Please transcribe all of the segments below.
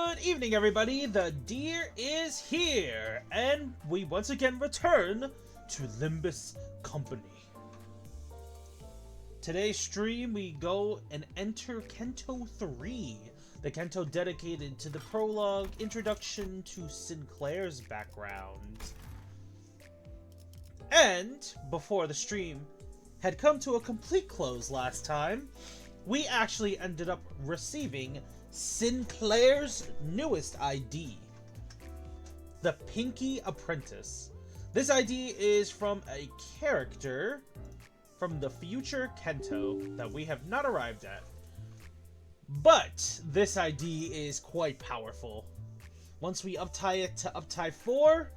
Good evening, everybody. The deer is here, and we once again return to Limbus Company. Today's stream, we go and enter Canto 3, the Canto dedicated to the prologue introduction to Sinclair's background. And before the stream had come to a complete close last time, we actually ended up receiving Sinclair's newest ID, the Pinky Apprentice. This ID is from a character from the future Canto that we have not arrived at. But this ID is quite powerful. Once we uptie it to uptie 4,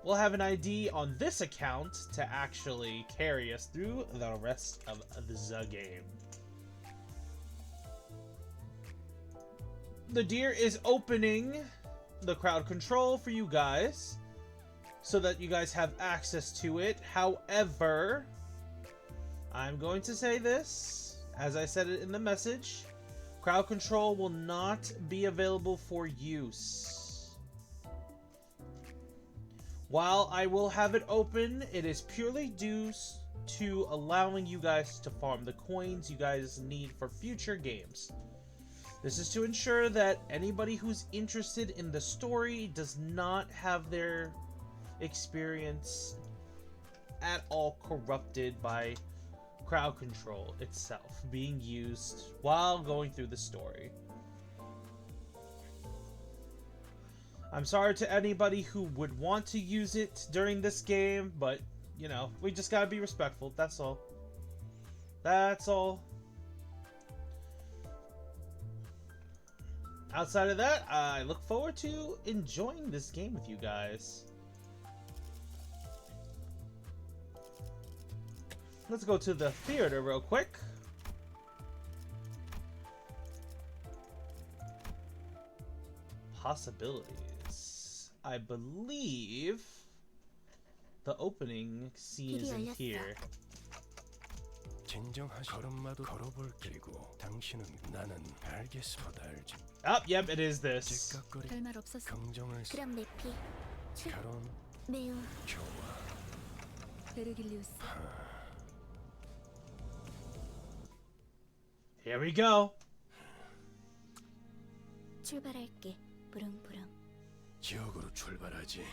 we'll have an ID on this account to actually carry us through the rest of the game. The deer is opening the crowd control for you guys so that you guys have access to it. However, I'm going to say this, as I said it in the message, crowd control will not be available for use. While I will have it open, it is purely due to allowing you guys to farm the coins you guys need for future games. This is to ensure that anybody who's interested in the story does not have their experience at all corrupted by crowd control itself being used while going through the story. I'm sorry to anybody who would want to use it during this game, but, you know, we just gotta be respectful, that's all. That's all. Outside of that, I look forward to enjoying this game with you guys. Let's go to the theater real quick. Possibilities. I believe the opening scene is in here. Oh, yep, it is this. Here we go. 출발할게. 부릉부릉. 지역으로 출발하지.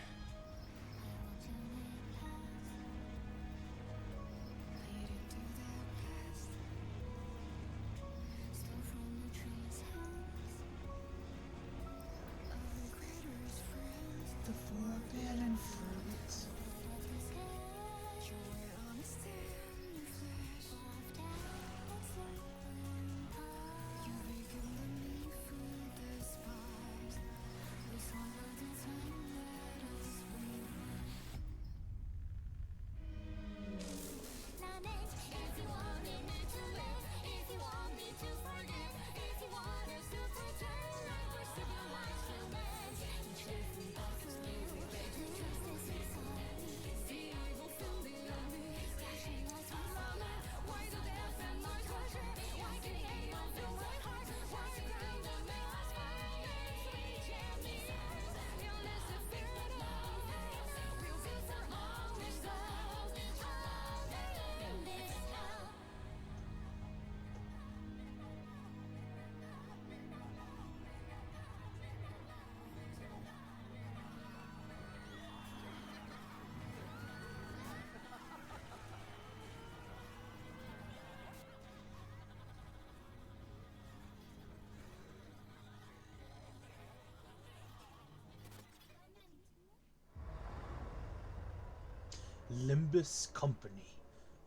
Limbus Company.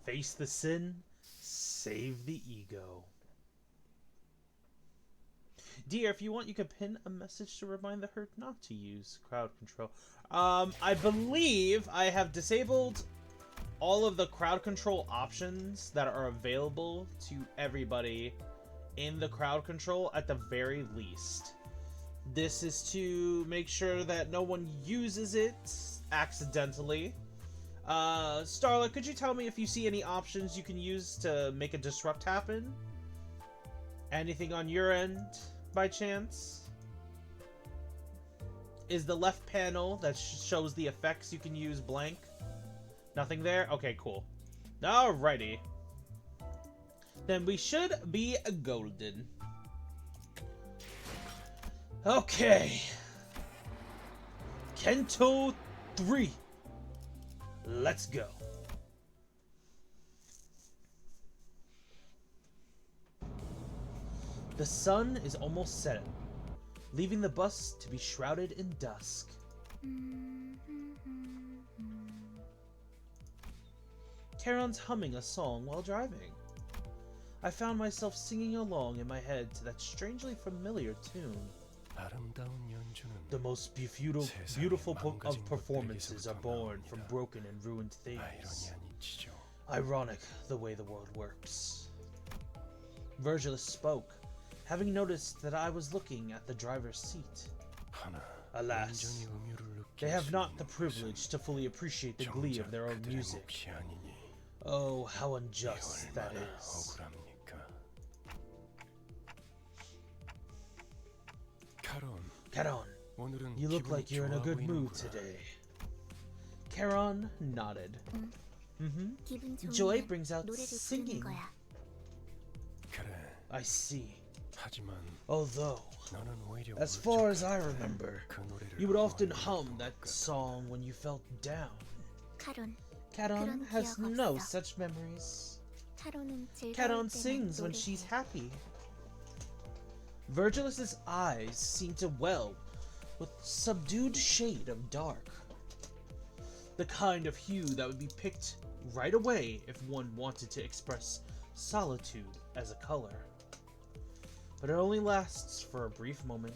Face the sin, save the ego. Dear, if you want, you can pin a message to remind the herd not to use crowd control. I believe I have disabled all of the crowd control options that are available to everybody in the crowd control at the very least. This is to make sure that no one uses it accidentally. Starla, could you tell me if you see any options you can use to make a disrupt happen? Anything on your end, by chance? Is the left panel that shows the effects you can use blank? Nothing there? Okay, cool. Alrighty. Then we should be golden. Okay. Canto 3. Let's go. The sun is almost set, leaving the bus to be shrouded in dusk. Charon's humming a song while driving. I found myself singing along in my head to that strangely familiar tune. The most beautiful of performances are born from broken and ruined things. Ironic the way the world works. Virgilus spoke, having noticed that I was looking at the driver's seat. Alas, they have not the privilege to fully appreciate the glee of their own music. Oh, how unjust that is. Charon, you look like you're in a good mood today. Charon nodded. Joy brings out singing. I see. Although, as far as I remember, you would often hum that song when you felt down. Charon has no such memories. Charon sings when she's happy. Virgilus's eyes seem to well with subdued shade of dark. The kind of hue that would be picked right away if one wanted to express solitude as a color. But it only lasts for a brief moment.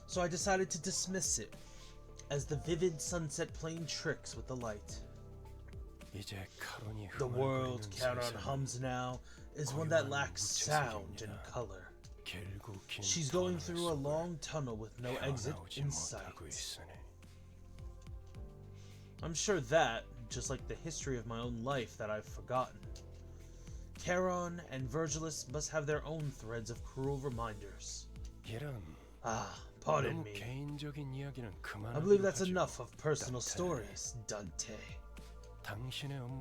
So I decided to dismiss it as the vivid sunset playing tricks with the light. The world Charon hums now is one that lacks sound and color. She's going through a long tunnel with no exit in sight. I'm sure that, just like the history of my own life that I've forgotten, Charon and Virgilus must have their own threads of cruel reminders. Pardon me. I believe that's enough of personal stories, Dante.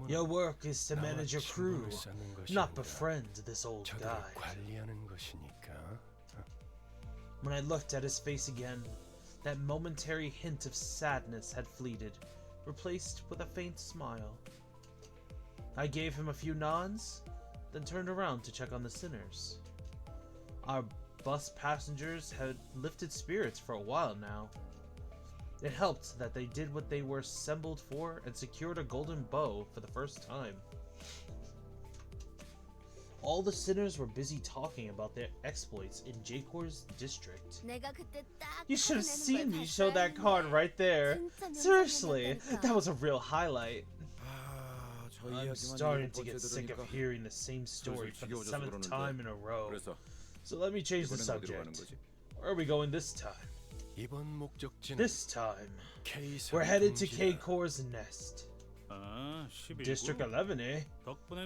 Your work is to manage your crew, not befriend this old guy. When I looked at his face again, that momentary hint of sadness had fleeted, replaced with a faint smile. I gave him a few nods, then turned around to check on the sinners. Our bus passengers had lifted spirits for a while now. It helped that they did what they were assembled for and secured a golden bow for the first time. All the sinners were busy talking about their exploits in Jacor's district. You should have seen me show that card right there. Seriously, that was a real highlight. I'm starting to get sick of hearing the same story for the 7th time in a row. So let me change the subject. Where are we going this time? This time, we're headed to K-Cor's nest. District 11, eh?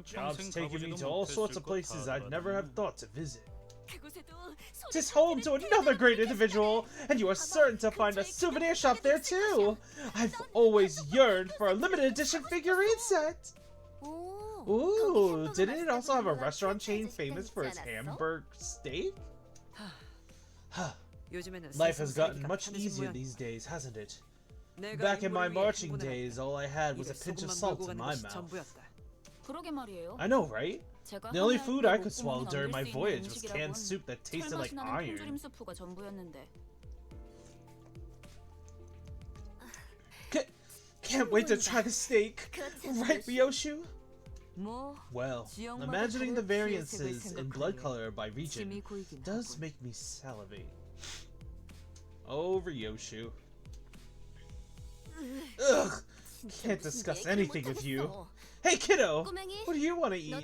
Job's taking me to all sorts of places I'd never have thought to visit. Tis home to another great individual, and you are certain to find a souvenir shop there too. I've always yearned for a limited edition figurine set. Ooh, didn't it also have a restaurant chain famous for its hamburg steak? Life has gotten much easier these days, hasn't it? Back in my marching days, all I had was a pinch of salt in my mouth. I know, right? The only food I could swallow during my voyage was canned soup that tasted like iron. Can't wait to try the steak, right, Ryoshu? Well, imagining the variances in blood color by region does make me salivate. Oh, Ryoshu. Ugh! Can't discuss anything with you. Hey, kiddo! What do you want to eat?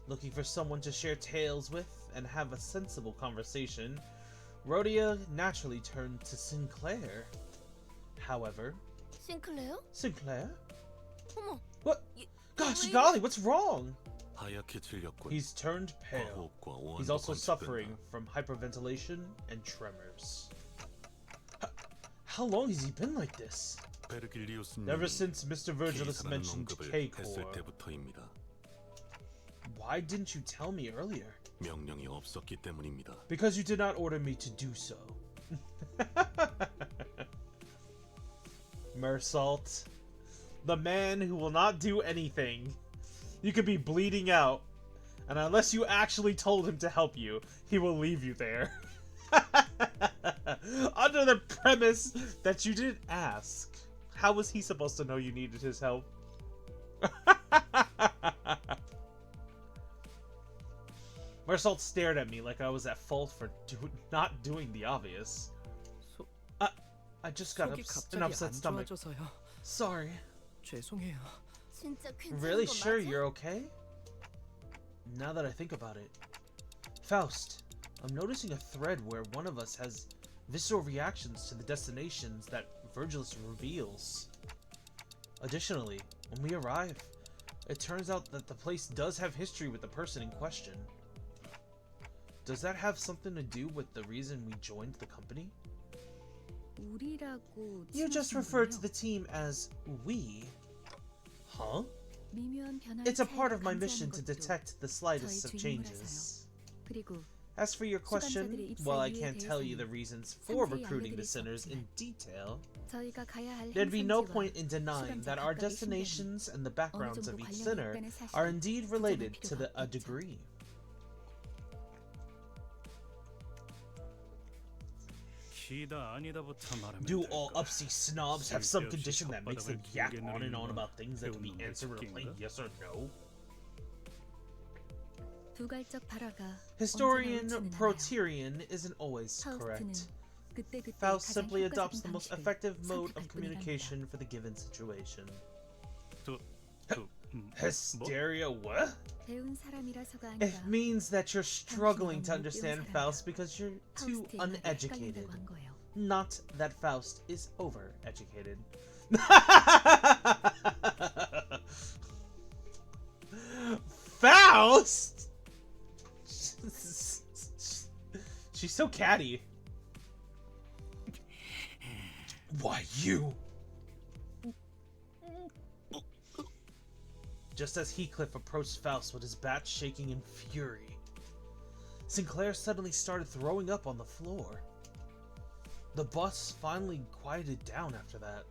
Looking for someone to share tales with and have a sensible conversation, Rhodia naturally turned to Sinclair. However... Sinclair? What? Gosh, Hachigali, what's wrong? 하얗게 질렸군. He's turned pale. He's also suffering from hyperventilation and tremors. How long has he been like this? Ever since Mr. Virgilus mentioned K-Core. Why didn't you tell me earlier? 명령이 없었기 때문입니다. Because you did not order me to do so. Mersault, the man who will not do anything. You could be bleeding out, and unless you actually told him to help you, he will leave you there. Under the premise that you didn't ask. How was he supposed to know you needed his help? Mersault stared at me like I was at fault for not doing the obvious. I just got an upset stomach. Sorry. Really sure you're okay? Now that I think about it. Faust, I'm noticing a thread where one of us has visceral reactions to the destinations that Virgilus reveals. Additionally, when we arrive, it turns out that the place does have history with the person in question. Does that have something to do with the reason we joined the company? You just referred to the team as we. Huh? It's a part of my mission to detect the slightest of changes. As for your question, while I can't tell you the reasons for recruiting the sinners in detail, there'd be no point in denying that our destinations and the backgrounds of each sinner are indeed related to a degree. Do all upsea snobs have some condition that makes them yak on and on about things that can be answered with a plain yes or no? Historian Proterian isn't always correct. Faust simply adopts the most effective mode of communication for the given situation. Hysteria what? It means that you're struggling to understand Faust because you're too uneducated. Not that Faust is overeducated. Faust? She's so catty. Why you? Just as Heathcliff approached Faust with his bat shaking in fury, Sinclair suddenly started throwing up on the floor. The bus finally quieted down after that.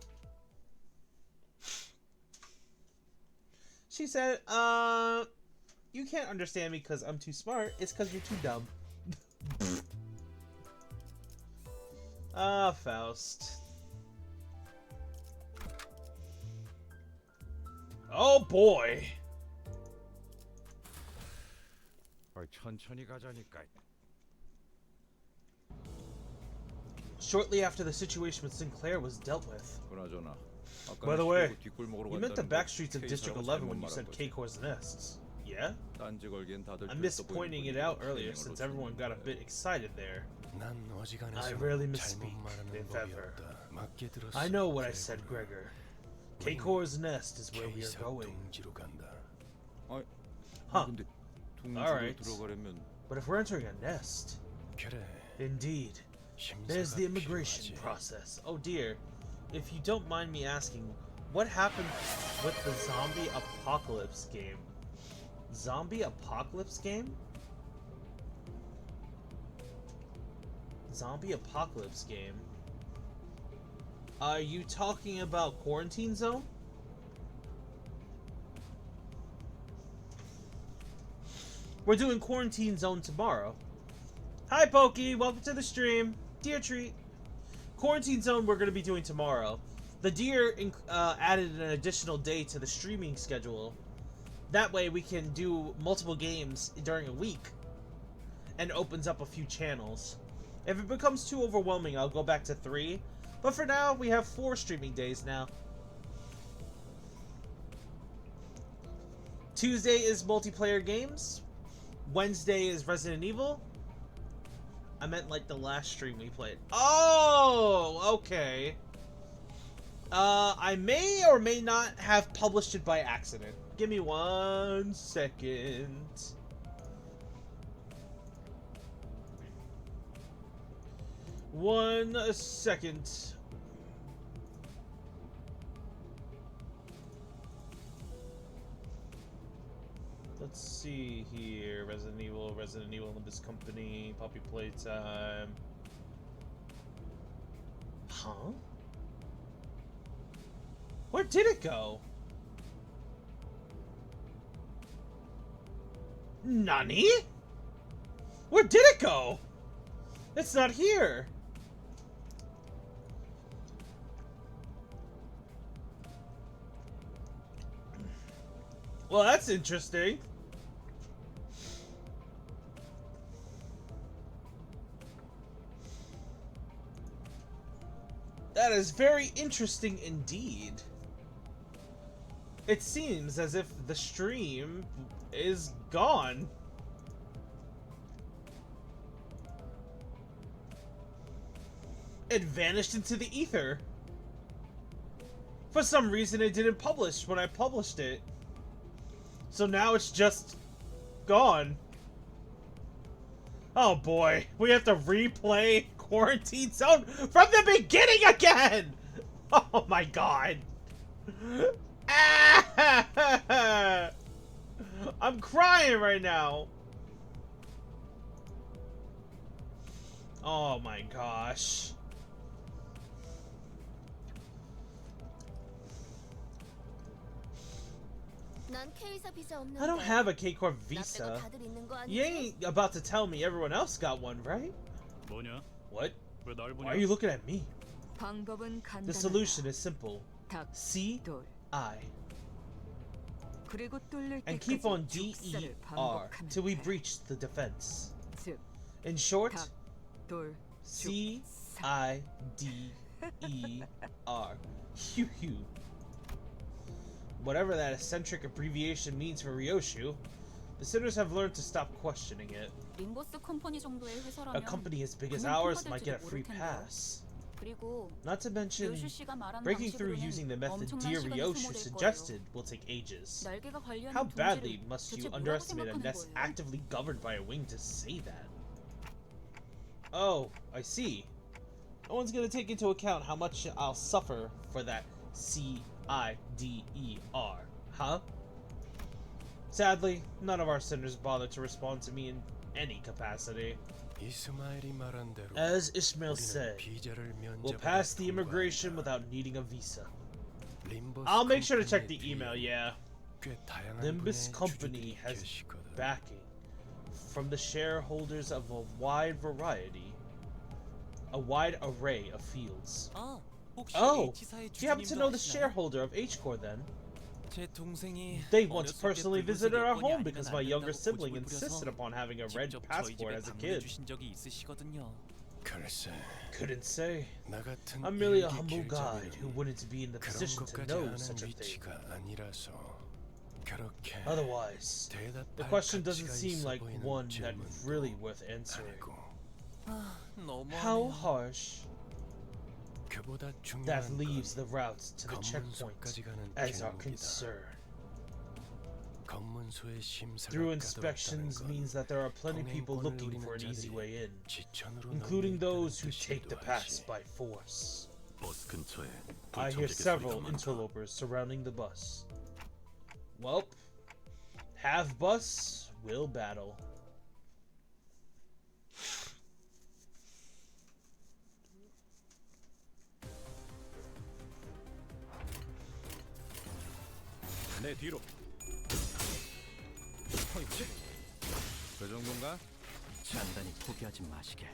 She said, you can't understand me because I'm too smart. It's because you're too dumb. Faust. Oh boy. Shortly after the situation with Sinclair was dealt with. By the way, you meant the back streets of District 11 when you said K-Core's nests. Yeah? I missed pointing it out earlier since everyone got a bit excited there. I rarely misspeak, if ever. I know what I said, Gregor. K-Core's nest is where we are going. Huh. Alright. But if we're entering a nest... Indeed. There's the immigration process. Oh dear. If you don't mind me asking, what happened with the zombie apocalypse game? Zombie apocalypse game? Zombie apocalypse game? Are you talking about Quarantine Zone? We're doing Quarantine Zone tomorrow. Hi Pokey, welcome to the stream. Deer treat. Quarantine Zone we're going to be doing tomorrow. The Deer added an additional day to the streaming schedule. That way we can do multiple games during a week. And opens up a few channels. If it becomes too overwhelming, I'll go back to 3. But for now, we have 4 streaming days now. Tuesday is multiplayer games. Wednesday is Resident Evil. I meant like the last stream we played. Oh, okay. I may or may not have published it by accident. Give me 1 second. One second. Let's see here. Resident Evil, Limbus Company, Puppy Playtime. Huh? Where did it go? Nani? Where did it go? It's not here. Well, that's interesting. That is very interesting indeed. It seems as if the stream is gone. It vanished into the ether. For some reason it didn't publish when I published it. So now it's just gone. Oh boy, we have to replay Quarantine Zone from the beginning again! Oh my god. I'm crying right now. Oh my gosh. I don't have a K-Corp visa. You ain't about to tell me everyone else got one, right? What? Why are you looking at me? The solution is simple. C-I. And keep on D-E-R till we breach the defense. In short, C-I-D-E-R. Hew hew. Whatever that eccentric abbreviation means for Ryoshu, the sinners have learned to stop questioning it. A company as big as ours might get a free pass. Not to mention, breaking through using the method dear Ryoshu suggested will take ages. How badly must you underestimate a nest actively governed by a wing to say that? Oh, I see. No one's gonna take into account how much I'll suffer for that C-I-D-E-R, huh? Sadly, none of our sinners bothered to respond to me in any capacity. As Ishmael said, we'll pass the immigration without needing a visa. I'll make sure to check the email, yeah. Limbus Company has backing from the shareholders of a wide array of fields. Oh, do you happen to know the shareholder of H-Core then? They once personally visited our home because my younger sibling insisted upon having a red passport as a kid. Couldn't say. I'm merely a humble guide who wouldn't be in the position to know such a thing. Otherwise, the question doesn't seem like one that's really worth answering. How harsh. That leaves the routes to the checkpoint as our concern. Through inspections means that there are plenty of people looking for an easy way in, including those who take the pass by force. I hear several interlopers surrounding the bus. Welp, have bus, will battle. 내 뒤로. 그 정도인가? 단단히 포기하지 마시게.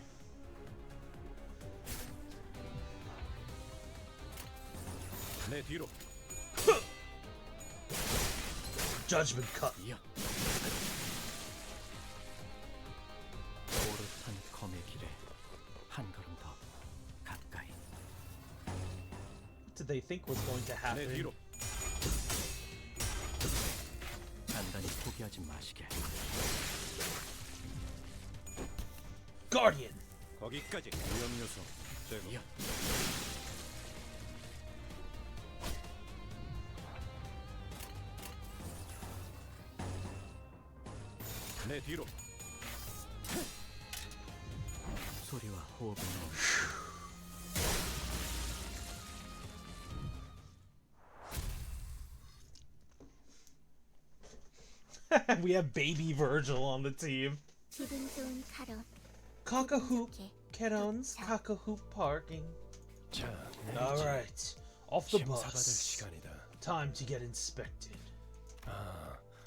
내 뒤로. Judgment cut. 오롯한 검의 길에 한 걸음 더 가까이. What did they think was going to happen? 내 뒤로. 단단히 포기하지 마시게. Guardian. 거기까지. 위험 요소 제거. 내 뒤로. 소리와 호흡을 넣어 We have baby Virgil on the team. 기분 좋은 카론. Cock-a-hoop, Keron's cock-a-hoop parking. 자, Alright, off the 심사받을 bus. 시간이다. Time to get inspected.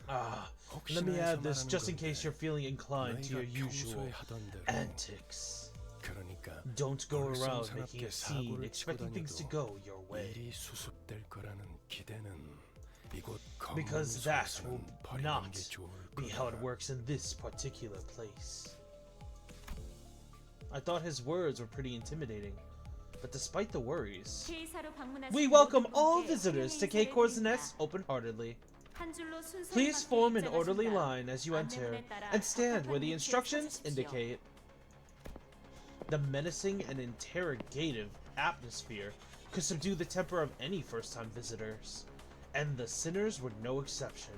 아, Let me 혹시나 add this 해서 just in 말하는 case you're feeling inclined to 너희가 your usual 평소에 하던 대로. antics. 그러니까 Don't go around 얼성사납게 making a scene, 사고를 expecting things to 치고 go your way. 일이 수습될 거라는 기대는 이곳 Because that will 검문소에서는 버리는 not 게 좋을 be how it 거다. works in this particular place. I thought his words were pretty intimidating, but despite the worries, we welcome all visitors to K-Cor's Nest open-heartedly. Please form an orderly line as you enter, and stand where the instructions indicate. The menacing and interrogative atmosphere could subdue the temper of any first-time visitors, and the sinners were no exception.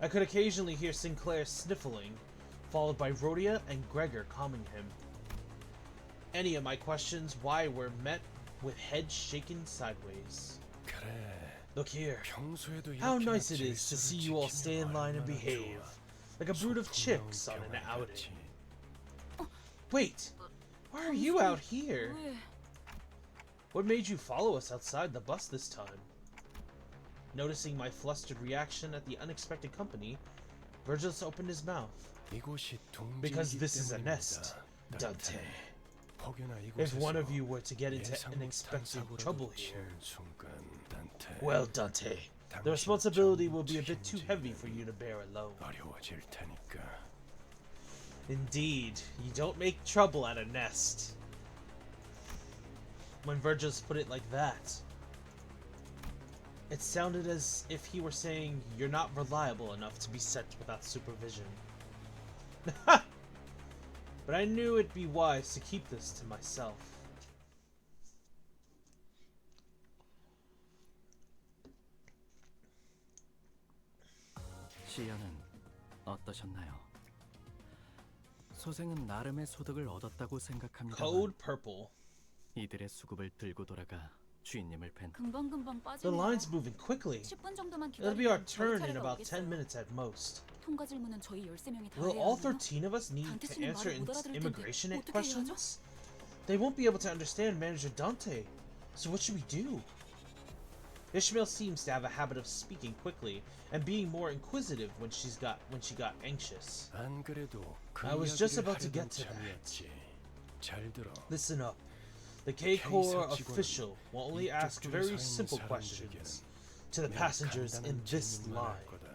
I could occasionally hear Sinclair sniffling, followed by Rhodia and Gregor calming him. Any of my questions why were met with heads shaken sideways. 그래. Look here. 평소에도 How 이렇게 nice it is to 질서를 see you all stay in 지키면 line and 얼마나 behave, 좋아. like a brood of 소풍 chicks on 나온 an 병아리 outing. 같이. Wait, why are you out here? What made you follow us outside the bus this time? Noticing my flustered reaction at the unexpected company, Virgilus opened his mouth. 이곳이 Because 둥지이기 this is a 때문입니다, nest, Dante. 혹여나 If one 이곳에서 of you were to get into 예상 못한 unexpected 사고라도 trouble 치는 here, 순간, 단테, well, Dante, the responsibility will be a bit too heavy for you to bear alone. 어려워질 테니까. Indeed, you don't make trouble at a nest. When Virgilus put it like that, it sounded as if he were saying you're not reliable enough to be sent without supervision. But I knew it'd be wise to keep this to myself. 시연은 어떠셨나요? 소생은 나름의 소득을 얻었다고 생각합니다. Code Purple. 이들의 수급을 들고 돌아가 주인님을 뵌. 금방금방 The 빠지네요. line's moving quickly. 10분 정도만 It'll be our 기다리면 저희 turn in 차례가 about 10 오겠어요. minutes at most. 통과 질문은 저희 13명이 다 Will 해야 all 하나요? 13 of us need 단테 to 씨는 answer 말을 못 알아들을 텐데 immigration 어떻게 해야죠? questions? They won't be able to understand Manager Dante. So what should we do? Ishmael seems to have a habit of speaking quickly and being more inquisitive when she got anxious. 안 그래도 그 I was just 이야기를 about to 하려던 get to that. 참이었지. 잘 들어. Listen up. The K-Corps K-사 직원은 official will only 이쪽 ask 줄에 very 서 있는 simple 사람들에게는 questions to the 매우 passengers in 간단한 this 질문만 할 line, 거다.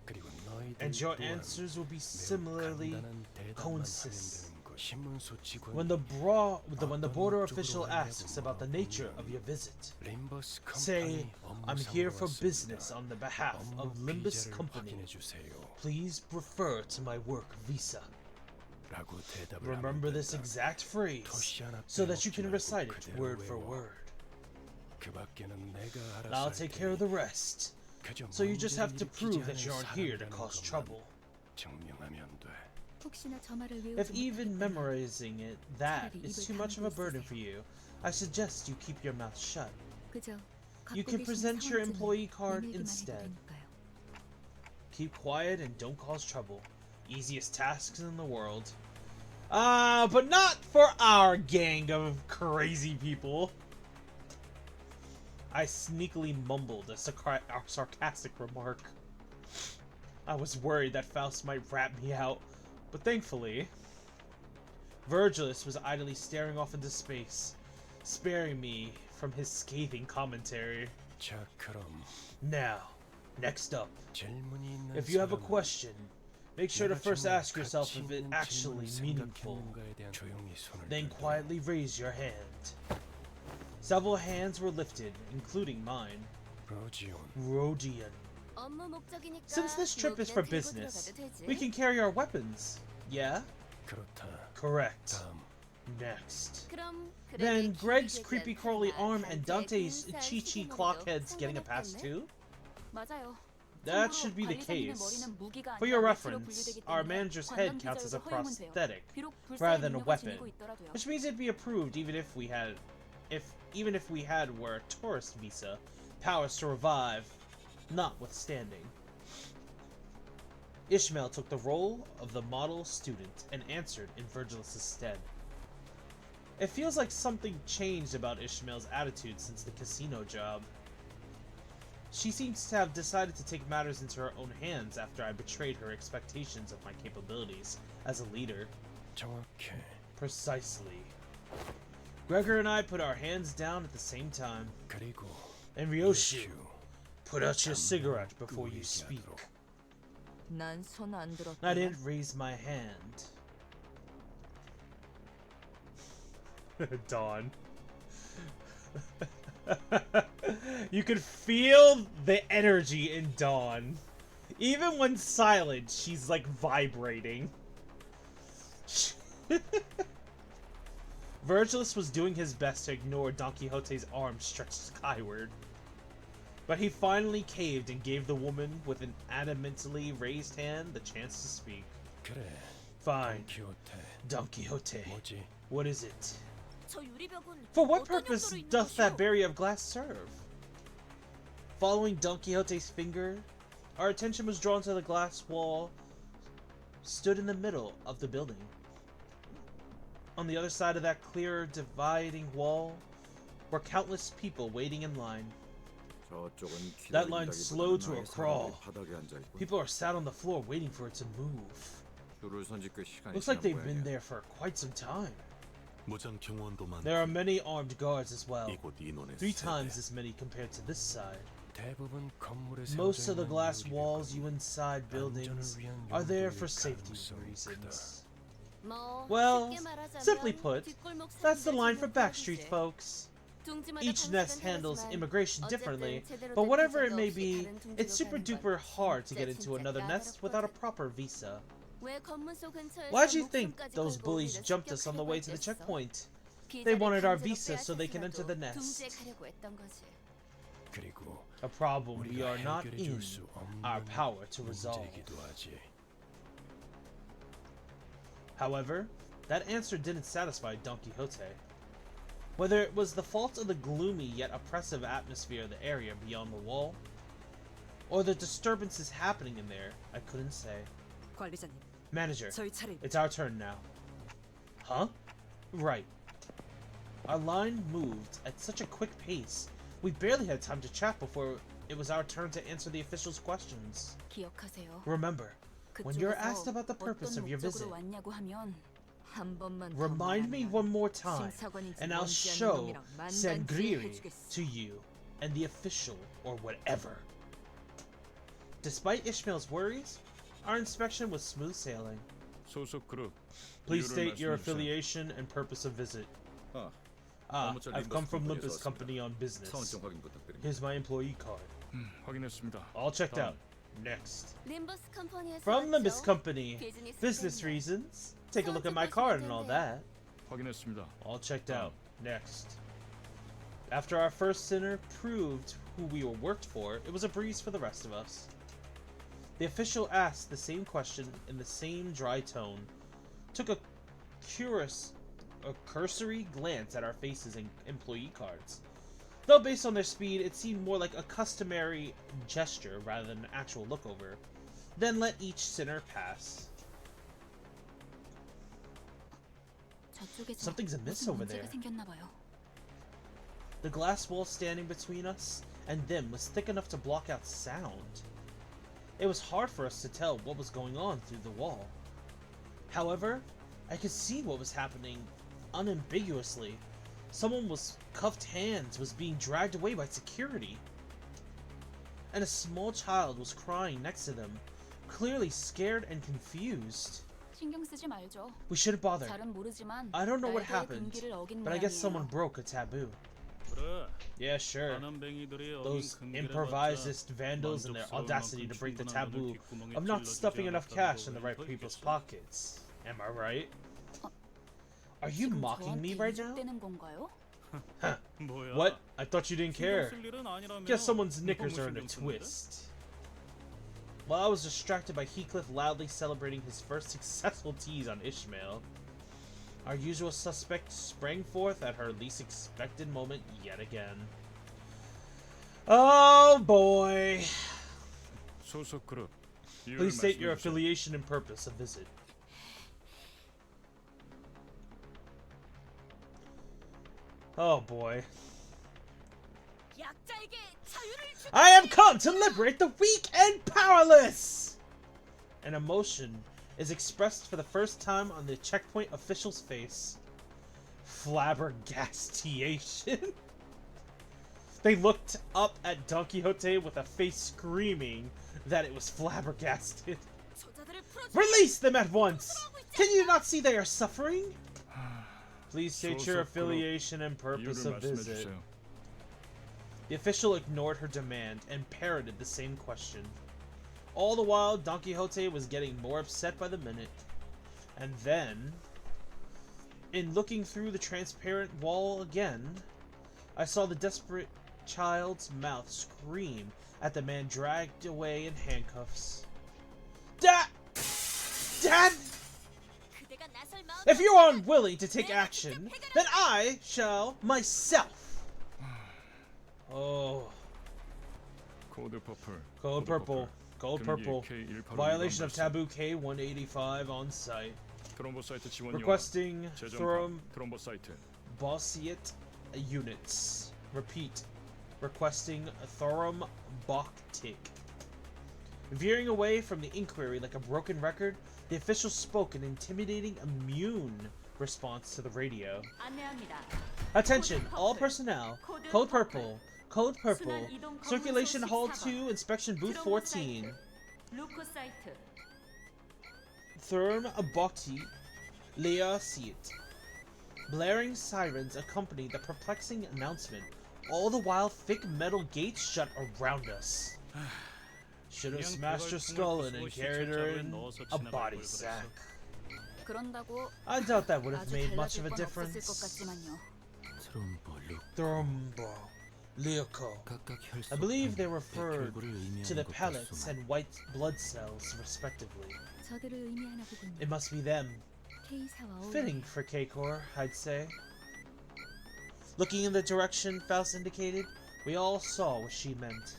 그리고 너희들 and your 또한 answers will be 매우 similarly 간단한 대답만 consistent. 하면 되는 거. 신문소 직원이 When the border 어떤 official 목적으로 asks about the nature of your visit, 림버스 say, 컴퍼니 업무 I'm here for 상으로 business 왔습니다. on the behalf of 업무 Limbus 비자를 Company. 확인해 주세요. Please refer to my work visa. 라고 대답을 Remember 하면 this 된다. exact phrase 토시 하나 so that you 빼먹지 can 말고 recite it 그대로 word for 외워. word. 그 밖에는 내가 And 알아서 I'll 할 take care of 테니 the rest. 그저 So you just 문제를 have to 일으키지 prove that 않은 you aren't here to 사람이라는 cause 것만 trouble. 증명하면 돼. 혹시나 저 말을 외우지 If even 못하겠다면 memorizing it, that 차라리 is 입을 too much of a 다물고 burden 있으세요. for you, I suggest you keep your mouth shut. 그저 You 갖고 can 계신 present your 상황증을 employee card 내밀기만 해도 instead. 되니까요. Keep quiet and don't cause trouble. Easiest tasks in the world. But not for our gang of crazy people. I sneakily mumbled a sarcastic remark. I was worried that Faust might rat me out, but thankfully, Virgilus was idly staring off into space, sparing me from his scathing commentary. 자, 그럼 Now, next up, 질문이 있는 if you have a 사람은 question, make sure to 내가 first 정말 ask yourself 가치 if it 있는 actually 질문을 meaningful. 생각했는가에 대한 조용히 손을 Then 들고 quietly raise your hand. Several hands were lifted, including mine. 로지온 Rhodian. 업무 목적이니까 Since this trip is for 무기는 들고 business, 들어가도 되지? we can carry our weapons. Yeah? 그렇다. Correct. 다음 Next. 그럼 Then 그래도 Greg's 기계자 creepy crawly 하나, arm and 단체의 Dante's 근사한 chi-chi 수준으로도 clockheads getting a pass 충분했겠네? too? 맞아요. That should be the case. For your reference, our manager's head counts as a prosthetic rather than a weapon, which means it'd be approved even if we had were a tourist visa, powers to revive notwithstanding. Ishmael took the role of the model student and answered in Virgilus's stead. It feels like something changed about Ishmael's attitude since the casino job. She seems to have decided to take matters into her own hands after I betrayed her expectations of my capabilities as a leader. 정확해. Precisely. Gregor and I put our hands down at the same time. 그리고 And Ryoshu, put out your cigarette before you speak. 난 손 안 들었다. I didn't raise my hand. Dawn. You could feel the energy in Dawn. Even when silent, she's like vibrating. Virgilus was doing his best to ignore Don Quixote's arm stretched skyward. But he finally caved and gave the woman with an adamantly raised hand the chance to speak. 그래. Fine, 키호테. Don Quixote. 뭐지? What is it? 저 유리벽은 For what 어떤 purpose 용도로 있는 doth that 것이오? barrier of glass serve? Following Don Quixote's finger, our attention was drawn to the glass wall stood in the middle of the building. On the other side of that clear dividing wall were countless people waiting in line. That line slowed to a crawl. People are sat on the floor waiting for it to move. Looks like they've been there for quite some time. 무장 경호원도 많고 There are many armed guards as well. 이곳 인원의 3 세 times 배. as many compared to this side. 대부분 건물에 Most of the 세워져 glass 있는 walls 유리벽은 you inside buildings 안전을 위한 are there 용도일 for safety 가능성이 reasons. 뭐, Well, 쉽게 말하자면 simply put, 뒷골목 that's the 사람들 line for 찾는 backstreet 거지. folks. 둥지마다 Each 방식은 nest handles 다르지만 immigration 어쨌든 differently, 제대로 but 된 whatever it 비자도 may 없이 be, 다른 둥지로 it's super 가는 건 duper hard to 진짜 get into 진짜 another nest without a 까다롭거든. proper visa. 왜 건문소 근처에서 Why'd you think 목숨까지 those 걸고 bullies 우리를 jumped us on the way to the 습격하려고 checkpoint? 했겠어? They wanted our 비자를 visa so they can enter the 빼앗았으라도 nest. 둥지에 가려고 했던 거지. 그리고 A problem we 우리가 are not 해결해 in 줄 수 없는 our power to resolve. 문제이기도 하지. However, that answer didn't satisfy Don Quixote. Whether it was the fault of the gloomy yet oppressive atmosphere of the area beyond the wall, or the disturbances happening in there, I couldn't say. 관리자님, Manager, 저희 차례. it's our turn now. Huh? Right. Our line moved at such a quick pace, we barely had time to chat before it was our turn to answer the officials' questions. 기억하세요. Remember, when you're 그쪽에서 asked about the purpose 어떤 of your visit, 목적으로 왔냐고 하면 한 번만 더 remind me 말하면 one more time, 심사관인지 and I'll 뭔지 아는 show 놈이랑 만단지 Sangreary 해주겠어. to you and the official or whatever. Despite Ishmael's worries, our inspection was smooth sailing. 소속 그룹. Please 이유를 state your 말씀해 주세요. affiliation and purpose of visit. 아, I've Limbus come from company에서 Limbus 왔습니다. Company on business. 사원증 확인 부탁드립니다. Here's my employee card. 확인했습니다. All checked 다음. out. Next. 림버스 컴퍼니에서 From 왔죠? Limbus Company. 비즈니스 Business 때문에. reasons. Take a look at my card and all that. 확인했습니다. All checked out. Next. After our first sinner proved who we were worked for, it was a breeze for the rest of us. The official asked the same question in the same dry tone, took a cursory glance at our faces and employee cards. Though based on their speed, it seemed more like a customary gesture rather than an actual lookover. Then let each sinner pass. 저쪽에서 Something's amiss 무슨 over 문제가 there. 생겼나 봐요. The glass wall standing between us and them was thick enough to block out sound. It was hard for us to tell what was going on through the wall. However, I could see what was happening unambiguously. Someone with cuffed hands was being dragged away by security. And a small child was crying next to them, clearly scared and confused. 신경 쓰지 말죠. We shouldn't bother. 잘은 모르지만 I don't know what 날개의 happened, 금기를 어긴 but I guess someone 모양이에요. broke a taboo. 그래. Yeah, sure. Those improvisist vandals and their audacity to break the taboo of not stuffing enough cash in the right people's pockets. Am I right? Are you 지금 mocking me 저한테 right now? 이직되는 건가요? Huh. 뭐야? What? I thought you didn't care. 신경 쓸 일은 아니라며. Guess someone's 너무 knickers are in a 신경 쓰는데? twist. While I was distracted by Heathcliff loudly celebrating his first successful tease on Ishmael, our usual suspect sprang forth at her least expected moment yet again. Oh boy. 소속 그룹. 이유를 Please state your 말씀해 주세요. affiliation and purpose of visit. Oh boy. 약자에게 자유를 주. I have come to liberate the weak and powerless! An emotion is expressed for the first time on the checkpoint official's face. Flabbergastation. They looked up at Don Quixote with a face screaming that it was flabbergasted. 저자들을 풀어줘. Release them at once! Can you not see they are suffering? Please state your affiliation and purpose 이유를 of 말씀해 visit. 주세요. The official ignored her demand and parroted the same question. All the while, Don Quixote was getting more upset by the minute. And then, in looking through the transparent wall again, I saw the desperate child's mouth scream at the man dragged away in handcuffs. Dad! Dad! 그대가 나설 마음. If you are unwilling to take action, then I shall myself. Oh. 코드 퍼플. Code purple. Code purple. K185 Violation of taboo K185 on site. 트롬보 사이트 지원 Requesting 재점검. 트롬보 사이트. Bossiet units. Repeat. Requesting Thorum Boktik. Veering away from the inquiry like a broken record, the official spoke an intimidating, immune response to the radio. 안내합니다. Attention, all personnel. Code purple. Code purple. Circulation hall 2, inspection booth 14. 루코 사이트. Thurm Boktik. Lea Seat. Blaring sirens accompany the perplexing announcement. All the while, thick metal gates shut around us. Should have smashed her skull in and carried her in a body sack. 그런다고 I doubt that would have 아주 made much of 달라질 a 건 없었을 것 difference. 같지만요. Thrumbo. Leoko. I believe they referred to the pellets and white blood cells, respectively. 저들을 의미하나 보군요. It must be them. K사와 Fitting for K-Corps, I'd say. Looking in the direction Faust indicated, we all saw what she meant.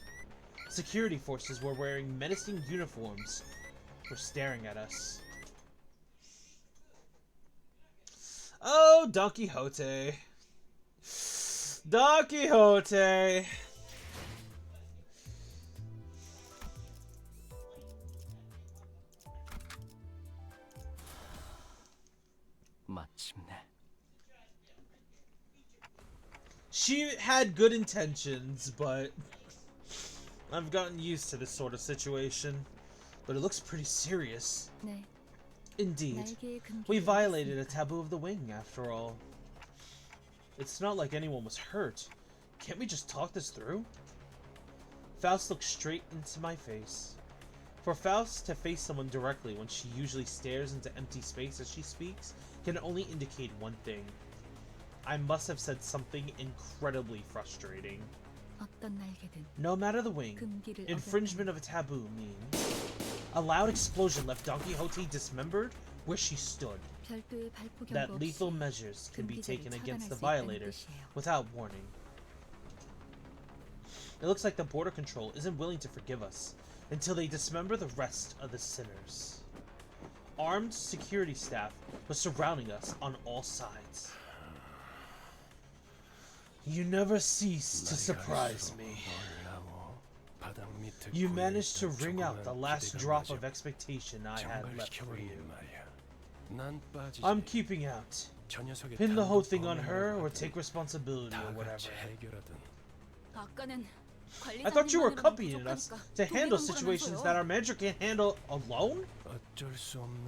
Security forces were wearing menacing uniforms, were staring at us. Oh, Don Quixote. Don Quixote. 마침내 She had good intentions, but I've gotten used to this sort of situation. But it looks pretty serious. 네. Indeed. 날개의 금기를 We violated a 믿습니다. taboo of the wing, after all. It's not like anyone was hurt. Can't we just talk this through? Faust looked straight into my face. For Faust to face someone directly when she usually stares into empty space as she speaks can only indicate one thing. I must have said something incredibly frustrating. 어떤 날개든 No matter the wing, 금기를 infringement of a taboo means a loud explosion left Don Quixote dismembered where she stood. 별도의 발포 That 경고 lethal 없이 measures can be 금기제를 taken against the 처단할 수 있다는 violator 뜻이에요. without warning. It looks like the border control isn't willing to forgive us until they dismember the rest of the sinners. Armed security staff was surrounding us on all sides. You never cease to surprise me. You managed to wring out the last drop of expectation I had left for you. I'm keeping out. Pin the whole thing on her or take responsibility or whatever. 아까는 I thought you were 관리자님만으로는 accompanying us 부족하니까 to handle 동행한 situations 거라면서요. that our manager can't handle alone?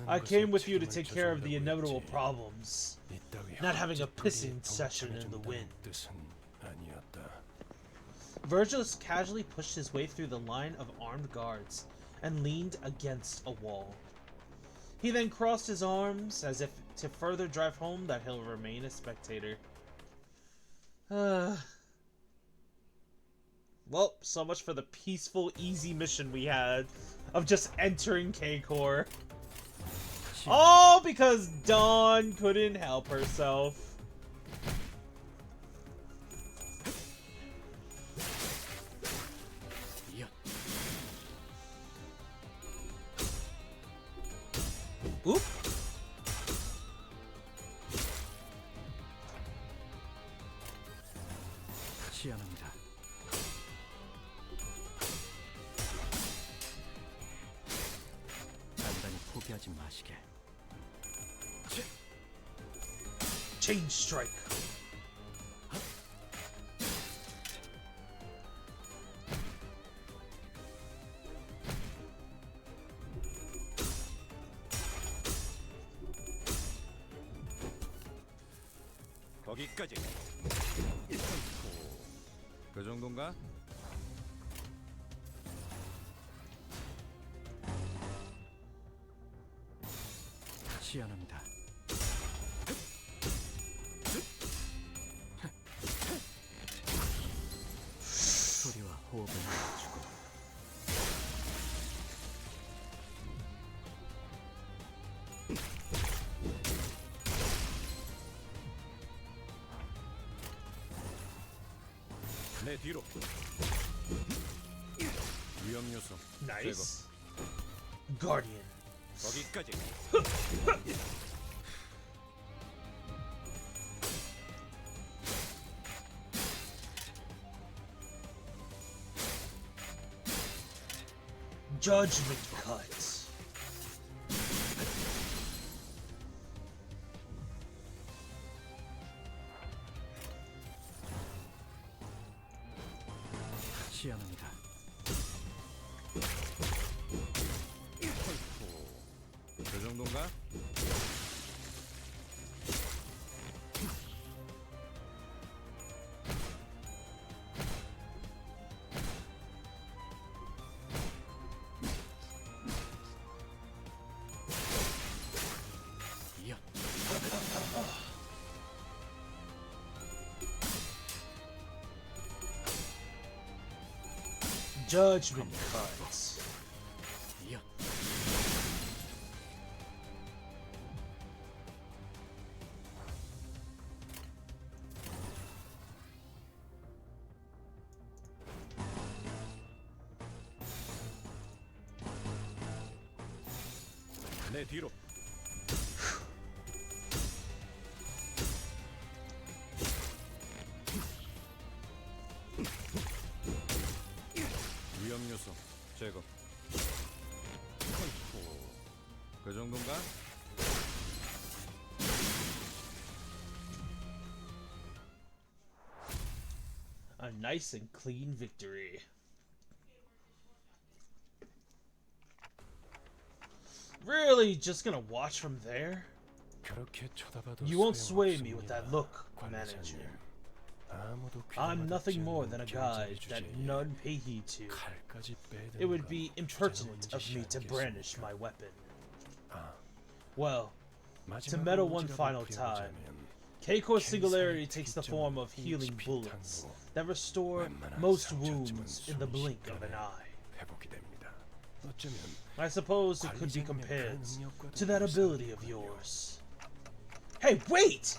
I came with you to take care of the inevitable problems, not having a pissing session in the wind. Virgilus casually pushed his way through the line of armed guards and leaned against a wall. He then crossed his arms as if to further drive home that he'll remain a spectator. Well, so much for the peaceful, easy mission we had of just entering K-Core. All because Dawn couldn't help herself. Oop. 시연합니다. 단단히 포기하지 마시게. Chain strike. 거기까지. 그 정도인가? 시연합니다. 소리와 호흡을 맞추고 내 뒤로. 위험 요소. Nice. Guardian. 거기까지. Judgment cut. 시연합니다. 그 정도인가? 이연. Judgment cut. 이연. 내 뒤로. 위험 요소 제거. 그 정도인가? A nice and clean victory. Really, just gonna watch from there? 그렇게 쳐다봐도 You won't sway me 소용없습니다, with that look, 관리자님. manager. 아무도 I'm 귀담아 nothing 듣지 more 않는 than a 경찰의 guide that 주제에 none pay heed to. 칼까지 빼드는 It would 건 be 주제넘은 impertinent of 짓이 me to brandish 아니겠습니까? my weapon. 아, Well, 마지막으로 meddle one 오지랖을 final 부려보자면 K-Core K-사의 Singularity takes the 특이점은 form of 이 healing 깊이 bullets 탐구, that restore 웬만한 most 상처쯤은 wounds in the blink of an 순식간에 eye. 회복이 됩니다. 어쩌면 I suppose it could be 관리자님의 compared 그 능력과도 to that ability of 유사하겠군요. yours. Hey, wait!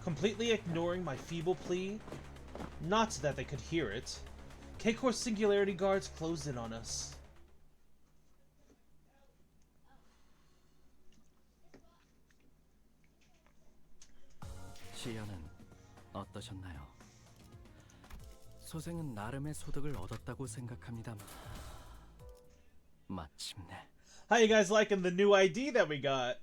Completely ignoring my feeble plea, not that they could hear it, K-Core Singularity guards closed in on us. 시연은 어떠셨나요? 소생은 나름의 소득을 얻었다고 생각합니다만 마침내 How you guys liking the new ID that we got?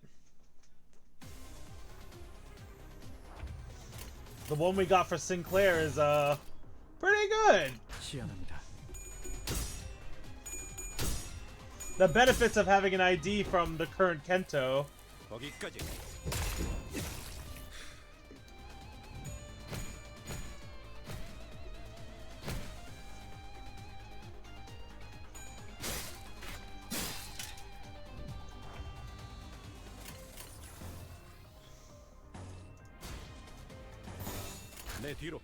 The one we got for Sinclair is, pretty good. 시연합니다. The benefits of having an ID from the current Canto. 거기까지. 내 뒤로.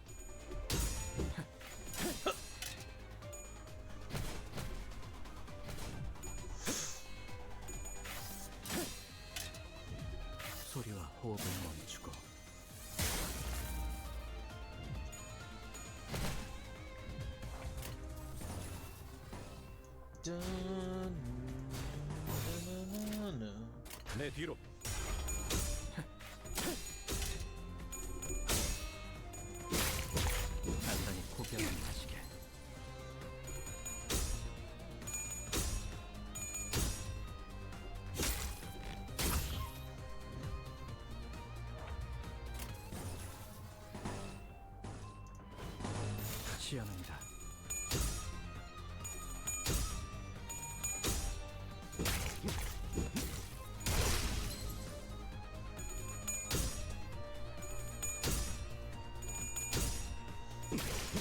내 뒤로. 단단히 포기하지 마시게. 시연합니다.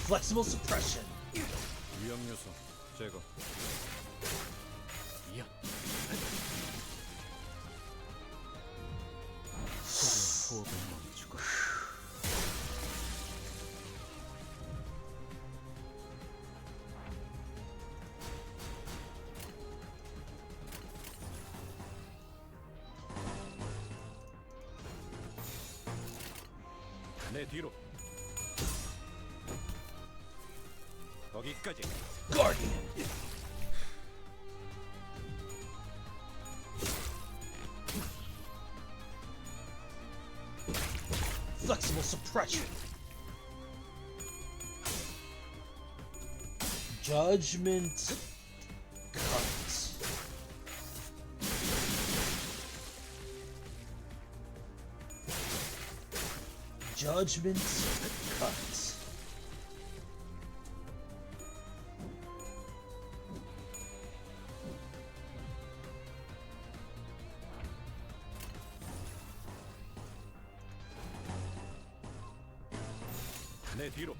Flexible suppression. 위험 요소 제거. 이어. 소리와 호흡을 멈추고. 내 뒤로. 거기까지. Guardian. Flexible suppression. Judgment cut. Judgment cut. 내 뒤로.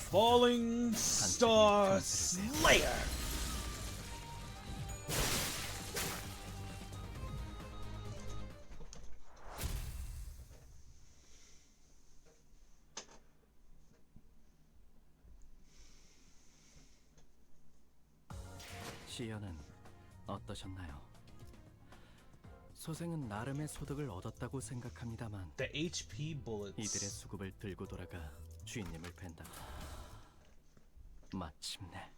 Falling Star Slayer. 시연은 어떠셨나요? 소생은 나름의 소득을 얻었다고 생각합니다만 The HP bullets. 이들의 수급을 들고 돌아가 주인님을 뵌다. 마침내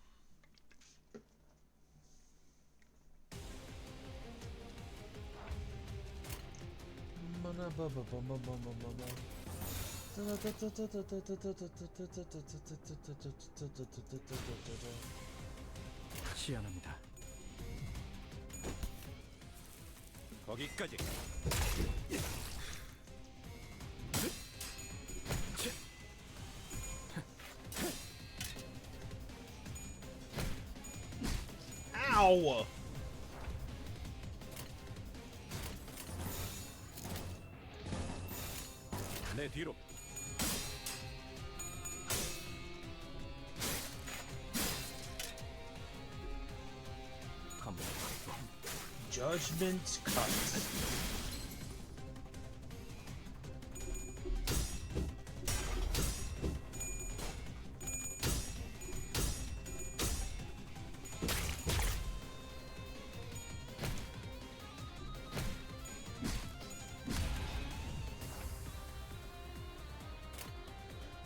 시연합니다. 거기까지. Ow! 내 뒤로. 컴백. Judgment cut.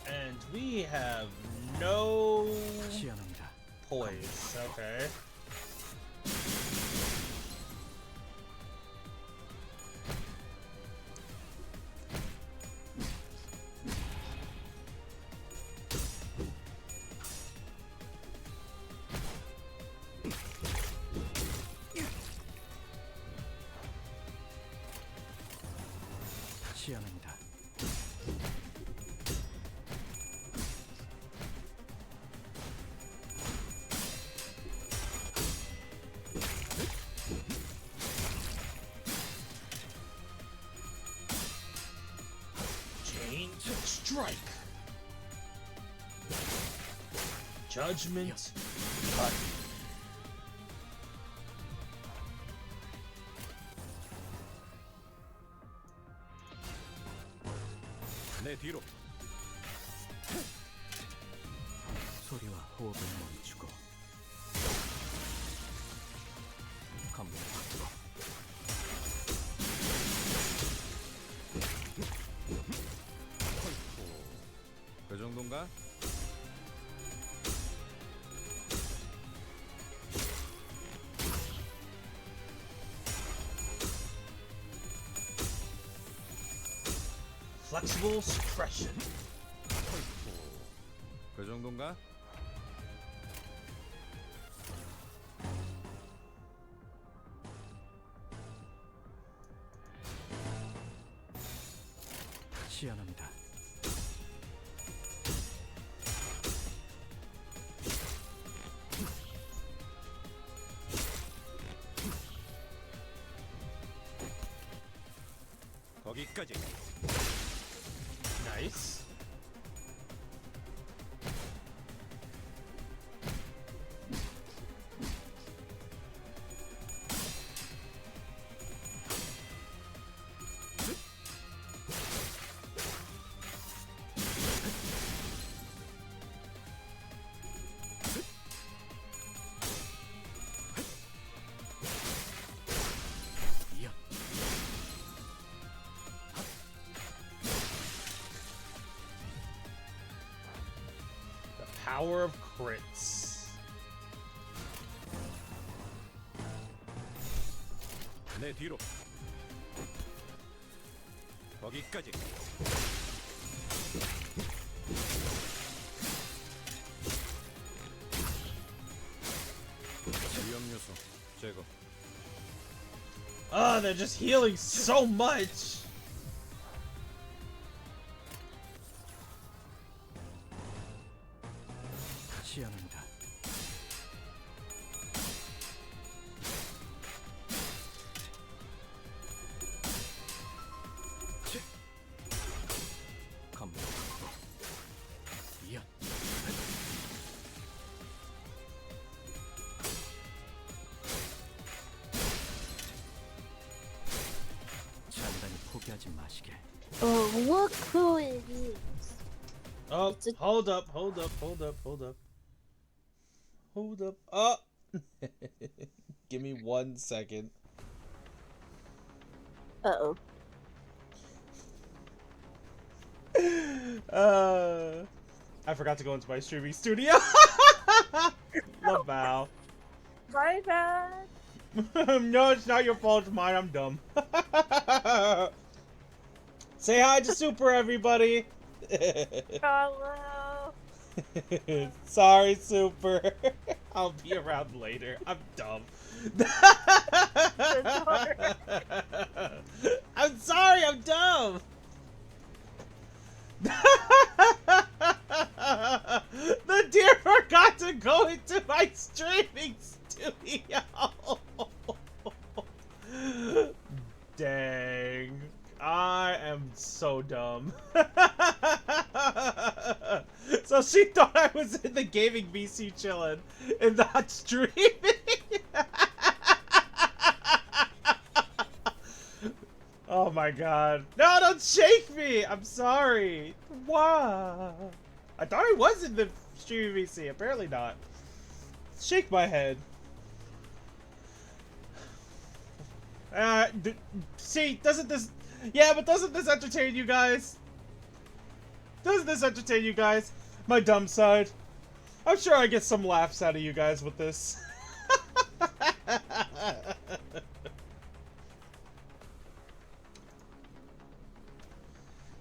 And we have no 시연합니다. poise. Okay. 시연합니다. Chain strike. Judgment cut. 내 뒤로. 소리와 호흡을 멈추고 컴백. 그 정도인가? Flexible suppression. 그 정도인가? 시연합니다. 거기까지. Nice. 이연. The power of crits. 내 뒤로. 거기까지. 위험 요소 제거. Oh, they're just healing so much. 시연합니다. 검. 이연. 단단히 포기하지 마시게. Look who it is. Oh, It's a- hold up, hold up, hold up, hold up. Hold up. Oh! Give me 1 second. Uh-oh. I forgot to go into my streaming studio. Love Val. My bad. No, it's not your fault, it's mine, I'm dumb. Say hi to Super, everybody. Hello. Sorry, Super. I'll be around later. I'm dumb. I'm sorry, I'm dumb. The deer forgot to go into my streaming studio. Dang. I am so dumb. So she thought I was in the gaming VC chilling and not streaming. Oh my god. No, don't shake me! I'm sorry. Wow. I thought I was in the streaming VC. Apparently not. Shake my head. See, doesn't this... Yeah, but doesn't this entertain you guys? Doesn't this entertain you guys? My dumb side. I'm sure I get some laughs out of you guys with this.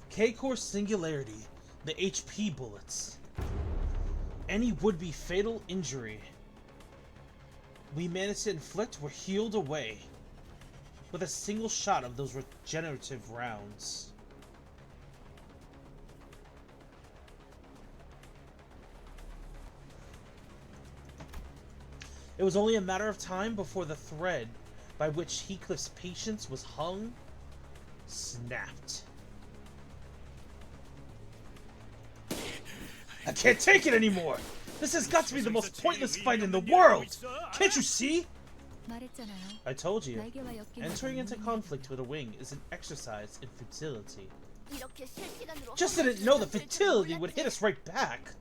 K-Core Singularity. The HP bullets. Any would-be fatal injury we managed to inflict were healed away with a single shot of those regenerative rounds. It was only a matter of time before the thread by which Heathcliff's patience was hung snapped. I can't take it anymore! This has got to be the most pointless fight in the world! Can't you see? 말했잖아요. I told you. 날개와 엮이는 Entering into 건 conflict with a wing is an exercise in futility. 이렇게 실시간으로 Just didn't know the futility would hit us right back.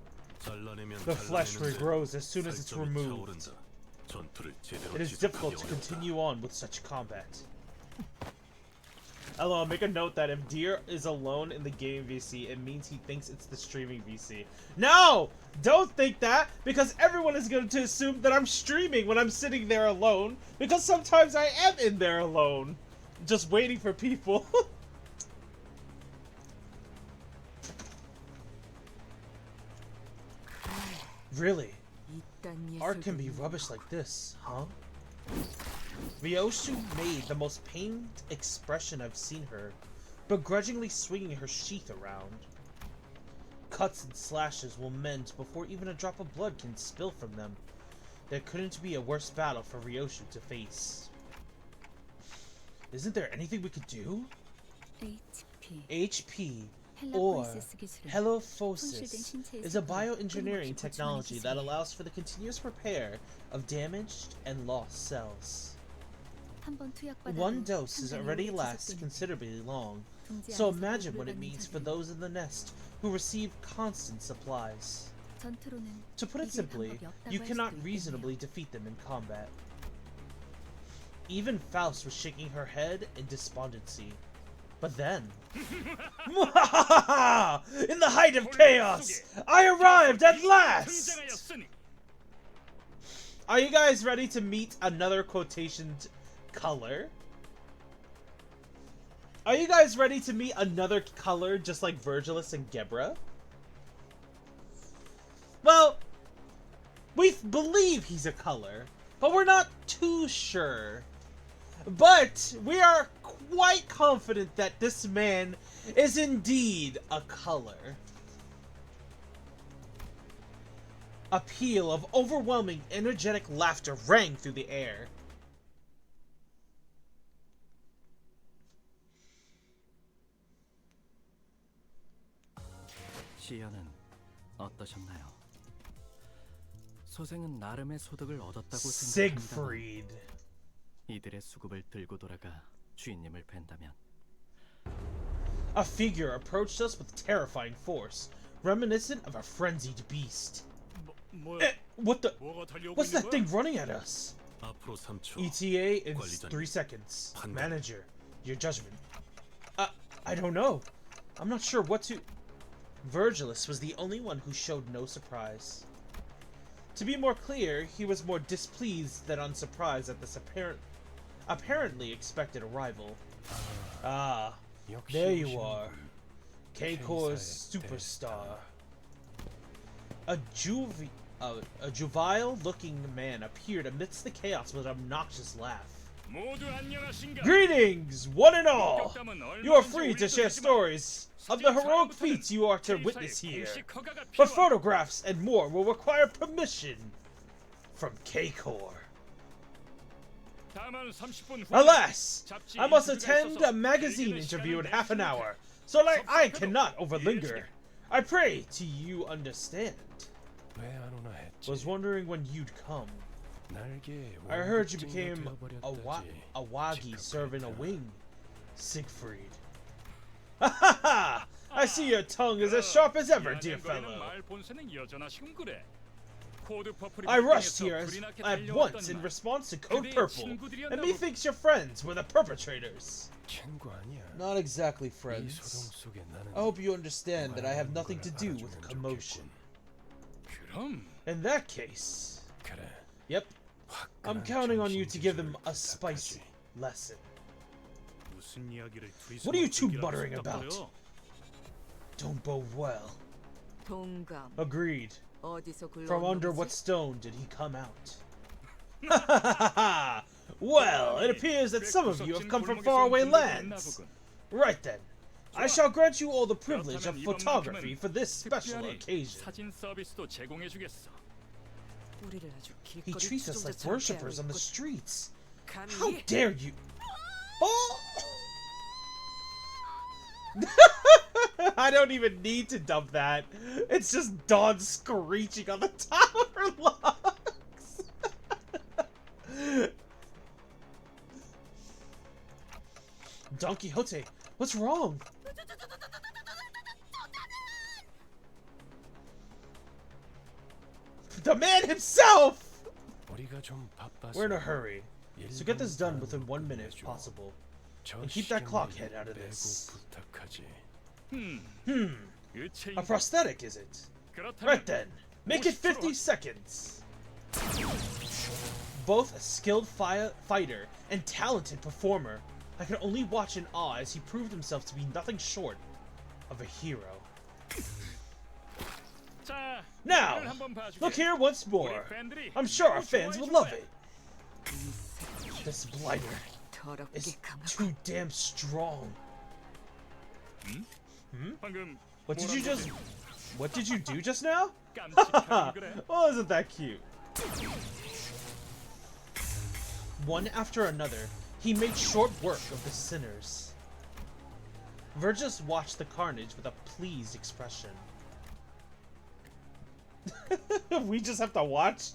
잘라내면 The flesh 잘라내는데 regrows as soon as it's 살점이 removed. 차오른다. 전투를 제대로 It is 지속하기 difficult to 어렵다. continue on with such combat. Hello, make a note that if Deer is alone in the game VC, it means he thinks it's the streaming VC. No! Don't think that, because everyone is going to assume that I'm streaming when I'm sitting there alone, because sometimes I am in there alone, just waiting for people. Really? 이딴 Art can be 예술들은 rubbish like this, huh? Ryoshu made the most pained expression I've seen her, begrudgingly swinging her sheath around. Cuts and slashes will mend before even a drop of blood can spill from them. There couldn't be a worse battle for Ryoshu to face. Isn't there anything we could do? HP HP, or 헬라포이시스 기술은 Helophosis, is a bioengineering technology that allows for the continuous repair of damaged and lost cells. 한번 투약받아도 One dose is 상당히 already 오래 lasts 지속되는 considerably long, 동지 so 안에서 imagine what 보호를 it 받는 means for 자들은 those in the nest who receive constant supplies. 전투로는 To put it 이길 simply, 방법이 없다고 you 할 cannot 수도 reasonably 있겠네요. defeat them in combat. Even Faust was shaking her head in despondency. But then... In the height of chaos, I arrived at last! Are you guys ready to meet another quotationed color? Are you guys ready to meet another color just like Virgilus and Gebra? Well, we believe he's a color, but we're not too sure. But we are quite confident that this man is indeed a color. A peal of overwhelming, energetic laughter rang through the air. 시연은 어떠셨나요? 소생은 나름의 소득을 얻었다고 생각합니다. Siegfried. 이들의 수급을 들고 돌아가 주인님을 뵌다면 A figure approached us with terrifying force, reminiscent of a frenzied beast. What the? What's that thing running at us? 앞으로 3초. ETA in 관리자님. 3 seconds. 판단. Manager, your judgment. I don't know. I'm not sure what to... Virgilus was the only one who showed no surprise. To be more clear, he was more displeased than unsurprised at this apparently expected arrival. Ah, there you are. K-Corps superstar. A jovial-looking man appeared amidst the chaos with an obnoxious laugh. Greetings, one and all! You are free to share stories of the heroic feats you are to witness here. But photographs and more will require permission from K-Corps. Alas, I must attend a magazine interview in half an hour, so I cannot overlinger. I pray to you understand. 왜 안 오나 했지? Was wondering when you'd come. 날개에 I heard you 월급쟁이가 became 되어버렸다지. a wagi serving a 직업할까? wing, Siegfried. Ha ha ha! I see your tongue is as sharp as ever, dear fellow. I rushed here at once in response to Code Purple, and methinks your friends were the perpetrators. 친구 아니야. Not exactly 이 friends. 소동 속에 나는 I hope you understand that I have nothing to do with commotion. In that case, 그래. yep, I'm counting on you to give them a spicy lesson. What are you two muttering about? Don't bode well. 동감 Agreed. 어디서 From 굴러온 under 놈이지? what stone did he come out? Ha ha ha ha! Well, it appears that some of you have come from faraway lands. Right then, I shall grant you all the privilege of photography for this special occasion. 사진 서비스도 제공해주겠어. 우리를 아주 He 길거리 treats us like 추종자처럼 worshippers on the 대하고 streets. 감히 How dare you? Oh! I don't even need to dump that. It's just Dawn screeching on the top of her lungs. Don Quixote, what's wrong? The man himself! 우리가 좀 바빠서 We're in a hurry, so get this done within 1 minute if 보내줘. possible. 저 And keep that clock 시계만 head out of 빼고 this. 부탁하지. A prosthetic, is it? Right then, make it 50 seconds. Both a skilled fighter and talented performer, I could only watch in awe as he proved himself to be nothing short of a hero. 자, Now, 이걸 한번 봐주게. look here once 우리 more. 팬들이 I'm sure our 매우 fans 좋아해 would 줄 love 거야. it. This blighter is 더럽게 감아. too damn strong. 방금 What did you 뭐라고 just... What did you do just now? 깜찍하게 그래. Oh, isn't that cute? One after another, he made short work of the sinners. Vergis watched the carnage with a pleased expression. We just have to watch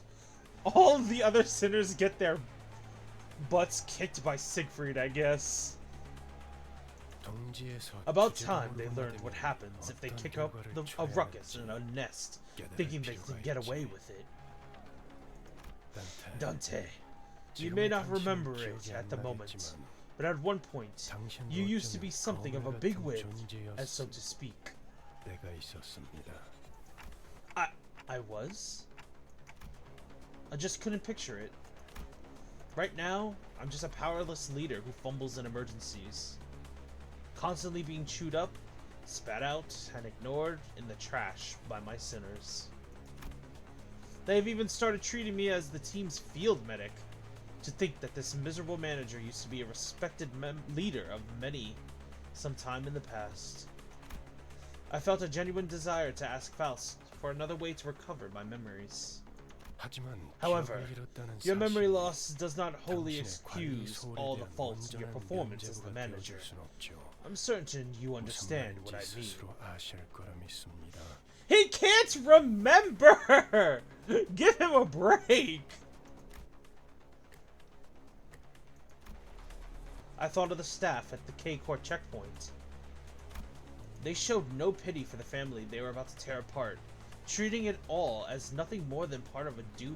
all of the other sinners get their butts kicked by Siegfried, I guess. About time they learned what happens if they kick up a ruckus in a nest, thinking they can get away with it. Dante, you may not remember it at the moment, but at one point, you used to be something of a bigwig, as so to speak. I was? I just couldn't picture it. Right now, I'm just a powerless leader who fumbles in emergencies. Constantly being chewed up, spat out, and ignored in the trash by my sinners. They've even started treating me as the team's field medic. To think that this miserable manager used to be a respected leader of many sometime in the past. I felt a genuine desire to ask Faust for another way to recover my memories. However, your memory loss does not wholly excuse all the faults in your performance as the manager. I'm certain you understand what I mean. He can't remember! Give him a break! I thought of the staff at the K-Court checkpoint. They showed no pity for the family they were about to tear apart, treating it all as nothing more than part of a due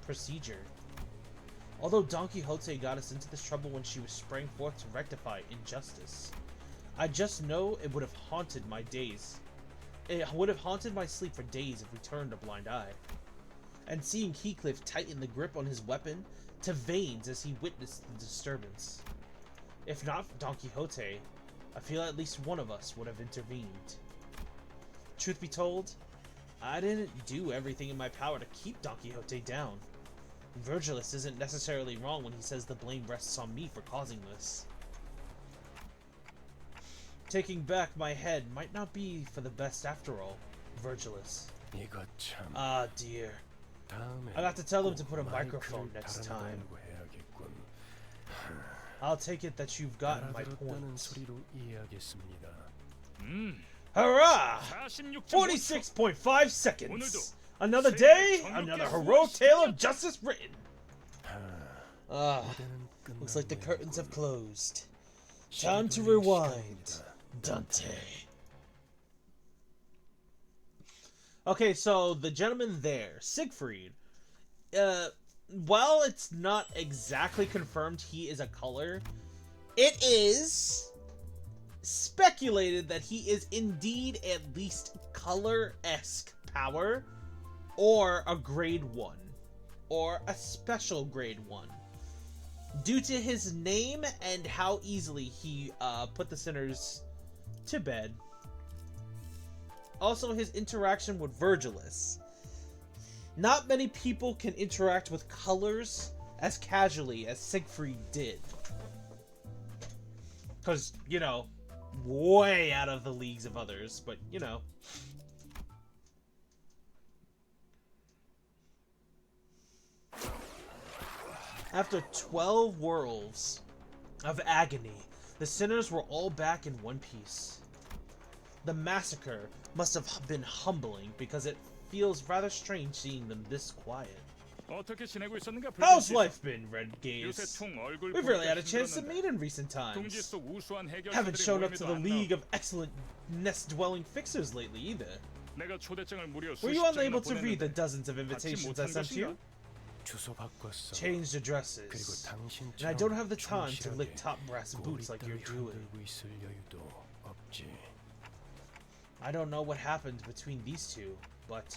procedure. Although Don Quixote got us into this trouble when she was sprang forth to rectify injustice, I just know it would have haunted my days. It would have haunted my sleep for days if we turned a blind eye. And seeing Heathcliff tighten the grip on his weapon to veins as he witnessed the disturbance. If not for Don Quixote, I feel at least one of us would have intervened. Truth be told, I didn't do everything in my power to keep Don Quixote down. Virgilus isn't necessarily wrong when he says the blame rests on me for causing this. Taking back my head might not be for the best after all, Virgilus. Ah, dear. I got to tell them to put a microphone next time. I'll take it that you've gotten my point. Hurrah! 46.5 seconds! Another day, another heroic tale of justice written! Looks like the curtains have closed. Time to rewind, Dante. Okay, so the gentleman there, Siegfried, while it's not exactly confirmed he is a color, it is speculated that he is indeed at least color-esque power, or a grade 1, or a special grade 1, due to his name and how easily he put the sinners to bed. Also, his interaction with Virgilus. Not many people can interact with colors as casually as Siegfried did. Because, you know, way out of the leagues of others, but, you know. After 12 worlds of agony, the sinners were all back in one piece. The massacre must have been humbling because it feels rather strange seeing them this quiet. 어떻게 지내고 있었는가? How's life been, Rengaze? 요새 총 얼굴 We've really had a 보기가 chance to 힘들었는데. meet in recent 둥지 times. 속 우수한 Haven't 해결사들이 shown up to 모임에도 the 안 League 나오고. of Excellent Nest-Dwelling Fixers lately either. 내가 초대장을 무려 Were you 수십 unable 장이나 to read the 보냈는데 dozens of invitations I 못한 sent you? 것인가? Changed addresses. And I don't have the time to lick top brass boots like you're doing. I don't know what happened between these two, but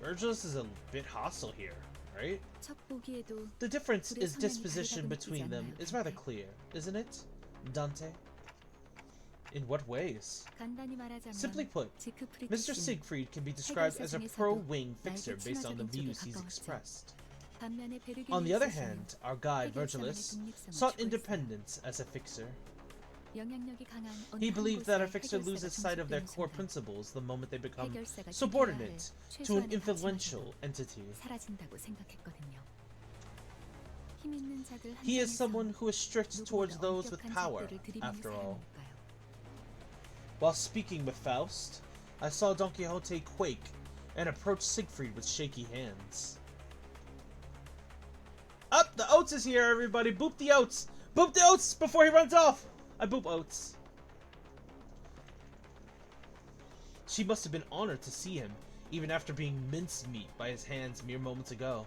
Virgilus is a bit hostile here, right? 첫 보기에도 The difference 우리의 is 성향이 disposition 다르다고 between 느끼지 them 않나요, is rather 근데? clear, isn't it, Dante? In what ways? 간단히 말하자면 Simply put, 지크프리트 Mr. 씨는 Siegfried can be described as a 중에서도 pro-wing fixer 나에게 based on the 친화적인 views 쪽에 he's 가까웠죠. expressed. 반면에 베르게르 On the other 스스로는 hand, our guide, 해결사만의 Virgilus, 독립성을 sought 추구했어요. independence as a fixer. 영향력이 강한 어느 He 한 believed that a 곳에 fixer 해결사가 loses sight of their 종속되는 core 순간 principles the moment they become 해결사가 subordinate 지켜야 할 to an 최소한의 influential 가치마저도 entity. 사라진다고 생각했거든요. 힘 있는 자들 He is 한정에서 someone who is strict towards 누구보다 those with 엄격한 power, 잣대를 들이미는 after all. 사람이니까요. While speaking with Faust, I saw Don Quixote quake and approach Siegfried with shaky hands. Up! The oats is here, everybody! Boop the oats! Boop the oats before he runs off! I boop oats. She must have been honored to see him, even after being mincemeat by his hands mere moments ago.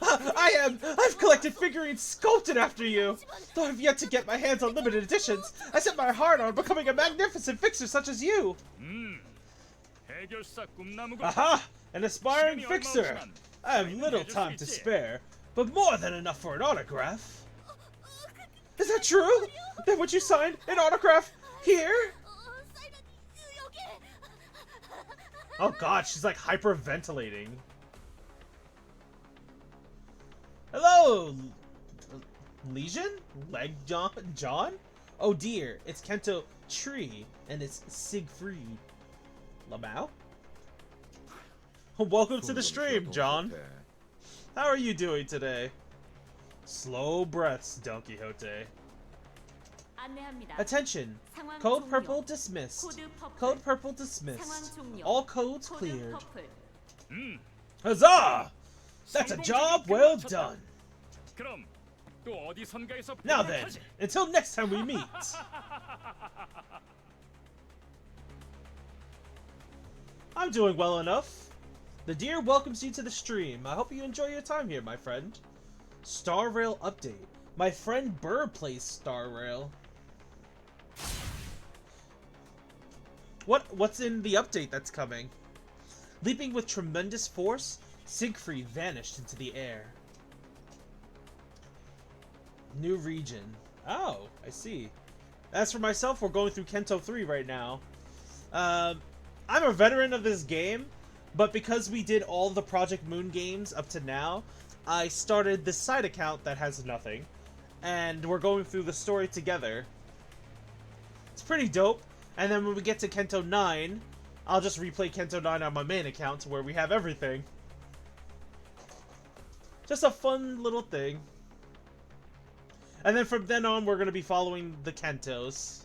I've collected figurines sculpted after you! Though I've yet to get my hands on limited editions, I set my heart on becoming a magnificent fixer such as you! 해결사 꿈나무가 Aha! An aspiring fixer! I have little time to spare, but more than enough for an autograph. Is that true? Then would you sign an autograph here? Oh god, she's like hyperventilating. Hello, Legion? Leg John? Oh dear, it's Canto Tree, and it's Siegfried. Lamau? Welcome to the stream, John. How are you doing today? Slow breaths, Don Quixote. 안내합니다. Attention! 상황 Code 종료. purple dismissed. 코드 퍼플. Code purple 상황 dismissed. 종료. All codes 코드 cleared. 퍼플. Huzzah! That's a 성공적인 job well 끝을 done. 그럼 또 어디선가에서 Now 뵙도록 then, 하지. until next time we meet. I'm doing well enough. The deer welcomes you to the stream. I hope you enjoy your time here, my friend. Star Rail update. My friend Burr plays Star Rail. What's in the update that's coming? Leaping with tremendous force, Siegfried vanished into the air. New region. Oh, I see. As for myself, we're going through Canto 3 right now. I'm a veteran of this game, but because we did all the Project Moon games up to now, I started this side account that has nothing, and we're going through the story together. It's pretty dope, and then when we get to Canto 9, I'll just replay Canto 9 on my main account where we have everything. Just a fun little thing. And then from then on, we're going to be following the Cantos.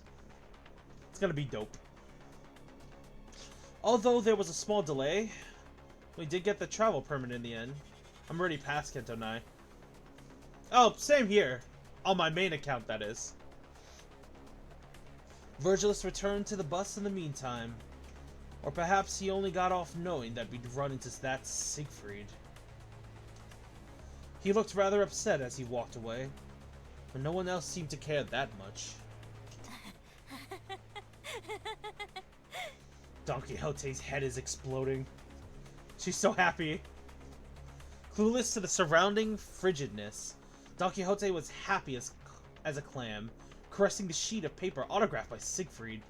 It's going to be dope. Although there was a small delay, we did get the travel permit in the end. I'm already past Canto 9. Oh, same here. On my main account, that is. Virgilus returned to the bus in the meantime. Or perhaps he only got off knowing that we'd run into that Siegfried. He looked rather upset as he walked away, but no one else seemed to care that much. Don Quixote's head is exploding. She's so happy. Clueless to the surrounding frigidness, Don Quixote was happy as a clam, caressing the sheet of paper autographed by Siegfried.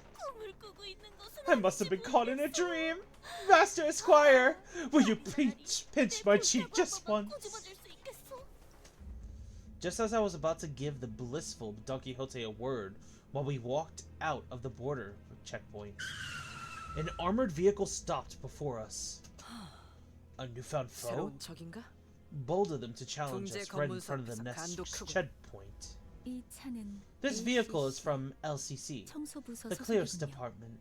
I must have been caught in a dream! Master Esquire, will you please pinch my cheek just once? Just as I was about to give the blissful Don Quixote a word while we walked out of the border checkpoint, an armored vehicle stopped before us. A newfound foe? 새로운 적인가? Bold of them to challenge 경제 us right in front of 건물사업에서 the next 간도 크고. checkpoint. 이 차는 This vehicle is from LCC, 청소부서 the clearance 소속이군요. department.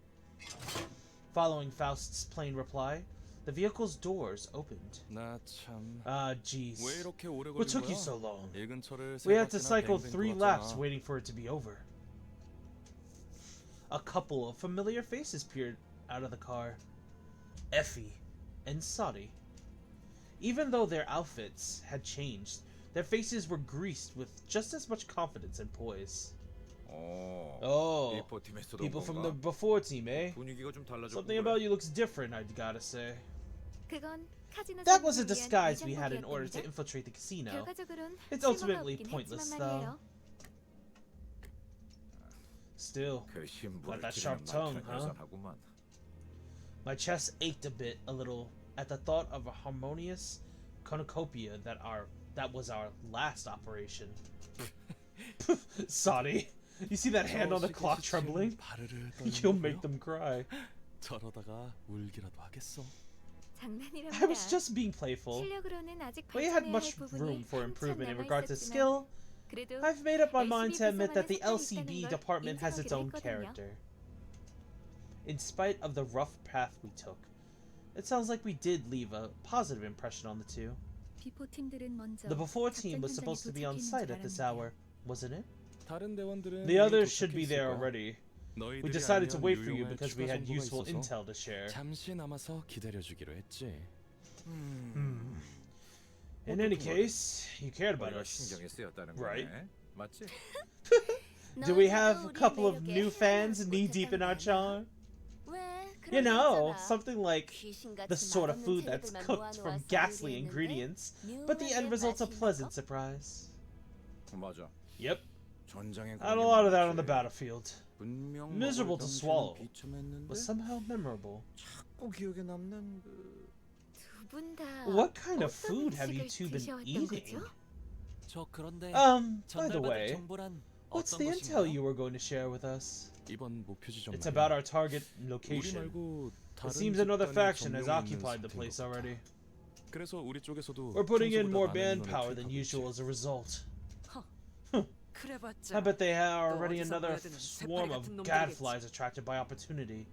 Following Faust's plain reply, the vehicle's doors opened. 나 참. Ah, jeez. 왜 이렇게 오래 What 걸린 took you 거야? so long? 이 근처를 We 세 had to 바퀴나 cycle 뱅뱅 3 돌았잖아. laps waiting for it to be over. A couple of familiar faces peered out of the car. Effie and Sadi. Even though their outfits had changed, their faces were greased with just as much confidence and poise. Oh, 비포 팀에서도 people from the 뭔가 before team, eh? 분위기가 좀 달라졌고 Something about you looks different, I gotta say. 그건 카지노 That was a 상품을 위한 disguise we had in order to 위장법이었답니다. infiltrate the casino. 결과적으로는 It's 쓸모가 ultimately 없긴 pointless, 했지만 though. 말이에요. Still, 그 신부를 that 기르는 sharp tongue, 말투는 huh? 여전하구만. my chest ached a little at the thought of a harmonious cornucopia that was our last operation. Sorry. You see that hand on the clock trembling? You'll make them cry. 저러다가 울기라도 하겠어. 장난이랍니다. I was just being playful. 실력으로는 아직 We had 발전해야 할 much 부분이 room for 한참 improvement in 남아 regard to 있었지만 skill. 그래도 I've made up my mind to admit that the LCB LCB 구성원의 department has its own 인정하기로 했거든요. character. In spite of the rough path we took, it sounds like we did leave a positive impression on the two. 비포 팀들은 먼저 The before 작전 team was 현장에 supposed to be on 도착했는 site 줄 at this 알았는데 hour, wasn't it? 다른 대원들은 The others should be there 도착했을 거야. already. We 너희들이 decided to 알면 wait for you 유용한 because we 추가 had 정보가 useful 있어서 intel to share. 잠시 남아서 기다려주기로 했지. In any case, you cared about 우리가 us. 신경이 쓰였다는 Right. 거네. 맞지? Do we have a couple of new fans knee deep in our charm? You know, something like the sort of food that's cooked from ghastly ingredients, but the end result's a pleasant surprise. 맞아. Yep, 전장에 had a lot of that on the battlefield. 분명 Miserable 먹을 to 당시에는 swallow, 비참했는데 but somehow memorable. 자꾸 기억에 남는 그... What kind of food have you two been eating? 저 그런데 By the way, 정보란 what's 어떤 the intel 것인가요? you were going to share with us? 이번 목표지 좀 It's 말이야. about our target 우리 location. 말고 It 다른 seems another 집단의 faction has 점령이 있는 occupied the 상태인 place 것 같아. already. 그래서 우리 쪽에서도 We're putting in 평소보다 more 많은 인원을 manpower than 투입하고 usual 있지. as a result. 그래봤자 I bet they are 또 already 어디서 another 모여드는 swarm 새파리 of 같은 놈들이겠지. gadflies attracted by opportunity.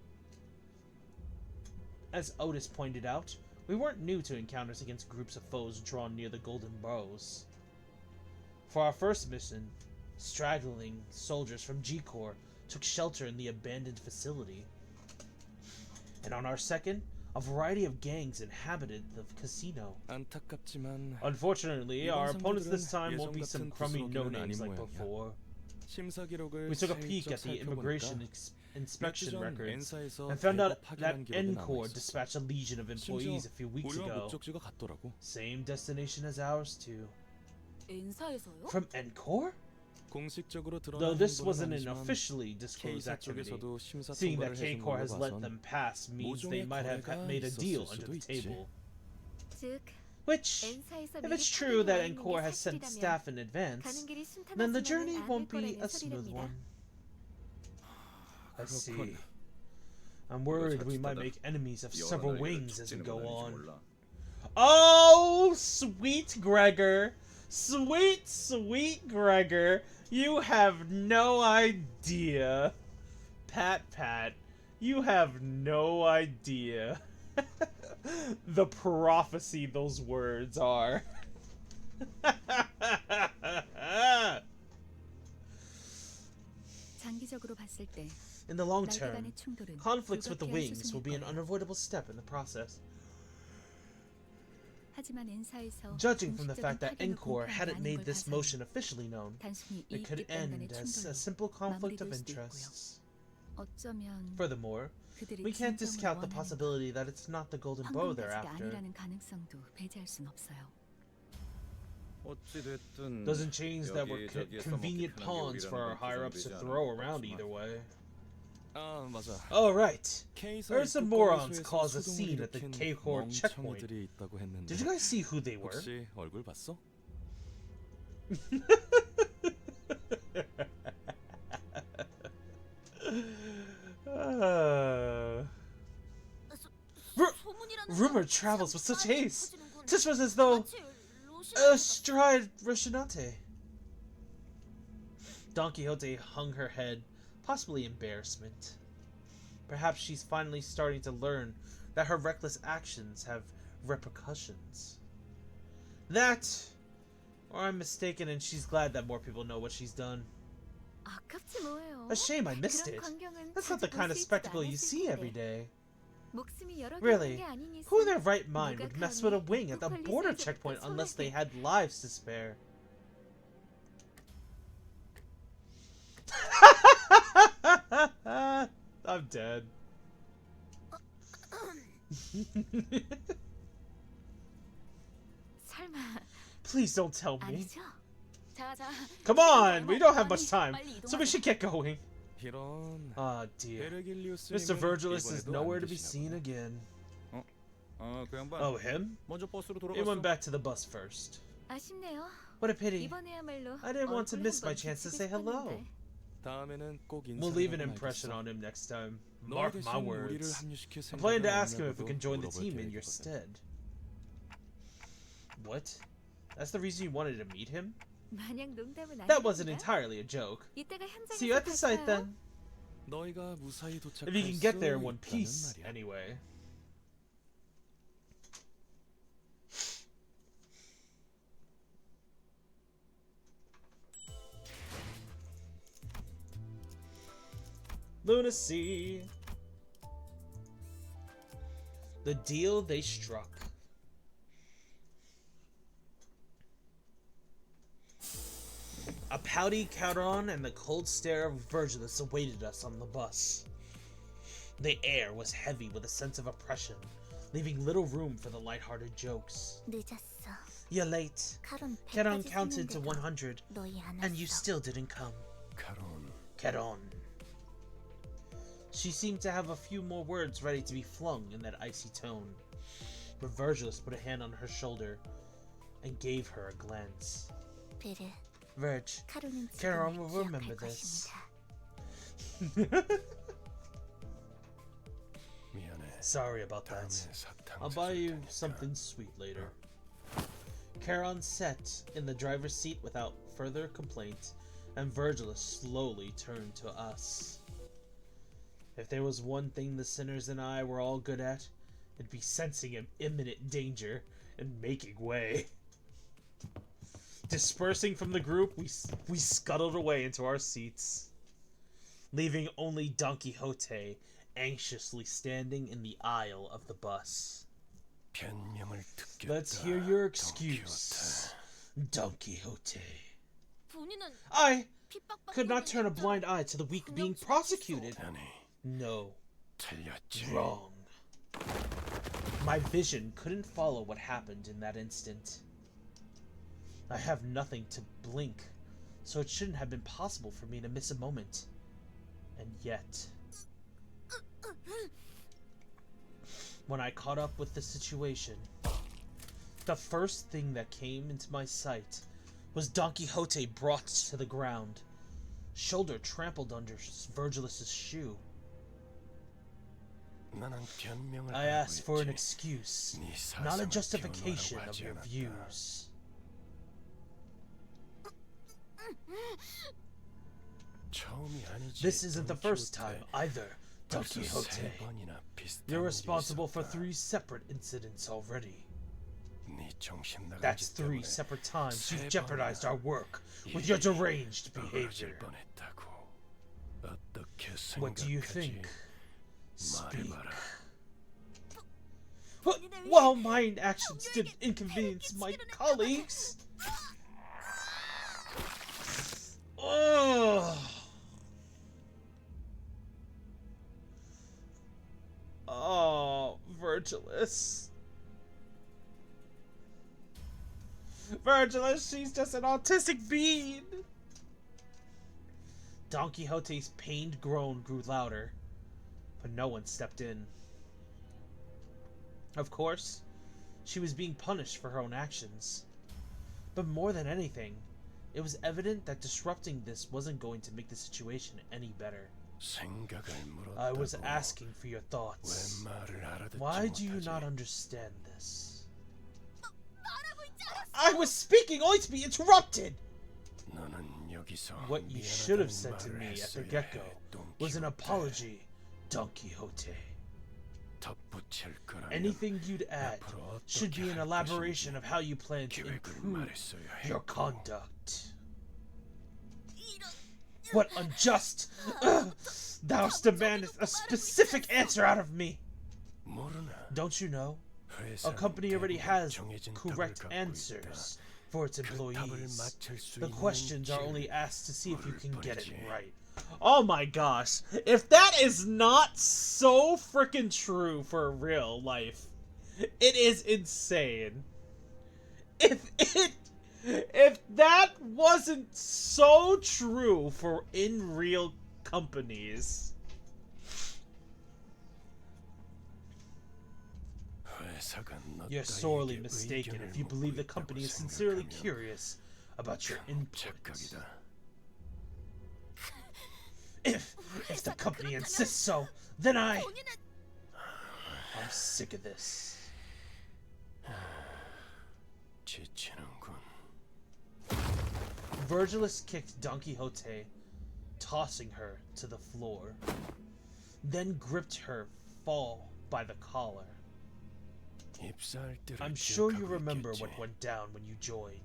As Otis pointed out, we weren't new to encounters against groups of foes drawn near the Golden Bows. For our first mission, straggling soldiers from G-Corps took shelter in the abandoned facility. And on our second, a variety of gangs inhabited the casino. 안타깝지만 Unfortunately, our 이번 opponents this 상대들은 time won't be 예전 some 같은 crummy 부스러기는 no-names 아닌 like 모양이야. before. 심사 기록을 We took a peek 슬쩍 at the 살펴보니까 immigration 몇 주 inspection 전 records N사에서 and found out 대거 that 파견한 기록이 N-Corps 남아있었어. dispatched a legion of employees a few weeks 우리와 ago. 목적지가 같더라고. Same destination as ours too. N사에서요? From N-Corps? 공식적으로 Though 드러난 this 행보는 wasn't an 아니지만 officially disclosed K사 activity, 쪽에서도 심사 seeing that 통과를 해준 K-Corps 걸로 has let 봐선 them pass means they 모종의 might have 거래가 made a deal 있었을 under 수도 the 있지. table. 즉 Which, N사에서 if 미리 it's true that 파견이 와 있는 게 N-Corps has sent 사실이라면 staff in advance, 가는 길이 then the 순탄하지만은 journey 않을 won't be 거라는 a smooth 소리랍니다. one. I see. 그렇군. I'm worried we might 자칫하다 make enemies of several 영원하게 wings as we 죽지는 go 못할지 on. 몰라. Oh, sweet Gregor. Sweet, sweet Gregor. You have no idea. Pat, you have no idea. The prophecy those words are. 장기적으로 봤을 때 In the long 날개 term, 간의 충돌은 conflicts with the 불가피한 wings will be an 수순일 거예요. unavoidable step in the process. 하지만 N사에서 Judging from the 공식적인 fact that 파견을 N-Corps 공표하지 hadn't 않은 made 걸 this 봐서는 motion officially known, 단순히 it could 이익 간의 end as a 충돌로 simple conflict of 마무리될 수도 있고요. interests. 어쩌면 Furthermore, 그들이 we can't discount the 진정을 원하는 possibility that it's not the Golden Bow they're 황금가지가 after. 아니라는 가능성도 배제할 순 없어요. 어찌됐든 Doesn't change that we're 여기저기에 convenient 써먹기 편한 pawns for our 요리라는 건 higher-ups to 구성되지 throw 않은 around 거지만. either way. 아 맞아. Oh, right. K사 Heard some 입국 morons 건물소에서 cause a 소동을 scene at the 일으킨 K-Corps checkpoint. 멍청이들이 있다고 했는데 Did you guys see who they were? 혹시 얼굴 봤어? Rumor travels with such haste. This was as though astride Rocinante. Don Quixote hung her head, possibly embarrassment. Perhaps she's finally starting to learn that her reckless actions have repercussions. That, or I'm mistaken and she's glad that more people know what she's done. 아깝지 뭐예요. A shame I missed 그런 it. 광경은 That's not the 자주 kind 볼 of 수 있지도 spectacle you 않았을 see every 텐데. day. 목숨이 여러 개 Really, 있는 게 아닌 이상 who in their right mind 누가 would mess with a 감히 wing at the 북한 border 리서에서부터 checkpoint unless 손을 they had lives to spare? I'm dead. 설마 Please don't tell me. 아니죠? 자, Come on, we don't have much time, so we should get going. 이런 Ah, dear. 베르길리우스 Mr. Virgilus is nowhere to be seen again. 그 양반 Oh, him? 먼저 버스로 He went 돌아갔어. back to the bus first. 아쉽네요. What a pity. 이번에야말로 I didn't want to 얼굴 miss my 한번 chance to 비치고 say hello. 싶었는데. 다음에는 꼭 인사를 We'll leave an 하고 impression 말겠어. on him next time. 너 Mark 대신 my 우리를 words. 합류시킬 I'm planning to 생각은 ask him if we 없냐고도 can join the 물어볼 team in your 계획이거든. stead. What? That's the reason you wanted to meet him? 마냥 농담은 That wasn't 아니랍니다. entirely a joke. 이따가 현장에서 See you at the site 봐요. then. 너희가 무사히 도착할 If you can get there in 수 one 있다는 piece, 말이야. anyway. Lunacy. The deal they struck. A pouty Charon and the cold stare of Virgilus awaited us on the bus. The air was heavy with a sense of oppression, leaving little room for the lighthearted jokes. 늦었어. You're late. 카론 Charon 100까지 counted to 섰는데도 100, 너희 안 and you 왔어. still didn't come. 카론, Charon. She seemed to have a few more words ready to be flung in that icy tone, but Virgilus put a hand on her shoulder and gave her a glance. 베르, Virg, 카론은 Charon 지금을 will remember 기억할 this. 것입니다. 미안해. Sorry about 다음에 that. 사탕 I'll buy 사줄 you 테니까. something sweet later. Charon sat in the driver's seat without further complaint, and Virgilus slowly turned to us. If there was one thing the sinners and I were all good at, it'd be sensing an imminent danger and making way. Dispersing from the group, we scuttled away into our seats, leaving only Don Quixote anxiously standing in the aisle of the bus. 변명을 듣겠다. Let's hear your 돈 excuse, Don Quixote. 본인은 I 핍박받고 could not 있는 turn a 여자를 blind eye to the weak being prosecuted. 아니, No, 틀렸지. wrong. My vision couldn't follow what happened in that instant. I have nothing to blink, so it shouldn't have been possible for me to miss a moment. And yet, when I caught up with the situation, the first thing that came into my sight was Don Quixote brought to the ground, shoulder trampled under Virgilus's shoe. 나는 변명을 I 하고 asked for an 있지. excuse, 네 not a 사상을 justification 변호하라고 of 하지 your 않았다. views. 처음이 아니지. This isn't the 돈 first 키호테. time either, Don 벌써 Quixote. 세 번이나 비슷한 You're 일이 responsible for 있었다. 3 separate incidents already. 네 정신 나간 That's 짓 3 때문에 separate times 세 you've jeopardized 번이나 our work with your deranged 벌어질 behavior. 뻔했다고. 어떻게 What do you 생각하지? think? Speak. 말해봐라. While my actions did inconvenience my colleagues. Ugh. Oh, Virgilus. Virgilus, she's just an autistic bean. Don Quixote's pained groan grew louder, but no one stepped in. Of course, she was being punished for her own actions. But more than anything, it was evident that disrupting this wasn't going to make the situation any better. 생각을 물었다고. I was asking for your thoughts. 왜 말을 알아듣지 Why do you 못하지? not understand this? I was speaking only to be interrupted! 너는 여기서 What you should have said to 미안하다는 me 말을 at the 했어야 get-go 해, 돈 was an 키호테. apology, Don Quixote. 덧붙일 거라면 Anything you'd add 앞으로 should 어떻게 be an 할 elaboration 것인지 of how you plan to 계획을 improve 말했어야 your 했고. conduct. What unjust! Thou demandest a specific answer out of me! 모르나? Don't you know? A 회사는 company already 대부분 has 정해진 correct 답을 갖고 answers 있다. for its 그 답을 employees. 맞출 수 The 있는 questions are 길 only asked to see if you can get it 모를 right. Oh my gosh. If that is not so freaking true for real life, it is insane. If that wasn't so true for in real companies. You're sorely mistaken if you believe the company is sincerely curious about your input. If the company insists so, then I'm sick of this. Virgilus kicked Don Quixote, tossing her to the floor, then gripped her fall by the collar. I'm sure you remember what went down when you joined.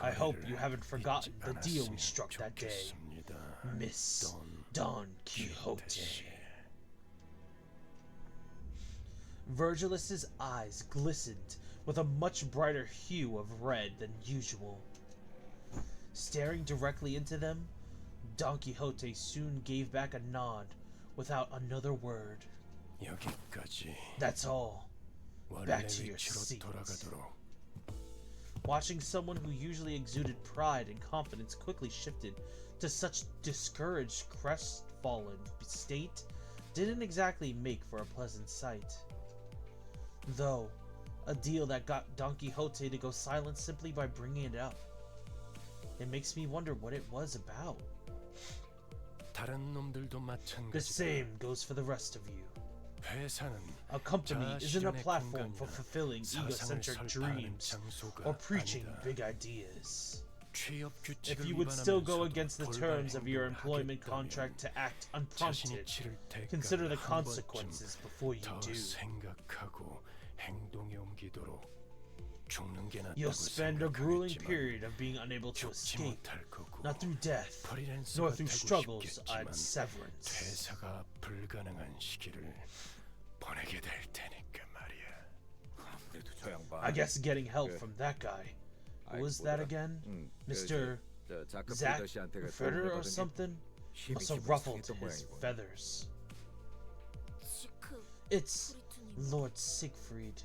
I hope you haven't forgotten the deal we struck that day, Miss Don Quixote. Virgilus's eyes glistened with a much brighter hue of red than usual. Staring directly into them, Don Quixote soon gave back a nod without another word. That's all. Back to your seat. Watching someone who usually exuded pride and confidence quickly shifted to such discouraged, crestfallen state didn't exactly make for a pleasant sight. Though, a deal that got Don Quixote to go silent simply by bringing it up. It makes me wonder what it was about. The same goes for the rest of you. A company isn't a platform for fulfilling egocentric dreams or preaching big ideas. If you would still go against the terms of your employment contract to act unprompted, consider the consequences before you do. You'll spend a grueling period of being unable to escape, not through death, nor through struggles and severance. I guess getting help from that guy. Who was that again? Mr. Zach Fritter or something? Also ruffled his feathers. It's Lord Siegfried.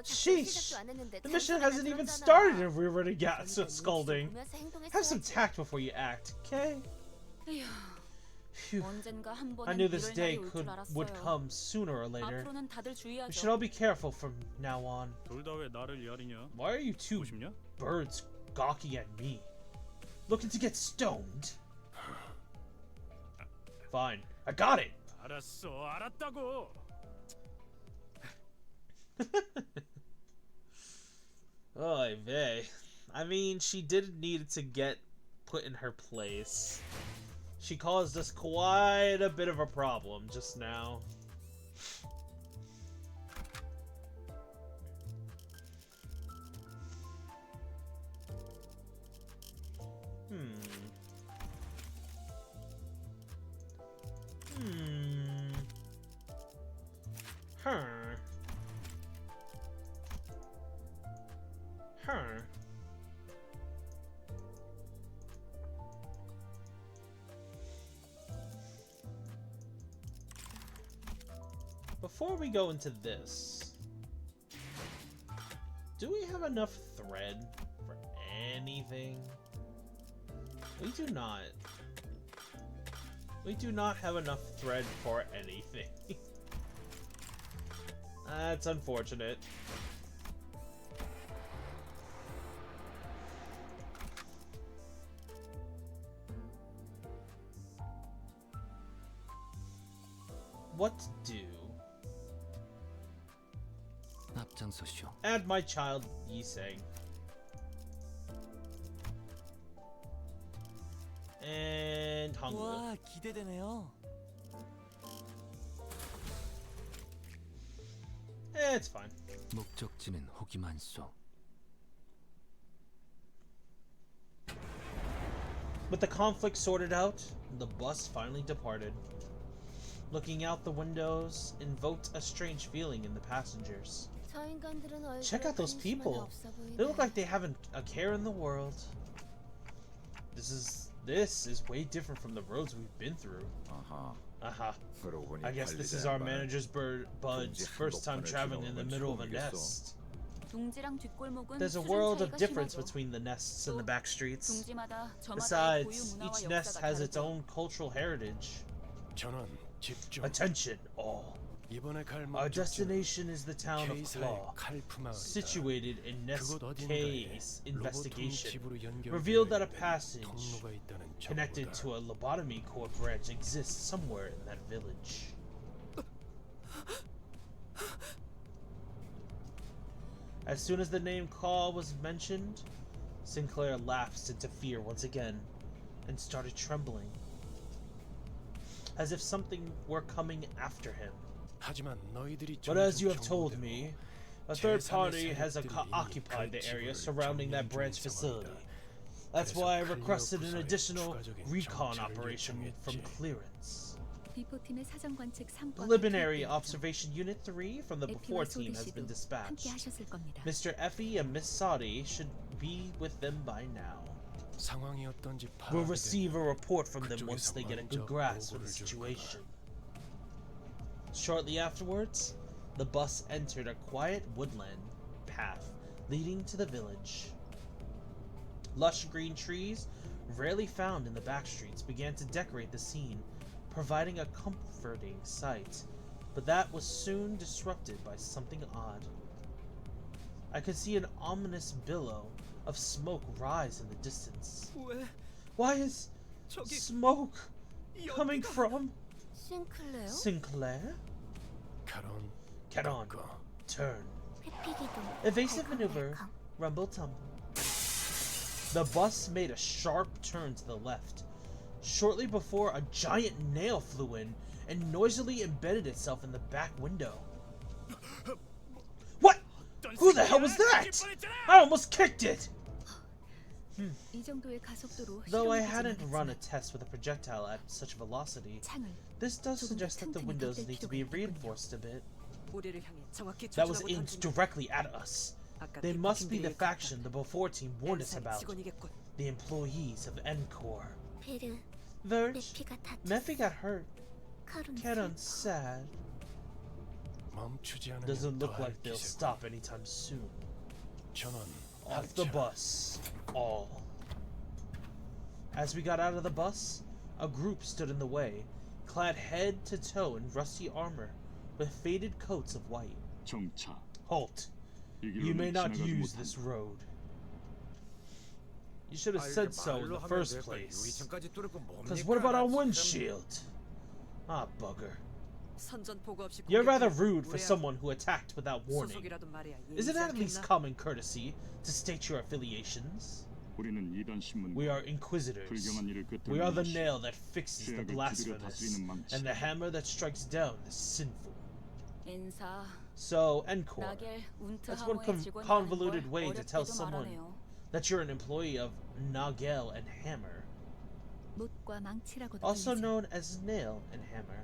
Sheesh! The mission hasn't even started if we already got so scolding. Have some tact before you act, okay? Phew. I knew this day would come sooner or later. We should all be careful from now on. Why are you two birds gawking at me? Looking to get stoned? Fine, I got it! Oy vey. I mean, she did need to get put in her place. She caused us quite a bit of a problem just now. Before we go into this, do we have enough thread for anything? We do not. We do not have enough thread for anything. That's unfortunate. What to do? Add my child Yiseng. And Hangul. 와, 기대되네요. It's fine. 목적지는 호기만소. With the conflict sorted out, the bus finally departed. Looking out the windows invoked a strange feeling in the passengers. Check out those people. They look like they haven't a care in the world. This is This is way different from the roads we've been through. Aha. I guess this is our manager's Bud's first time traveling in the middle of a nest. There's a world of difference between the nests and the back streets. Besides, each nest has its own cultural heritage. Attention, all. Our destination is the town of Claw, situated in Nest K's investigation. Revealed that a passage connected to a lobotomy core branch exists somewhere in that village. As soon as the name Claw was mentioned, Sinclair lapsed into fear once again and started trembling, as if something were coming after him. But as you have told me, a third party has occupied the area surrounding that branch facility. That's why I requested an additional recon operation from clearance. The Preliminary Observation Unit 3 from the before team has been dispatched. Mr. Effie and Miss Saudi should be with them by now. We'll receive a report from them once they get a good grasp of the situation. Shortly afterwards, the bus entered a quiet woodland path leading to the village. Lush green trees, rarely found in the back streets, began to decorate the scene, providing a comforting sight, but that was soon disrupted by something odd. I could see an ominous billow of smoke rise in the distance. Why is smoke coming from Sinclair? Caron, turn. Evasive maneuver, rumble tumble. The bus made a sharp turn to the left, shortly before a giant nail flew in and noisily embedded itself in the back window. What? Who the hell was that? I almost kicked it! Though I hadn't run a test with a projectile at such velocity, this does suggest that the windows need to be reinforced a bit. That was aimed directly at us. They must be the faction the before team warned us about. The employees of Encore. Verge, Mephi got hurt. Caron's sad. Doesn't look like they'll stop anytime soon. Off the bus, all. As we got out of the bus, a group stood in the way, clad head to toe in rusty armor, with faded coats of white. Halt. You may not use this road. You should have said so in the first place. Because what about our windshield? Ah, bugger. You're rather rude for someone who attacked without warning. Isn't it at least common courtesy to state your affiliations? We are Inquisitors. We are the nail that fixes the blasphemous, and the hammer that strikes down the sinful. So, Encore. That's one convoluted way to tell someone that you're an employee of Nagel and Hammer, also known as Nail and Hammer.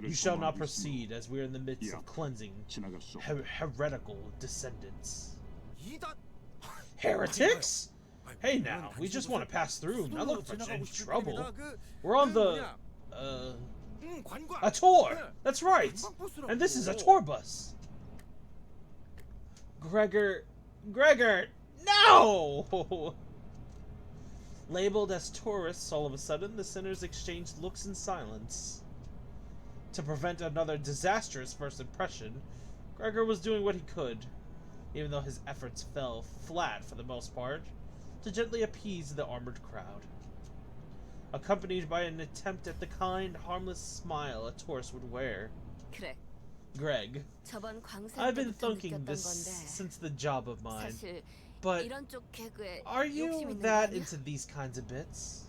You shall not proceed, as we are in the midst of cleansing heretical descendants. Heretics? Hey now, we just want to pass through, not look for any trouble. We're on the, a tour! That's right! And this is a tour bus! Gregor, no! Labeled as tourists, all of a sudden, the sinners exchanged looks in silence. To prevent another disastrous first impression, Gregor was doing what he could, even though his efforts fell flat for the most part, to gently appease the armored crowd. Accompanied by an attempt at the kind, harmless smile a tourist would wear. Greg, I've been thinking this since the job of mine, but are you that into these kinds of bits?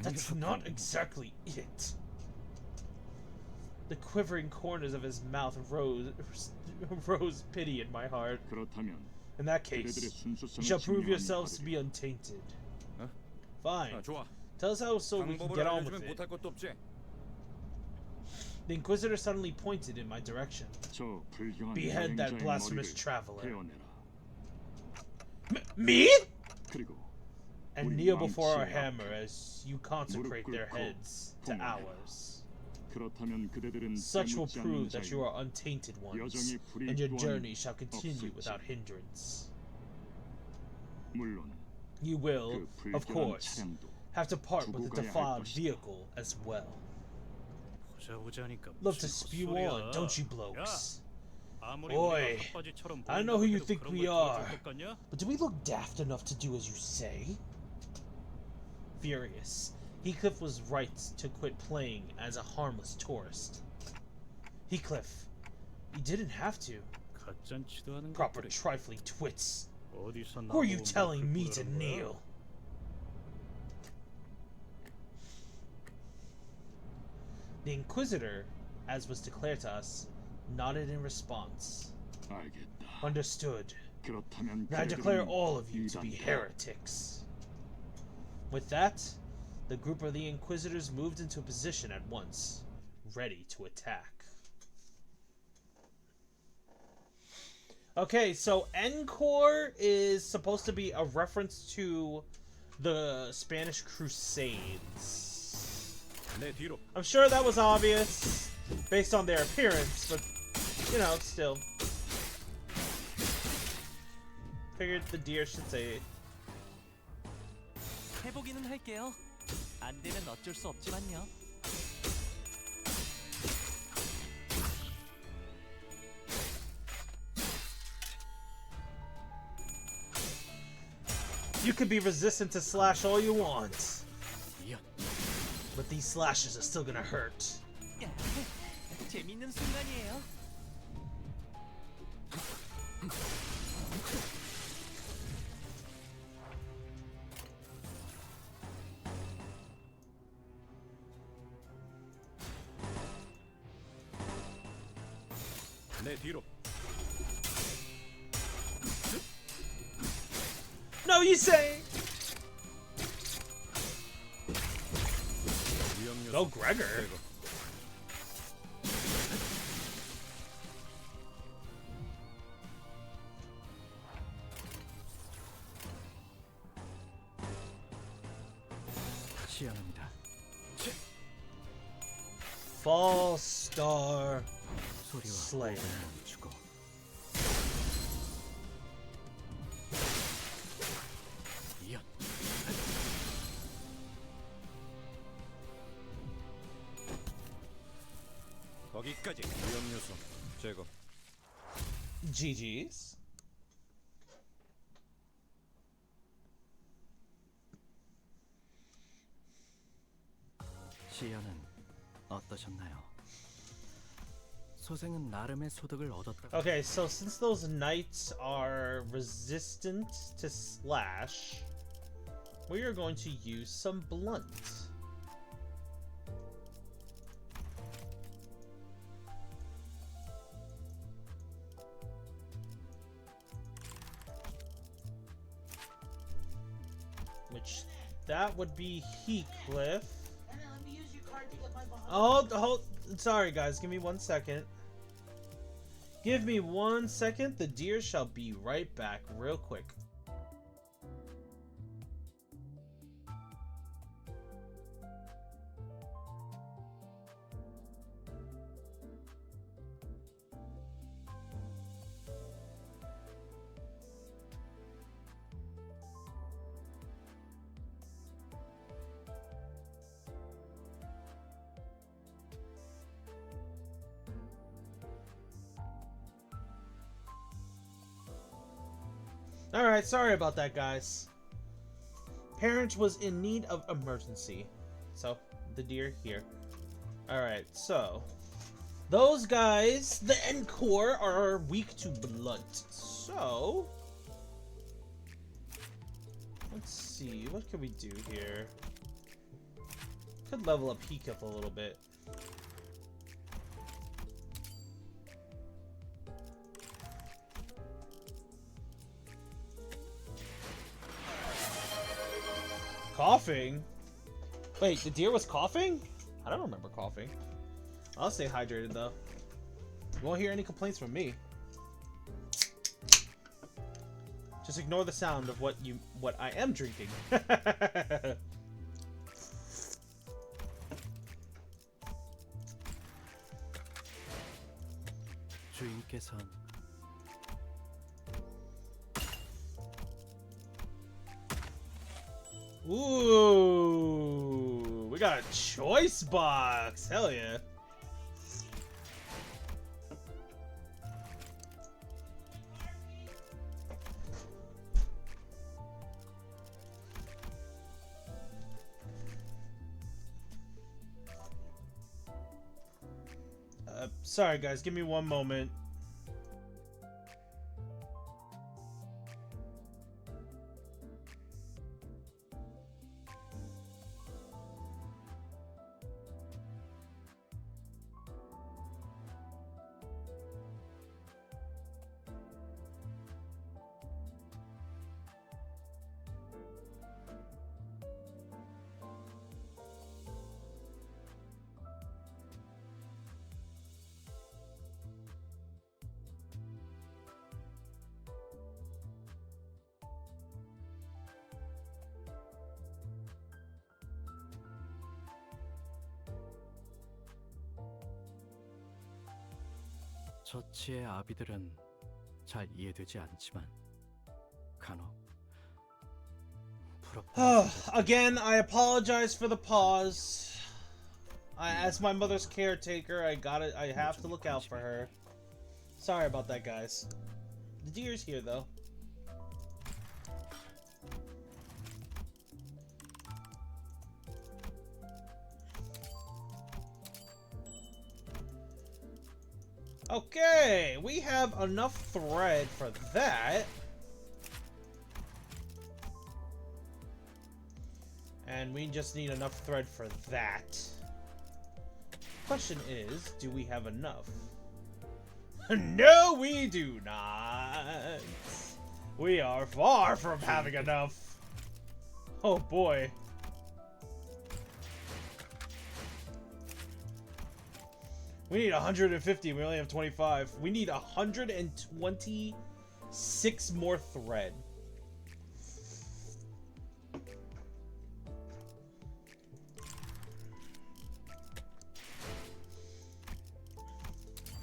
That's not exactly it. The quivering corners of his mouth rose pity in my heart. In that case, you shall prove yourselves to be untainted. Fine. Tell us how so we can get on with it. The Inquisitor suddenly pointed in my direction. Behead that blasphemous traveler. Me? and kneel before our hammer as you consecrate their heads to ours. Such will prove that you are untainted ones, and your journey shall continue without hindrance. You will, of course, have to part with the defiled vehicle as well. Love to spew on, don't you blokes? Oi, I don't know who you think we are, but do we look daft enough to do as you say? Furious, Heathcliff was right to quit playing as a harmless tourist. Heathcliff, you didn't have to. Proper trifling twits. Who are you telling me to kneel? The Inquisitor, as was declared to us, nodded in response. Understood. I declare all of you to be heretics. With that, the group of the Inquisitors moved into position at once, ready to attack. Okay, so Encore is supposed to be a reference to the Spanish Crusades. I'm sure that was obvious based on their appearance, but, you know, still. Figured the deer should say it. 해보기는 할게요. 안 되면 어쩔 수 없지만요. You can be resistant to slash all you want, but these slashes are still gonna hurt. 재밌는 순간이에요. 내 뒤로. No, you say. No, Gregor. 시연합니다. False Star 소리와 Slayer. 멈추고. 이연. 거기까지. 위험 요소 제거. GG's. 시연은 어떠셨나요? 소생은 나름의 소득을 얻었다. Okay, so since those knights are resistant to slash, we are going to use some blunt. Which, that would be Heathcliff. Oh, sorry guys, give me 1 second. Give me 1 second, the deer shall be right back real quick. Alright, sorry about that, guys. Parent was in need of emergency. So, the deer here. Alright, so. Those guys, the Encore, are weak to blunt. So. Let's see, what can we do here? Could level up Heathcliff a little bit. Coughing? Wait, the deer was coughing? I don't remember coughing. I'll stay hydrated though. You won't hear any complaints from me. Just ignore the sound of what I am drinking. 주인께선 Ooh, we got a choice box. Hell yeah. Sorry guys, give me one moment. 저치의 아비들은 잘 이해되지 않지만 간혹 부럽다. Again, I apologize for the pause. As my mother's caretaker, I have to look out for her. Sorry about that, guys. The deer's here, though. Okay, we have enough thread for that. And we just need enough thread for that. Question is, do we have enough? No, we do not. We are far from having enough. Oh boy. We need 150, we only have 25. We need 126 more thread.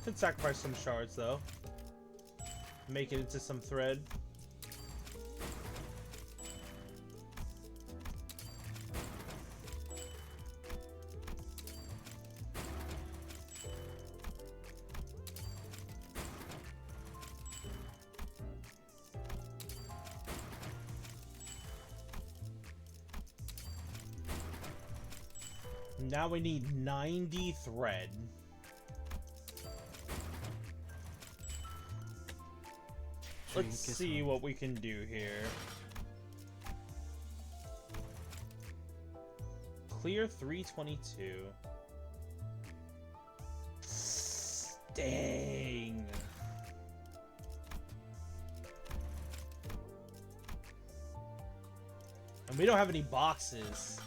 Could sacrifice some shards though. Make it into some thread. Now we need 90 thread. Let's see what we can do here. Clear 322. Dang. And we don't have any boxes.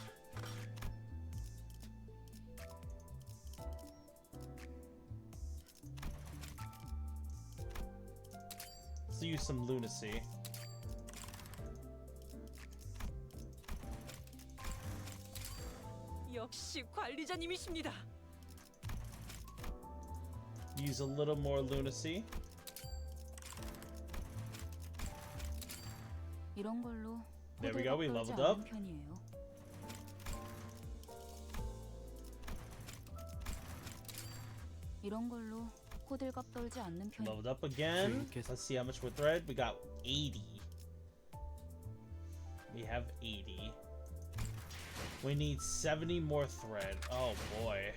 Let's use some lunacy. 역시 관리자님이십니다. Use a little more lunacy. 이런 걸로 There we go, we leveled 떨지 않는 up. 편이에요. 이런 걸로 호들갑 떨지 않는 편. Leveled up again. Let's see how much more thread. We got 80. We have 80. We need 70 more thread. Oh boy.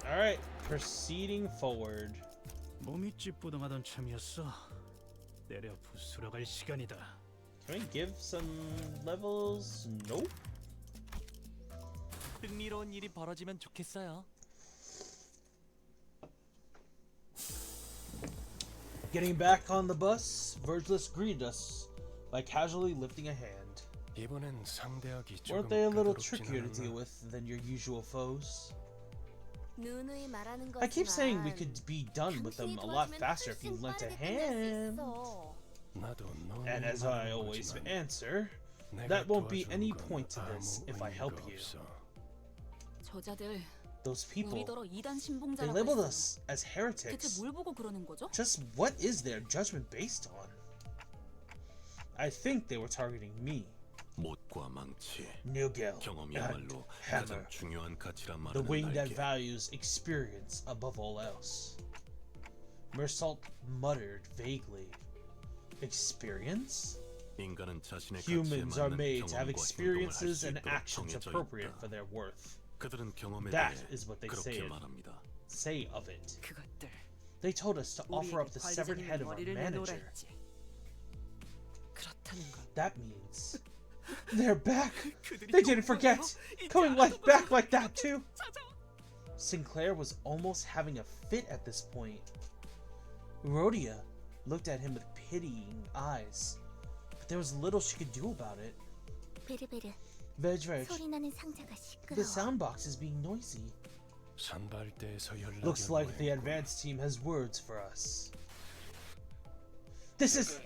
Alright, proceeding forward. 몸이 찌뿌둥하던 참이었어. 내려 부수러 갈 시간이다. Can we give some levels? Nope. 흥미로운 일이 벌어지면 좋겠어요. Getting back on the bus, Virgilus greeted us by casually lifting a hand. 이번엔 상대하기 Weren't 조금 they a little 까다롭진 trickier to deal 않았나? with than your usual foes? 누누이 말하는 I keep saying we 거지만 could be done with them 당신이 a lot 도와주면 faster if you 훨씬 lent a 빠르게 끝낼 수 hand. 있어. 나도 너무 And as I 말하는 always 거지만 answer, 내가 that won't be 도와주는 any 건 point to this 아무 if I help 의미가 you. 없어. 저자들 Those people, 우리더러 이단 they 신봉자라고 labeled 했어요. us as 대체 heretics. 뭘 보고 그러는 거죠? Just what is their judgment based on? I think they were targeting me, 못과 망치, Nilgel, and 경험이야말로 Hammer, 가장 중요한 가치란 the 말하는 wing that 날개. values experience above all else. Mersalt muttered vaguely. Experience? 인간은 자신의 Humans 가치에 are 맞는 made to have 경험과 행동을 할 experiences 수 and 있도록 actions 정해져 appropriate 있다. for their worth. 그들은 경험에 That 대해 is what they 그렇게 say 말합니다. of it. 그것들 They told us to offer up the severed 관리자님이 head of our 머리를 manager. 내놓으라 했지. 그렇다는 건 That means they're back. 그들이 They didn't forget. 이제 Coming 알아도 back like that too. 찾아. Sinclair was almost having a fit at this point. Rhodia looked at him with pitying eyes, but there was little she could do about it. 베르베르, Vejrech, 소리 나는 상자가 the 시끄러워. sound box is being noisy. 선발대에서 연락이 Looks like the 오고 advanced team has words for us. This is...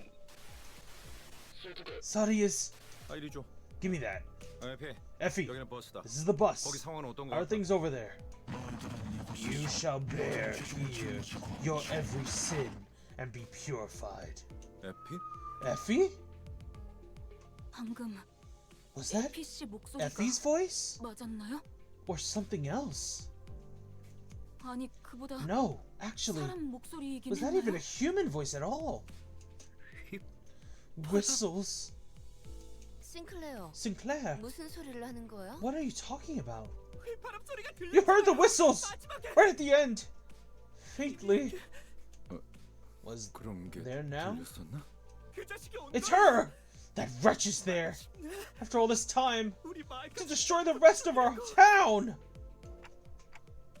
Sadius, 아, 이리 줘. give me that. 에페, Effie, 여기는 버스다. this is the bus. 거기 상황은 어떤 Our 거야? things over there. You shall bear here your every sin and be purified. 에피? Effie? 방금 Was that PC 목소리가 Effie's voice? 맞았나요? Or something else? 아니 그보다 No, actually, 사람 목소리이긴 was that even a 했나요? human voice at all? Whistles. 싱클레어, Sinclair, 무슨 소리를 하는 거야? what are you talking about? 휘파람 소리가 You heard the 들렸어요. whistles! 마지막에 Right at the end! Faintly. Was 그런 게 there now? 들렸었나? 그 자식이 온 It's 거야. her! That wretch is there! After all this time, 우리 마이크 to destroy the rest of our town!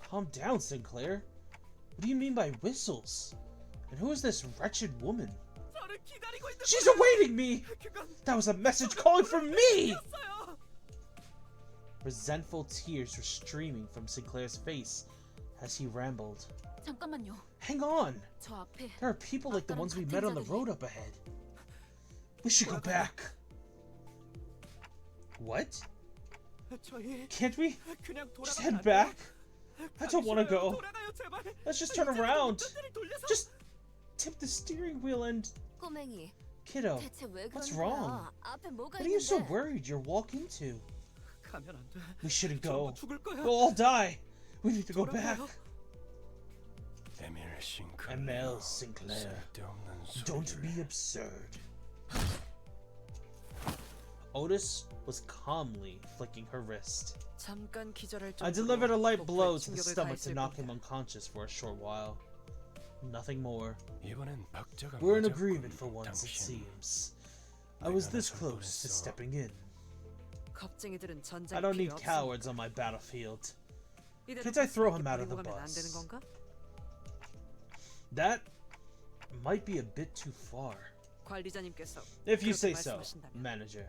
Calm down, Sinclair. What do you mean by whistles? And who is this wretched woman? 저를 기다리고 있는 She's 거야. awaiting me! 그건 That was a message calling for me! 였어요. Resentful tears were streaming from Sinclair's face as he rambled. 잠깐만요. Hang on! 저 앞에 There are people like the ones we met on the road up ahead. We should go back. What? 저희 Can't we 그냥 just 돌아가면 head 안 돼요? back? I don't want to 가기 go. 싫어요. 돌아가요, 제발. Let's just turn 이제라도 around. 운전대를 돌려서. Just tip the steering wheel and... 꼬맹이, Kiddo, 대체 왜 what's 그러는 wrong? 거야? 앞에 뭐가 what are you so 있는데? worried you'll walk into? 가면 안 돼. We shouldn't 전부 go. 죽을 거야. We'll all die. We need to go back. 돌아가요. 에밀 싱클레어. ML Sinclair. 쓸데없는 Don't 소리를. be absurd. Otis was calmly flicking her wrist. 잠깐 기절할 I 정도로 delivered a light 목표에 blow to the 충격을 stomach to 가했을 knock 겁니다. him unconscious for a short while. Nothing more. 이번엔 박자가 We're in 맞았군, agreement for once, it 당신. seems. I was this 내가 close to 나설 stepping in. 겁쟁이들은 I 전장에 don't need 필요 없으니까. cowards on my battlefield. 이대로 Can't I throw him 이렇게 out of the 버리고 가면 안 되는 bus? 건가? That might be a bit too far. 관리자님께서 If you 그렇게 say so, 말씀하신다면. manager.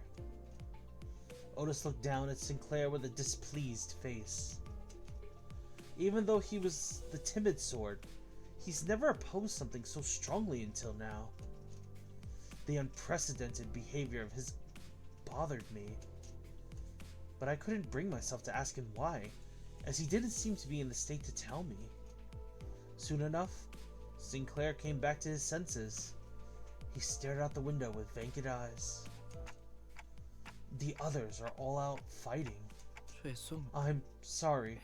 Otis looked down at Sinclair with a displeased face. Even though he was the timid sort, he's never opposed something so strongly until now. The unprecedented behavior of his bothered me. But I couldn't bring myself to ask him why, as he didn't seem to be in the state to tell me. Soon enough, Sinclair came back to his senses. He stared out the window with vacant eyes. The others are all out fighting. 죄송해요. I'm sorry.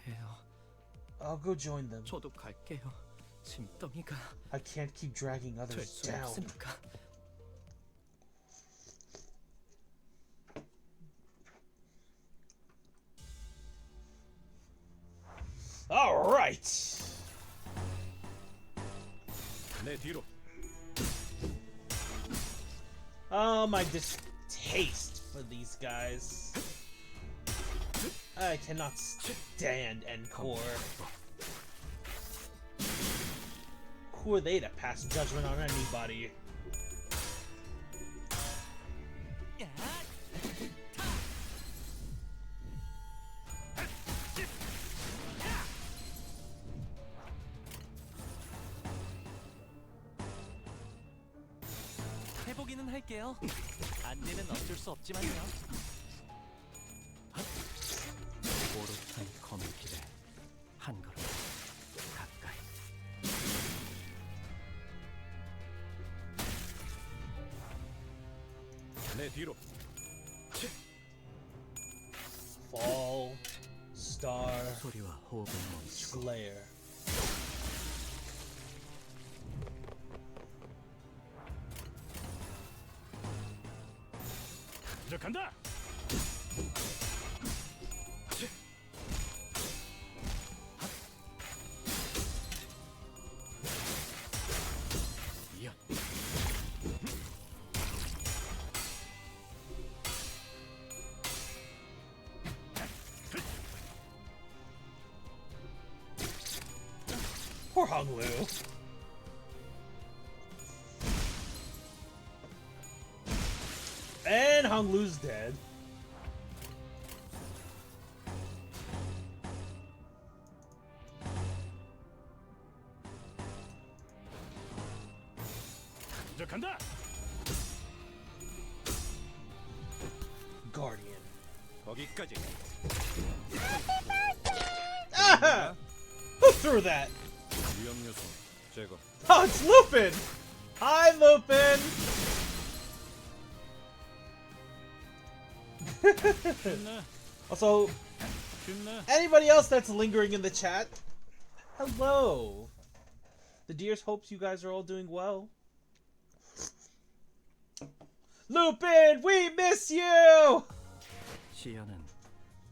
I'll go join them. 저도 갈게요. 짐덩이가 I can't keep dragging 될 others 수 down. 없으니까. All right. 내 뒤로. Oh, my distaste for these guys. I cannot stand Encore. Who are they to pass judgment on anybody? 해보기는 할게요. 안 되면 어쩔 수 없지만요. 오롯한 검의 길에 한 걸음 가까이. 내 뒤로. Fall, Star, 소리와 호흡을 멈추고 Slayer. 시작한다. 이어 Poor Honglu. And Honglu's dead. 시작한다. Guardian. 거기까지. Ah! Who threw that? 위험 요소 제거. Oh, it's Lupin! Hi, Lupin! 쉽네. Also, 쉽네. anybody else that's lingering in the chat, hello. The Deers hopes you guys are all doing well. Lupin, we miss you! 시연은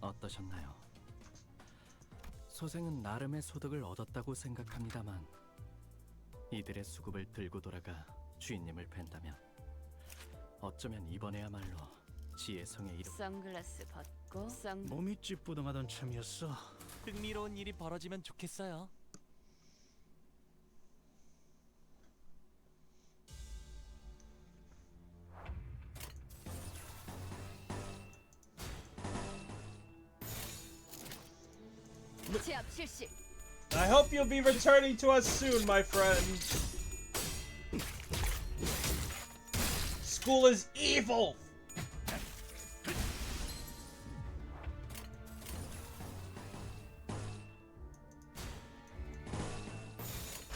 어떠셨나요? 소생은 나름의 소득을 얻었다고 생각합니다만 이들의 수급을 들고 돌아가 주인님을 뵌다면 어쩌면 이번에야말로 지혜성의 이름 선글라스 벗고 몸이 찌뿌둥하던 참이었어. 흥미로운 일이 벌어지면 좋겠어요. 제압 실시. I hope you'll be returning to us soon, my friend. School is evil!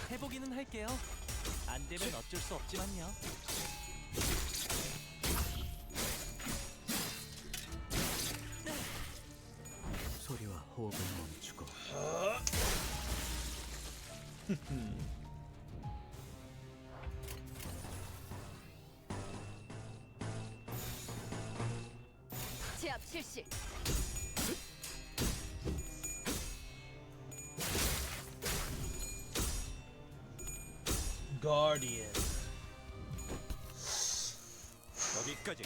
해보기는 할게요. 안 되면 어쩔 수 없지만요. 소리와 호흡을 멈추고 제압 실시. Guardian. 거기까지.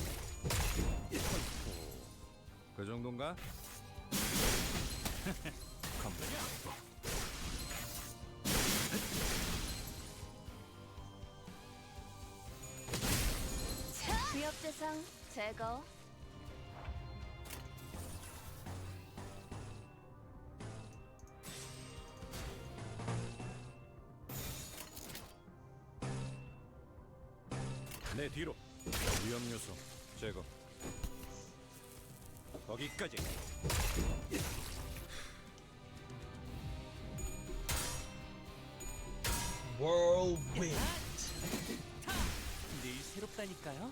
그 정도인가? 위협 대상 제거. 내 뒤로. 위험 요소 제거. 거기까지. Whirlwind. 늘 새롭다니까요.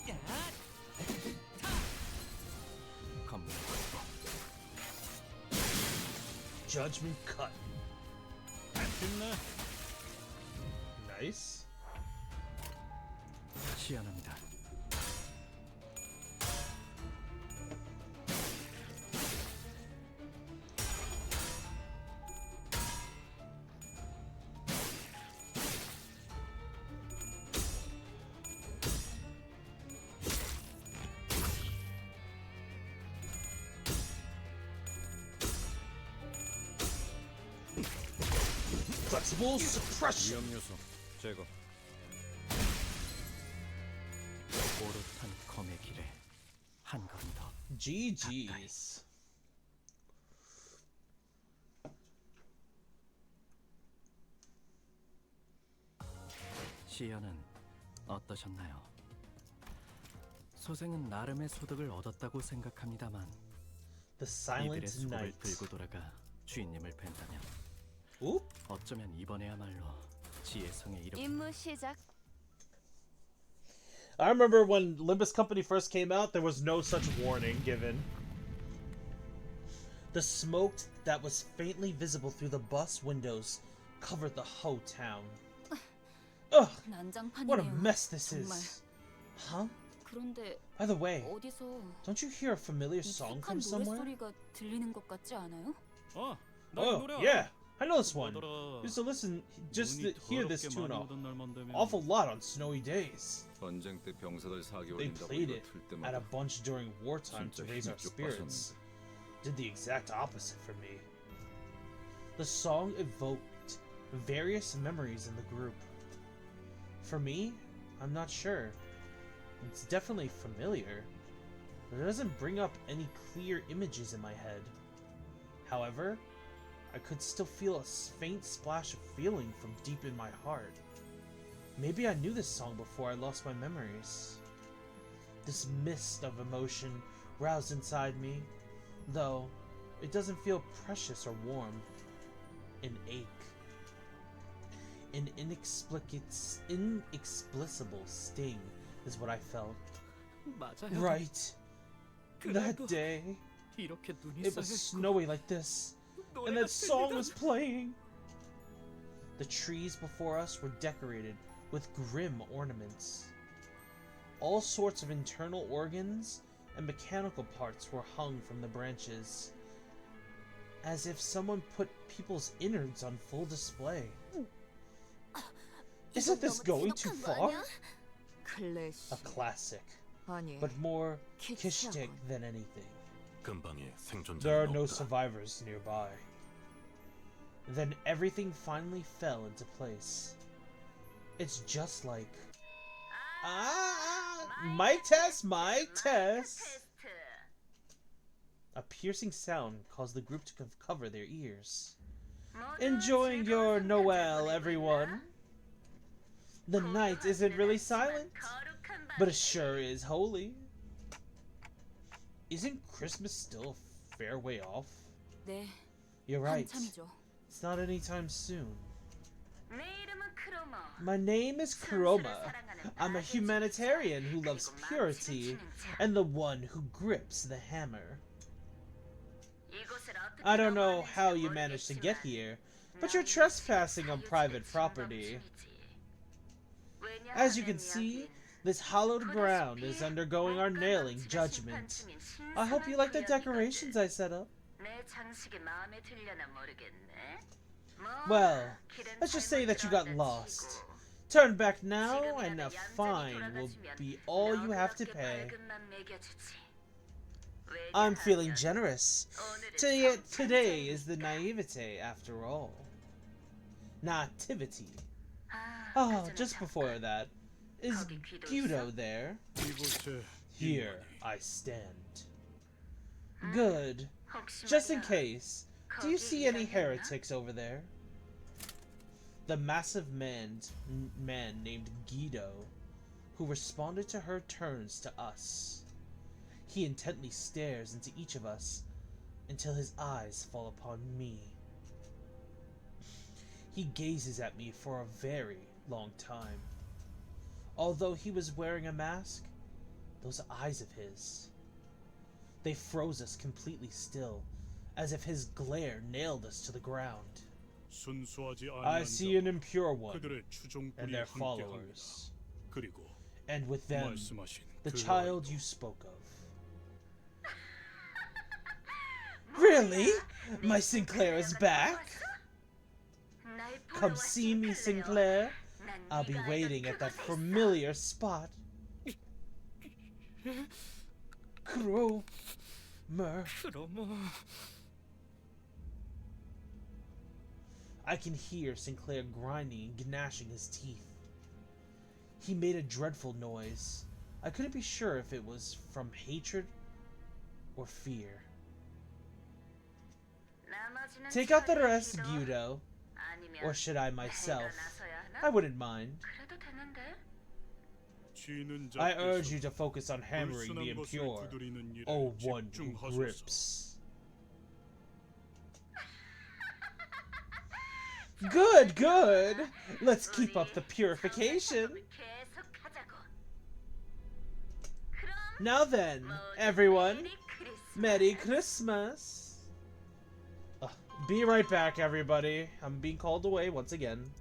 야! 검문 Judgment cut. 쉽네. Nice. 시연합니다. Flexible suppression. 위험 요소 제거. 오롯한 검의 길에 한 걸음 더 GG's. 시연은 어떠셨나요? 소생은 나름의 소득을 얻었다고 생각합니다만 The 이들의 Silent 수고를 Night. 들고 돌아가 주인님을 뵌다면 Oop. 어쩌면 이번에야말로 지혜성에 이르 임무 시작. I remember when Limbus Company first came out, there was no such warning given. The smoke that was faintly visible through the bus windows covered the whole town. Ugh, what a 난장판이네요. mess this 정말. is. Huh? 그런데 By the way, 어디서 don't you hear a familiar song from 익숙한 somewhere? 노랫소리가 들리는 것 같지 않아요? 어, 나 이 Oh, 노래 알아. yeah, I know this one. 뭐더라. Used to listen, just 눈이 hear this 더럽게 tune 많이 an 오던 날만 되면 awful lot on snowy days. 전쟁 때 병사들 They 사기올린다고 played 이거 it 틀 at a 때마다 bunch during wartime to 진짜 raise our 힘이 쭉 spirits. Did the exact opposite for me. The song evoked various memories in the group. For me, I'm not sure. It's definitely familiar, but it doesn't bring up any clear images in my head. However, I could still feel a faint splash of feeling from deep in my heart. Maybe I knew this song before I lost my memories. This mist of emotion roused inside me, though it doesn't feel precious or warm. An ache. An inexplicable sting is what I felt. 맞아요. Right. That day, 이렇게 눈이 it was snowy like this, and that song was playing. The trees before us were decorated with grim ornaments. All sorts of internal organs and mechanical parts were hung from the branches, as if someone put people's innards on full display. Isn't this going too far? 클래식. A classic, 아니. but more kishtik than anything. 근방에 There are 생존자는 no 없다. survivors nearby. Then everything finally fell into place. It's just like... Mic test, mic test! A piercing sound caused the group to cover their ears. Enjoying your Noel, everyone! The night isn't really silent, but it sure is holy. Isn't Christmas still a fair way off? 네, You're right. 한참이죠. It's not anytime soon. My name is Kuroma. I'm a humanitarian who loves purity and the one who grips the hammer. I don't know how you managed to get here, but you're trespassing on private property. As you can see, this hallowed ground is undergoing our nailing judgment. I hope you like the decorations I set up. Well, let's just say that you got lost. Turn back now, and a fine will be all you have to pay. I'm feeling generous. Today is the naivete, after all. Nativity. Oh, just before that, is Guido there? 이곳에 Here I stand. Good. Just in case, do you see any heretics over there? The massive man named Guido, who responded to her turns to us. He intently stares into each of us until his eyes fall upon me. He gazes at me for a very long time. Although he was wearing a mask, those eyes of his, they froze us completely still, as if his glare nailed us to the ground. 순수하지 I 아니한 see an 자와 impure one 그들의 and 추종꾼이 their 함께합니다. followers, 그리고 and with them, 말씀하신 the 그 child 아이도 you spoke of. Really? My Sinclair is back? Come see me, Sinclair. I'll be waiting at that familiar spot. Cromer. I can hear Sinclair grinding and gnashing his teeth. He made a dreadful noise. I couldn't be sure if it was from hatred or fear. Take out the rest, Guido. Or should I myself? I wouldn't mind. I urge you to focus on hammering the impure. O one who grips. Good, good. Let's keep up the purification. Now then, everyone, Merry Christmas. Be right back, everybody. I'm being called away once again.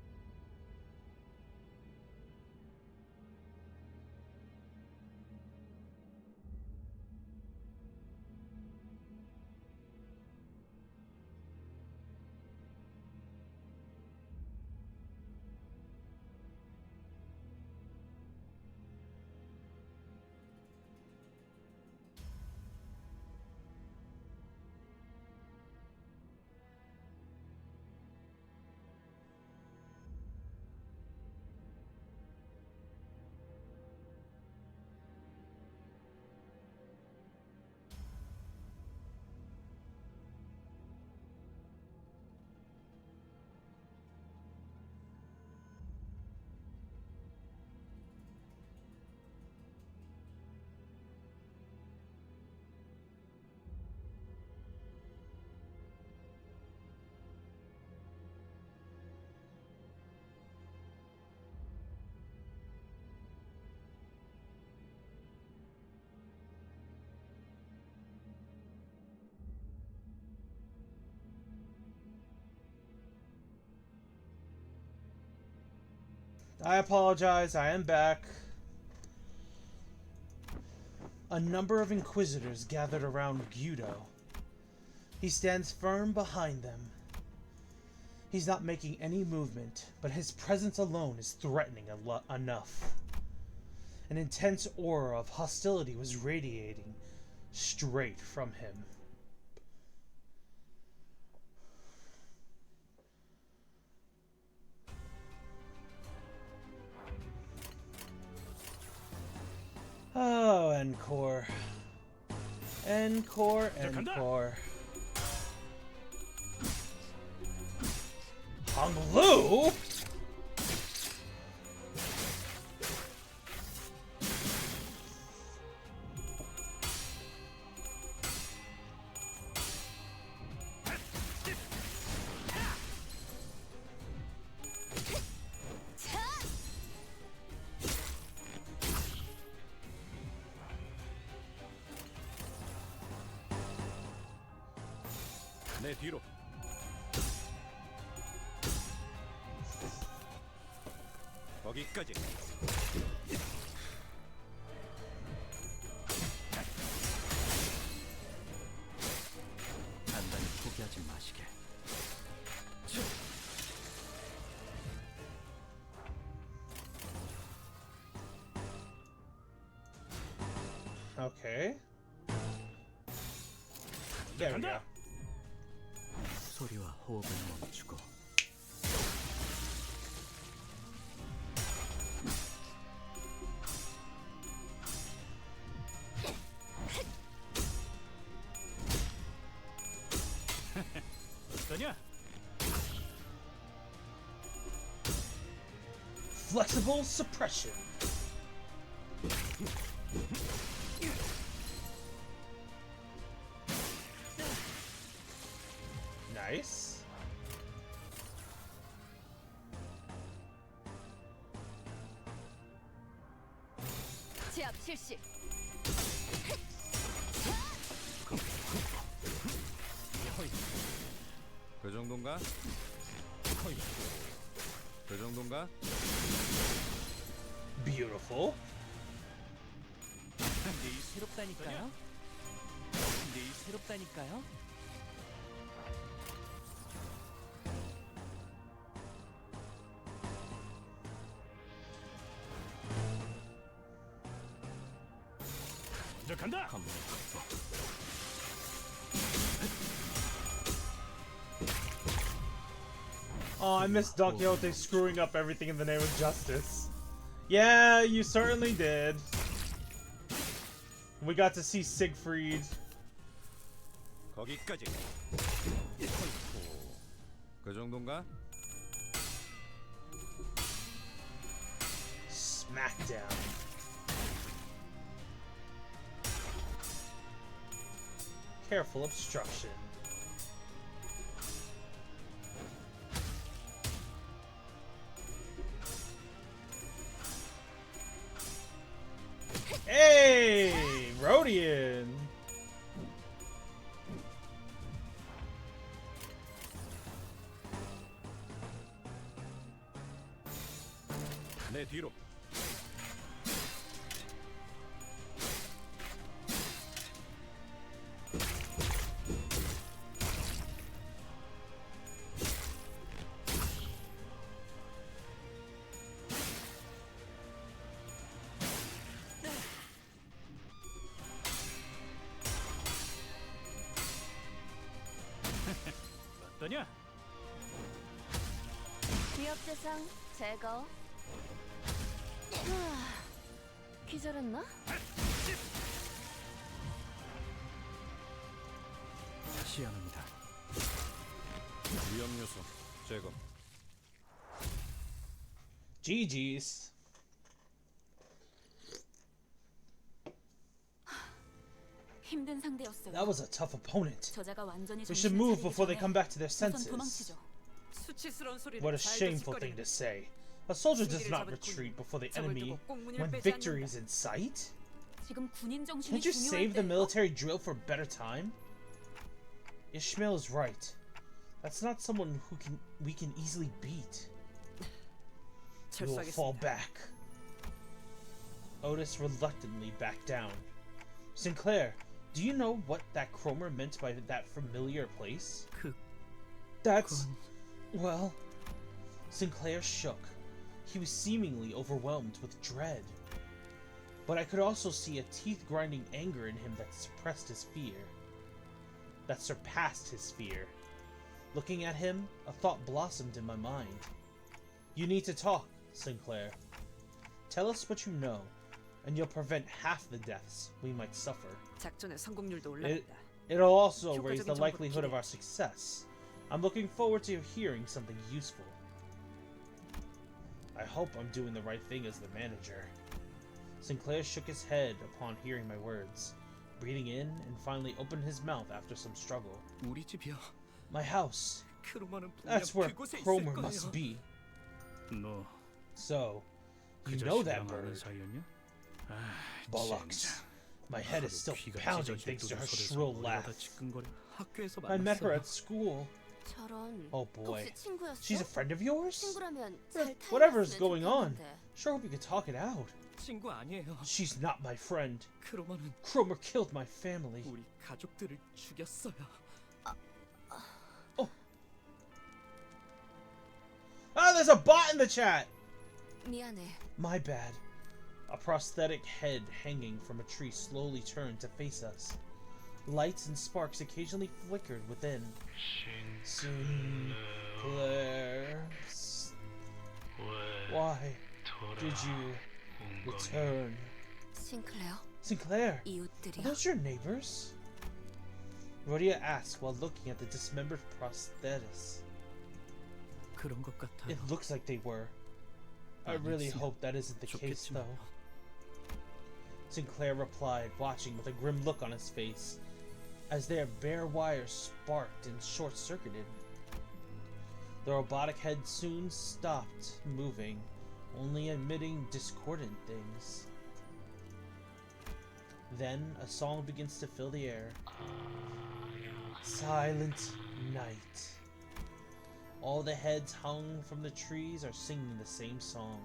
I apologize, I am back. A number of inquisitors gathered around Guido. He stands firm behind them. He's not making any movement, but his presence alone is threatening enough. An intense aura of hostility was radiating straight from him. Oh, encore. Encore, encore. Hong Lu? 내 뒤로. 거기까지. 단단히 포기하지 마시게. Okay. There we go. 소리와 호흡을 멈추고 어떠냐? Flexible suppression. Nice. 제압 실시. 그 정도인가? 그 정도인가? Beautiful. 늘 새롭다니까요. 늘 새롭다니까요. 이제 간다. Oh, I missed Don Quixote screwing up everything in the name of justice. Yeah, you certainly did. We got to see Siegfried. 거기까지. 그 정도인가? Smackdown. careful obstruction. Hey, Rhodian. 내 뒤로. 어떠냐? 기업 대상 제거. 기절했나? 시연합니다. 위험 요소 제거. GG's. 힘든 상대였어요. That was a tough opponent. 저자가 완전히 We should 정신을 move 차리기 before they 전에 come back to their 우선 senses. 도망치죠. 수치스러운 소리를 What a 잘 shameful 듣거리는 thing to say. A soldier does 승리를 not 잡을 retreat 군인, before the 적을 enemy 두고 꽁문을 when 빼지 victory is 않는다. in sight? 지금 군인 정신이 Can't you save the 중요할 때예요. military drill for a better time? Ishmael is right. That's not someone we can easily beat. We will fall 철수하겠습니다. back. Otis reluctantly backed down. Sinclair, do you know what that Cromer meant by that familiar place? That's... well... Sinclair shook. He was seemingly overwhelmed with dread. But I could also see a teeth-grinding anger in him that suppressed his fear. That surpassed his fear. Looking at him, a thought blossomed in my mind. You need to talk, Sinclair. Tell us what you know, and you'll prevent half the deaths we might suffer. 작전의 성공률도 올라간다. It'll also raise the 효과적인 likelihood of 정보를 our success. I'm looking forward to hearing something useful. I hope I'm doing the right thing as the manager. Sinclair shook his head upon hearing my words, breathing in and finally opened his mouth after some struggle. 우리 집이요. My house. 크로머는 분명 That's where 그곳에 있을 Cromer 거예요. must be. 너 So, you 그 know that 자식이랑 아는 bird. 사이였냐? 아, Bollocks. My head is still 귀가 pounding 찢어질 thanks to her 소리에서 shrill 머리가 다 laugh. 지끈거려. 학교에서 I met her 만났어요. at school. 저런. Oh boy. 혹시 친구였어? She's a friend of yours? 친구라면 잘 Whatever's 타협했으면 going on, 좋겠는데. sure hope you can talk it out. 친구 아니에요. She's not my friend. 크로머는 Cromer killed my family. 우리 가족들을 죽였어요. Ah, there's a bot in the chat! 미안해. My bad. A prosthetic head hanging from a tree slowly turned to face us. Lights and sparks occasionally flickered within. Sinclair. Why did you return? 싱클레어? Sinclair, are 이웃들이야? those your neighbors? Rhodia asked while looking at the dismembered prosthetis. 그런 것 같아요. It looks like they were. I really hope that isn't the case, 좋겠지만 though. Sinclair replied, watching with a grim look on his face, as their bare wires sparked and short-circuited. The robotic head soon stopped moving, only emitting discordant things. Then a song begins to fill the air. Silent night. All the heads hung from the trees are singing the same song.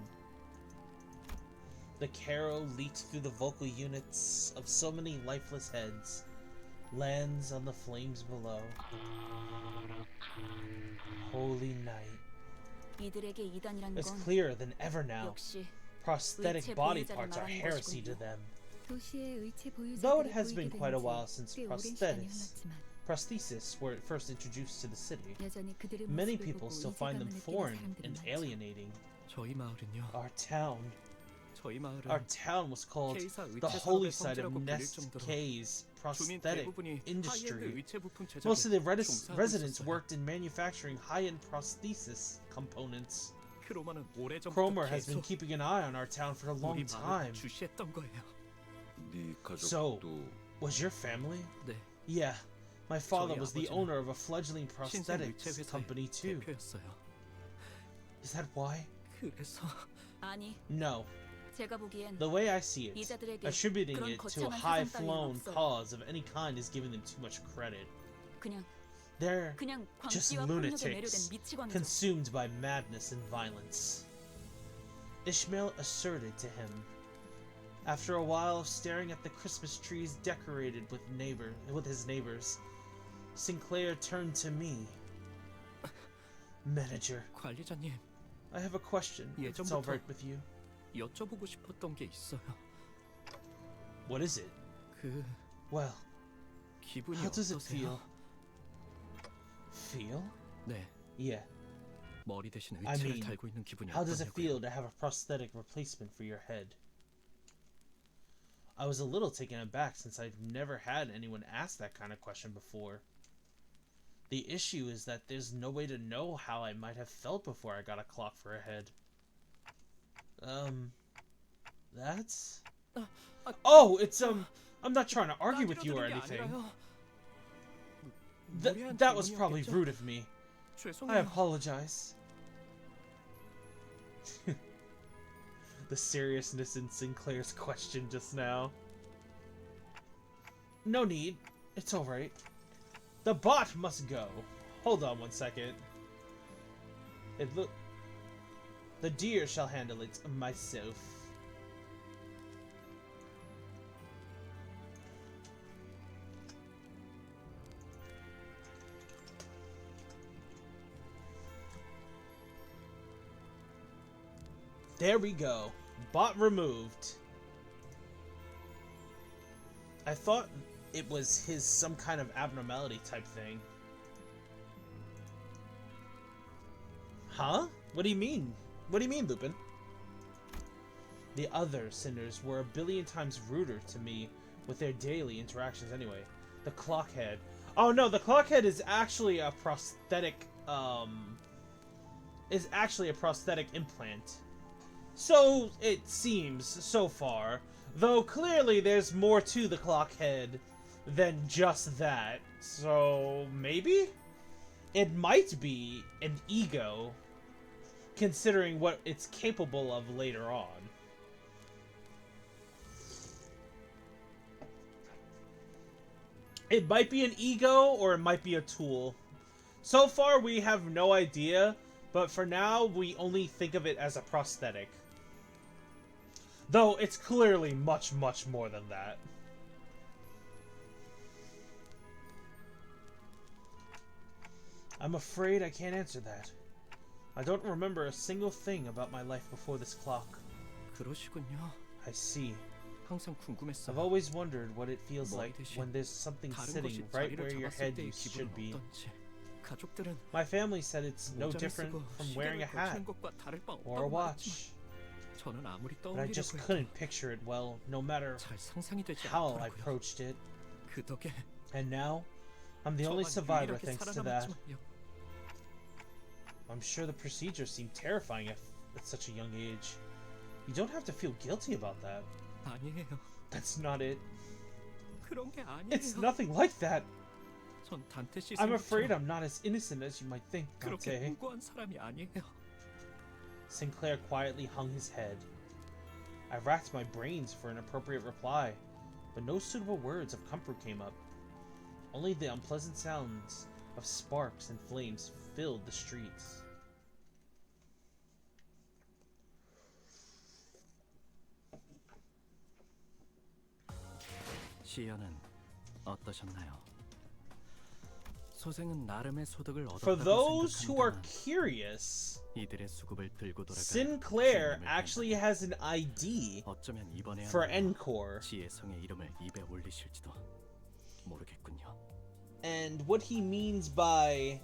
The carol leaked through the vocal units of so many lifeless heads, lands on the flames below. Holy night. 이들에게 이단이란 It's 건 clearer than ever now. 역시 Prosthetic 의체 body 보유자를 parts are 말하는 heresy to 것이군요. them. 도시의 의체 보유자들이 Though it has 보이게 been 된 quite a 지 while since 꽤 오랜 시간이 prosthetics, 흘렀지만 prosthesis were first introduced to the city, 여전히 그들의 many 모습을 people 보고 still find them 이질감을 느끼는 foreign 사람들이 and 많죠. alienating. 저희 마을은요. Our town 저희 town was called K사 the 의체 holy 산업의 site of 성지라고 불릴 Nest 정도로 K's 주민 prosthetic 대부분이 하이엔드 industry. 의체 부품 제작에 Most of the 종사하고 residents 있었어요. worked in manufacturing high-end prosthesis components. 크로머는 오래전부터 Cromer has been 계속 keeping an eye on our town for a long 우리 마을을 time. 주시했던 거예요. 네 So, 가족도 was your family? 네, Yeah, My father 저희 was the 아버지는 owner of a fledgling 신생 prosthetics 물체 company 회사의 too. 대표였어요. Is that why? 그래서 아니, No. 제가 보기엔 The way I see it, 이자들에게 attributing 그런 it to a 거창한 high-flown 세상 따위는 없어요. cause of any kind is giving them too much credit. 그냥 They're 그냥 just 광기와 폭력에 매료된 lunatics, 미치광이죠. consumed by madness and violence. Ishmael asserted to him. After a while of staring at the Christmas trees decorated with his neighbors, Sinclair turned to me. Manager, 관리자님, I have a question, if it's all right with you. 여쭤보고 싶었던 게 있어요. What is it? 그 Well, 기분이 how does it 어떠세요? feel? Feel? 네, Yeah. 머리 대신 I 의체를 mean, 달고 있는 기분이 how does it feel 어떠냐고요. to have a prosthetic replacement for your head? I was a little taken aback since I've never had anyone ask that kind of question before. The issue is that there's no way to know how I might have felt before I got a clock for a head. That's... Oh, it's, I'm not trying to argue with you or anything. That was probably rude of me. I apologize. The seriousness in Sinclair's question just now. No need. It's alright. The bot must go. Hold on one second. The deer shall handle it myself. There we go. Bot removed. I thought it was some kind of abnormality type thing. Huh? What do you mean? What do you mean, Lupin? The other sinners were a billion times ruder to me with their daily interactions anyway. The clockhead. Oh no, the clockhead is actually a prosthetic, implant. So it seems so far, though clearly there's more to the clockhead than just that. So maybe it might be an ego, considering what it's capable of later on. It might be an ego or it might be a tool. So far we have no idea, but for now we only think of it as a prosthetic. Though it's clearly much, much more than that. I'm afraid I can't answer that. I don't remember a single thing about my life before this clock. 그러시군요. I see. 항상 궁금했어요. I've always wondered what it feels like 머리 대신 when there's something 다른 sitting 것이 right 자리를 where your 잡았을 head 때의 should 기분은 be. 어떤지. 가족들은 My family said it's no 모자를 different 쓰고 from wearing a 시계를 hat 걸치는 것과 다를 바 or a 없다고 watch. 말했지만 저는 아무리 But I just 떠올리려고 해도 couldn't picture it well, no matter 잘 상상이 되지 how I 않더라고요. approached it. 그 덕에 And now, I'm the only 저만 survivor 유일하게 thanks to that. 살아남았지만요. I'm sure the procedure seemed terrifying at such a young age. You don't have to feel guilty about that. 아니에요. That's not it. 그런 게 It's 아니에요. nothing like that. 전 단테 씨 I'm afraid 생각처럼 I'm not as innocent as you might think, 그렇게 Dante. 무고한 사람이 아니에요. Sinclair quietly hung his head. I racked my brains for an appropriate reply, but no suitable words of comfort came up. Only the unpleasant sounds of sparks and flames filled the streets. 시연은 어떠셨나요? 소생은 나름의 소득을 For 얻었다고 those who are 생각합니다만 curious, 이들의 수급을 들고 돌아가 Sinclair 주인님을 actually has an ID 어쩌면 이번에야 for Encore. 지혜성의 이름을 입에 올리실지도 모르겠군요. And what he means by...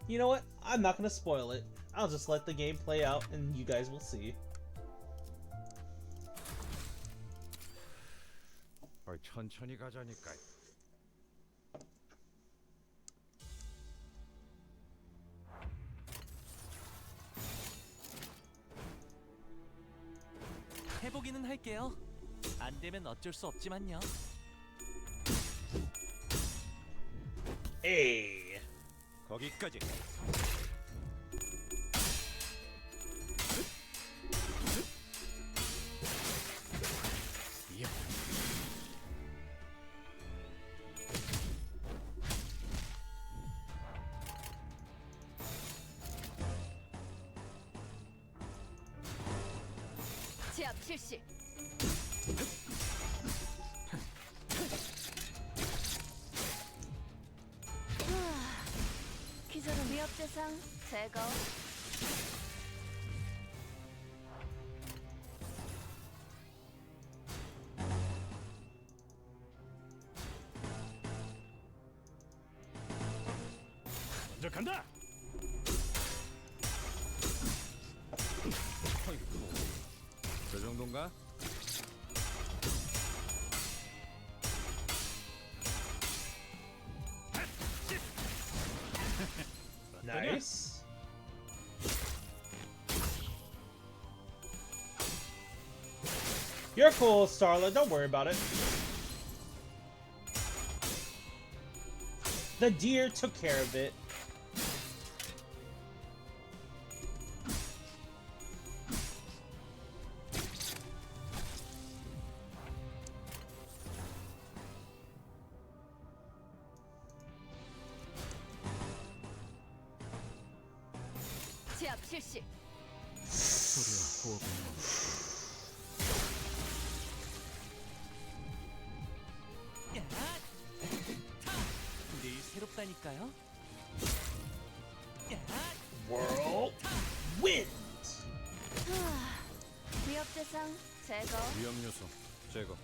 You know what? I'm not gonna spoil it. I'll just let the game play out and you guys will see. 천천히 가자니까. 해보기는 할게요. 안 되면 어쩔 수 없지만요. Hey. 거기까지. 이야. 제압 실시. 기존의 위협 대상 제거. 먼저 간다. 그 정도인가? Nice. You're cool, Starla. Don't worry about it. The deer took care of it. 제압 실시. 소리와 호흡은 야! 타! 늘 새롭다니까요. 야! World wins. 위협 대상 제거. 위험 요소 제거.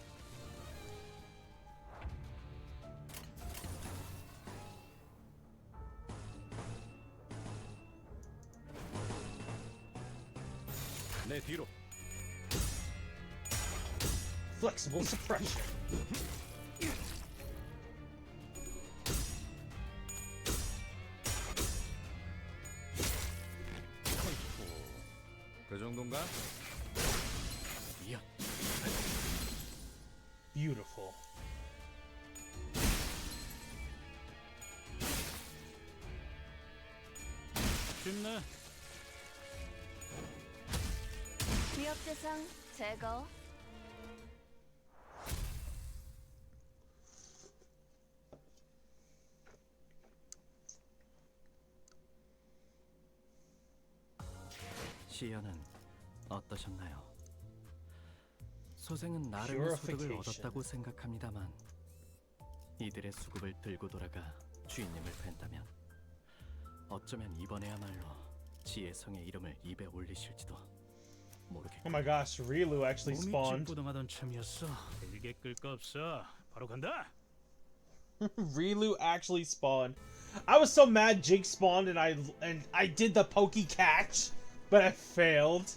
내 뒤로. Flexible suppression. 그 정도인가? 이야. Beautiful. 쉽네. 위협 대상 제거. 시연은 어떠셨나요? 소생은 나름의 소득을 Purification. 얻었다고 생각합니다만 이들의 수급을 들고 돌아가 주인님을 뵌다면 어쩌면 이번에야말로 지혜성의 이름을 입에 올리실지도 모르겠고. Oh my gosh, Rilu actually 몸이 spawned. 찌뿌둥하던 참이었어. 길게 끌 거 없어. 바로 간다. Rilu actually spawned. I was so mad Jig spawned and I did the pokey catch, but I failed.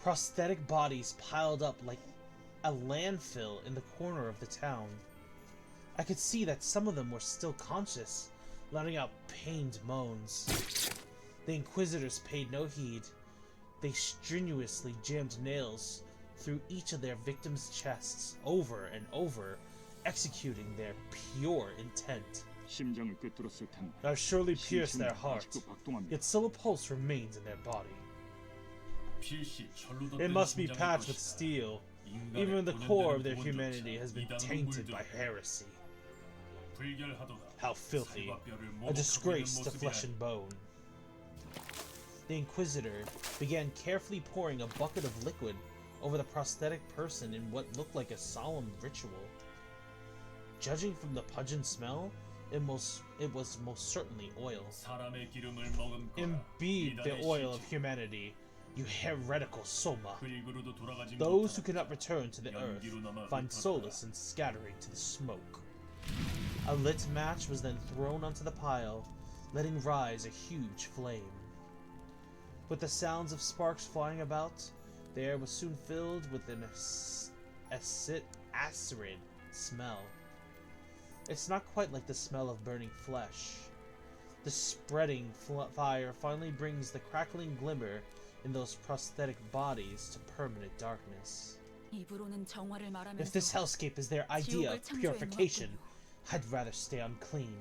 Prosthetic bodies piled up like a landfill in the corner of the town. I could see that some of them were still conscious, letting out pained moans. The Inquisitors paid no heed. They strenuously jammed nails through each of their victims' chests over and over, executing their pure intent. 심장을 꿰뚫었을 텐데. I've surely pierced their 신체는 heart, 아직도 박동합니다. yet still a pulse remains in their body. It must be patched with steel. Even the core of their humanity has been tainted by heresy. How filthy. A disgrace to flesh and bone. The Inquisitor began carefully pouring a bucket of liquid over the prosthetic person in what looked like a solemn ritual. Judging from the pungent smell, it was most certainly oil. Imbibe the oil of humanity, you heretical Soma. Those who cannot return to the earth find solace in scattering to the smoke. A lit match was then thrown onto the pile, letting rise a huge flame. With the sounds of sparks flying about, the air was soon filled with an acrid smell. It's not quite like the smell of burning flesh. The spreading fire finally brings the crackling glimmer in those prosthetic bodies to permanent darkness. 입으로는 정화를 말하면서 If this hellscape is their idea of purification, I'd rather stay unclean.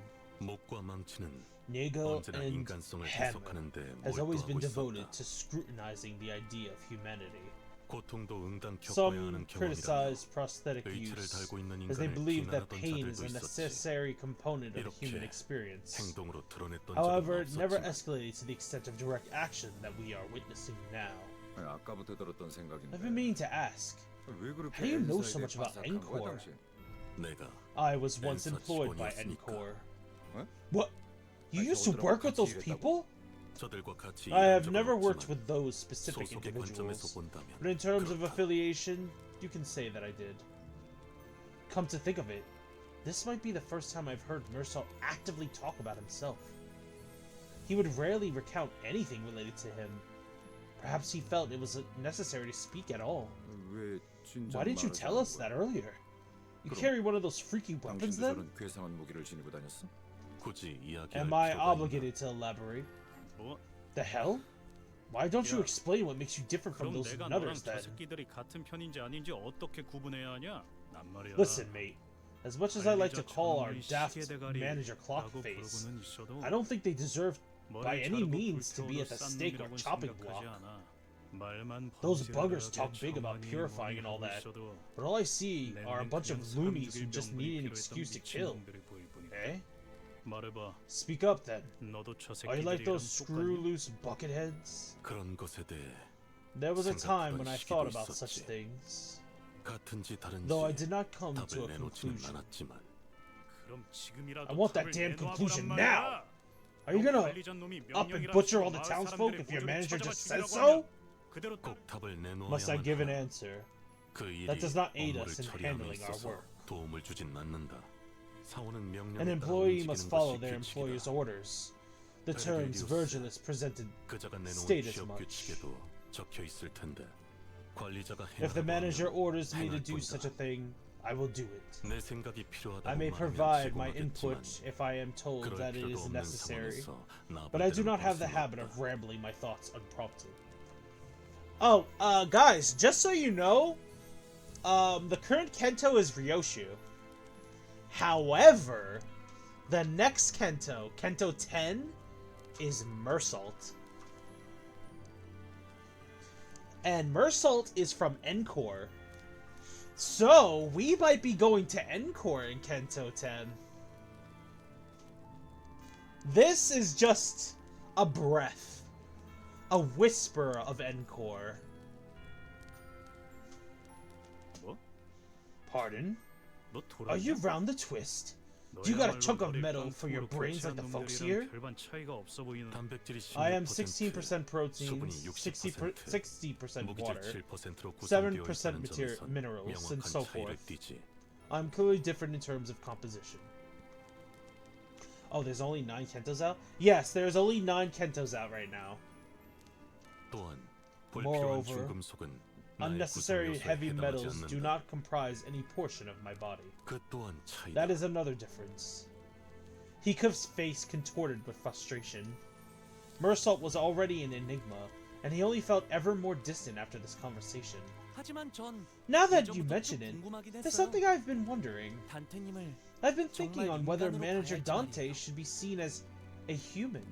목과 망치는 Nego 언제나 and 인간성을 Hammer 해석하는 데 has always been 몰두하고 devoted 있었다. to scrutinizing the idea of humanity. 고통도 응당 겪어야 Some 하는 경험이라며 criticize prosthetic 의체를 use 달고 있는 as they 인간을 believe that 비난하던 pain is 자들도 a 있었지. necessary component of the human 이렇게 experience. 행동으로 드러냈던 However, it 적은 never 없었지만 escalated to the extent of direct action that we are witnessing now. 아까부터 들었던 생각인데. I've been meaning to ask, 왜 그렇게 how do you know so N사에게 much about 반삭한 거야, Encore? 당신? 내가 I was once N사 employed by 직원이었으니까. Encore. Huh? What? You 아니, used to 저들하고 work with those 같이 people? 저들과 같이 I have 일한 적은 never worked 없지만 with those specific 소속의 관점에서 individuals, 본다면 but in terms of 그렇다. affiliation, you can say that I did. Come to think of it, this might be the first time I've heard Mersal actively talk about himself. He would rarely recount anything related to him. Perhaps he felt it was necessary to speak at all. 왜 진작 Why didn't you 말하지 tell 않은 us 거야? that earlier? You 그럼 carry one of those freaky weapons 당신도 then? 저런 괴상한 무기를 지니고 다녔어? 굳이 이야기할 Am I 필요가 있나? obligated to elaborate? 뭐? The hell? Why don't you 야, explain what makes you different from 그럼 those 내가 너랑 nutters 저 then? 새끼들이 같은 편인지 아닌지 어떻게 구분해야 하냐? 난 말이야. Listen, mate. As much as I like to 관리자 call our 전무의 daft 시계대가리라고 manager Clockface, 부르고는 있어도 I don't think they deserve by 머리를 any 자르고 means to be 불태워도 at the 싼 stake or 놈이라고는 chopping 생각하지 block. 않아. 말만 Those 번지르르하게 buggers talk big about 저만이 purifying and all 원하고 that, 있어도 but all I see 내 are a 눈엔 bunch of 그냥 loonies who 삼죽일 just 명분이 need an 필요했던 excuse to kill. 미친놈들이 보일 뿐이다. Eh? 말해봐. Speak up then. 너도 저 Are you like 새끼들이랑 those screw 똑같니? loose bucketheads? 그런 것에 대해 There was a time when I 생각해본 thought 시기도 about such 있었지. things, 같은지 다른지 though I did not come to 답을 a 내놓지는 conclusion. 않았지만 그럼 지금이라도 I want that 답을 damn 내놔보란 conclusion 말이야. now! Are you 너 gonna 관리자 놈이 up and 명령이라 butcher all 치고 the 마을 townsfolk 사람들의 if your 모두를 manager 찾아가 just said 죽이라고 so? 하면 그대로 꼭 답을 Must I give an 내놓아야만 answer? 그 일이 That does not aid 업무를 us in 처리함에 handling our 있어서 work. 도움을 주진 않는다. 사원은 명령에 An 따라 employee 움직이는 must follow 것이 their employer's 규칙이다. orders. The terms Vergilius. Virgilus presented 그자가 내놓은 state as 취업 much. 규칙에도 적혀 있을 텐데 관리자가 If the 행하라고 manager 하면 orders me to 행할 do 뿐이다. such a thing, I will do it. 내 생각이 필요하다고 I may 말하면 provide my 제공하겠지만 input if I am told 그럴 that it 필요도 is 없는 necessary, 상황에서 나불 but I do 때는 not have the 볼 수는 habit 없다. of rambling my thoughts unprompted. Oh, guys, just so you know, the current Canto is Ryoshu. However, the next Canto, Canto 10, is Mersalt. And Mersalt is from Encore. So, we might be going to Encore in Canto 10. This is just a breath. A whisper of Encore. 뭐? Pardon? 너 Are you 돌았냐? round the twist? You got a 너야말로 chunk of 머리를 metal for your 깡통으로 brains like the 교체한 folks 놈들이랑 here? 별반 차이가 없어 보이는. 단백질이 I am 16%, 16% protein, 수분이 60% 무기질 water, 7%로 7% 구성되어 있다는 점에선 minerals, and 명확한 so 차이를 forth. 띠지. I'm clearly different in terms of composition. Oh, there's only 9 Kentos out? Yes, there's only 9 Kentos out right now. 또한 불필요한 Moreover, 중금속은 나의 unnecessary 구성 요소에 heavy 해당하지 metals do 않는다. not comprise any portion of my body. 그 또한 차이다. That is another difference. Hiku's face contorted with frustration. Mersalt was already an enigma, and he only felt ever more distant after this conversation. 하지만 전 Now that you 예전부터 mention 좀 it, 궁금하긴 there's 했어요. something I've been wondering. 단테님을 I've been thinking 정말 on whether 인간으로 Manager 봐야 할지 Dante 말이에요. should be seen as a human.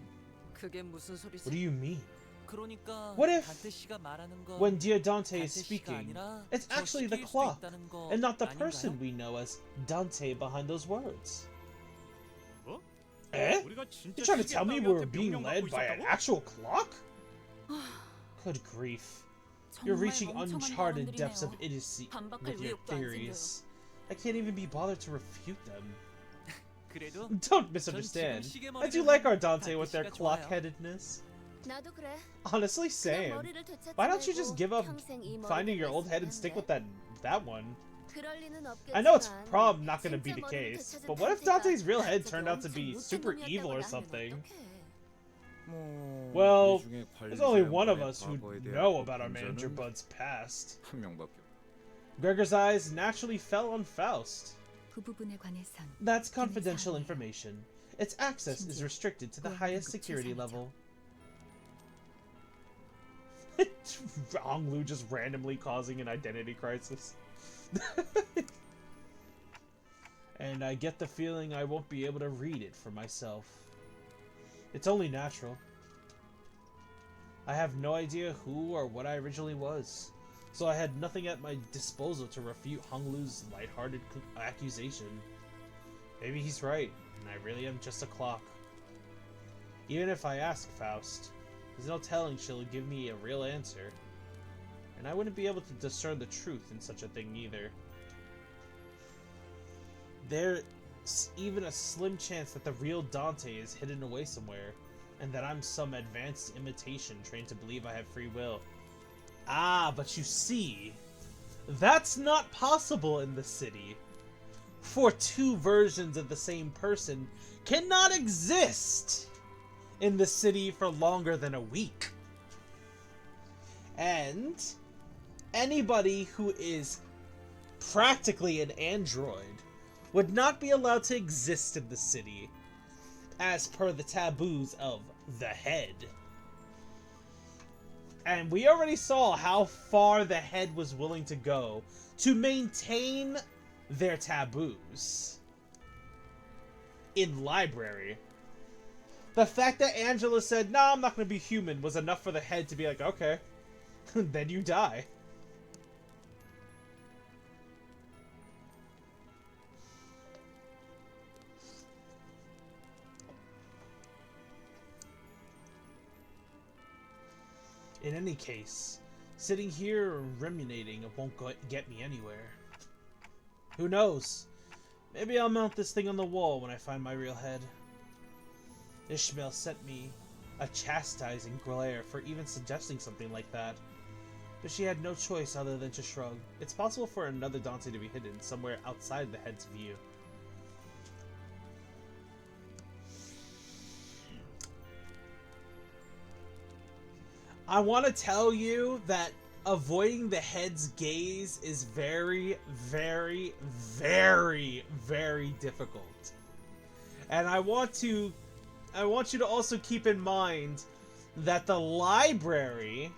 그게 무슨 소리지? What do you mean? 그러니까 What if 단테 씨가 말하는 거 When dear Dante is 단테 씨가 speaking, 아니라 it's 저 actually the 시기일 수 clock, 있다는 거 and not the 아닌가요? person we know as Dante behind those words. 뭐? Eh? 우리가 진짜 You trying to 시계 tell me we were 따위한테 being 명령받고 led by an 있었다고? actual clock? Good grief. You're 정말 reaching 멍청한 uncharted depths of 발언들이네요. idiocy 반박할 with your 의욕도 안 theories. I can't even be bothered to refute them. 그래도 Don't misunderstand. I do like our Dante with their clock-headedness. 나도 그래. Honestly, 그냥 same. 머리를 되찾지 Why don't you 말고 just give up 평생 이 finding your 머리를 old head and stick with that one? 그럴 리는 I know it's 없겠지만 probably not going to be 진짜 the 머리를 case, 되찾은 but what if 단테가 Dante's real head 갑자기 turned out to 엄청 be 못된 super 놈이었다고 evil or 나면 something? 어떡해. 뭐, Well, 이 중에 there's only 관리자 one of 양반의 us who 과거에 대한 know about our 공전은 manager Bud's past. 한 명밖에 없. Gregor's eyes naturally fell on Faust. 그 부분에 관해선 That's confidential information. Its access is restricted to the highest security level. Onglu just randomly causing an identity crisis. And I get the feeling I won't be able to read it for myself. It's only natural. I have no idea who or what I originally was, so I had nothing at my disposal to refute Honglu's lighthearted accusation. Maybe he's right, and I really am just a clock. Even if I ask Faust, there's no telling she'll give me a real answer. And I wouldn't be able to discern the truth in such a thing either. There's even a slim chance that the real Dante is hidden away somewhere, and that I'm some advanced imitation trained to believe I have free will. Ah, but you see, that's not possible in the city. For two versions of the same person cannot exist in the city for longer than a week. And anybody who is practically an android would not be allowed to exist in the city, as per the taboos of the head. And we already saw how far the head was willing to go to maintain their taboos in library. The fact that Angela said, "No, I'm not going to be human," was enough for the head to be like, okay, then you die. In any case, sitting here ruminating won't get me anywhere. Who knows? Maybe I'll mount this thing on the wall when I find my real head. Ishmael sent me a chastising glare for even suggesting something like that, but she had no choice other than to shrug. It's possible for another Dante to be hidden somewhere outside the head's view. I want to tell you that avoiding the head's gaze is very, very, very, very difficult. And I want you to also keep in mind that the library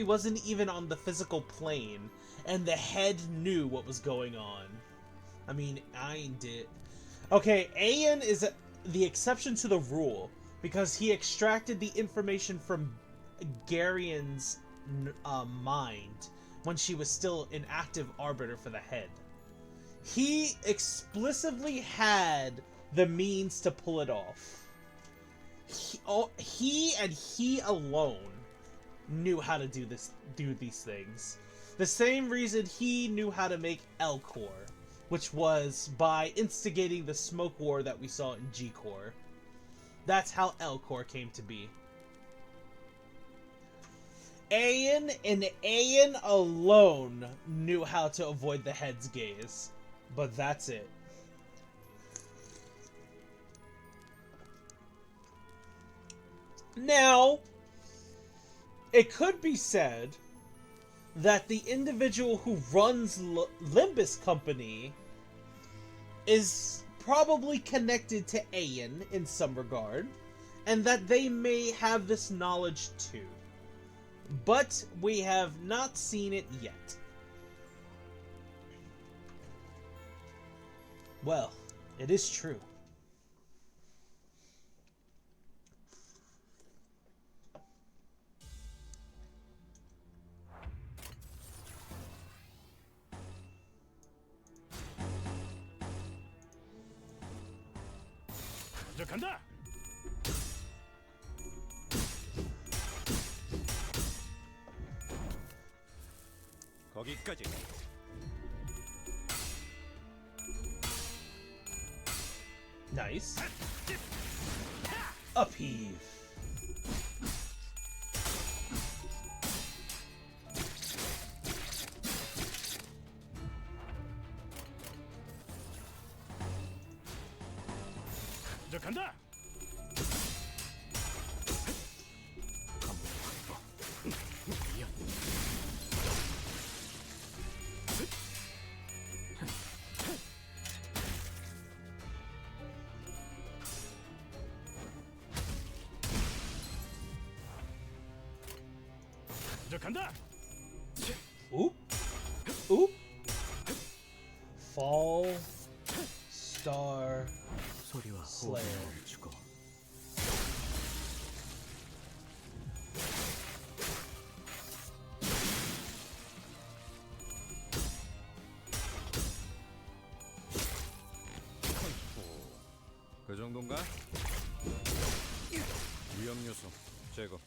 wasn't even on the physical plane, and the head knew what was going on. I mean, Ayn did. Okay, Ayn is the exception to the rule, because he extracted the information from Garian's mind when she was still an active arbiter for the head. He explicitly had the means to pull it off. He and he alone knew how to do these things. The same reason he knew how to make L-Core, which was by instigating the smoke war that we saw in G-Core. That's how L-Core came to be. Ayn and Ayn alone knew how to avoid the head's gaze. But that's it. Now, it could be said that the individual who runs Limbus Company is probably connected to Ayn in some regard, and that they may have this knowledge too. But we have not seen it yet. Well, it is true. 먼저 간다. 거기까지. Nice. Upheave. 먼저 간다. 먼저 간다. Oop. Oop. Fall Star 소리와 Slayer. 호흡을 멈추고 그 정도인가? 위험 요소 제거.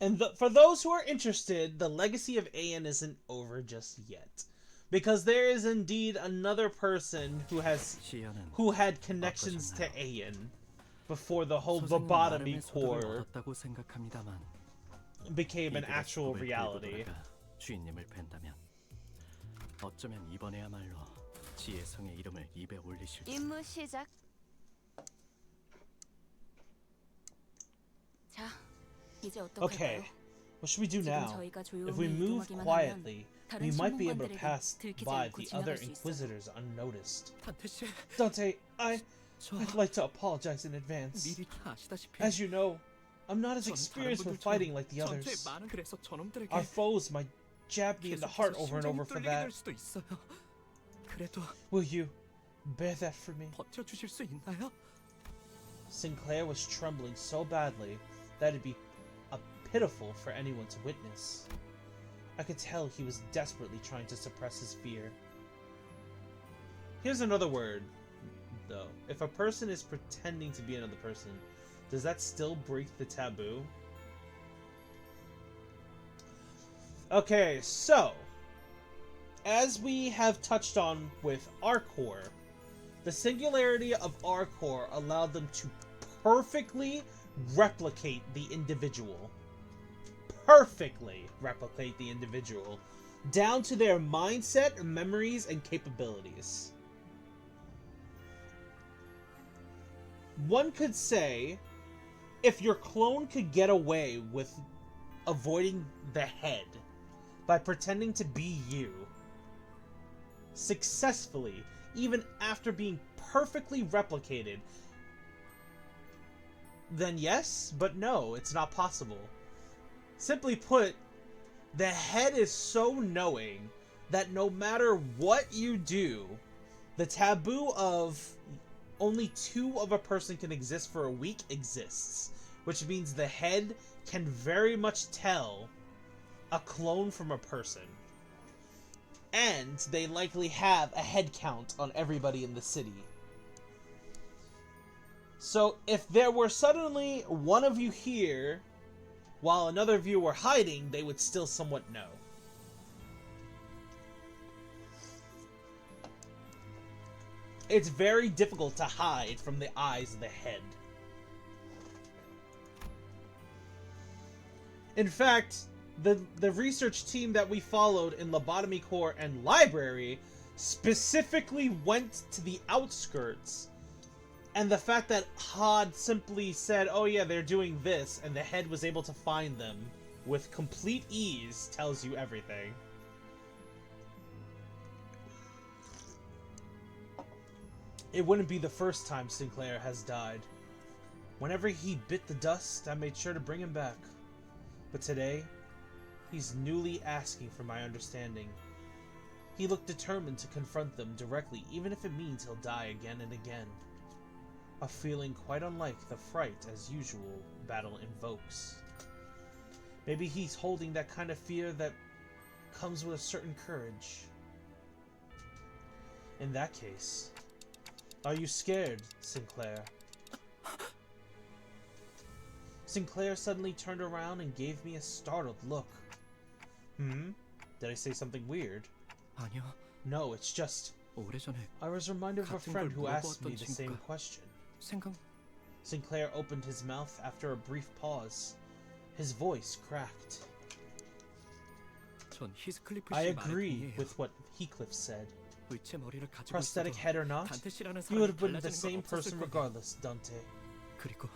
And for those who are interested, the legacy of Ayan isn't over just yet. Because there is indeed another person who had connections to Ayan before the whole lobotomy core 얻었다고 생각합니다만 became an 이들의 actual 죽음을 reality. 끌고 돌아가 주인님을 뵌다면 어쩌면 이번에야말로 지혜성의 이름을 입에 올리실 수. 임무 시작. 자, 이제 Okay, 어떡할까요? what should we do 지금 now? 저희가 If we 조용히 move 이동하기만 하면 quietly, we 다른 might be able to 신문관들에게 pass 들키지 by 않고 the other 지나갈 수 있어요. Inquisitors unnoticed. 단테 씨, Dante, I'd 저 like to apologize in advance. 미리 다 아시다시피 As you know, I'm not as 전 다른 experienced with 분들처럼 fighting like the 전투에 others. 많은 그래서 저놈들에게 Our foes might jab me in the heart 계속해서 over and 심장이 over for 뚫리게 될 that. 수도 있어요. 그래도 Will you bear that for me? 버텨주실 수 있나요? Sinclair was trembling so badly that it'd be pitiful for anyone to witness. I could tell he was desperately trying to suppress his fear. Here's another word, though. If a person is pretending to be another person, does that still break the taboo? Okay, so, as we have touched on with Arcor, the singularity of Arcor allowed them to perfectly replicate the individual. Perfectly replicate the individual, down to their mindset, memories, and capabilities. One could say, if your clone could get away with avoiding the head by pretending to be you successfully, even after being perfectly replicated, then yes, but no, it's not possible. Simply put, the head is so knowing that no matter what you do, the taboo of only two of a person can exist for a week exists, which means the head can very much tell a clone from a person. And they likely have a head count on everybody in the city. So if there were suddenly one of you here while another of you were hiding, they would still somewhat know. It's very difficult to hide from the eyes of the head. In fact, the research team that we followed in Lobotomy Core and Library specifically went to the outskirts. And the fact that Hod simply said, oh yeah, they're doing this, and the head was able to find them with complete ease tells you everything. It wouldn't be the first time Sinclair has died. Whenever he bit the dust, I made sure to bring him back. But today, he's newly asking for my understanding. He looked determined to confront them directly, even if it means he'll die again and again. A feeling quite unlike the fright as usual battle invokes. Maybe he's holding that kind of fear that comes with a certain courage. In that case, are you scared, Sinclair? Sinclair suddenly turned around and gave me a startled look. Did I say something weird? 아니요. No, it's just... 오래전에 I was reminded of a 같은 friend 걸 who asked me 물어보았던 the same 친구가 question. 생각 Sinclair opened his mouth after a brief pause. His voice cracked. 전 히스클리프 I 씨 agree 말에 with what Heathcliff said. 의체 머리를 가지고 Prosthetic 있어도 head or not, 단테 씨라는 you would 사람이 have been the 달라지는 same 건 person 없었을 거예요. regardless, Dante. 그리고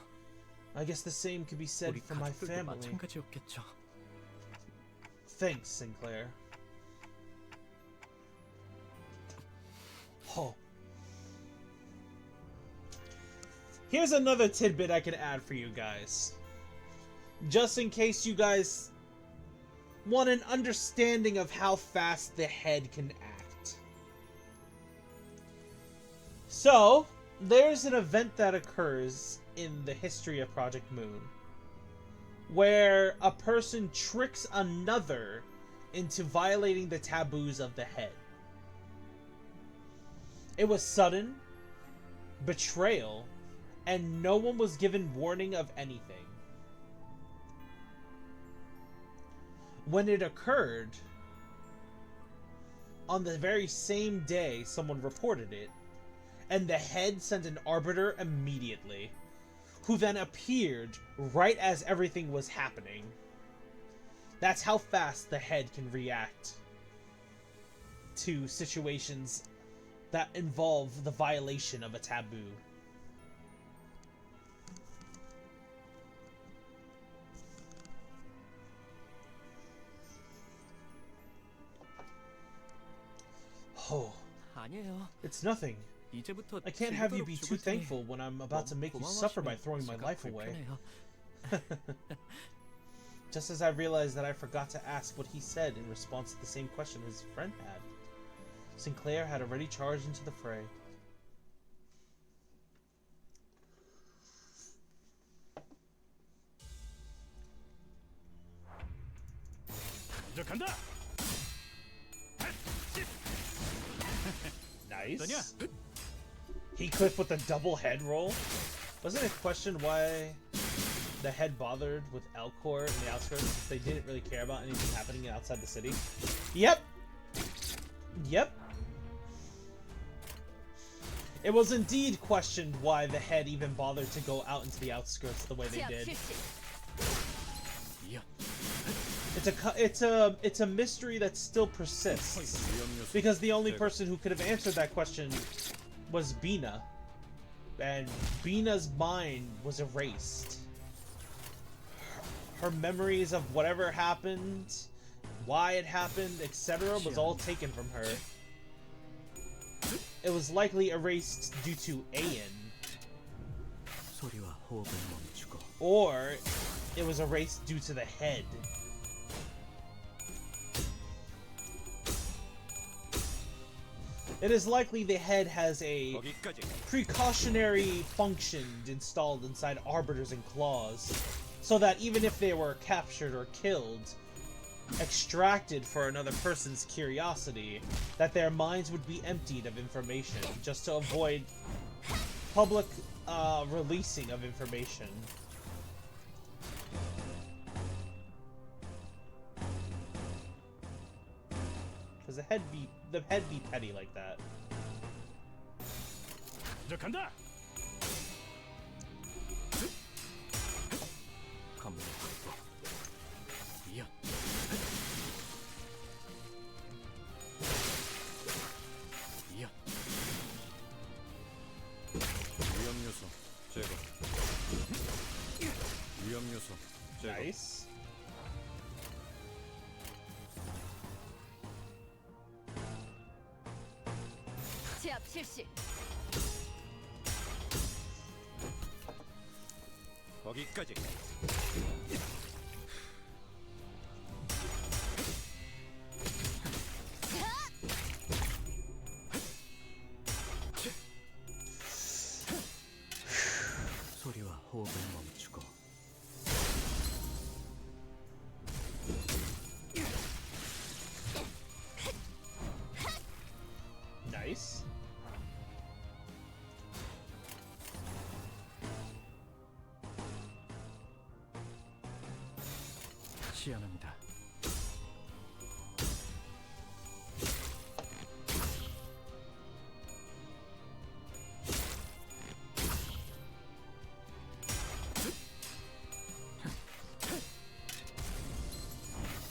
I guess the same could be said 우리 for my 가족들도 family. 마찬가지였겠죠. Thanks, Sinclair. Oh. Here's another tidbit I can add for you guys. Just in case you guys want an understanding of how fast the head can act. So, there's an event that occurs in the history of Project Moon where a person tricks another into violating the taboos of the head. It was sudden, betrayal, and no one was given warning of anything. When it occurred, on the very same day someone reported it, and the head sent an arbiter immediately, who then appeared right as everything was happening. That's how fast the head can react to situations that involve the violation of a taboo. Oh, 아니에요. it's nothing. 이제부터 I can't have you be 즐기도록 too 죽을 테니 thankful when I'm about to make you suffer by throwing my life away. Just as I realized that I forgot to ask what he said in response to the same question his friend had. Sinclair had already charged into the fray. 먼저 간다. Nice. He clipped with a double head roll. Wasn't it questioned why the head bothered with Elcor in the outskirts since they didn't really care about anything happening outside the city? Yep. Yep. It was indeed questioned why the head even bothered to go out into the outskirts the way they did. It's a mystery that still persists because the only person who could have answered that question was Bina, and Bina's mind was erased. Her memories of whatever happened, why it happened, etc. was all taken from her. It was likely erased due to Ayan, 소리와 호흡을 멈추고 or it was erased due to the head. It is likely the head has a precautionary function installed inside arbiters and claws, so that even if they were captured or killed, extracted for another person's curiosity, that their minds would be emptied of information, just to avoid public releasing of information. Because the head be petty like that. 먼저 간다. 검을 이어 이어 위험 요소 제거. 위험 요소 제거. Nice. 제압 실시. 거기까지. 소리와 호흡을 멈추고 Nice. 시연합니다.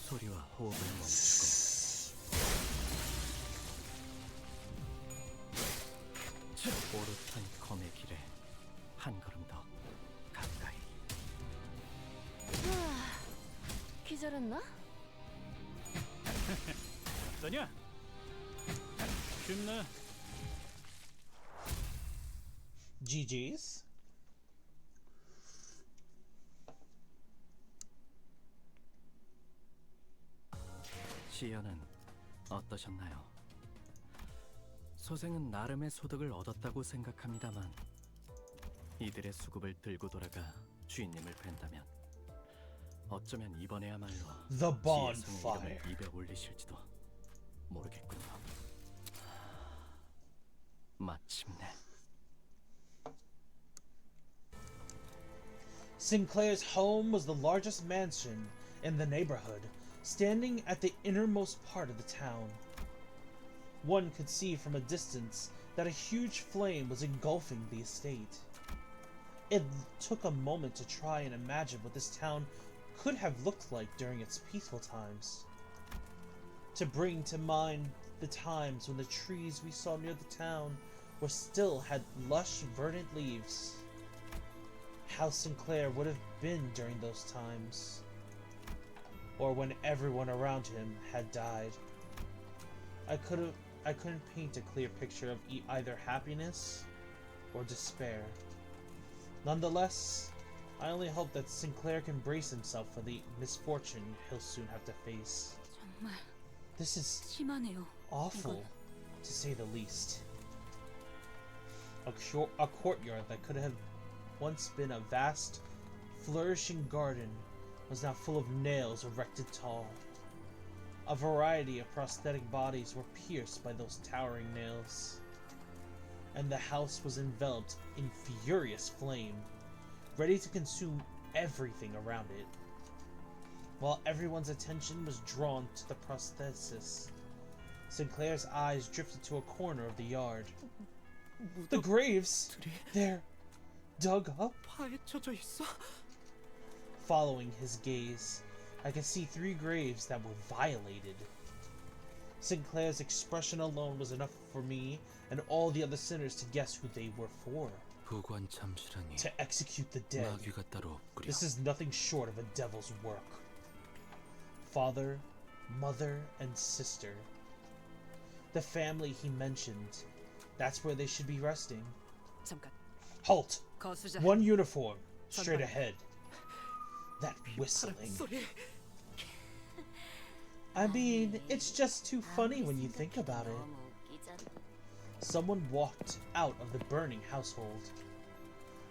소리와 호흡을 멈추고 오롯한 검의 길에 한 걸음 더 가까이. 기절했나? 어떠냐? 쉽네. GG's. 시연은 어떠셨나요? 소생은 나름의 소득을 얻었다고 생각합니다만 이들의 수급을 들고 돌아가 주인님을 뵌다면 어쩌면 이번에야말로 The 지혜성의 bonfire. 이름을 입에 올리실지도 모르겠군요. 마침내 Sinclair's home was the largest mansion in the neighborhood, standing at the innermost part of the town. One could see from a distance that a huge flame was engulfing the estate. It took a moment to try and imagine what this town could have looked like during its peaceful times. To bring to mind the times when the trees we saw near the town were still had lush, verdant leaves. How Sinclair would have been during those times. Or when everyone around him had died. I couldn't paint a clear picture of either happiness or despair. Nonetheless, I only hope that Sinclair can brace himself for the misfortune he'll soon have to face. 정말 This is 심하네요. awful, to say the least. A courtyard that could have once been a vast, flourishing garden was now full of nails erected tall. A variety of prosthetic bodies were pierced by those towering nails, and the house was enveloped in furious flame, ready to consume everything around it. While everyone's attention was drawn to the prosthesis, Sinclair's eyes drifted to a corner of the yard. The graves! They're dug up? 파헤쳐져 있어? Following his gaze, I could see 3 graves that were violated. Sinclair's expression alone was enough for me and all the other sinners to guess who they were for. 부관 참시라니 To execute the dead. 마귀가 따로 없구려. This is nothing short of a devil's work. Father, mother, and sister. The family he mentioned. That's where they should be resting. 잠깐. Halt! 거수자. One uniform. Straight ahead. That whistling. I mean, it's just too funny when you think about it. Someone walked out of the burning household.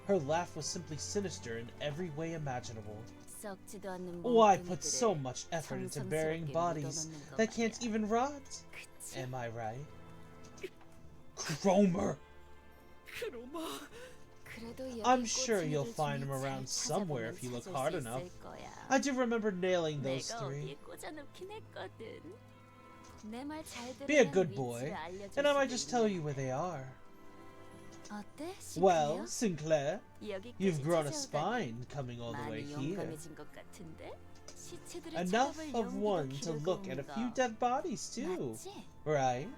Her laugh was simply sinister in every way imaginable. Why put so much effort into burying bodies that can't even rot? Am I right? Cromer! I'm sure you'll find him around somewhere if you look hard enough. I do remember nailing those 3. Be a good boy, and I might just tell you where they are. Well, Sinclair, you've grown a spine coming all the way here. Enough of one to look at a few dead bodies too, right?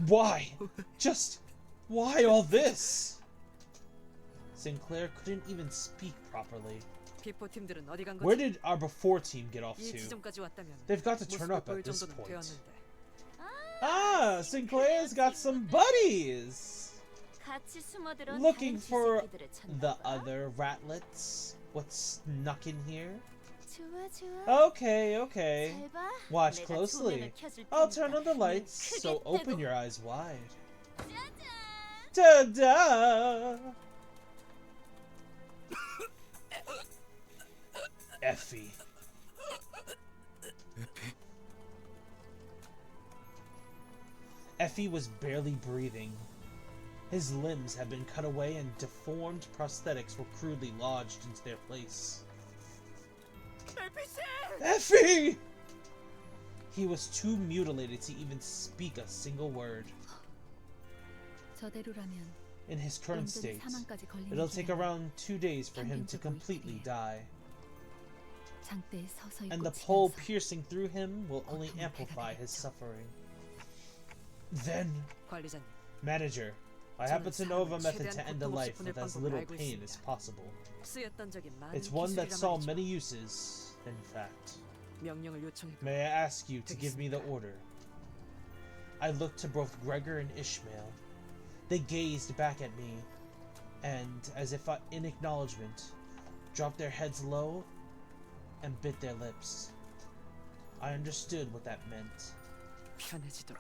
Why? Just why all this? Sinclair couldn't even speak properly. 비포팀들은 어디 간 거지? Where did our before team get off 이 to? 지점까지 왔다면 They've got to turn 모습을 up at 보일 this 정도는 point. 되었는데. Ah, Sinclair's got some buddies! Looking for the other ratlets? What's snuck in here? Okay, okay. Watch closely. I'll turn on the lights, so open your eyes wide. Ta-da! Effie. Effie was barely breathing. His limbs had been cut away and deformed prosthetics were crudely lodged into their place. Effie! He was too mutilated to even speak a single word. In his current state, it'll take around 2 days for him to completely die. And the pole piercing through him will only amplify his suffering. Then, 관리자님, Manager, I happen to know of a method to end a life with as little pain as possible. 쓰였던 적이 많은 It's one that 기술이란 saw 말이죠. many uses, in fact. 명령을 요청해. May I ask you to give me the order? I looked to both Gregor and Ishmael. They gazed back at me, and, as if in acknowledgement, dropped their heads low and bit their lips. I understood what that meant. 편해지도록.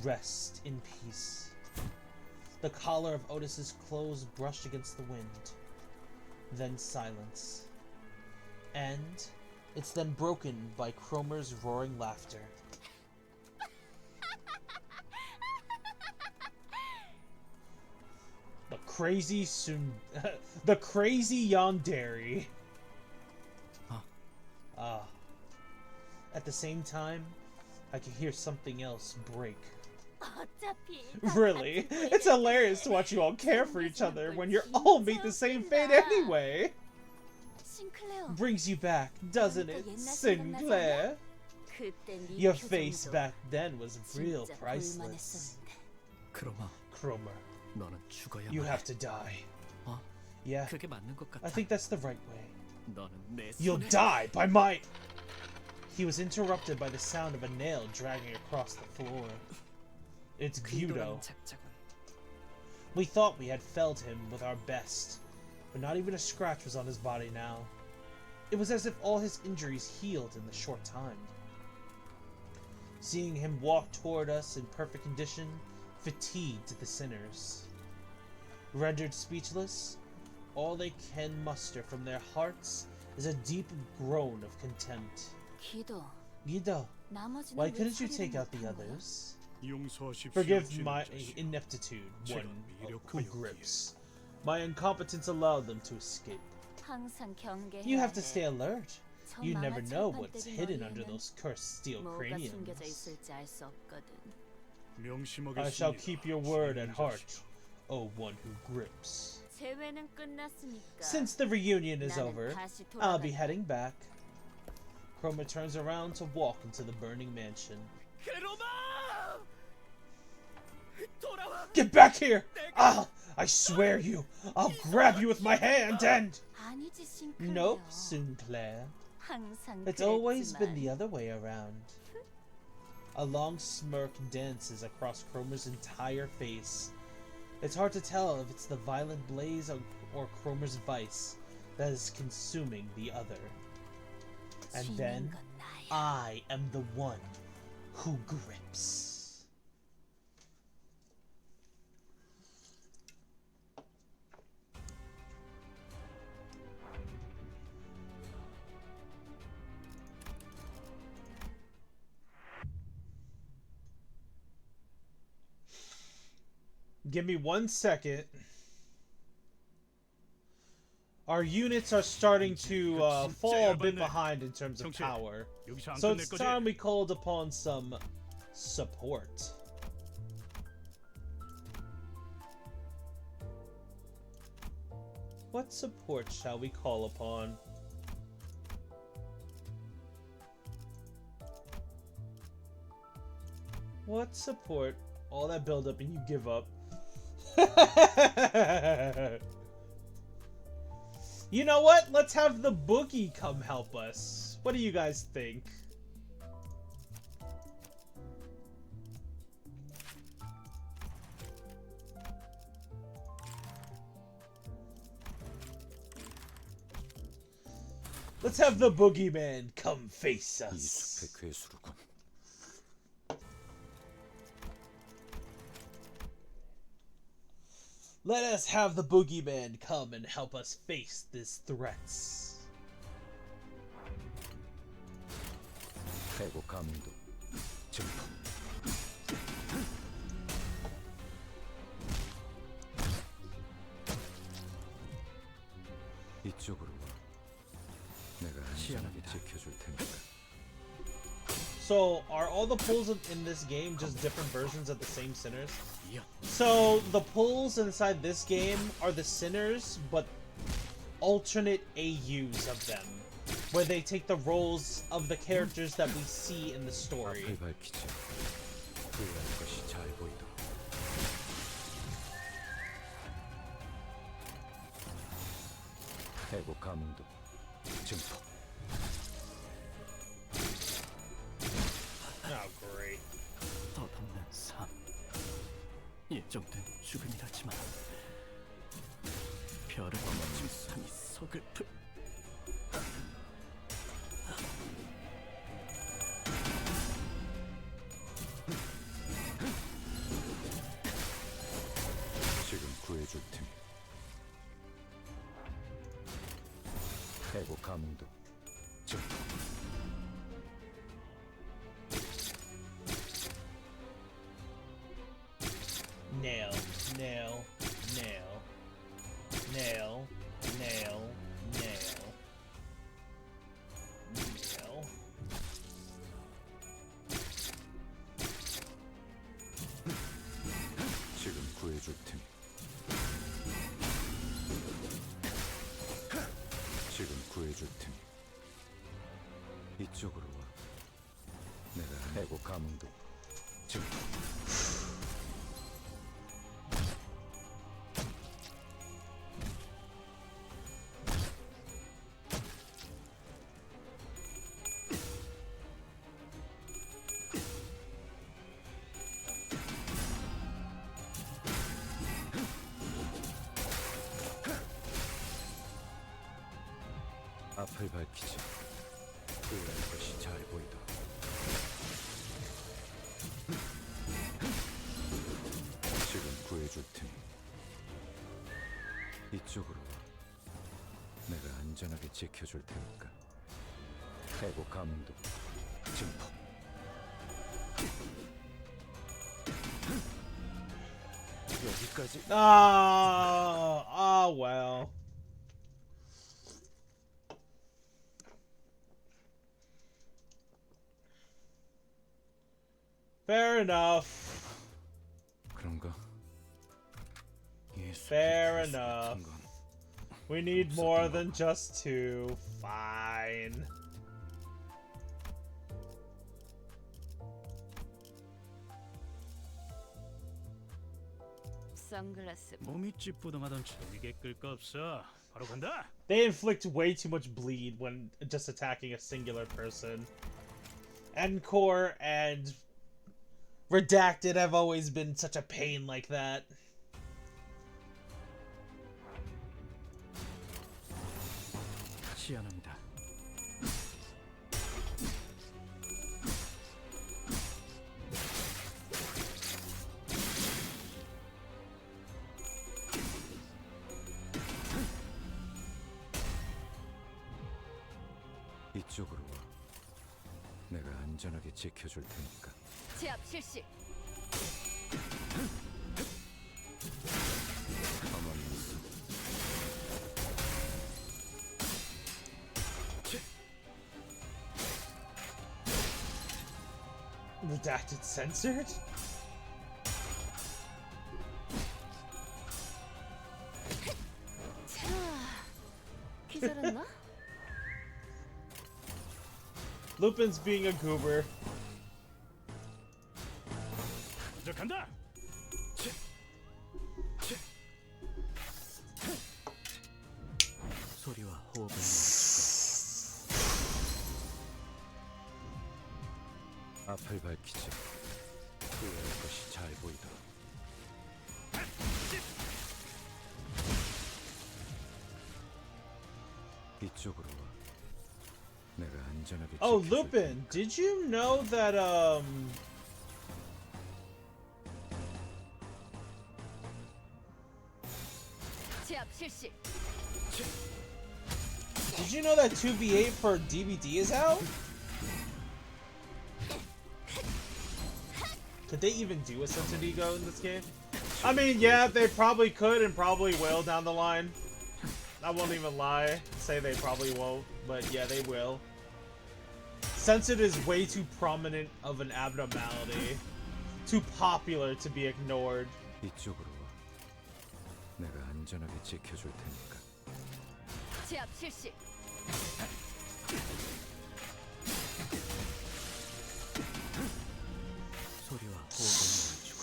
Rest in peace. The collar of Otis's clothes brushed against the wind. Then silence. And it's then broken by Cromer's roaring laughter. The crazy the crazy yandere. Huh. At the same time, I can hear something else break. 어차피 Really? It's hilarious to watch you all care for each other when you're all meet the same fate anyway. 싱클레어. Brings you back, doesn't it, Sinclair? Your face back then was real priceless. 크로마, Cromer, 너는 죽어야만 you 해. have to die. 어? Yeah, 그게 맞는 것 같아. I think that's the right way. 너는 내 You'll 손에 die by my... He was interrupted by the sound of a nail dragging across the floor. It's Guido. 궤도라는 작작은 We thought we had felled him with our best, but not even a scratch was on his body now. It was as if all his injuries healed in the short time. Seeing him walk toward us in perfect condition fatigued the sinners. Rendered speechless, all they can muster from their hearts is a deep groan of contempt. 기도. Guido, 나머지는 why 왜 couldn't you 처리를 take out the 못한 거야? others? 용서하십시오. Forgive 지는 my 자식. ineptitude, 제가 one who 미력하였기에. grips. My incompetence allowed them to escape. 항상 경계해야 You have to 해. stay alert. 저 You never 망할 know 철판 what's 때린 hidden under 머리에는 those cursed steel 뭐가 숨겨져 craniums. 있을지 알 수 없거든. 명심하겠습니다. I shall keep your word at 지는 heart, 자식. O one who grips. 재회는 끝났으니까. Since the reunion is 나는 over, 다시 I'll be 돌아간다. heading back. Chroma turns around to walk into the burning mansion. 크로마! 돌아와! Get back here! I swear you, I'll grab you with my hand and... 아니지, 싱클레어. Nope, Sinclair. 항상 It's always been 그랬지만. the other way around. A long smirk dances across Cromer's entire face. It's hard to tell if it's the violent blaze or Cromer's vice that is consuming the other. And 쥐는 then, 건 나야. I am the one who grips. Give me 1 second. Our units are starting to fall a bit behind in terms of power. 여기서 안 So 끝낼 it's 거지? time we called upon some support. What support shall we call upon? What support? All that build up and you give up. You know what? Let's have the boogie come help us. What do you guys think? Let's have the boogeyman come face 이 us. 숲의 괴수로군. Let us have the boogeyman come and help us face these threats. 해고 감도 증폭. 이쪽으로 와. 내가 안전하게 지켜줄 테니까. So, are all the pulls in this game just different versions of the same sinners? 이어. So, the pulls inside this game are the sinners, but alternate AUs of them. Where they take the roles of the characters that we see in the story. 앞을 밝히자. 후회할 것이 잘 보이도록. 해고 감도 증폭. Oh, great. 덧없는 삶. 예정된 죽음이라지만 별을 멈춘 삶이 서글프. 해고 감흥도 증폭. Nail, nail, nail, nail, nail, nail, nail. 지금 구해줄 테니. 지금 구해줄 테니. 이쪽으로 와. 내가 해고 감흥도 증폭. 앞을 밝히지. 후회할 것이 잘 보이다. 지금 구해줄 테니. 이쪽으로 와. 내가 안전하게 지켜줄 테니까. 해고 감흥도 증폭. 여기까지. Well. Fair enough. 그런가? Fair enough. We need more than just two. Fine. 선글라스. 몸이 찌뿌둥하던 길게 끌 거 없어. 바로 간다. They inflict way too much bleed when just attacking a singular person. Encore and Redacted have always been such a pain like that. 시연합니다. 이쪽으로 와. 내가 안전하게 지켜줄 테니까. 제압 실시. 가만히 있어. Redacted censored? 자, 기절했나? Lupin's being a goober. 먼저 간다. 소리와 호흡을 멈추고 앞을 밝히지. 후회할 것이 잘 보이다. 이쪽으로 와. 내가 안전하게 Oh, 지켜줄 Lupin, 테니까. did you know that, 제압 실시. Did you know that 2v8 for DVD is out? Could they even do a censored ego in this game? I mean, yeah, they probably could and probably will down the line. I won't even lie, say they probably won't, but yeah, they will. Censored is way too prominent of an abnormality. Too popular to be ignored. 이쪽으로 와. 내가 안전하게 지켜줄 테니까. 제압 실시. 소리와 호흡을 멈추고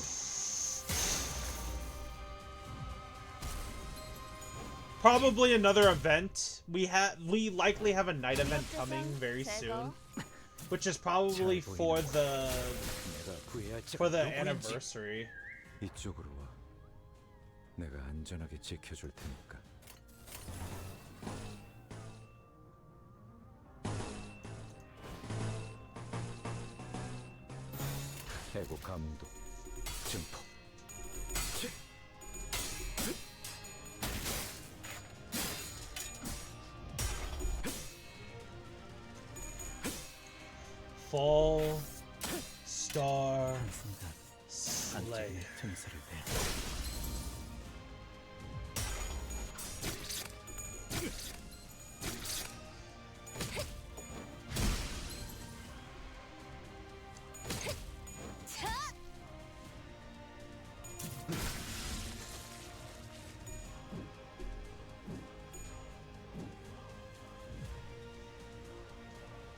Probably another event. We likely have a night event coming very soon, which is probably for the 내가 구해야 할 자가 누구인지. anniversary. 이쪽으로 와. 내가 안전하게 지켜줄 테니까. 해고 감도 증폭. Fall Star 한순간 Slay. 반쪽의 틈새를 내.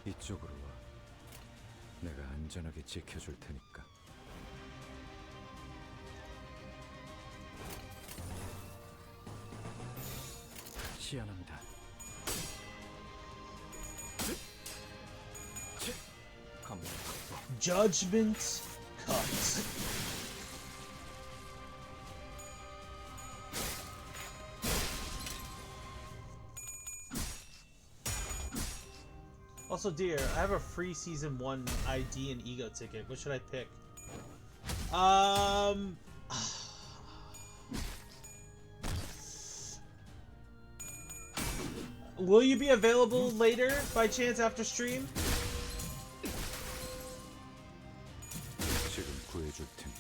이쪽으로 와. 내가 안전하게 지켜줄 테니까. 시연합니다. 검문 확보. Judgment Cut. Also, dear, I have a free season 1 ID and ego ticket. What should I pick? Will you be available later by chance after stream? 지금 구해줄 테니.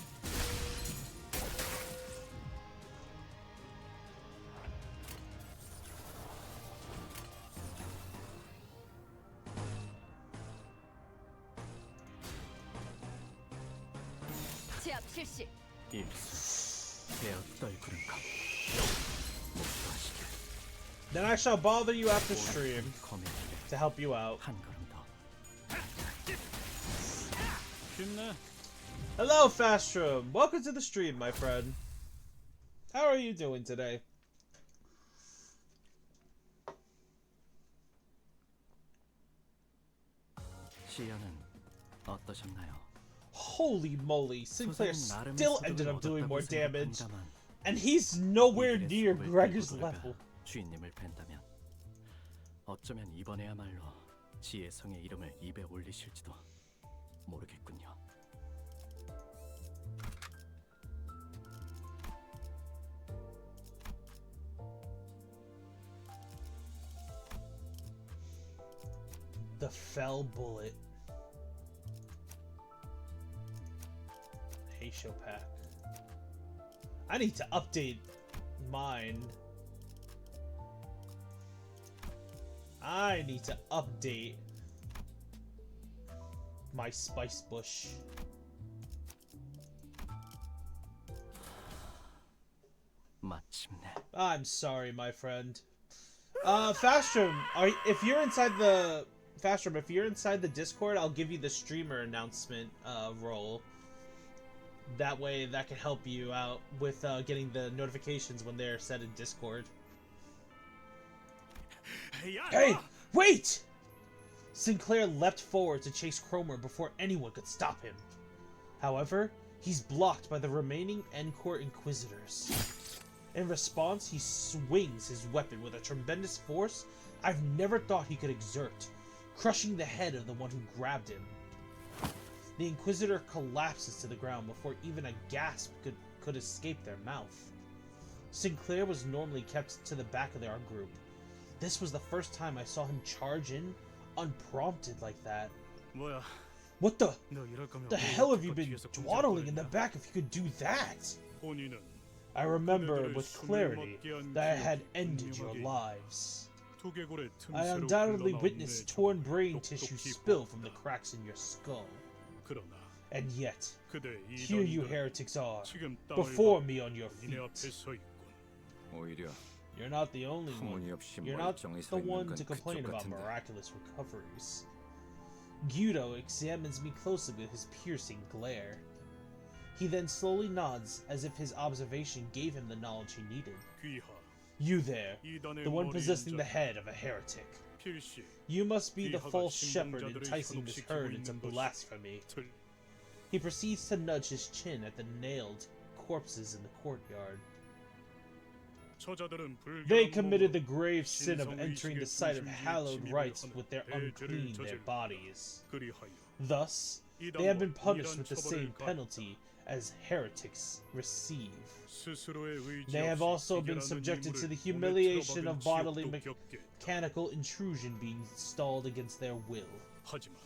제압 실시. 일수. 베어 떨구는 것. 목도하시길. Then I shall bother you after stream 검의 길에 to help you out. 한 걸음 더. 쉽네. Hello, Fastrum. Welcome to the stream, my friend. How are you doing today? 시연은 어떠셨나요? Holy moly, Sinclair 소설은 나름의 still 수득을 ended up doing 얻었다고 more damage. 생각합니다만 And he's nowhere 이들의 near 수업을 Gregor's 데리고 level. 돌아가 주인님을 팬다면 어쩌면 이번에야말로 지의 성의 이름을 입에 올리실지도 모르겠군요. The Fell Bullet. Heisho pack. I need to update mine. I need to update my spice bush. 마침내 I'm sorry, my friend. Fastrum, if you're inside the Fastrum, if you're inside the Discord, I'll give you the streamer announcement role. That way, that can help you out with getting the notifications when they're set in Discord. Hey, wait! Sinclair leapt forward to chase Cromer before anyone could stop him. However, he's blocked by the remaining Encore Inquisitors. In response, he swings his weapon with a tremendous force I've never thought he could exert, crushing the head of the one who grabbed him. The Inquisitor collapses to the ground before even a gasp could escape their mouth. Sinclair was normally kept to the back of our group. This was the first time I saw him charge in unprompted like that. 뭐야? What the 너 이럴 거면 the 왜 hell have you 이렇게 been 뒤에서 dwaddling in the 공작거리냐? back if you could do that? 본인은 I remember 그대들을 with 숨을 clarity 먹게 한 that I 기억이 had ended your 분명하게 lives. 두개골의 I 틈새로 undoubtedly 흘러나온 witnessed 내 torn 정을 brain 똑똑히 tissue spill from the 보았다. cracks in your skull. 그러나 And yet, 그대 here you 이단이들은 heretics are, 지금 땅을 before 밟고 me on your 니네 앞에 feet. 서 있군. 오히려 You're not the only one. 터무니없이 You're not 멀쩡히 the 서 있는 one 건 to complain 그쪽 about 같은데. miraculous recoveries. Gyudo examines me closely with his piercing glare. He then slowly nods as if his observation gave him the knowledge he needed. 귀하, You there, 이단의 the one 머리인 possessing the 자, head of a heretic. 필시 You must be the 귀하가 false shepherd 신봉자들을 enticing this 현혹시키고 herd into 있는 것이 blasphemy. 틀. He proceeds to nudge his chin at the nailed corpses in the courtyard. 저자들은 They 불결한 committed the 몸으로 grave sin of 신성의식의 entering the site of 중심지에 hallowed 침입을 rites 하는 with their 대죄를 unclean their 저질렀다. bodies. 그리하여 Thus, they have been 이단과 punished 이단 with the 처벌을 same 가했다. penalty as heretics receive. 스스로의 의지 They have 없이 also been 기결하는 subjected to the 임무를 humiliation 몸에 of bodily 틀어박은 지옥도 겪게 했다. mechanical intrusion being installed against their will. 하지만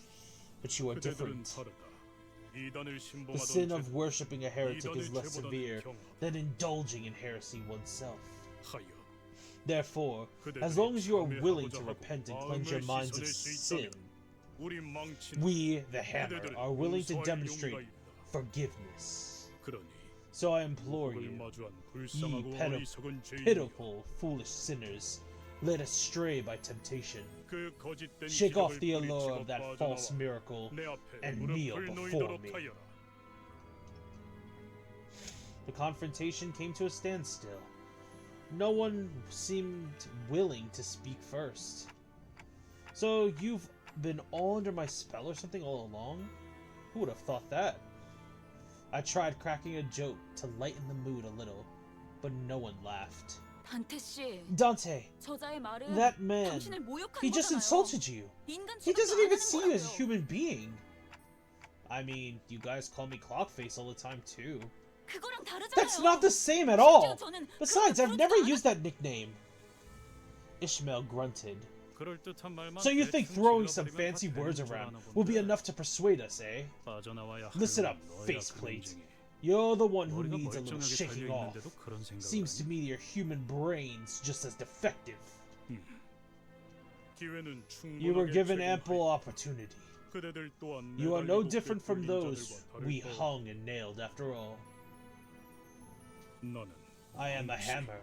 but you are 그대들은 different. 다르다. 이단을 The 신봉하던 sin of 쟤는 worshipping a heretic is less 이단의 severe 죄보다는 경하다. than indulging in heresy oneself. 하여 Therefore, as long as you are willing to repent and cleanse your minds of sin, 우리 망치는 we, the Hammer, 그대들을 are willing to 용서할 demonstrate 용가이다. forgiveness. 그러니 So I implore 그를 you, 마주한 ye 불쌍하고 어리석은 죄인이여, pitiful, foolish sinners, led astray by temptation, 그 거짓된 shake off 기적을 the allure 뿌리치고 of that false 빠져나와 miracle 내 앞에 and 무릎을 kneel before 놓이도록 me. 하여라. The confrontation came to a standstill. No one seemed willing to speak first. So you've been all under my spell or something all along? Who would have thought that? I tried cracking a joke to lighten the mood a little, but no one laughed. 단테 씨, Dante, 저자의 말은 that man, 당신을 모욕한 he just 거잖아요. insulted you. 인간 He 취급도 doesn't 안 even 하는 see you as a 거라고요. human being. I mean, you guys call me Clockface all the time too. 그거랑 다르잖아요. That's not the same at all! 심지어 저는 Besides, 그렇게 I've never 부르지도 used that nickname. Ishmael grunted. 그럴듯한 말만 So you think 대충 throwing some 질러버리면 fancy 다 되는 words 줄 around 아나 will be 본데. enough to persuade us, eh? 빠져나와야 Listen 할 up, 놈은 너야, faceplate. 그런쟁이. You're the one who 머리가 needs a little 멀쩡하게 shaking off. 달려있는데도 그런 생각을 Seems to 하니? me your human brain's just as defective. 기회는 You were 충분하게 given ample 제공하였다. opportunity. 그대들 또한 You are no 매달리고 different from 꿰뚫린 those 자들과 다를 we 바 없다. hung and nailed after all. 나는 I am a hammer.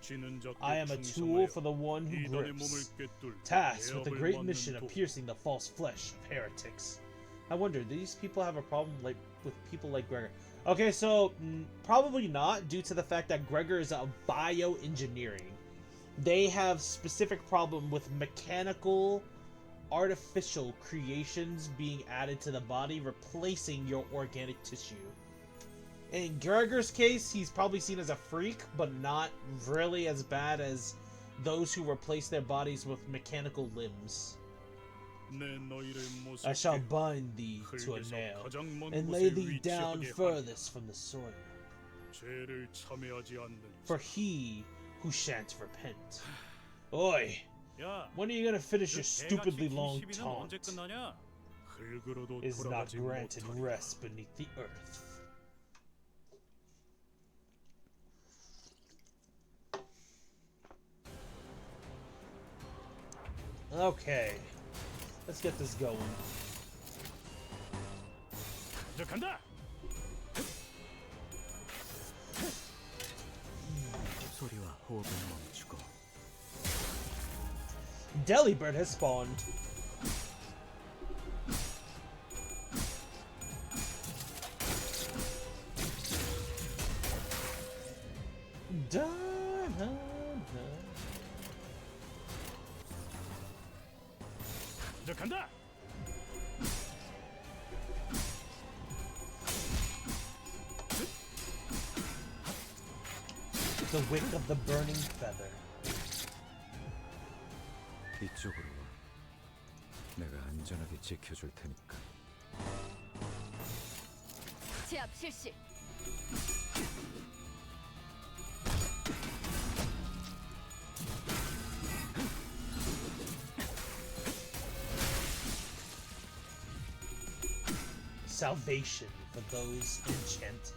쥐는 자께 I am a tool 충성하여 for the one who 이단의 몸을 grips, 꿰뚫고 tasked with the 대업을 great 받는 mission of 도. piercing the false flesh of heretics. I wonder, do these people have a problem with people like Gregor? Okay, so probably not, due to the fact that Gregor is a bioengineering. They have specific problem with mechanical, artificial creations being added to the body, replacing your organic tissue. In Gregor's case, he's probably seen as a freak, but not really as bad as those who replace their bodies with mechanical limbs. 내 너희를 I shall 무섭게 bind thee to a 흙에서 nail, 가장 먼 and 곳에 lay thee down 위치하게 하리. furthest from the soil. 죄를 참여하지 않는 For 자. he who shan't repent. Oi, 야, when are you gonna finish your 그 stupidly 개같이 long 시비는 언제 taunt? 끝나냐? 흙으로도 Is not 돌아가지 granted 못하리라. rest beneath the earth. Okay, let's get this going. 시작한다. 소리와 호흡을 멈추고 Delibird has spawned. Da, da, da. 시작한다. The wick of the burning feather. 이쪽으로 와. 내가 안전하게 지켜줄 테니까. 제압 실시. Salvation for those enchanted.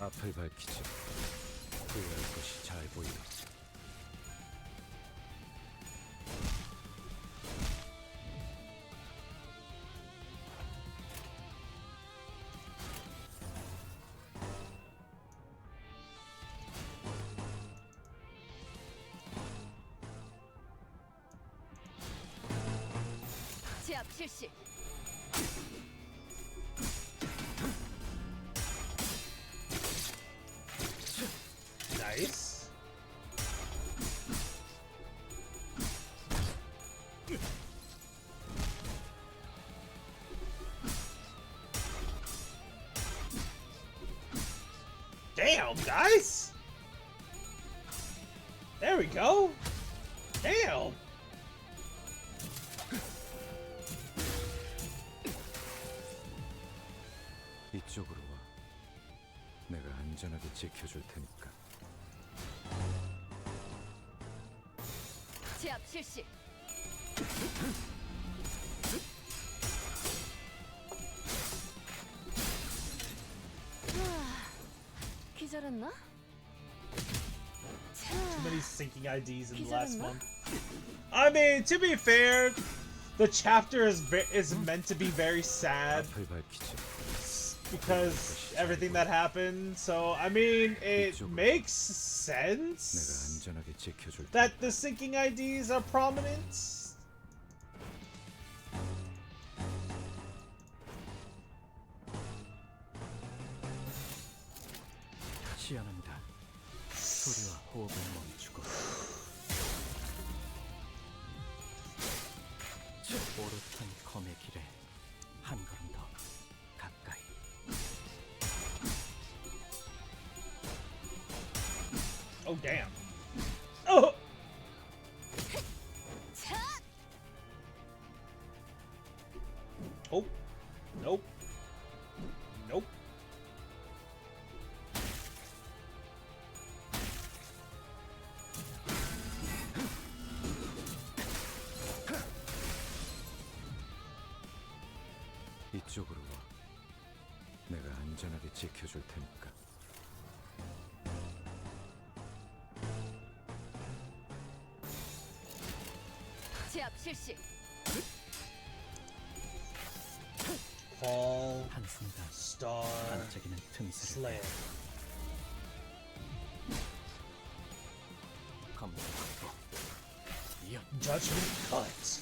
앞을 밝히지. 후회할 것이 잘 보여. 제압 실시. Nice. Damn, guys! There we go! Damn! 이쪽으로 와. 내가 안전하게 지켜줄 테니까. 제압 실시. 기절했나? Too many syncing IDs in the last one. I mean, to be fair, the chapter is meant to be very sad 앞을 밝히지. because everything that happened. So I mean, it makes sense 내가 안전하게 지켜줄 테니 that the syncing IDs are prominent. 시연합니다. 소리와 호흡을 멈추고 오롯한 검의 길에 한 걸음 더 가까이. Oh damn! Oh! Oh! Nope! Nope! 이쪽으로 와. 내가 안전하게 지켜줄 테니까. 제압 실시. Fall, 한순간 Star, 반짝이는 틈새를 Slayer. 검을 확보. 이어 Judgment Cut.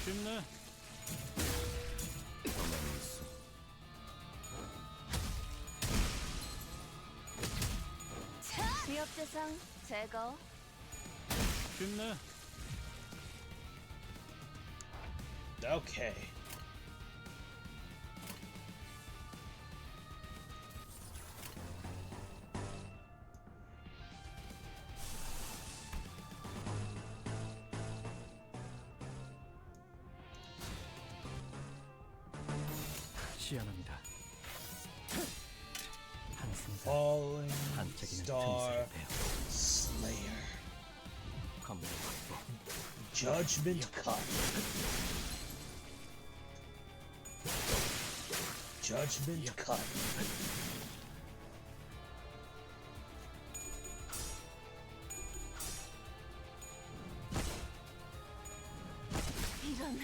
쉽네. 가만히 있어. 위협 대상 제거. 쉽네. Okay. 시연합니다. 한순간 Falling 반짝이는 Star, 틈새를 베어 Slayer. 검을 확보. Judgment Cut. Judgment Cut. 이런.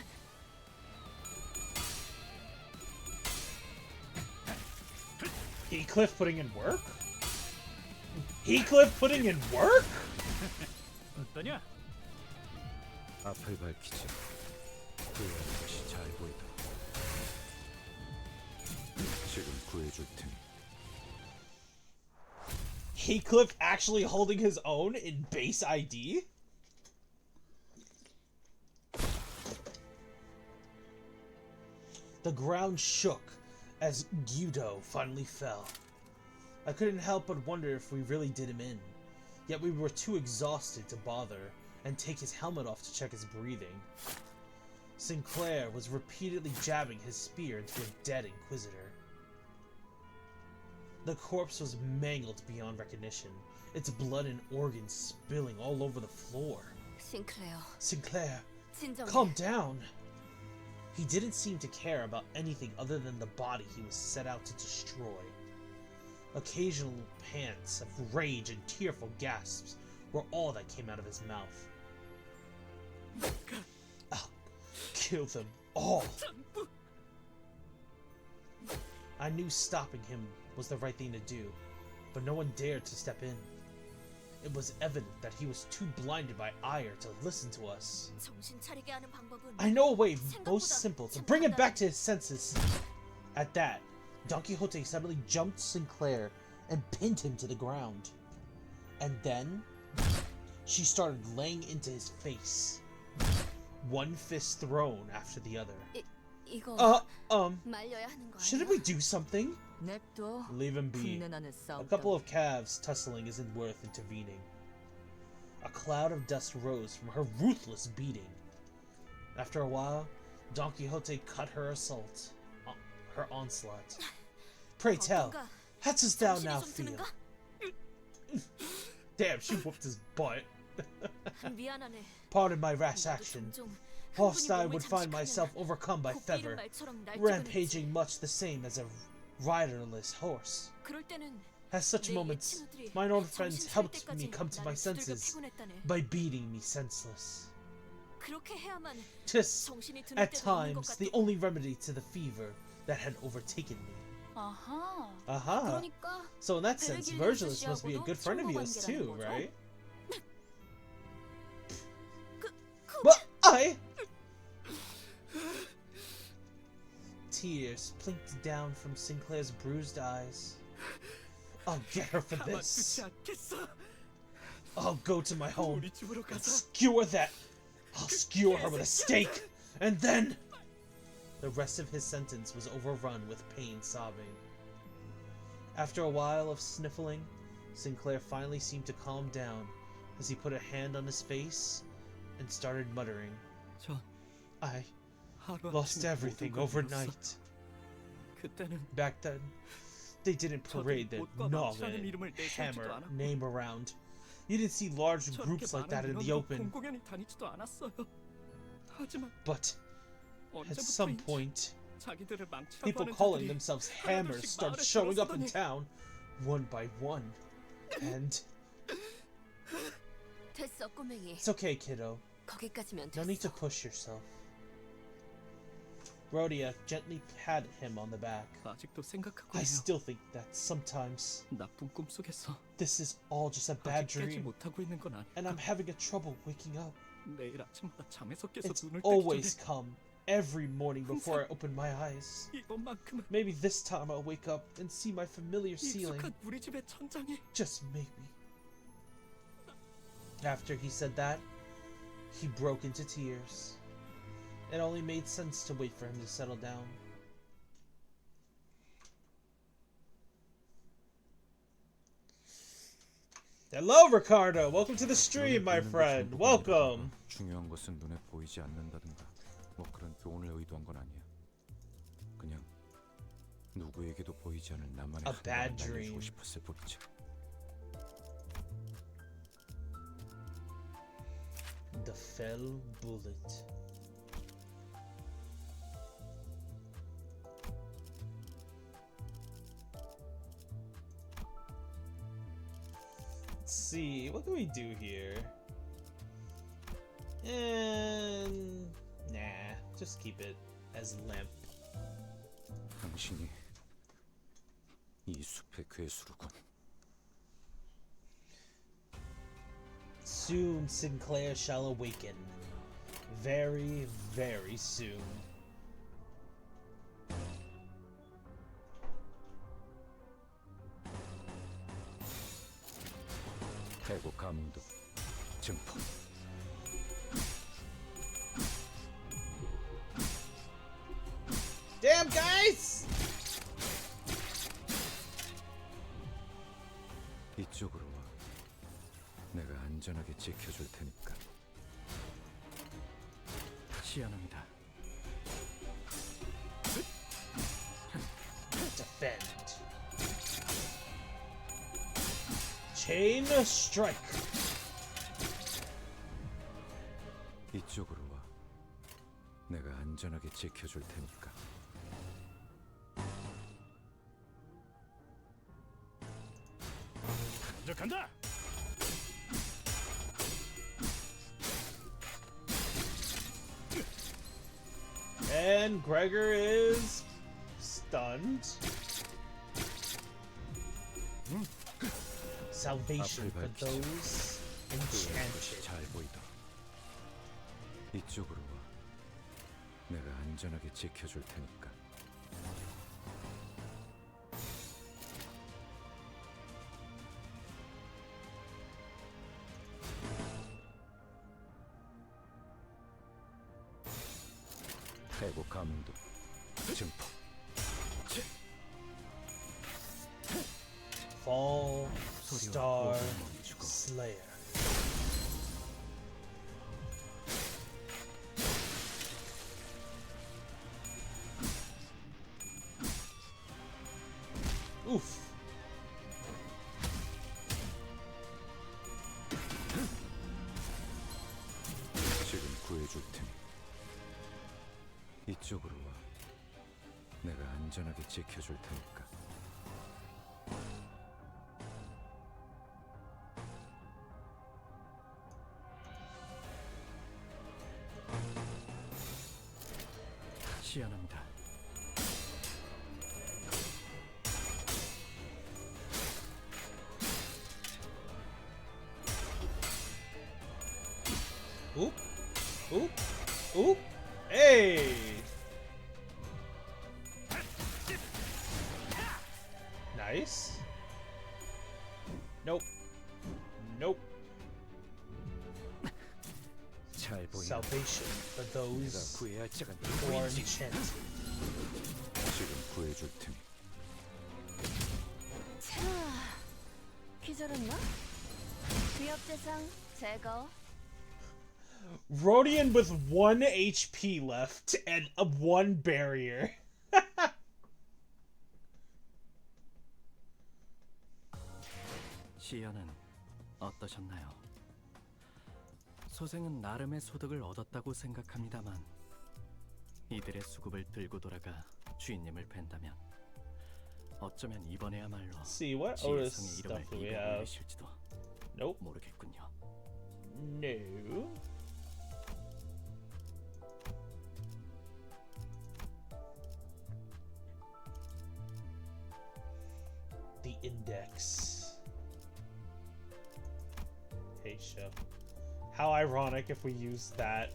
Heathcliff putting in work? Heathcliff putting in work? 어떠냐? 앞을 밝히지. 후회하는 것이 잘 보이다. 지금 구해줄 테니. Heathcliff actually holding his own in base ID? The ground shook as Guido finally fell. I couldn't help but wonder if we really did him in. Yet we were too exhausted to bother and take his helmet off to check his breathing. Sinclair was repeatedly jabbing his spear into a dead Inquisitor. The corpse was mangled beyond recognition, its blood and organs spilling all over the floor. 싱클레어. Sinclair, 진정해. calm down! He didn't seem to care about anything other than the body he was set out to destroy. Occasional pants of rage and tearful gasps were all that came out of his mouth. I'll kill them all! I knew stopping him was the right thing to do, but no one dared to step in. It was evident that he was too blinded by ire to listen to us. 정신 차리게 하는 방법은 I know a way most simple to bring him back to his senses. At that, Don Quixote suddenly jumped Sinclair and pinned him to the ground. And then, she started laying into his face. One fist thrown after the other. 이거 말려야 하는 거 Shouldn't 아니야? we do something? 냅둬. Leave him be. 분내나는 A 싸움. couple of calves tussling isn't worth intervening. A cloud of dust rose from her ruthless beating. After a while, Don Quixote cut her assault, her onslaught. Pray tell, how dost thou now feel? Damn, she whooped his butt. 미안하네. Pardon my rash 나도 action. 종종 whilst I would find myself overcome by fever, rampaging much the same as a riderless horse. 그럴 때는 At such moments, mine old friends helped me come to my senses by beating me senseless. 그렇게 해야만 'Tis, 정신이 드는 at 때도 있는 것 times, the 같아. only remedy to the fever that had overtaken me. 아하. Aha. 그러니까 So in that sense, Virgilus must be a good friend of yours too, right? But I... Tears plinked down from Sinclair's bruised eyes. I'll get her for this. I'll go to my home and skewer that. I'll skewer her with a stake, and then... The rest of his sentence was overrun with pain sobbing. After a while of sniffling, Sinclair finally seemed to calm down as he put a hand on his face and started muttering, I lost everything overnight. Back then, they didn't parade the Nog and Hammer name around. You didn't see large groups like that in the open. But at some point, people calling themselves Hammers started showing up in town, one by one. And... 됐어, 꼬맹이. It's okay, kiddo. 거기까지면 No need to 됐어. push yourself. Rhodia gently patted him on the back. 아직도 생각하고 I 해요. still think that sometimes 나쁜 꿈 속에서 this is all just a bad 아직 깨지 dream, 못하고 있는 건 and I'm 아니까 having a trouble waking up. 내일 아침마다 잠에서 깨서 It's 눈을 뜨기 always 전에 come, every morning before I open my eyes. 이번만큼은 Maybe this time I'll wake up and see my familiar ceiling. 익숙한 우리 집의 천장이 Just maybe. After he said that, he broke into tears. It only made sense to wait for him to settle down. Hello, Ricardo! Welcome to the stream, my friend! Welcome! 중요한 것은 눈에 보이지 않는다든가 뭐 그런 교훈을 의도한 건 아니야. 그냥 누구에게도 보이지 않을 나만의 A 하나를 bad 날려주고 dream. 싶었을 뿐이지. The fell bullet. Let's see, what can we do here? And nah, just keep it as limp. 당신이 이 숲의 괴수로군. Soon Sinclair shall awaken. Very, very soon. 해고 감도 증폭. Damn, guys! 이쪽으로 와. 내가 안전하게 지켜줄 테니까. 시연합니다. Defend. Chain strike. 이쪽으로 와. 내가 안전하게 지켜줄 테니까. 먼저 간다. And Gregor is stunned. Salvation for those enchanted. 잘 보이다. 이쪽으로 와. 내가 안전하게 지켜줄 테니까. 해고 감도 증폭. Fall Star 멈추고 Slayer. Oof. 지금 구해줄 테니 안전하게 지켜줄 테니까. 시연합니다. Oop. Oop. Oop. Hey. Nice. Nope. Nope. 잘 보이나? Salvation for 내가 those 구해야 할 자가 who are 누구인지 enchanted. 지금 구해줄 테니. 차, 기절했나? 위협 대상 제거. Rodian with 1 HP left and 1 barrier. 시연은 어떠셨나요? 소생은 나름의 소득을 얻었다고 생각합니다만 이들의 수급을 들고 돌아가 주인님을 뵌다면 어쩌면 이번에야말로 See what other 지혜성의 이름을 stuff do we 입에 have? 올리실지도 Nope. 모르겠군요. No. The index. Hey, show. How ironic if we use that.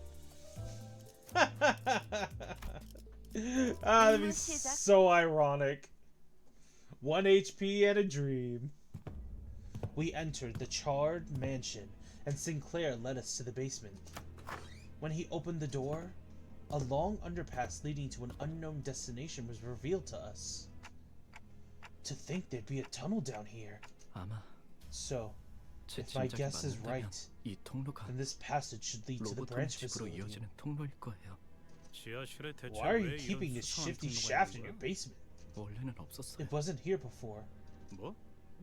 That'd be so ironic. 1 HP and a dream. We entered the charred mansion, and Sinclair led us to the basement. When he opened the door, a long underpass leading to an unknown destination was revealed to us. To think there'd be a tunnel down here. 아마 So, 제 if my 짐작이 guess is 맞는다면 right, 이 통로가 then this passage should lead to the 로보톤 branch 집으로 facility. 이어지는 통로일 거예요. 지하실에 대체 Why are 왜 you keeping 이런 this 수상한 shifty 통로가 shaft in 있는 your 거야? basement? 원래는 없었어요. It wasn't here before. 뭐?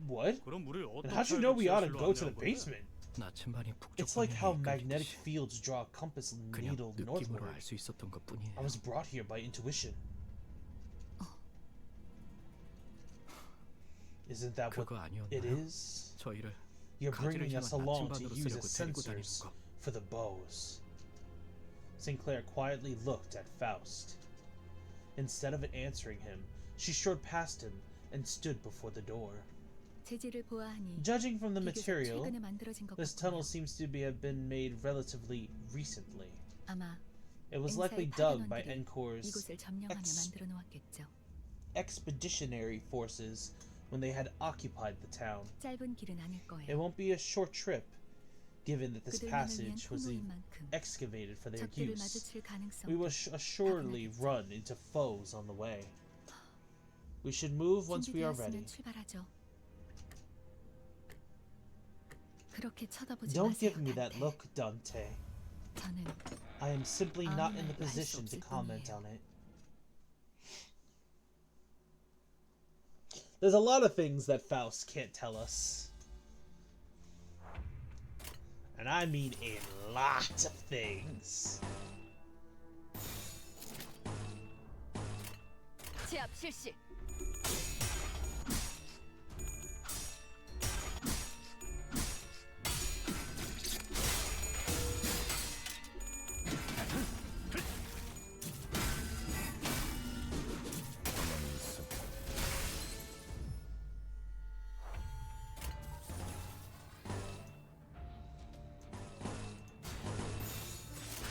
What? 그럼 우리 And 어떤 how'd you 차이로 know we ought to 지하실로 go to the 안내한 건데? basement? 나침반이 북쪽 It's like how 방향에 magnetic 이끌리듯이 fields draw a compass 그냥 needle 느낌으로 northward. 알 수 있었던 것뿐이에요. I was brought here by intuition. Isn't that what 그거 아니었나요? it is? 저희를 You're 가지를 bringing us 향한 along to 나침반으로 use 쓰려고 as 데리고 다니는 sensors 거. for the bows. Sinclair quietly looked at Faust. Instead of answering him, she strode past him and stood before the door. 재질을 보아하니 Judging from the 비교적 material, 최근에 만들어진 것 this 같군요. tunnel seems to have been made relatively recently. 아마 It was likely 엔사의 dug by 파견원들이 Encore's 이곳을 점령하며 만들어 놓았겠죠. expeditionary forces when they had occupied the town. 짧은 길은 아닐 It 거예요. won't be a short trip, given that this 그들만을 위한 passage was 통로인 만큼 excavated for their 적들을 use. 마주칠 가능성도 We will assuredly run into foes on the way. We should move once we are ready. 준비되었으면 출발하죠. 그렇게 쳐다보지 Don't 마세요, give me that 단테. look, Dante. 저는 I am simply not in the 말도 할수 position to 없을 comment 뿐이에요. on it. There's a lot of things that Faust can't tell us. And I mean a lot of things. 제압 실시.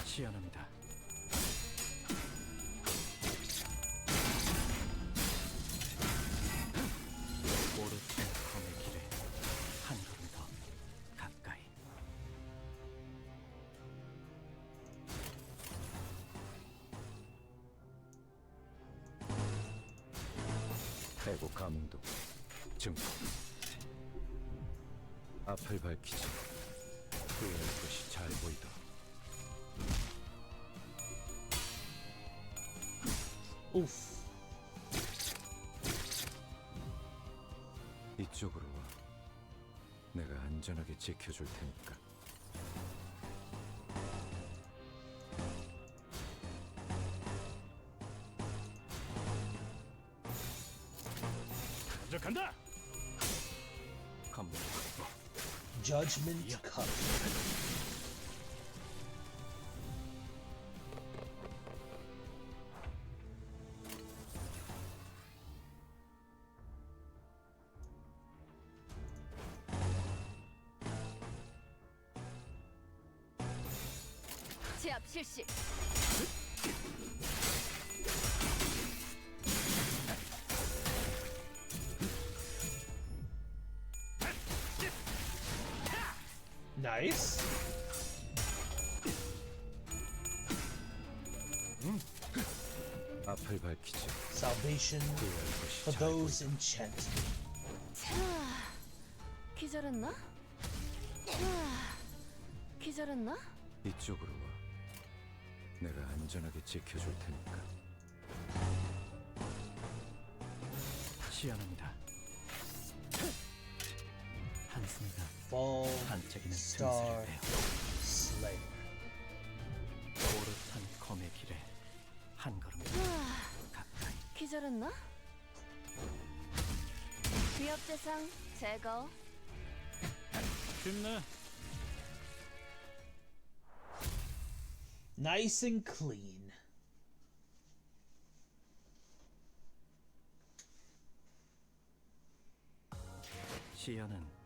시연합니다. 오르트컴의 길에 한 걸음 더 가까이. 해고 감응도 증폭. 앞을 밝히지. 후회할 것이 잘 보이더라. Oof. 이쪽으로 와. 내가 안전하게 지켜줄 테니까. Judgment Cup. 제압 실시. Nice. 앞을 밝히지. Salvation 후회할 것이 for 잘 those enchanted. 자, 기절했나? 기절했나? 이쪽으로 와. 내가 안전하게 지켜줄 테니까. 시연합니다. 한숨이가 Fall 반짝이는 Star 틈새를 베어 Slayer. 오롯한 검의 길에 한 걸음 가까이. 기절했나? 위협 대상 제거. 쉽네. Nice and clean. 시연은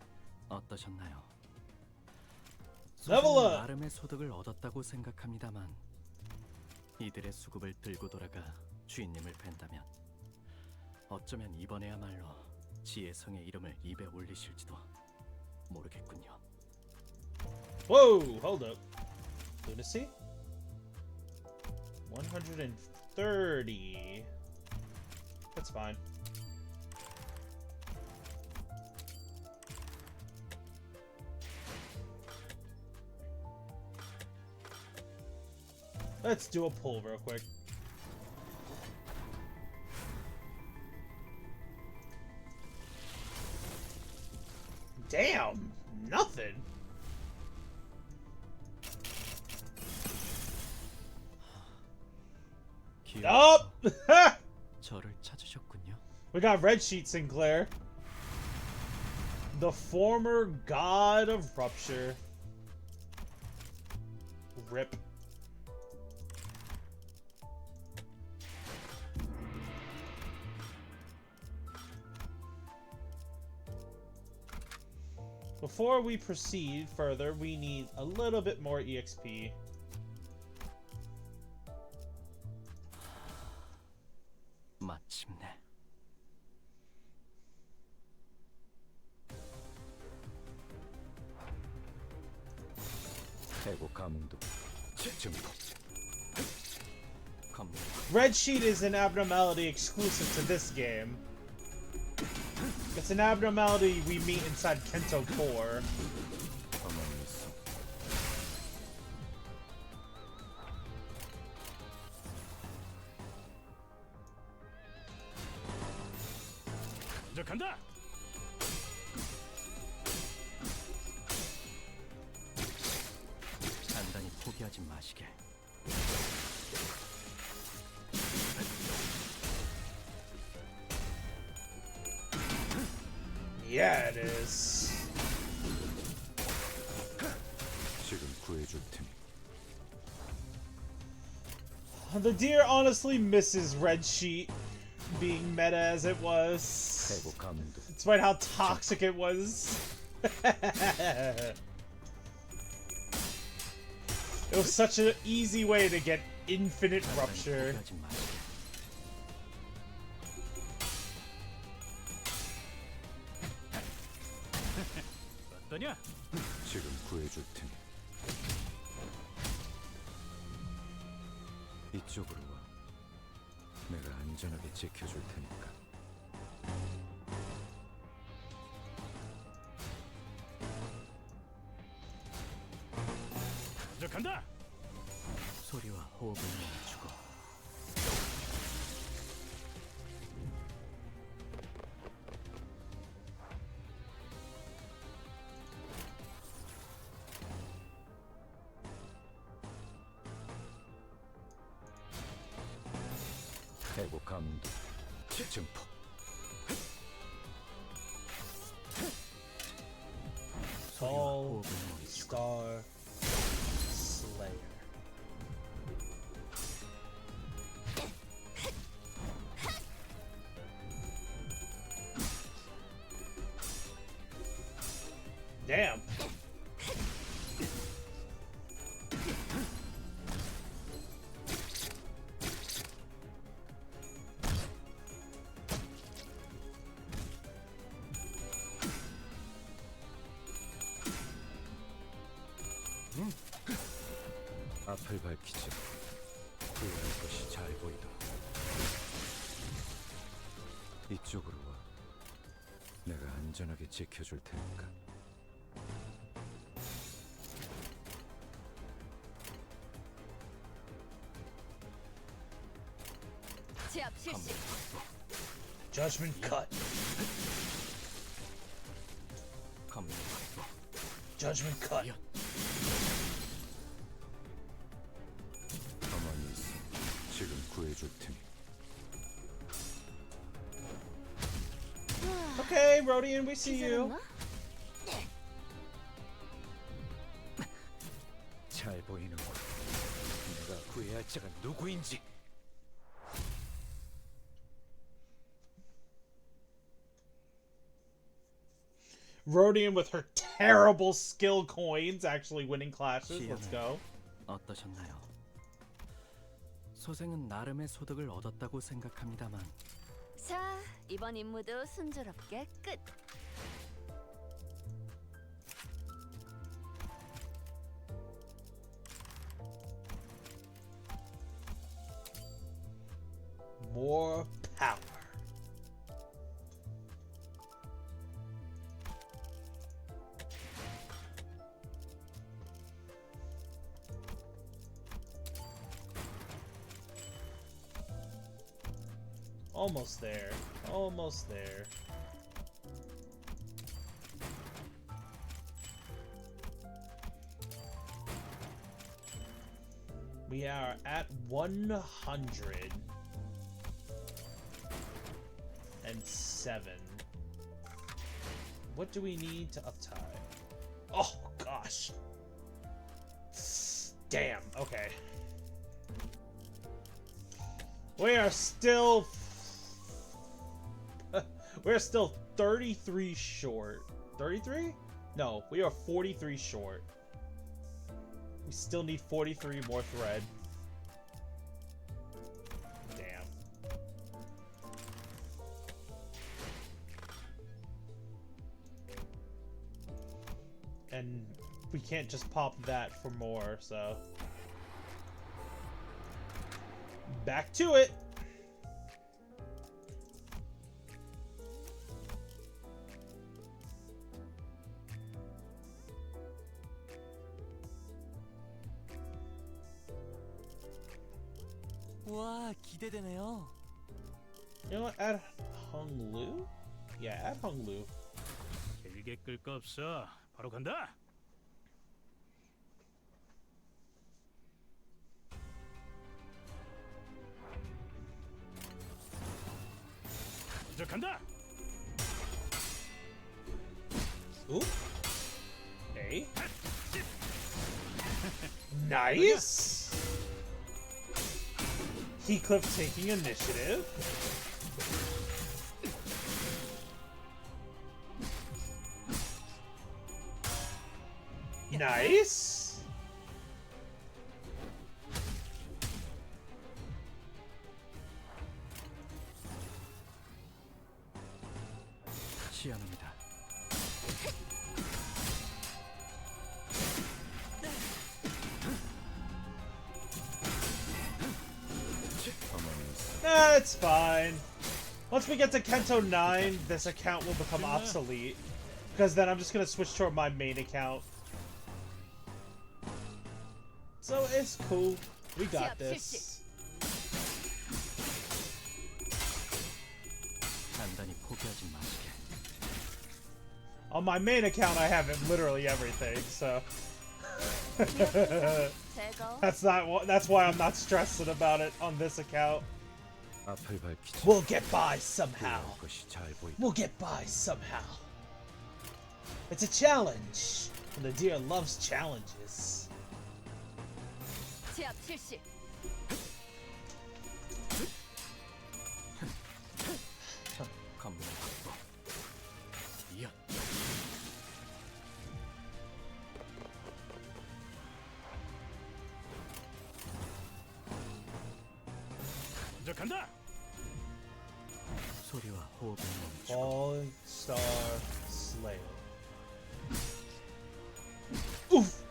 어떠셨나요? Level 소수는 up! 나름의 소득을 얻었다고 생각합니다만 이들의 수급을 들고 돌아가 주인님을 뵌다면 어쩌면 이번에야말로 지혜성의 이름을 입에 올리실지도 모르겠군요. Whoa, hold up. Lunacy? 130. That's fine. Let's do a pull real quick. Damn, nothing. 귀여워서 Up! 저를 찾으셨군요. We got Red Sheet Sinclair. The former god of rupture. Rip. Before we proceed further, we need a little bit more EXP. 마침내 해고 감도. 증폭. 검 Red Sheet is an abnormality exclusive to this game. It's an abnormality we meet inside Canto 4. 가만히 있어. 먼저 간다. 단단히 포기하지 마시게. Yeah, it is. 지금 구해줄 테니. The deer honestly misses Red Sheet being meta as it was, 해고 감도. despite how toxic it was. It was such an easy way to get infinite 단단히 rupture. 포기하지 마시게. 어떠냐? 지금 구해줄 테니. 이쪽으로 와. 내가 안전하게 지켜줄 테니까. 먼저 간다. 소리와 호흡을 멈추고 해고 감도. 증폭. Fall Star Slayer. Damn. 앞을 밝히지. 후회할 것이 잘 보이다. 이쪽으로 와. 내가 안전하게 지켜줄 테니까. 제압 실시. Judgment cut. 검문. Judgment cut. 가만히 있어. 지금 구해줄 테니. Okay, Rodian, we see you. 기절했나? 잘 보이는군. 내가 구해야 할 자가 누구인지. Rodian with her terrible skill coins actually winning clashes. Let's go. 어떠셨나요? 소생은 나름의 소득을 얻었다고 생각합니다만 자, 이번 임무도 순조롭게 끝. More power. Almost there. Almost there. We are at 107. What do we need to uptie? Oh gosh. Damn. Okay. We are still we're still 33 short. 33? No, we are 43 short. We still need 43 more thread. Damn. And we can't just pop that for more, so. Back to it! 와, 기대되네요. You know what? Add Hung Lu? Yeah, add Hung Lu. 길게 끌 거 없어. 바로 간다. 먼저 간다. Ooh. Hey. Nice! Heathcliff taking initiative. Nice! 시연합니다. It's fine. Once we get to Canto 9, this account will become obsolete. Because then I'm just gonna switch to my main account. So it's cool. We got this. 단단히 포기하지 마시게. On my main account, I have literally everything, so. That's why I'm not stressing about it on this account. 앞을 밝히지. We'll get by somehow. 후회할 것이 잘 보이다. We'll get by somehow. It's a challenge. And the deer loves challenges. 제압 실시. 검문 확보. 이야. 먼저 간다. 소리와 호흡을 멈추고 Falling Star Slayer. Oof!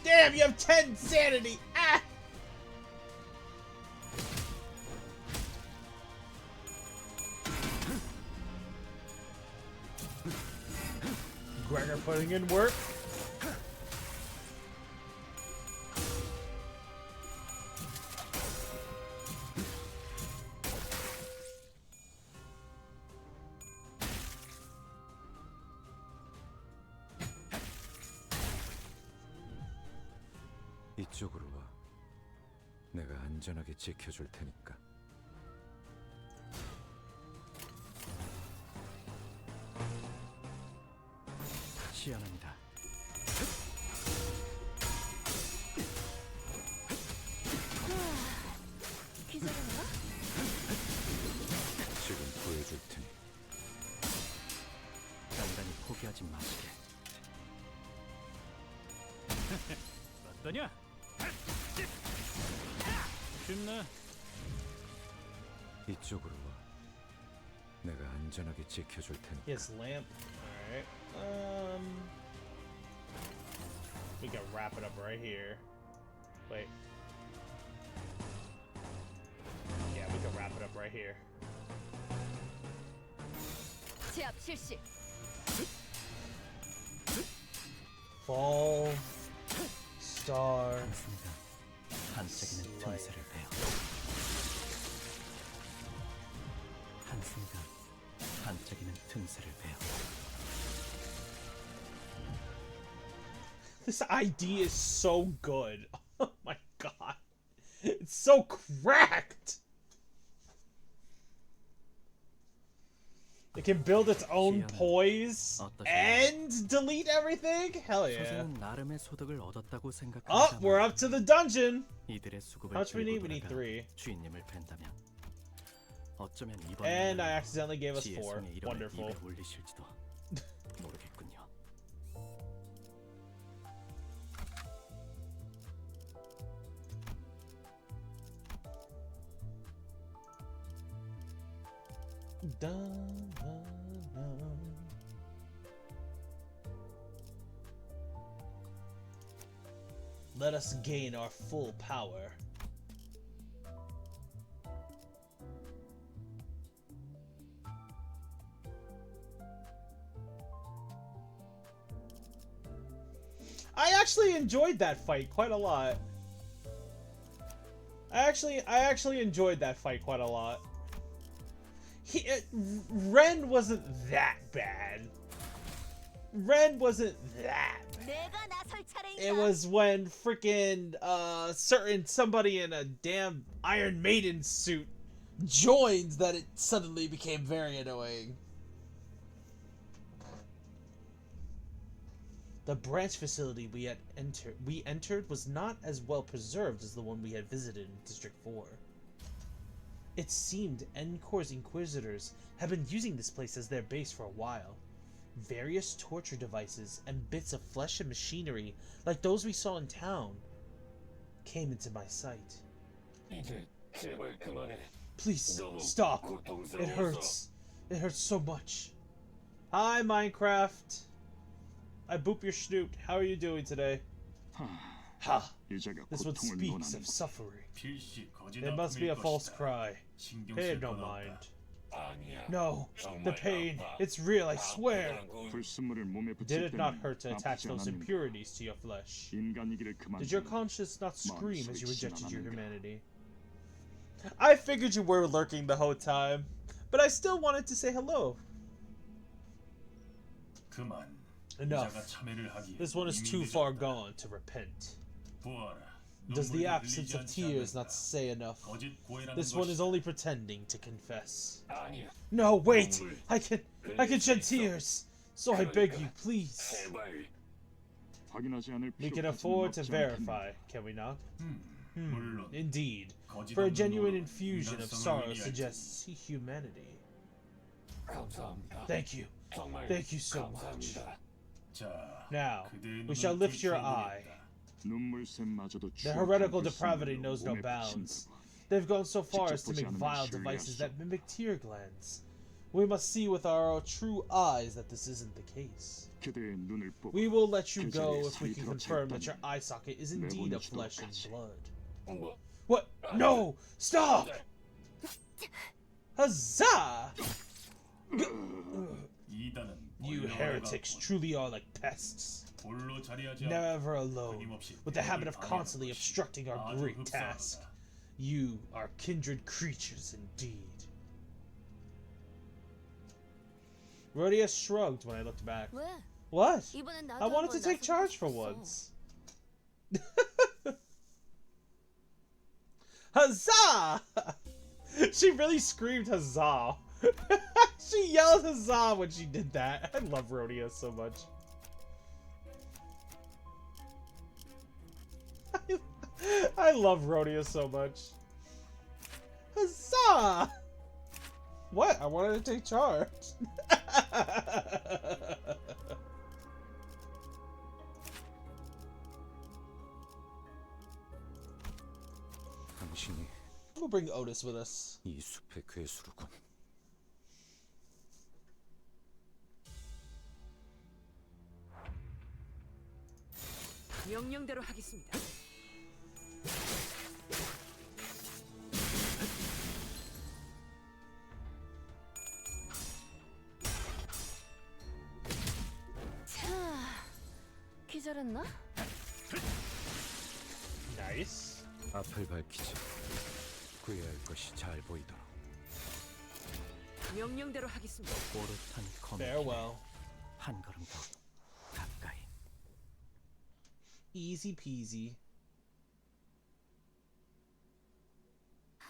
Damn, you have 10 sanity! Ah! Gregor putting in work. 이쪽으로 와. 내가 안전하게 지켜줄 테니까. 시연합니다. 기절인가? 지금 구해줄 테니. 단단히 포기하지 마시게. 어떠냐? 쉽네. 이쪽으로 와. 내가 안전하게 지켜줄 테니까. Yes, lamp. Alright. We can wrap it up right here. Wait. Yeah, we can wrap it up right here. 제압 실시. Fall Star 맞습니다. 반짝이는 틈새를 베어. 한순간 반짝이는 틈새를 베어. This ID is so good. Oh my god. It's so cracked. It can build its own poise and delete everything? Hell yeah. 소수는 나름의 소득을 얻었다고 생각합니다. Oh, we're up to the dungeon. 이들의 수급을 How much we need? 들고 We need 돌아가 3. 주인님을 팬다면 어쩌면 이번 And I accidentally gave us 4. 지혜성의 이름을 Wonderful. 입에 올리실지도 모르겠군요. Dun, dun, dun. Let us gain our full power. I actually enjoyed that fight quite a lot. I actually enjoyed that fight quite a lot. Ren wasn't that bad. Ren wasn't that bad. It was when freaking somebody in a damn Iron Maiden suit joins that it suddenly became very annoying. The branch facility we entered was not as well preserved as the one we had visited in District 4. It seemed Encore's Inquisitors had been using this place as their base for a while. Various torture devices and bits of flesh and machinery, like those we saw in town, came into my sight. Please, stop. It hurts. It hurts so much. Hi, Minecraft. I boop your snoot. How are you doing today? Ha! This one speaks of suffering. It must be a false cry. Pay no mind. No, the pain. It's real, I swear. Did it not hurt to attach those impurities to your flesh? Did your conscience not scream as you rejected your humanity? I figured you were lurking the whole time, but I still wanted to say hello. Enough. This one is too far gone to repent. Does the absence of tears not say enough? This one is only pretending to confess. No, wait! I can shed tears! So I beg you, please. We can afford to verify, can we not? Indeed. For a genuine infusion of sorrow suggests humanity. Thank you. Thank you so much. Now, we shall lift your eye. Their heretical depravity knows no bounds. They've gone so far as to make vile devices that mimic tear glands. We must see with our true eyes that this isn't the case. We will let you go if we can confirm that your eye socket is indeed of flesh and blood. What? No! Stop! Huzzah! You heretics truly are like pests. Never alone, with the habit of constantly obstructing our great task. You are kindred creatures indeed. Rhodia shrugged when I looked back. What? I wanted to take charge for once. Huzzah! She really screamed huzzah. She yelled huzzah when she did that. I love Rhodia so much. I love Rhodia so much. Huzzah! What? I wanted to take charge. 당신이 We'll bring Otis with us. 이 숲의 괴수로군. 명령대로 하겠습니다. 자, 기절했나? Nice. 앞을 밝히지. 구해야 할 것이 잘 보이도록. 명령대로 하겠습니다. 오롯한 검. Farewell. 한 걸음 더 가까이. Easy peasy.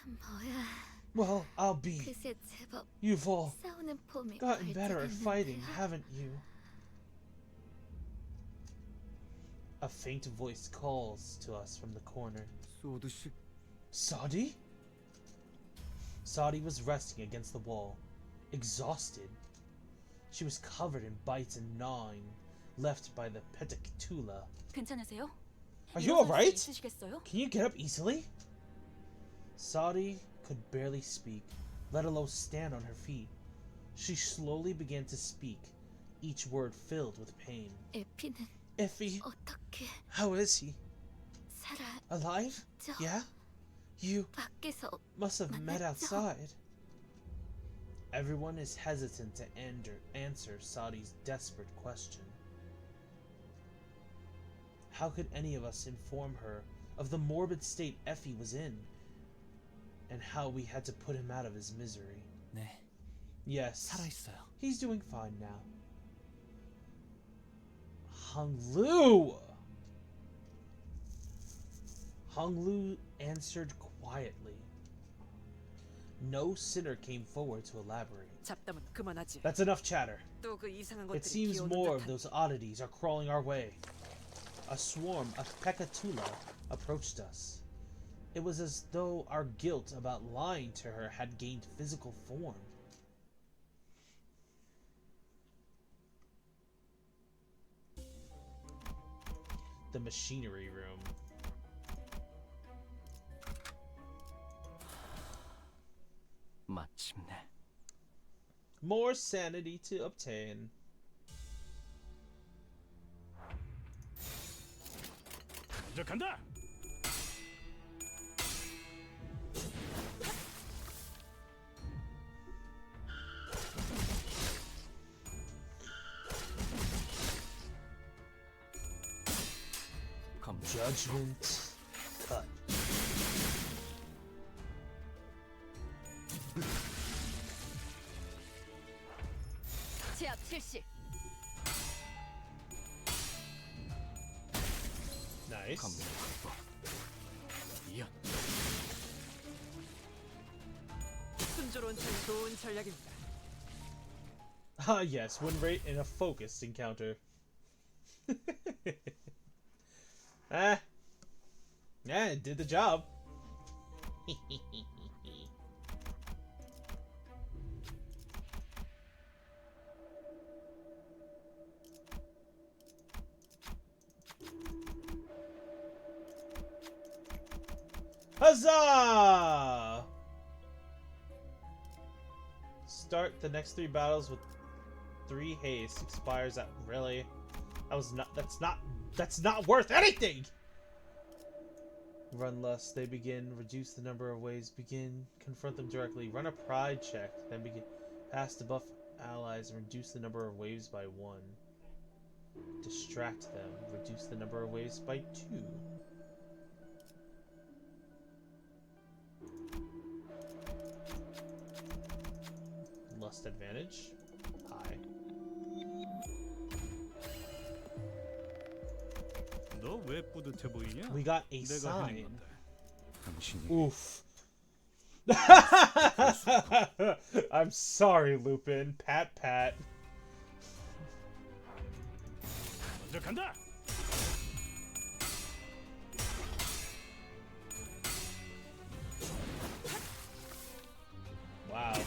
뭐야? Well, I'll be. 그새 제법 You've all 싸우는 폼이 gotten better at fighting, 발전했는데요. haven't you? A faint voice calls to us from the corner. 소드씨. Saudi? Saudi was resting against the wall, exhausted. She was covered in bites and gnawing left by the Petectula. 괜찮으세요? Are you alright? 있으시겠어요? Can you get up easily? Saudi could barely speak, let alone stand on her feet. She slowly began to speak, each word filled with pain. 에피는 Effie, 어떻게 how is he? 살아? Alive? 저 Yeah? You 밖에서 must have met 만났죠? outside. Everyone is hesitant to answer Saudi's desperate question. How could any of us inform her of the morbid state Effie was in, and how we had to put him out of his misery? 네, Yes, 살아있어요. he's doing fine now. Hung Lu! Hung Lu answered quietly. No sinner came forward to elaborate. 잡담은 그만하지. That's enough chatter. 또 그 이상한 It 것들이 seems 기어오는 more of 듯한. those oddities are crawling our way. A swarm of Pekatula approached us. It was as though our guilt about lying to her had gained physical form. The machinery room. 마침내. More sanity to obtain. 먼저 간다. 검. Judgment cut. 제압 실시. Nice. 검. 이연. 순조로운 좋은 전략입니다. Ah, yes, win rate in a focused encounter. Yeah, it did the job. Huzzah! Start the next 3 battles with 3 haste. Expires at really. That's not worth anything. Run less. They begin. Reduce the number of waves. Begin. Confront them directly. Run a pride check. Then begin. Pass to buff allies and reduce the number of waves by 1. Distract them. Reduce the number of waves by 2. Lust advantage. High. 너 왜 뿌듯해 보이냐? We got a 내가 sign. 해낸 건데. 당신이 Oof. I'm sorry, Lupin. Pat, pat. 먼저 간다. Wow,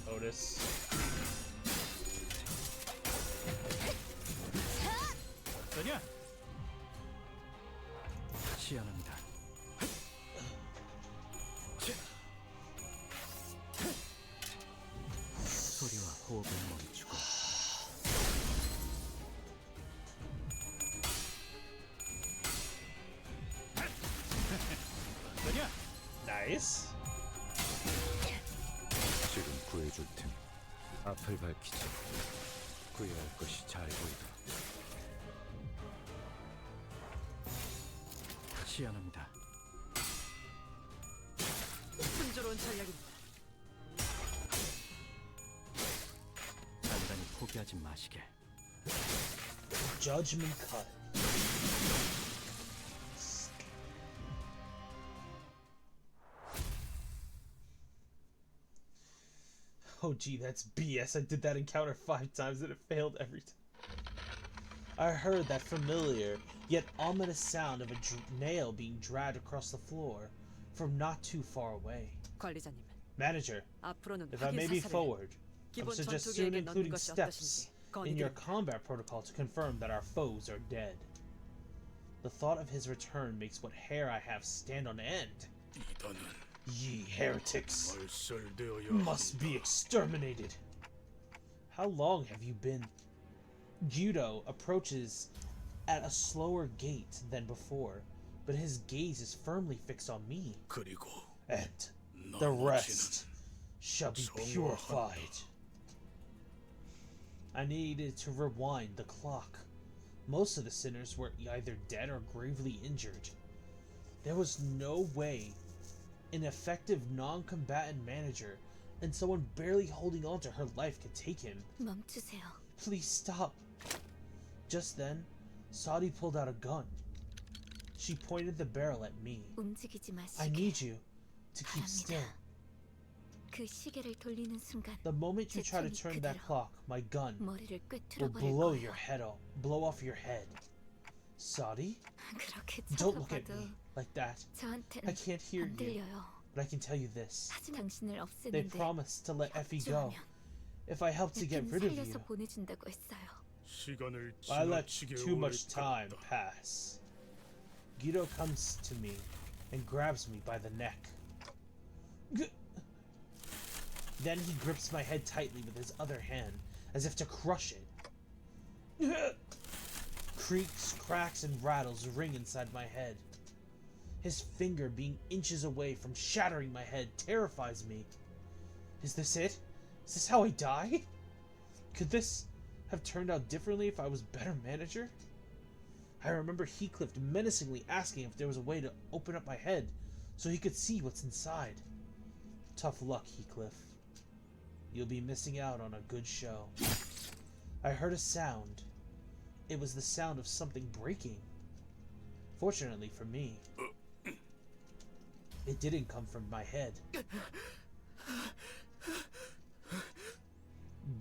Otis. 어떠냐? 시연합니다. 소리와 호흡을 멈추고 어떠냐? Nice. 지금 구해줄 테니 앞을 밝히지. 구해야 할 것이 잘 보이다. 시연합니다. 순조로운 전략입니다. 단단히 포기하지 마시게. Judgment cut. Oh gee, that's BS. I did that encounter 5 times and it failed every time. I heard that familiar, yet ominous sound of a nail being dragged across the floor from not too far away. 관리자님, Manager, 앞으로는 if I may be 확인 사살을 forward, I 기본 suggest soon 전투기에게 넣는 including 것이 steps 어떠신지 in your 건의드립니다. combat protocol to confirm that our foes are dead. The thought of his return makes what hair I have stand on end. 이단은 Ye heretics 말살되어야 must be exterminated. How long have you been? Gyudo approaches at a slower gait than before, but his gaze is firmly fixed on me, 그리고 and the rest shall be purified. I needed to rewind the clock. Most of the sinners were either dead or gravely injured. There was no way an effective non-combatant manager and someone barely holding on to her life could take him. 멈추세요. Please stop. Just then, Saudi pulled out a gun. She pointed the barrel at me. 움직이지 I 마시게. need you to keep still. 그 시계를 돌리는 순간 The moment you try to turn that clock, my gun 머리를 will 꿰뚫어 버릴 blow 거예요. your head off, blow off your head. Saudi? 그렇게 Don't look at 쳐다봐도 me like that. I 저한테는 can't hear 안 you, 들려요. but I can tell you this. 하지만 당신을 They 없애는데 promised to let Effie go 협조하면 if I help to get 애플은 rid of 살려서 you. 보내준다고 했어요. 시간을 I let 지나치게 too 오래 much time 끌었다. pass. Guido comes to me and grabs me by the neck. Then he grips my head tightly with his other hand, as if to crush it. Creaks, cracks, and rattles ring inside my head. His finger being inches away from shattering my head terrifies me. Is this it? Is this how I die? Could this have turned out differently if I was better manager? I remember Heathcliff menacingly asking if there was a way to open up my head so he could see what's inside. Tough luck, Heathcliff. You'll be missing out on a good show. I heard a sound. It was the sound of something breaking. Fortunately for me. It didn't come from my head.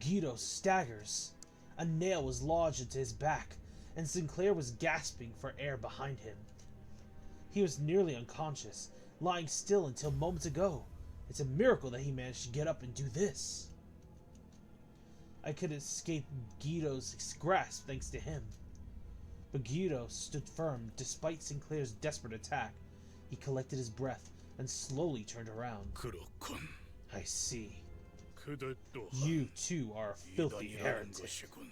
Guido staggers. A nail was lodged into his back, and Sinclair was gasping for air behind him. He was nearly unconscious, lying still until moments ago. It's a miracle that he managed to get up and do this. I could escape Guido's grasp thanks to him. But Guido stood firm despite Sinclair's desperate attack. He collected his breath and slowly turned around. 그렇군. I see. 그들 또한 You too are a filthy 이단이라는 heretic. 것이군.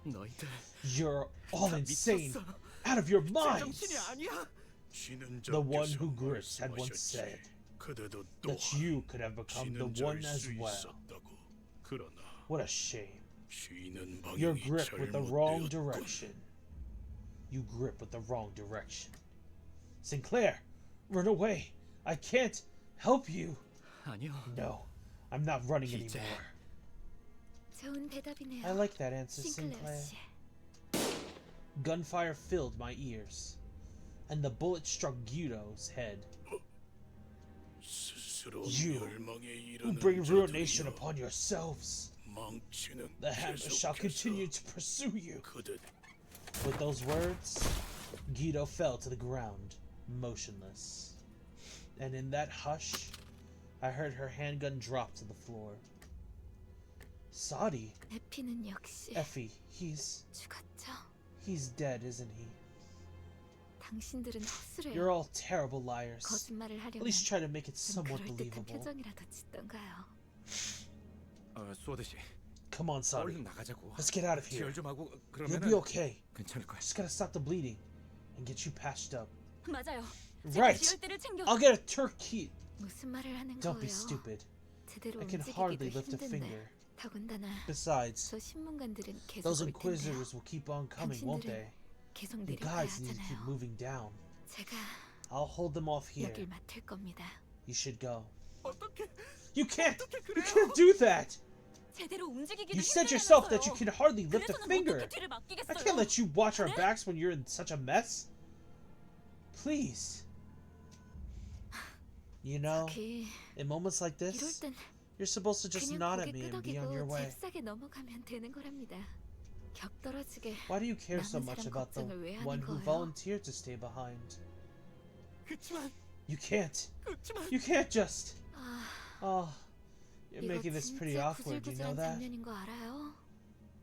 너희들 You're all 다 insane, 미쳤어. out of your minds. 제정신이 아니야. 지는 The one 자께서 who grips had once 말씀하셨지. said 그대도 that 또한 you could have become the 지는 one 자일 as 수 well. 있었다고. 그러나 What a shame. 쉬는 Your 방향이 grip with the wrong 잘못되었군. direction. You grip with the wrong direction. Sinclair, run away. I can't help you. 아니요. No, I'm not running 이제 anymore. 좋은 대답이네요. I like that answer, 싱클레어 Sinclair. 씨. Gunfire filled my ears, and the bullet struck Guido's head. 스스로 You, 멸망에 who 이르는 bring ruination 자들이여, upon yourselves. 망치는 The hammer shall 계속해서 continue to pursue you. 그들 With those words, Guido fell to the ground, motionless. And in that hush, I heard her handgun drop to the floor. Sadi, 에피는 역시 Effie, he's 죽었죠. dead, isn't he? 당신들은 헛수래요. You're all terrible liars. 거짓말을 At 하려면 least try to make it 좀 somewhat 그럴듯한 believable. 표정이라도 짓던가요. 수호대 씨, Come on, Sadi. 얼른 나가자고. Let's get out of here. 지혈 좀 하고 You'll 그러면은 be okay. 괜찮을 거야. Just gotta stop the bleeding and get you patched up. 맞아요. Right. 지혈대를 챙겨. I'll get a turkey. 무슨 말을 하는 Don't be 거예요? stupid. 제대로 I can 움직이기도 hardly lift a 힘든데. finger. 더군다나 Besides, 저 신문관들은 계속 those 올 텐데요. inquisitors will keep on coming, won't they? 계속 You 내려가야 guys need to keep 하잖아요. moving down. 제가 I'll hold them off here. 여길 맡을 겁니다. You should go. 어떻게? You can't do that! 제대로 움직이기도 You said yourself that you 힘들다면서요. can hardly lift a 그래서는 finger. 어떻게 뒤를 맡기겠어요? I can't let you watch our backs when you're in such a mess. Please. You know, 저기 in moments like 이럴 this, 땐 you're supposed to just 그냥 nod at 고개 me and be on your 끄덕이고 way. 잽싸게 넘어가면 되는 거랍니다. 격 떨어지게 Why do you care so 남은 much 사람 about the 걱정을 왜 하는 one who 거예요? volunteered to stay behind? 그치만 You can't. 그치만 You can't just. 아, Oh, you're 이거 making this pretty 진짜 awkward, you know 구질구질한 that? 장면인 거 알아요?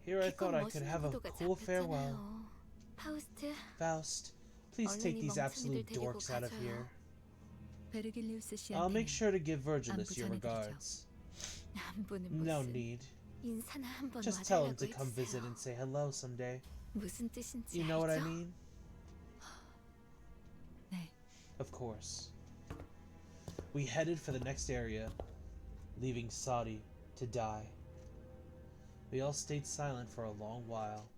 Here I 기껏 thought I could 멋있는 have a 구도가 cool farewell. 잡혔잖아요. 파우스트, Faust, please take 얼른 이 these absolute 멍청이들 데리고 dorks out of 가줘요. here. 베르길리우스 I'll make 씨한테 sure to give Virgilus 안부 your 전해드리죠. regards. 안부는 No 무슨 need. 인사나 한번 Just tell him 와달라고 to come visit 해주세요. and say hello someday. 무슨 뜻인지 You know what I 알죠? mean? 네. Of course. We headed for the next area, leaving Sadi to die. We all stayed silent for a long while.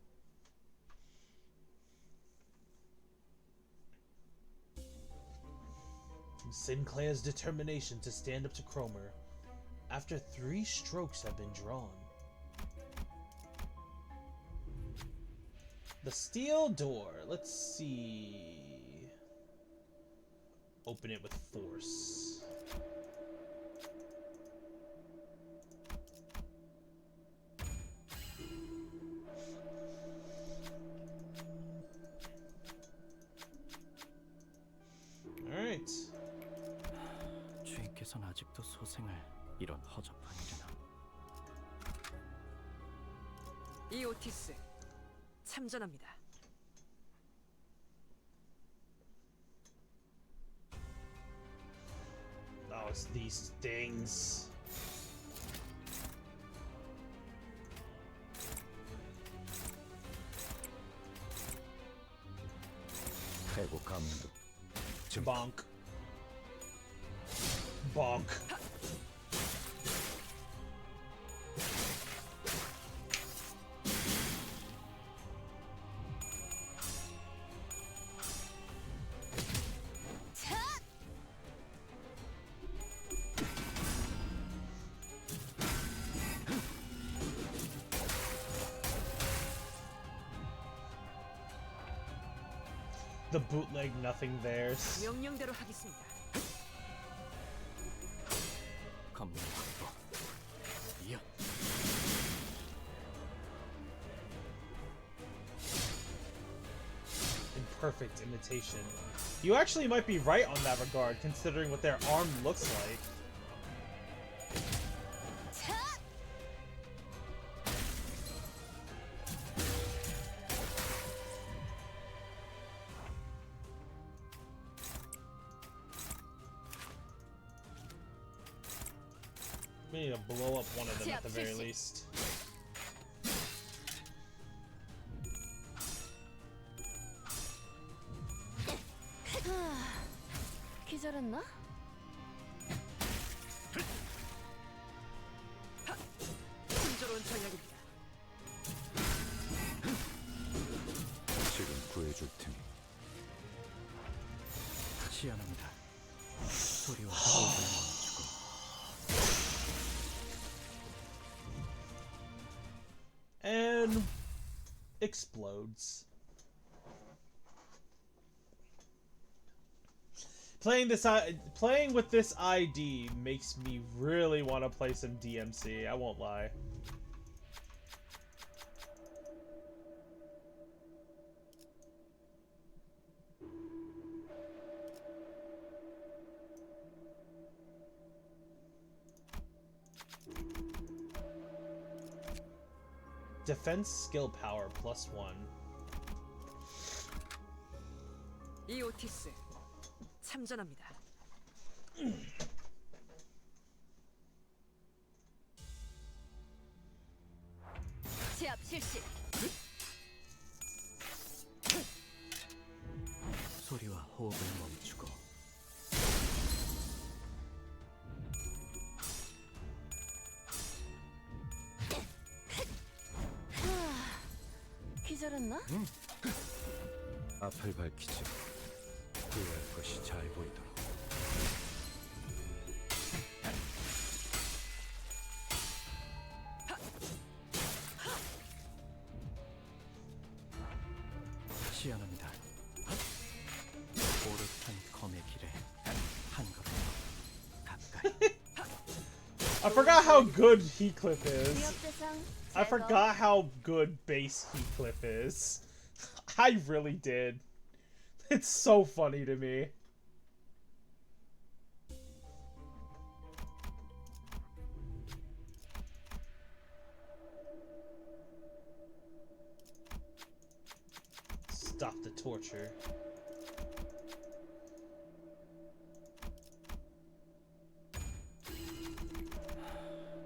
Sinclair's determination to stand up to Cromer after 3 strokes had been drawn. The steel door. Let's see. Open it with force. Alright. 주인께서는 아직도 소생을 이런 허접한 일이나. 이 오티스 참전합니다. Oh, it's these things. 해고 감독. Bonk. Bonk. The bootleg nothing theirs. 명령대로 하겠습니다. perfect imitation. You actually might be right on that regard, considering what their arm looks like. We need to blow up one of them at the very least. 기절했나? 순조로운 전략입니다. 지금 구해줄 테니. 시연합니다. 소리와 호흡을 멈추고 And explodes. Playing with this ID makes me really want to play some DMC. I won't lie. Defense skill power +1. 이 오티스 참전합니다. 제압 실시. 소리와 호흡을 멈추고 기절했나? 앞을 밝히지. 후회할 것이 잘 보이도록. 시연합니다. 오릇한 검의 길에 한 걸음 가까이. I forgot how good Heathcliff is. 위협 대상 I 제거. forgot how good base Heathcliff is. I really did. It's so funny to me. Stop the torture.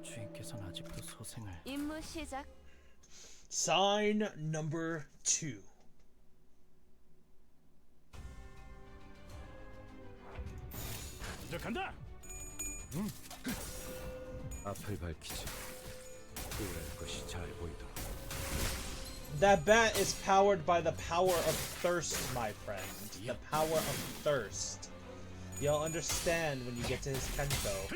주인께서는 아직도 소생을 임무 시작. Sign number 2. 이제 간다. 앞을 밝히지. 후회할 것이 잘 보이도록. That bat is powered by the power of thirst, my friend. The power of thirst. You'll understand when you get to his Canto.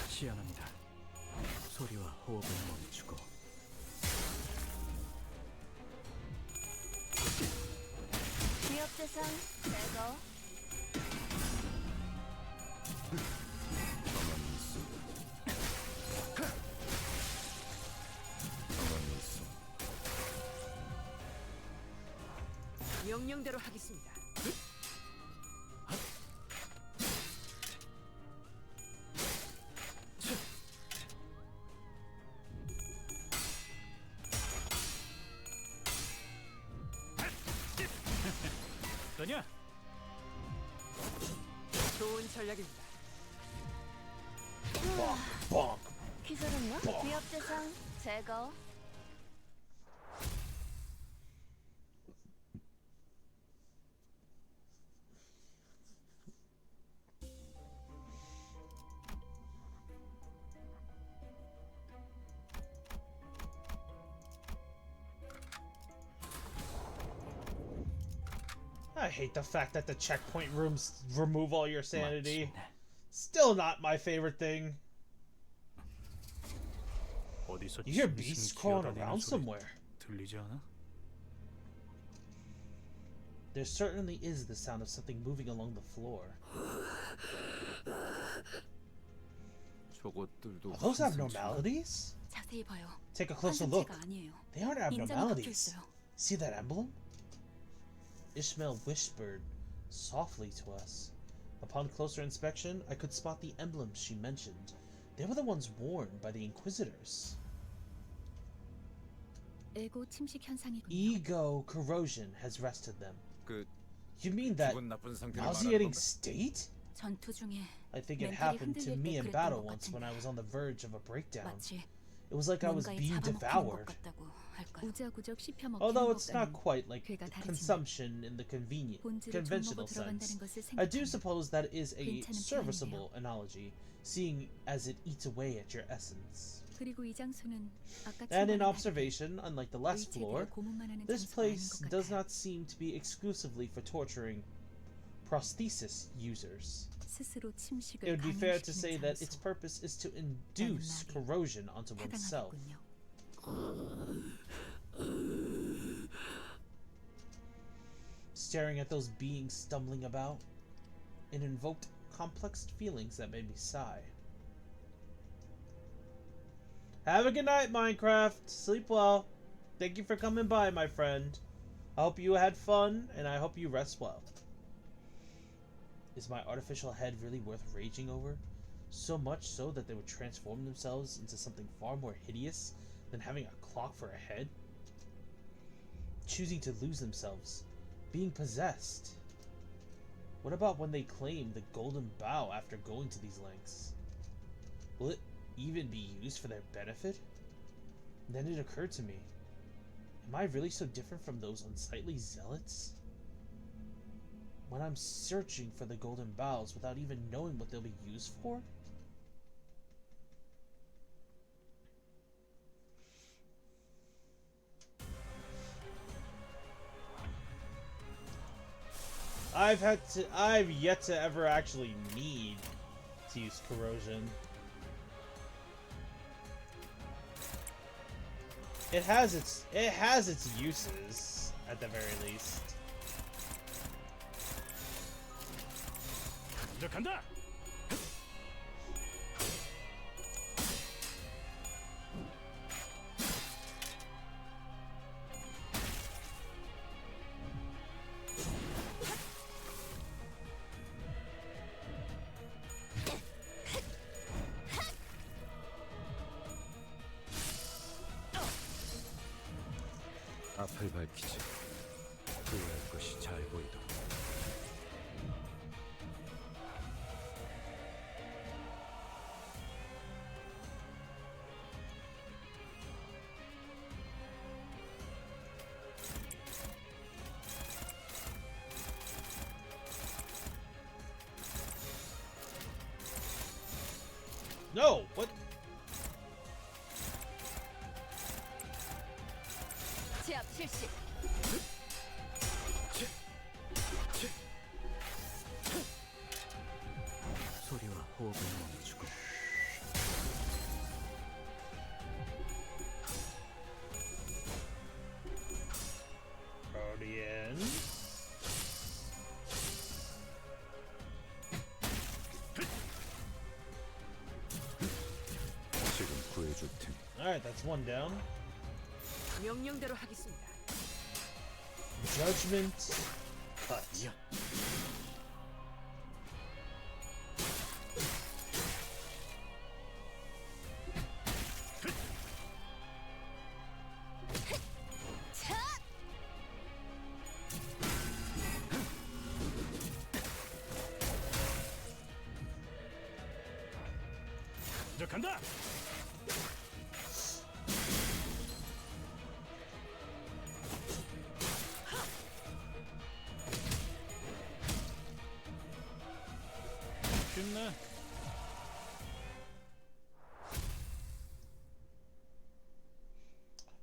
시연합니다. 소리와 호흡을 멈추고 위협 대상 제거. 가만히 있어. 가만히 있어. 명령대로 하겠습니다. 너냐? 좋은 전략입니다. Bonk. 기절했나? 위협 대상 제거. I hate the fact that the checkpoint rooms remove all your sanity. 마침내 Still not my favorite thing. 어디서 You hear 짐승 beasts crawling 기어다니는 around 소리 somewhere. 들리지 않아? There certainly is the sound of something moving along the floor. 저것들도 Are those 환상처럼 abnormalities? 저 자세히 봐요. Take a closer look. 환상체가 아니에요. They aren't 인장이 박혀 abnormalities. 있어요. See that emblem? Ishmael whispered softly to us. Upon closer inspection, I could spot the emblems she mentioned. They were the ones worn by the Inquisitors. 에고 침식 현상이군요. Ego corrosion has rested them. 그 You mean that 기분 나쁜 상태를 nauseating 말하는 건가? state? 전투 중에 I think it 멘탈이 happened to 흔들릴 me 때 in 그랬던 battle 것 once when 같은데. I was on the verge of a breakdown. 마치 It was like I was 뭔가에 being 잡아먹히는 것 devoured. 같다고 할까요? 우적우적 씹혀먹히는 Although 것 it's not 같은 quite like 괴가 다르지만 consumption in the convenient, 본질을 conventional 종목으로 들어간다는 sense. 것을 I do 생각하면 suppose that is a 괜찮은 serviceable analogy, seeing as it eats away at your essence. 그리고 이 장소는 아까 And in 친구와는 observation, unlike the last floor, 의체들을 고문만 하는 this 장소가 아닌 place 것 does 같아요. not seem to be exclusively for torturing prosthesis users. 스스로 침식을 It would be fair to say 감염시키는 that its 장소. purpose is to induce 말이 corrosion onto oneself. 타당하겠군요. Staring at those beings stumbling about, it invoked complex feelings that made me sigh. Have a good night, Minecraft. Sleep well. Thank you for coming by, my friend. I hope you had fun, and I hope you rest well. Is my artificial head really worth raging over? So much so that they would transform themselves into something far more hideous than having a clock for a head? Choosing to lose themselves. Being possessed. What about when they claim the golden bough after going to these lengths? Will it even be used for their benefit? Then it occurred to me, am I really so different from those unsightly zealots? When I'm searching for the golden boughs without even knowing what they'll be used for? I've yet to ever actually need to use corrosion. It has its uses, at the very least. 먼저 간다. 앞을 밝히지. 후회할 것이 잘 보이도록. No! What? 제압 실시. 소리와 호흡을 멈추고 Guardian. 지금 구해줄 테니. Alright, that's one down. 명령대로 하겠습니다. Judgment cut. 먼저 간다. 쉽네.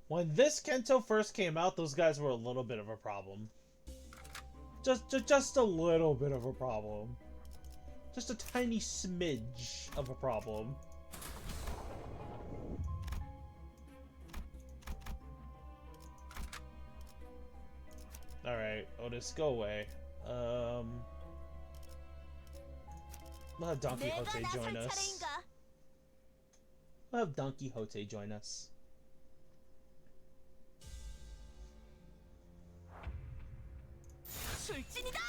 When this Canto first came out, those guys were a little bit of a problem. Just a little bit of a problem. Just a tiny smidge of a problem. Alright, Otis, go away. We'll have Don Quixote join us. We'll have Don Quixote join us. 출진이다!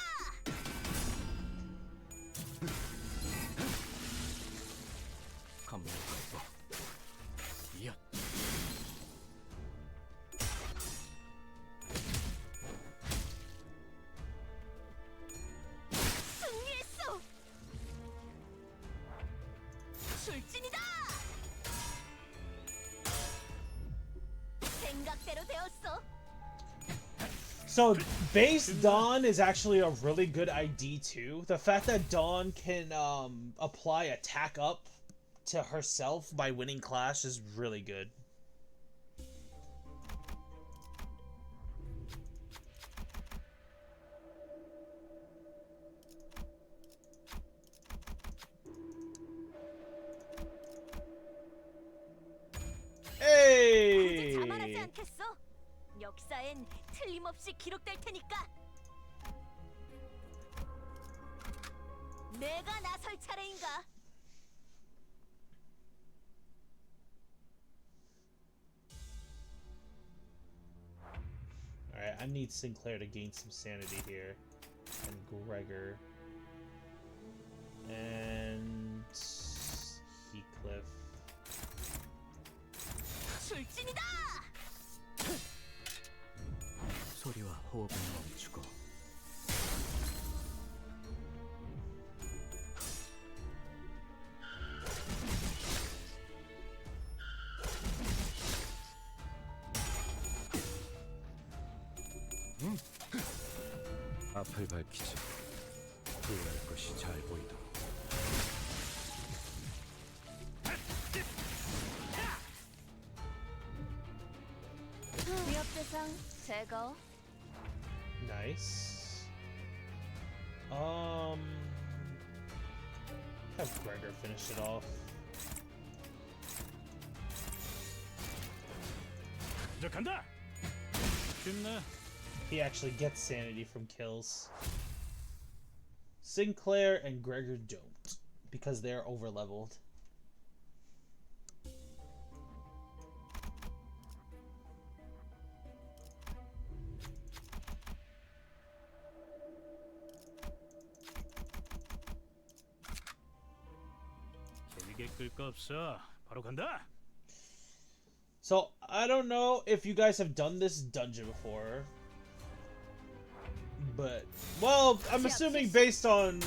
검문 확보. 이엇. 승리했어! 출진이다! 생각대로 되었어. So, base Dawn is actually a really good ID too. The fact that Dawn can apply attack up to herself by winning Clash is really good. 굳이 Hey! 자만하지 않겠어? 역사엔 틀림없이 기록될 테니까. 내가 나설 차례인가? Alright, I need Sinclair to gain some sanity here. And Gregor. And Heathcliff. 출진이다! 소리와 호흡을 멈추고. 앞을 밝히지. 후회할 것이 잘 보이도록. 위협 대상 제거. Nice. Have Gregor finish it off. 이제 간다. 쉽네. He actually gets sanity from kills. Sinclair and Gregor don't, because they're overleveled. 길게 끌 거 없어. 바로 간다. So, I don't know if you guys have done this dungeon before. But, well, I'm assuming based on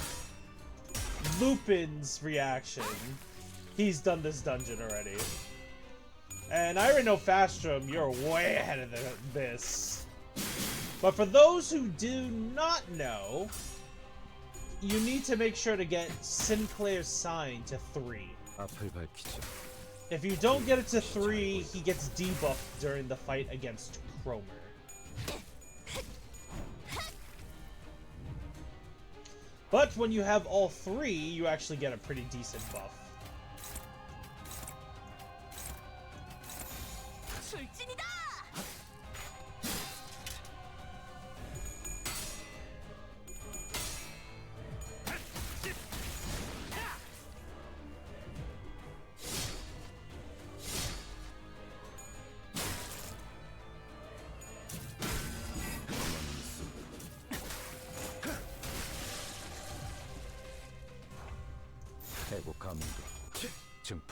Lupin's reaction, he's done this dungeon already. And I already know Fastrum, you're way ahead of this. But for those who do not know, you need to make sure to get Sinclair's sign to 3. 앞을 밝히지. If you don't get it to 3, he gets debuffed during the fight against Cromer. But when you have all 3, you actually get a pretty decent buff. 출진이다!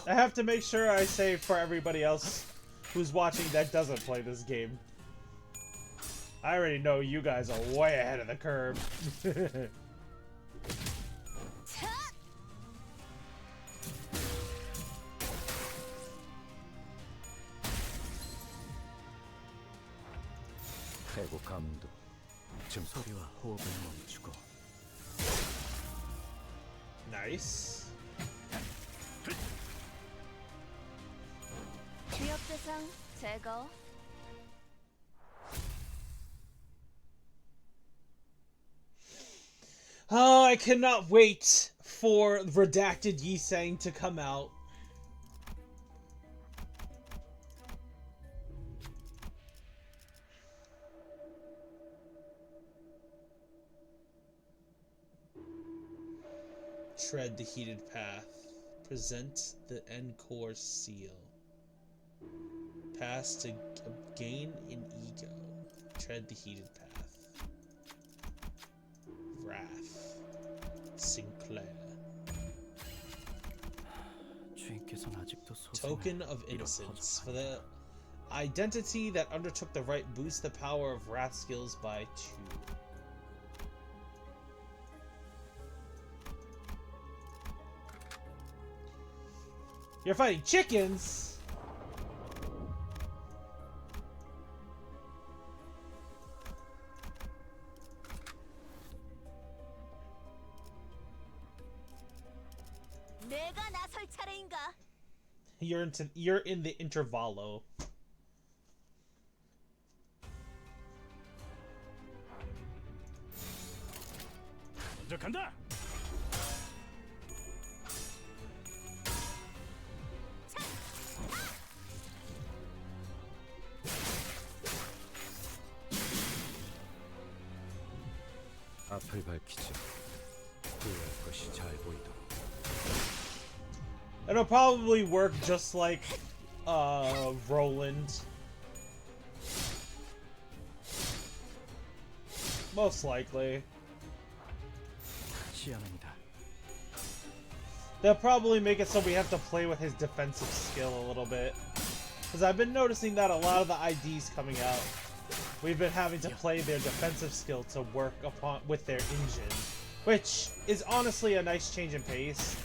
I have to make sure I say for everybody else who's watching that doesn't play this game. I already know you guys are way ahead of the curve. 해고 감도. 지금 소리와 호흡을 멈추고. Nice. 위협 대상 제거. Oh, I cannot wait for Redacted Yisang to come out. Tread the heated path. Present the Encore seal. Pass to gain an ego. Tread the heated path. Wrath. Sinclair. 주인께서는 아직도 Token of innocence. For the identity that undertook the rite boosts the power of wrath skills by 2. You're fighting chickens? 내가 나설 차례인가? You're in the intervallo. 먼저 간다. 앞을 밝히지. 후회할 것이 잘 보이도록. It'll probably work just like Roland. Most likely. 시연합니다. They'll probably make it so we have to play with his defensive skill a little bit. Because I've been noticing that a lot of the IDs coming out, we've been having to play their defensive skill to work upon with their engine. Which is honestly a nice change in pace,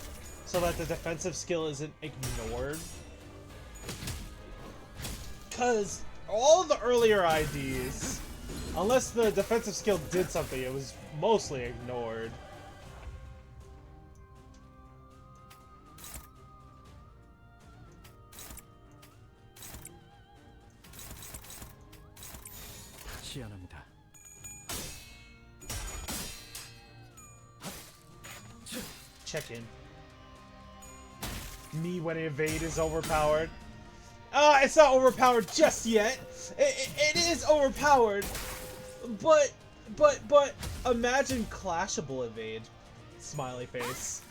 so that the defensive skill isn't ignored. Because all the earlier IDs, unless the defensive skill did something, it was mostly ignored. 시연합니다. Check in. Me when evade is overpowered. It's not overpowered just yet. It is overpowered, but imagine clashable evade. Smiley face.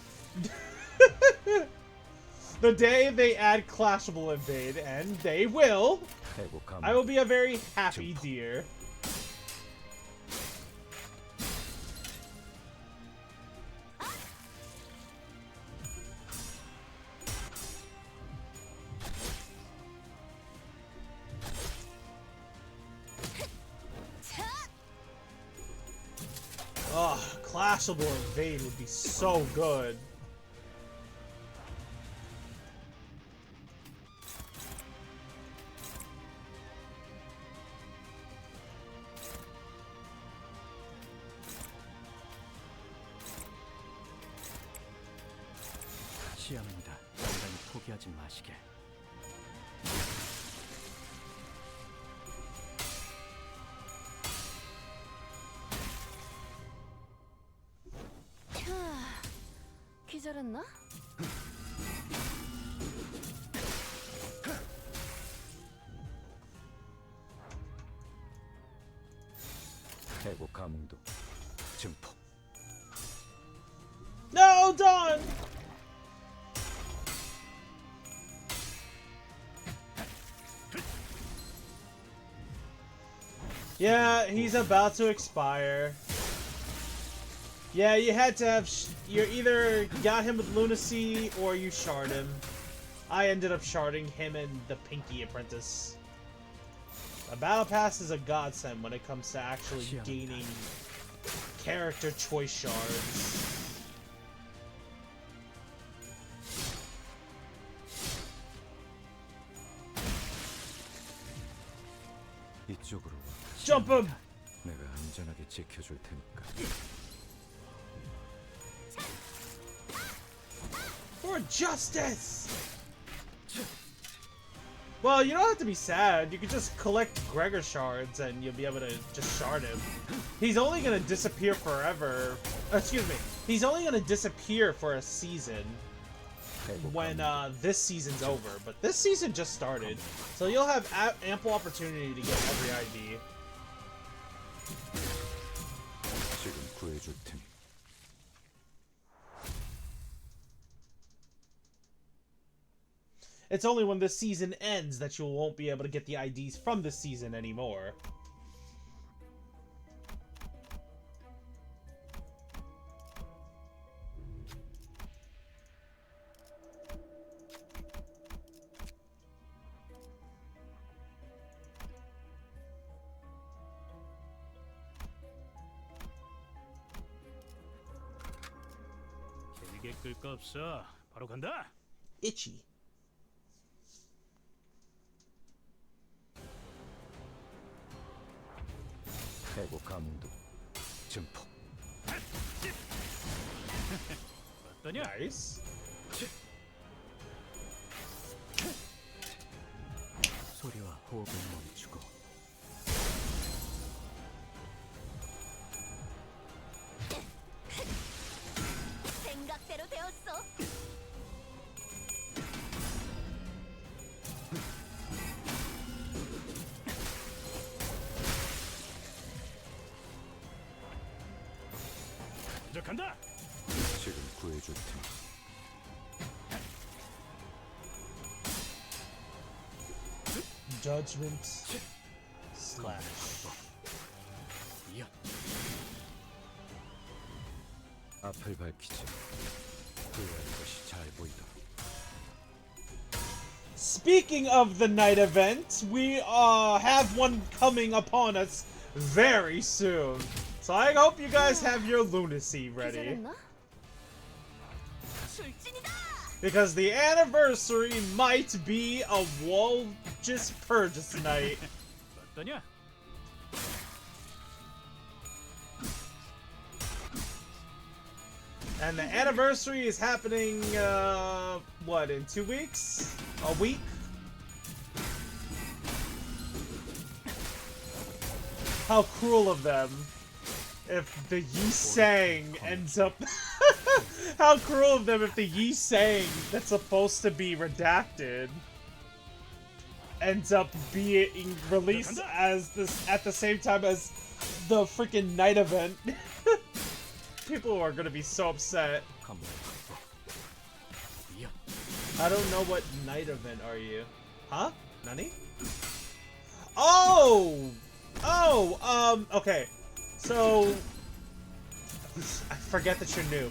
The day they add clashable evade, and they will, I will be a very happy deer. Clashable evade would be so good. 시연합니다. 단단히 포기하지 마시게. 기절했나? 해고 감흥도 증폭. No, Dawn! Yeah, he's about to expire. Yeah, you had to have... you either got him with Lunacy or you shard him. I ended up sharding him and the Pinky Apprentice. A Battle Pass is a godsend when it comes to actually gaining character choice shards. 이쪽으로 와. Jump him! 내가 안전하게 지켜줄 테니까. For justice! Well, you don't have to be sad. You can just collect Gregor shards and you'll be able to just shard him. He's only gonna disappear forever. Excuse me. He's only gonna disappear for a season when this season's over. But this season just started, so you'll have ample opportunity to get every ID. 지금 구해줄 테니. It's only when this season ends that you won't be able to get the IDs from this season anymore. 길게 끌 거 없어. 바로 간다. Itchy. 해고 감도 증폭. 어떠냐? Nice. 소리와 호흡을 멈추고 생각대로 되었어. 먼저 간다. 지금 구해줄 테니. Judgment slash. 이어 앞을 밝히지. 후회할 것이 잘 보이다. Speaking of the night event, we have one coming upon us very soon. So I hope you guys have your lunacy ready. 기절했나? 출진이다. Because the anniversary might be a Walgus Purges night. 어떠냐? And the anniversary is happening, what, in 2 weeks? A week? How cruel of them. If the Yi Sang ends up... How cruel of them if the Yi Sang that's supposed to be redacted ends up being released as this at the same time as the freaking night event. People are gonna be so upset. 감을 이어 I don't know what night event are you? Huh? Nani? Oh! Oh, okay. So I forget that you're new.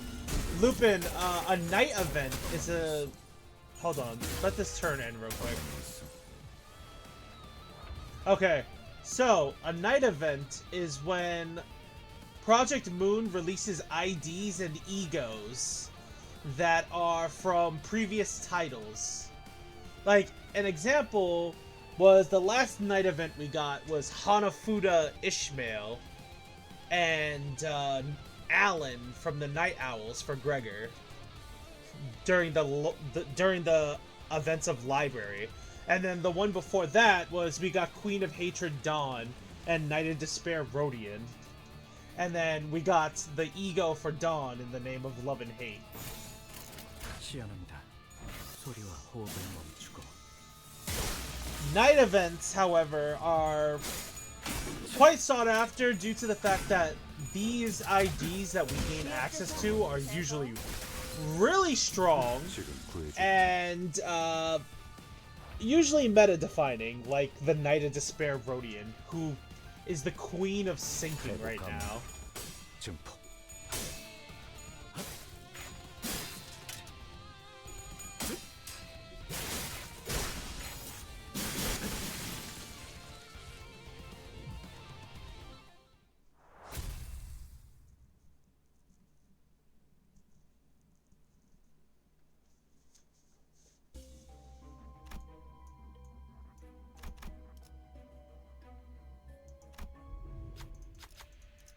Lupin, a night event is a... Hold on. Let this turn in real quick. Okay. So, a night event is when Project Moon releases IDs and egos that are from previous titles. Like, an example was the last night event we got was Hanafuda Ishmael and Alan from the Night Owls for Gregor during the events of Library. And then the one before that was we got Queen of Hatred Dawn and Knight of Despair Rodian. And then we got the ego for Dawn in the name of Love and Hate. 시연합니다. 소리와 호흡을 멈추고 Night events, however, are quite sought after due to the fact that these IDs that we gain access to are usually really strong and usually meta-defining, like the Knight of Despair Rodian, who is the queen of sinking right now. 증폭.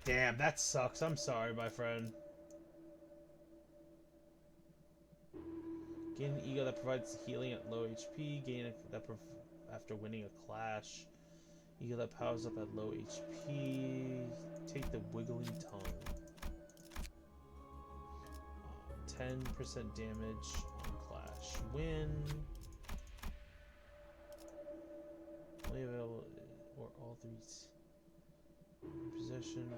Damn, that sucks. I'm sorry, my friend. Gain an ego that provides healing at low HP. Gain it after winning a clash. Ego that powers up at low HP. Take the wiggling tongue. 10% damage on clash. Win. Only available or all three. Possession,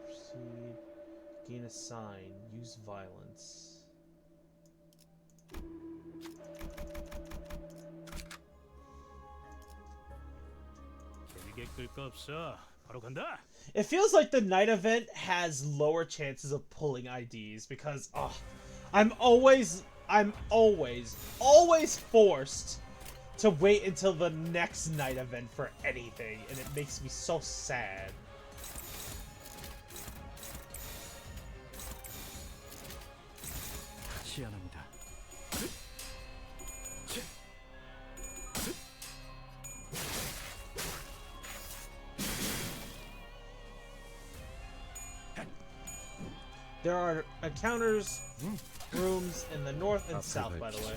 proceed, gain a sign, use violence. 일개 끌 거 없어. 바로 간다. It feels like the night event has lower chances of pulling IDs because I'm always forced to wait until the next night event for anything, and it makes me so sad. 시연합니다. There are encounters rooms in the north and south, by the way.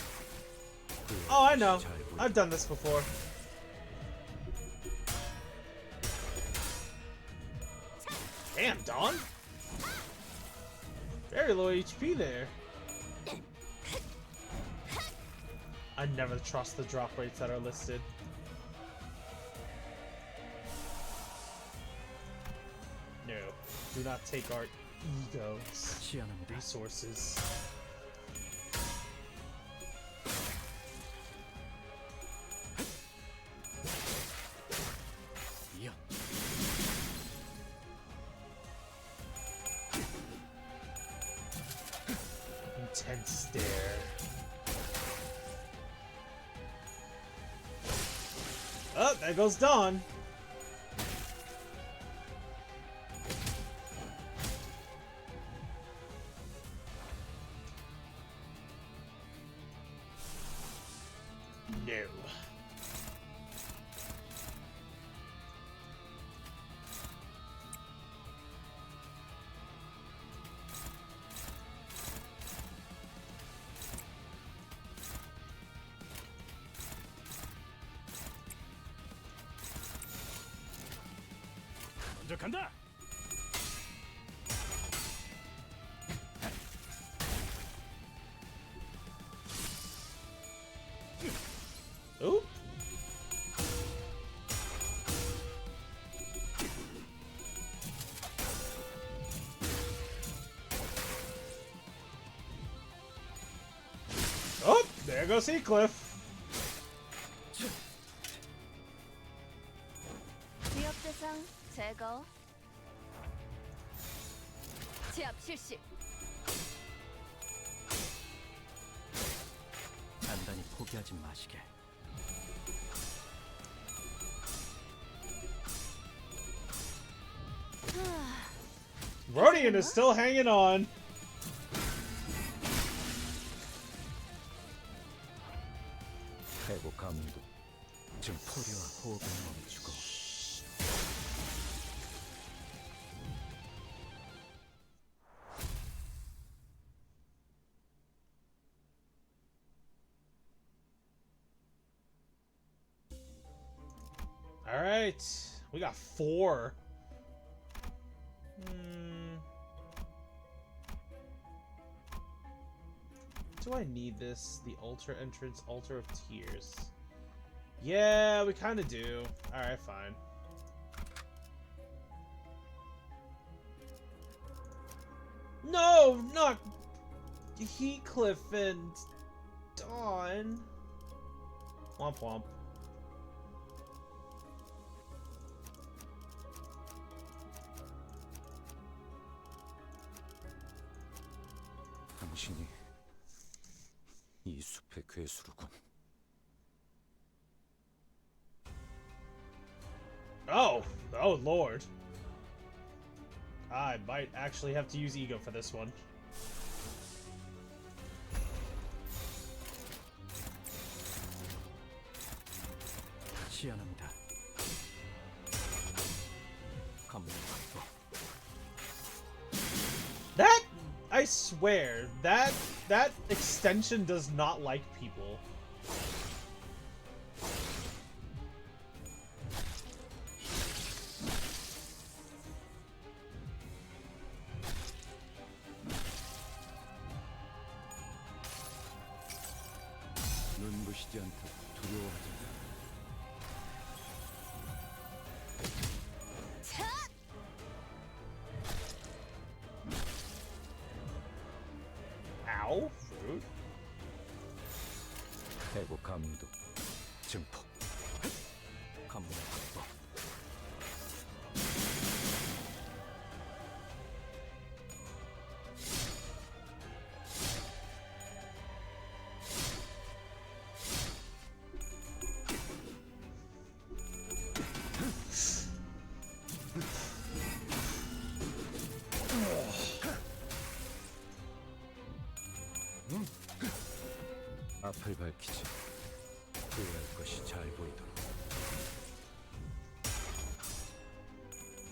Oh, I know. I've done this before. Damn, Dawn. Very low HP there. I never trust the drop rates that are listed. No. Do not take our egos. 시연합니다. Resources. 이어. Intense stare. Oh, there goes Dawn. No. 먼저 간다. Oop. Oh, there goes Heathcliff. 지역 대상 제거. 제압 실시. 단단히 포기하지 마시게. Rodian is still hanging on. 해고 감도 지금 소리와 호흡을 멈추고. All right, we got 4. Do I need this? The altar entrance, altar of tears. Yeah, we kind of do. All right, fine. No, not Heathcliff and Dawn. Womp womp. 당신이 이 숲의 괴수로군. Oh Lord. I might actually have to use ego for this one. 시연합니다. 감독 확보. That, I swear, that extension does not like people. 눈부시지 않고 두려워하지 않아. Ow, rude. 해고 감도 증폭. 감독 확보. 앞을 밝히지. 후회할 것이 잘 보이도록.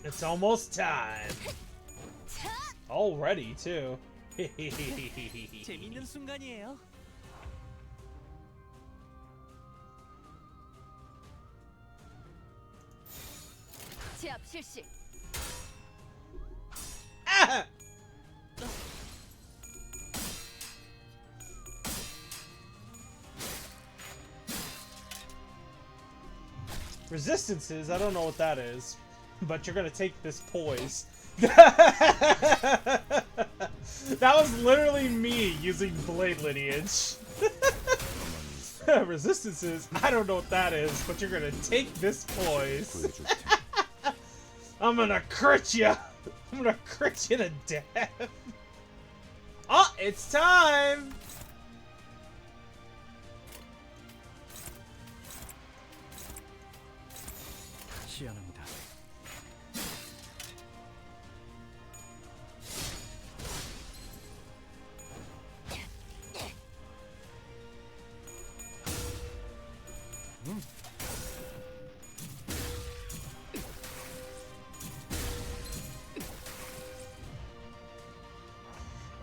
It's almost time. Already too. 재밌는 순간이에요. 제압 실시. Ah! Resistances, I don't know what that is, but you're gonna take this poise. That was literally me using Blade Lineage. Resistances, I don't know what that is, but you're gonna take this poise. I'm gonna crit ya! I'm gonna crit you to death! Oh, it's time! 시연합니다.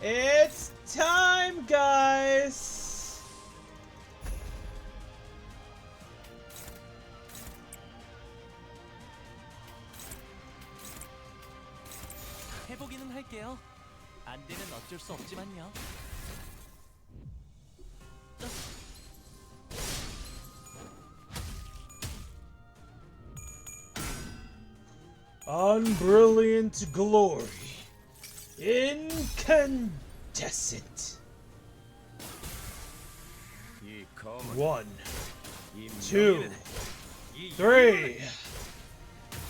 It's time, guys! 해보기는 할게요. 안 되면 어쩔 수 없지만요. Unbrilliant glory. Incandescent. 1, 2, 3.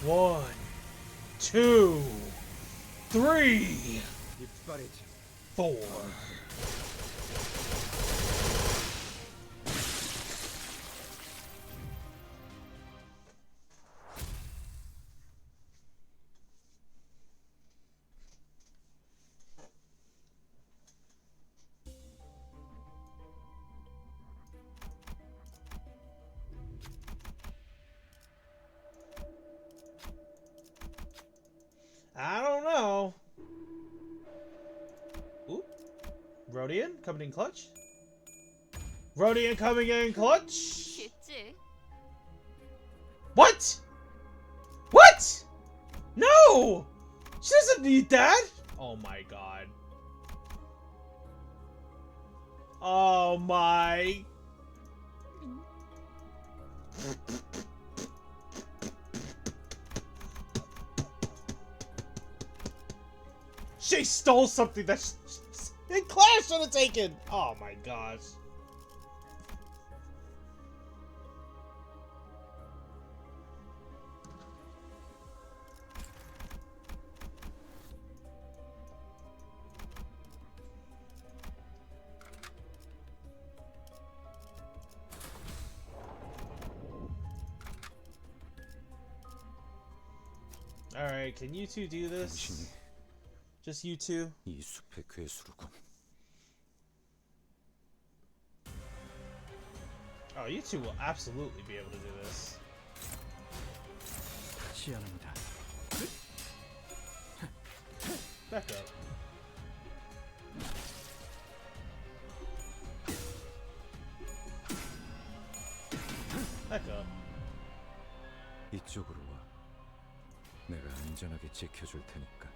1, 2, 3, 4. I don't know. Ooh. Rodian coming in clutch. Rodian coming in clutch. 쉽지. What? What? No! She doesn't need that! Oh my god. Oh my. She stole something that Claire should have taken! Oh my gosh. Alright, can you two do this? Just you two? 이 숲의 괴수로군. Oh, you two will absolutely be able to do this. 시연합니다. Back up. Back up. 이쪽으로 와. 내가 안전하게 지켜줄 테니까.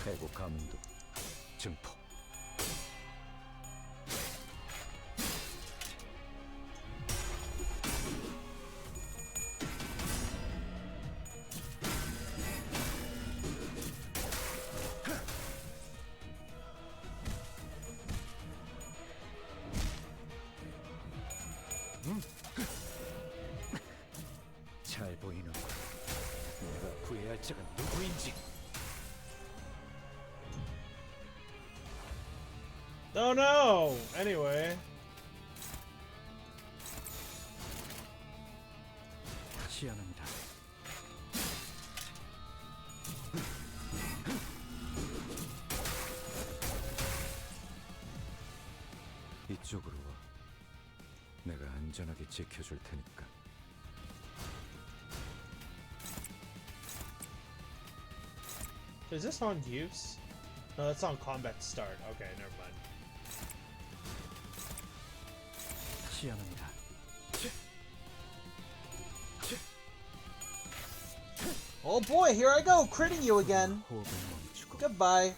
해고 감도 증폭. 잘 보이는군. 내가 구해야 할 자가 누구인지. Oh no! Anyway. 시연합니다. 이쪽으로 와. 내가 안전하게 지켜줄 테니까. Is this on use? No, that's on combat start. Okay, never mind. 시연합니다. Oh boy, here I go, critting you again. 호흡을 멈추고 Goodbye.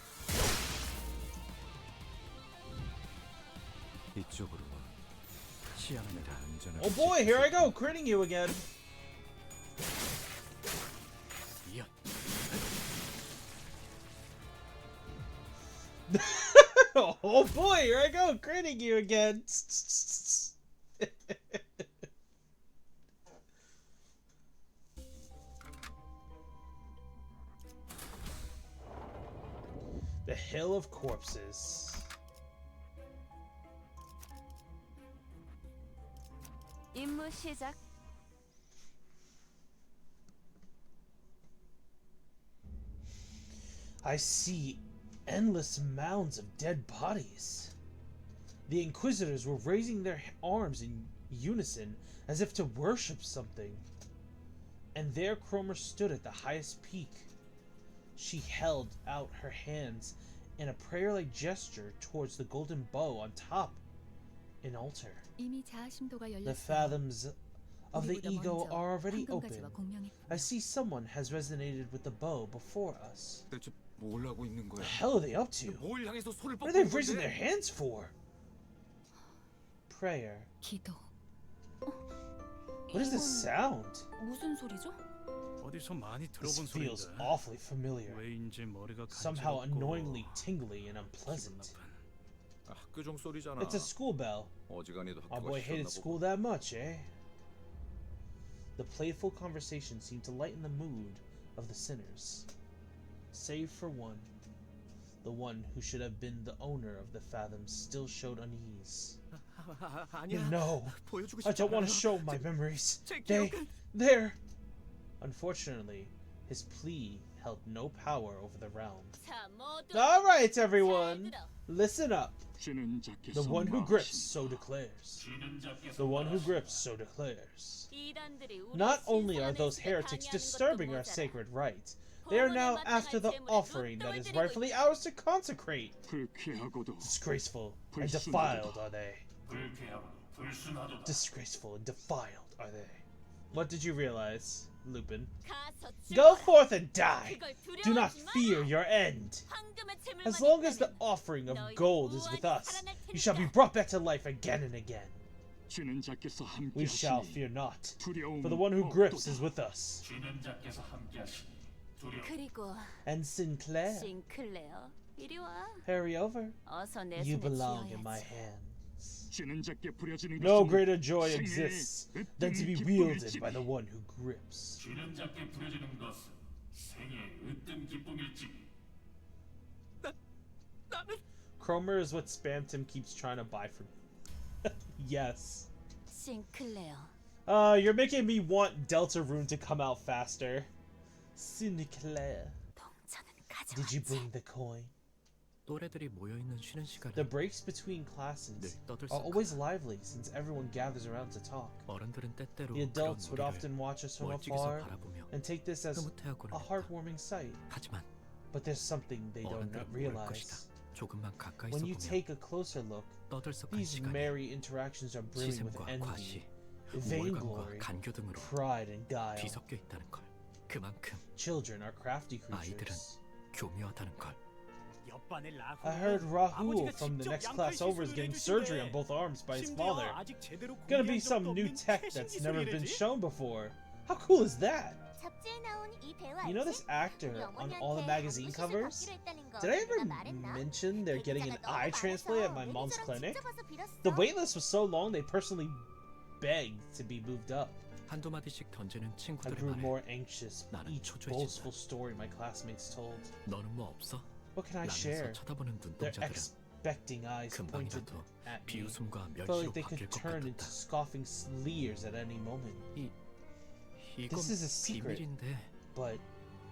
이쪽으로 와. 시연합니다. 내가 안전하게. Oh boy, here I go, critting you again. 이연. Oh boy, here I go, critting you again. The Hill of Corpses. 임무 시작. I see endless mounds of dead bodies. The Inquisitors were raising their arms in unison as if to worship something. And there Cromer stood at the highest peak. She held out her hands in a prayer-like gesture towards the golden bow on top. An altar. 이미 자아심도가 The 열렸어. fathoms of the 우리보다 ego 먼저 are already open. 황금가지와 공명했고. I see someone has resonated with the bow before us. 대체 뭘 하고 있는 The 거야? hell are they up to? 뭘 향해서 손을 What are 뻗고 they 있는 raising their 건데? hands for? Prayer. 기도. What is this sound? 무슨 소리죠? 어디서 많이 This 들어본 feels 소리인데 awfully familiar. 왜인지 머리가 Somehow 간지럽고 annoyingly tingly and 기분 unpleasant. 나쁜. 학교 종 소리잖아. It's a school bell. 어지간히도 Our 학교가 boy hated 싫었나 school 보고. that much, eh? The playful conversation seemed to lighten the mood of the sinners. Save for one. The one who should have been the owner of the fathoms still showed unease. 아니야. No, 보여주고 I 싶지 don't want to 않아요. show my memories. 제 They, 기억은 there. Unfortunately, his plea held no power over the realm. 자, 모두 All right, 잘 everyone, 들어. listen up. 쥐는 The 자께서 one who grips, so 말하신다. declares. The one who grips, so declares. 이단들이 우리 Not only are 신선한 those 음식을 heretics 방해하는 disturbing 것도 our 모자라. sacred rites, they are now after the offering that is rightfully ours to consecrate. 불쾌하고도 Disgraceful and defiled are they. Disgraceful and defiled are they. What did you realize, Lupin? 가서 Go 죽어라. forth and die! 그걸 Do not 두려워하지 fear 마라. your end! 황금의 재물만 As long as the 있다면 offering of 너희 gold is with 무한히 us, 살아날 you shall be 테니까. brought back to life again and again. 쥐는 자께서 We shall 함께하시니 fear not, 두려움은 for the one who grips 없도다. is with us. 그리고 And Sinclair, 싱클레어, 이리 와. hurry over. 어서 내 You 손에 belong in 쥐어야지. my hands. 쥐는 자께 부려지는 No 것은 greater joy 생애의 exists than to be 으뜸 wielded 기쁨일지니. by the one who grips. Cromer is what Spam Tim keeps trying to buy from me. Yes. 싱클레어. You're making me want Delta Rune to come out faster. Sinclair, 동전은 did you 가져왔지. bring the coin? 또래들이 모여 있는 쉬는 시간에 The breaks between classes 늘 are 떠들썩. always lively since everyone gathers around to talk. 어른들은 때때로 The 그런 adults would 우리를 often watch us from 멀찍이서 afar 바라보며 and take this as 흐뭇해하고는 a 했다. heartwarming sight. 하지만 But there's something they don't 어른들은 모를 realize. 것이다. 조금만 가까이서 When you 보면 take a closer look, 떠들썩한 these 시간이 merry interactions are brimming with 시샘과 envy, 과시, 우월감과 vainglory, 간교 등으로 pride, and guile. 뒤섞여 있다는 걸. 그만큼 Children are crafty 아이들은 creatures. 교묘하다는 걸. 옆반의 라후. I heard Rahul 아버지가 from the 직접 next 양팔 class over is 시술을 getting 해주신대. surgery on both arms by his 심지어 father. 아직 제대로 Gonna be 공개한 some 적도 new 없는 tech 최신 that's never been 기술이래지. shown before. How cool is that? 잡지에 나온 이 배우 You know this 알지? actor 우리 on all the 어머니한테 magazine 안구 시술 covers? 받기로 했다는 거 Did I ever 내가 말했나? mention they're getting an 대기자가 eye 너무 transplant at my 많아서 mom's 매니저랑 clinic? 직접 와서 빌었어. The waitlist was so long they personally begged to be moved up. 한두 마디씩 던지는 I 친구들의 grew 말에 more anxious with 나는 each 초조해진다. boastful story my classmates told. 너는 뭐 없어? What can I 라면서 share? 쳐다보는 Their 눈동자들은 expecting eyes pointed 금방이라도 at me. 비웃음과 Felt 멸시로 like they could 바뀔 것 turn into 같았다. scoffing leers at any moment. 이건 This is a secret, 비밀인데 but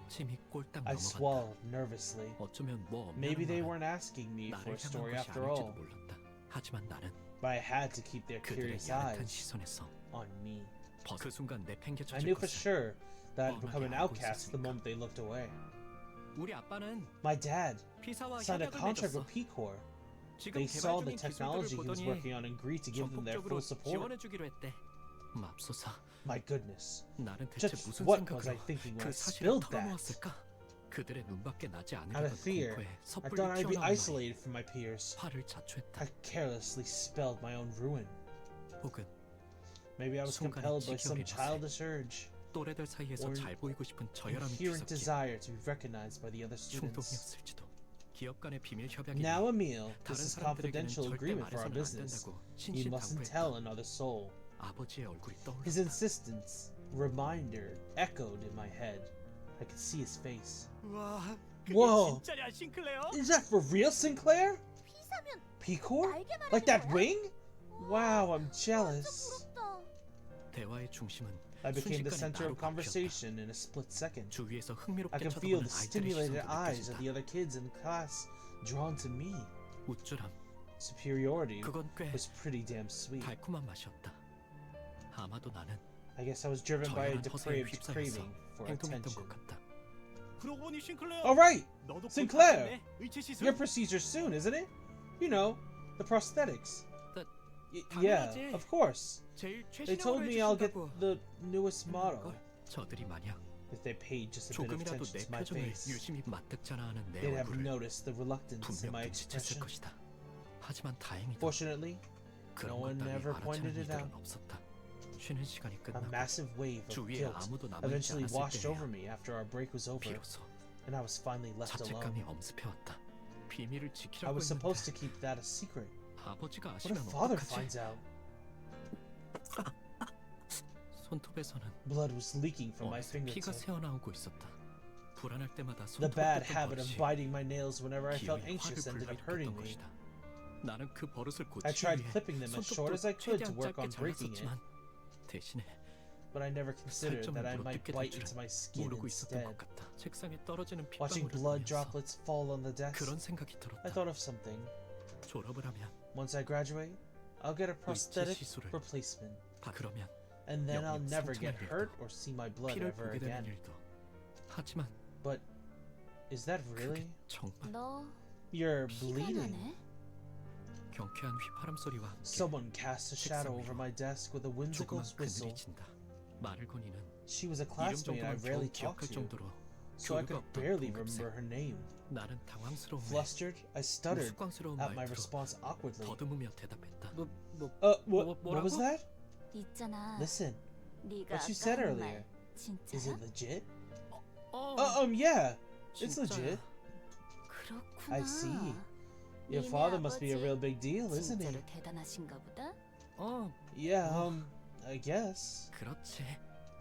침이 꼴딱 I 넘어간다. swallowed nervously. 어쩌면 뭐 없냐는 Maybe they 말은 weren't asking me for 나를 a story 향한 것이 after 아닐지도 all. 몰랐다. 하지만 나는 But I had to keep their 그들의 curious 야릇한 eyes 시선에서 on me. 그 순간 I 내팽개쳐질 knew for 것을. sure that I'd become an 뻔하게 알고 outcast the 있었으니까. moment they looked away. 우리 아빠는 My dad 피사와 signed a 협약을 contract 맺었어. with P-Corps. 지금 They saw 개발 the 중인 technology 기술들을 he was 보더니 working on and agreed to give them their 적극적으로 full support. 지원해주기로 했대. 맙소사. My goodness. 나는 대체 Just 무슨 what was I 생각으로 thinking when I 그 사실을 spilled that? 털어놓았을까? 그들의 눈밖에 나지 Out 않으려던 of fear, 공포에 I 섣불리 thought I'd be 튀어나온 말에 isolated from my peers. 화를 자초했다. I carelessly spelled my own ruin. 혹은 Maybe I was 순간의 compelled by some 지겨움이 childish urge, 또래들 사이에서 or 잘 보이고 싶은 저혈함이 inherent 뒤섞인 desire to be recognized by the other students. 충동이었을지도. 기업 간의 비밀 협약이니 Now, Emil, 다른 this is 사람들에게는 confidential 절대 agreement for our 말해서는 안 business. 된다고 You mustn't tell 신신당부했다. another soul. 아버지의 얼굴이 His 떠올랐다. insistence, reminder, echoed in my head. I could see his face. 와, 그게 Whoa. 진짜냐, 싱클레어? Is that for real, Sinclair? 피사면 P-Corps? 날개만 Like 하는 that 거야? wing? Wow, I'm jealous. 부럽다. 대화의 중심은 I became the 순식간에 center 나로 of conversation in a split second. 주위에서 I 흥미롭게 could feel 쳐다보는 the 아이들의 stimulated 시선도 eyes of 느껴진다. the other kids in class drawn to me. 우쭐함, Superiority 그건 꽤 was pretty damn sweet. 달콤한 맛이었다. 아마도 나는 I guess I was driven by a 저열한 허세에 depraved 휩싸여서 craving for 행동했던 attention. 것 같다. 그러고 보니 싱클레어. Alright! 너도 곧 Sinclair! 받겠네, 의체 시술. Your procedure soon, isn't it? You know, the prosthetics. That- Yeah, 당연하지. of course. 제일 They 최신형으로 told me I'll get 해주신다고. the newest model. 걸 저들이 만약 If they paid just a bit of 조금이라도 attention 내 to my 표정을 face, 유심히 맞득잖아 하는 내 they'd have 얼굴을 noticed the reluctance in my 분명 눈치챘을 expression. 것이다. 하지만 다행이다. Fortunately, 그런 no 것 one 따위 ever 알아채는 pointed it 이들은 out. 없었다. 쉬는 시간이 A 끝나고 massive wave of 주위에 guilt 아무도 남아있지 eventually 않았을 washed 때에야 over me after our break was over, 비로소 and I was finally left alone. 자책감이 엄습해왔다. 비밀을 I 지키라고 was supposed to 했는데 keep that a secret. 아버지가 What if 아시면 father 어떡하지? finds out? 손톱에서는 Blood was leaking from my 어느새 피가 fingertip. 새어나오고 있었다. 불안할 때마다 The 손톱을 bad 뜯던 habit of 버릇이 biting my nails whenever I felt 기어이 anxious 화를 ended up 불러일으켰던 hurting me. 것이다. 나는 그 버릇을 I 고치기 tried 위해 clipping them as short as I 손톱도 could to 최대한 work 짧게 on breaking it, 잘랐었지만 대신에 but I never considered that I 살점을 might 물어 뜯게 될 bite into 줄은 my skin 모르고 있었던 instead. 것 같다. 책상에 떨어지는 Watching 핏방울을 blood 보면서 droplets fall on the desk, 그런 생각이 I 들었다. thought of something. 졸업을 하면 Once I graduate, I'll get a prosthetic 시술을 replacement, 그러면 and then I'll 영영 never get 성장할 hurt or see my blood 피를 ever 보게 되는 again. 일도. 하지만 But is that really? 그게 정말 너 You're 피가 bleeding. 나네? 경쾌한 휘파람 소리와 함께 Someone cast a shadow over my desk with a whimsical 조그만 whistle. 그늘이 진다. 말을 거니는 She was a 이름 classmate I 정도만 rarely 겨우 talked 기억할 to, 정도로 so I 교류가 could 없던 barely 동급생. remember her name. 나는 당황스러움에 Flustered, I stuttered 우스꽝스러운 at my 말투로 response awkwardly. 더듬으며 대답했다. What was that? 있잖아. Listen, 네가 what you 아까 said 한 earlier. 말 진짜야? Is it legit? 어, Yeah, it's 진짜야. legit. 그렇구나. I see. Your 니네 father must be a 아버지 real big deal, isn't he? 진짜로 대단하신가 보다. 어, Yeah, I guess. 그렇지.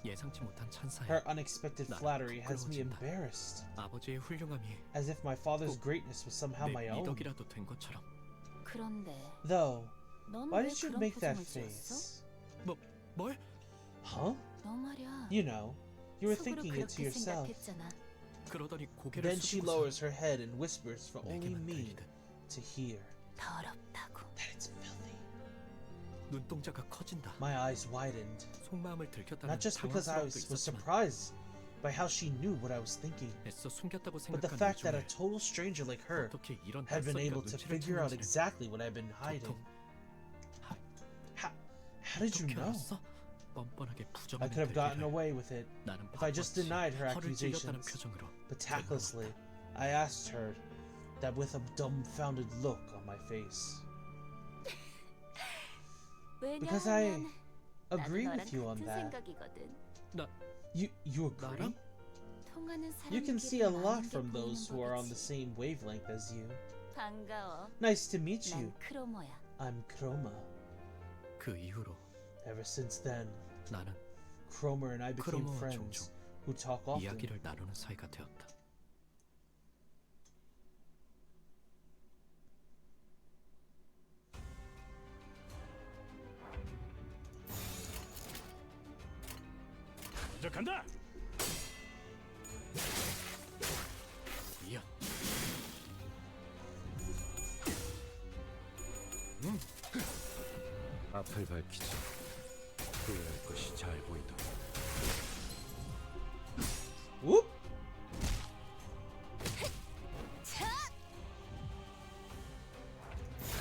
예상치 못한 찬사야. Her unexpected 나는 flattery has me 부끄러워진다. embarrassed, 아버지의 훌륭함이 as if my father's 꼭 greatness was somehow 내 my own. 미덕이라도 된 것처럼. 그런데 Though, 넌 why 왜 did you 그런 make that 표정을 지었어? face? 뭘? Huh? 너 말이야. You know, you were 속으로 thinking it to 그렇게 yourself. 생각했잖아. 그러더니 고개를 Then she 숙이고서 lowers her head and whispers for only 내게만 me 들리듯 to hear 더럽다고. that it's filthy. 눈동자가 커진다. My eyes widened, 속마음을 들켰다는 not just because I 당황스러움도 was 있었지만 surprised by how she knew what I was thinking, 애써 숨겼다고 but the 생각하는 fact that a 이중에 total stranger like her 어떻게 이런 had been 낯설이가 able to 눈치를 figure out 채는지는 exactly what I've been hiding. 도통 How did you 어떻게 know? 알았어? 뻔뻔하게 I 부정하는 could have gotten 들기를 away with it 나는 if I just 바보같이 denied her 허를 찔렸다는 accusations, 표정으로 but tactlessly, I asked her that with a dumbfounded look on my face. Because I 왜냐하면 agree 나도 with you on 너랑 같은 that. 생각이거든. You agree? 나랑? 통하는 You can see a 사람끼리 lot 많은 게 from those 보이는 who are on the 법이지. same wavelength as you. 반가워. Nice to meet you. 난 크로모야. I'm Chroma. 그 이후로 Ever since then, 나는 Cromer and I became 크로모와 friends 종종 who talk often. 이야기를 나누는 사이가 되었다. 먼저 간다. 이야, 앞을 밝히지. 후회할 것이 잘 보인다. Whoop!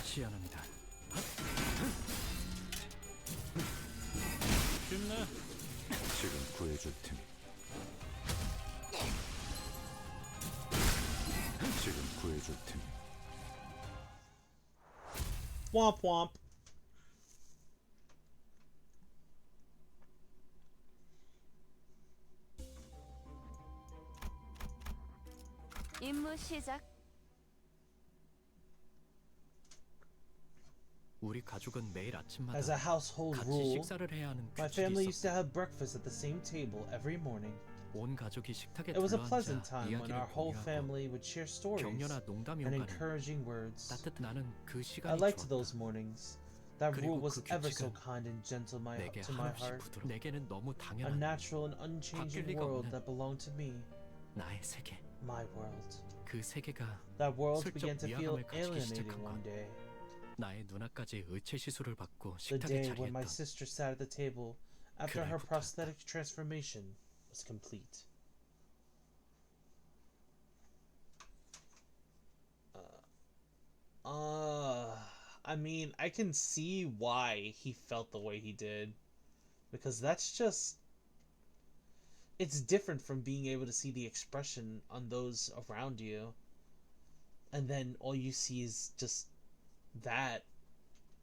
시연합니다. 쉽네. 지금 구해줄 테니. 지금 구해줄 테니. Womp womp. 임무 시작. 우리 가족은 매일 아침마다 As a household 같이 rule, 식사를 해야 하는 my 규칙이 family used to 있었다. have breakfast at the same table every morning. 온 가족이 식탁에 It was a pleasant 둘러앉아 time when our 이야기를 whole 공유하고 family would share stories 격려나 농담이 and 오가는 encouraging words. 따뜻한 나는 그 I 시간이 liked 좋았다. those mornings. That 그리고 rule was 그 ever so 규칙은 kind and gentle 내게 to my 한없이 heart. 부드러워. 내게는 너무 A 당연한 natural and unchanging 바뀔 리가 world 없는 that belonged to me, 나의 세계. my world. 그 세계가 That world 슬쩍 began to feel 위화감을 가지기 alienating 시작한 one 건 day. 나의 누나까지 의체 시술을 받고 The 식탁에 day when my 자리했다. sister sat at the table after her 그날부터였다. prosthetic transformation was complete. I mean, I can see why he felt the way he did. Because that's just... It's different from being able to see the expression on those around you. And then all you see is just that.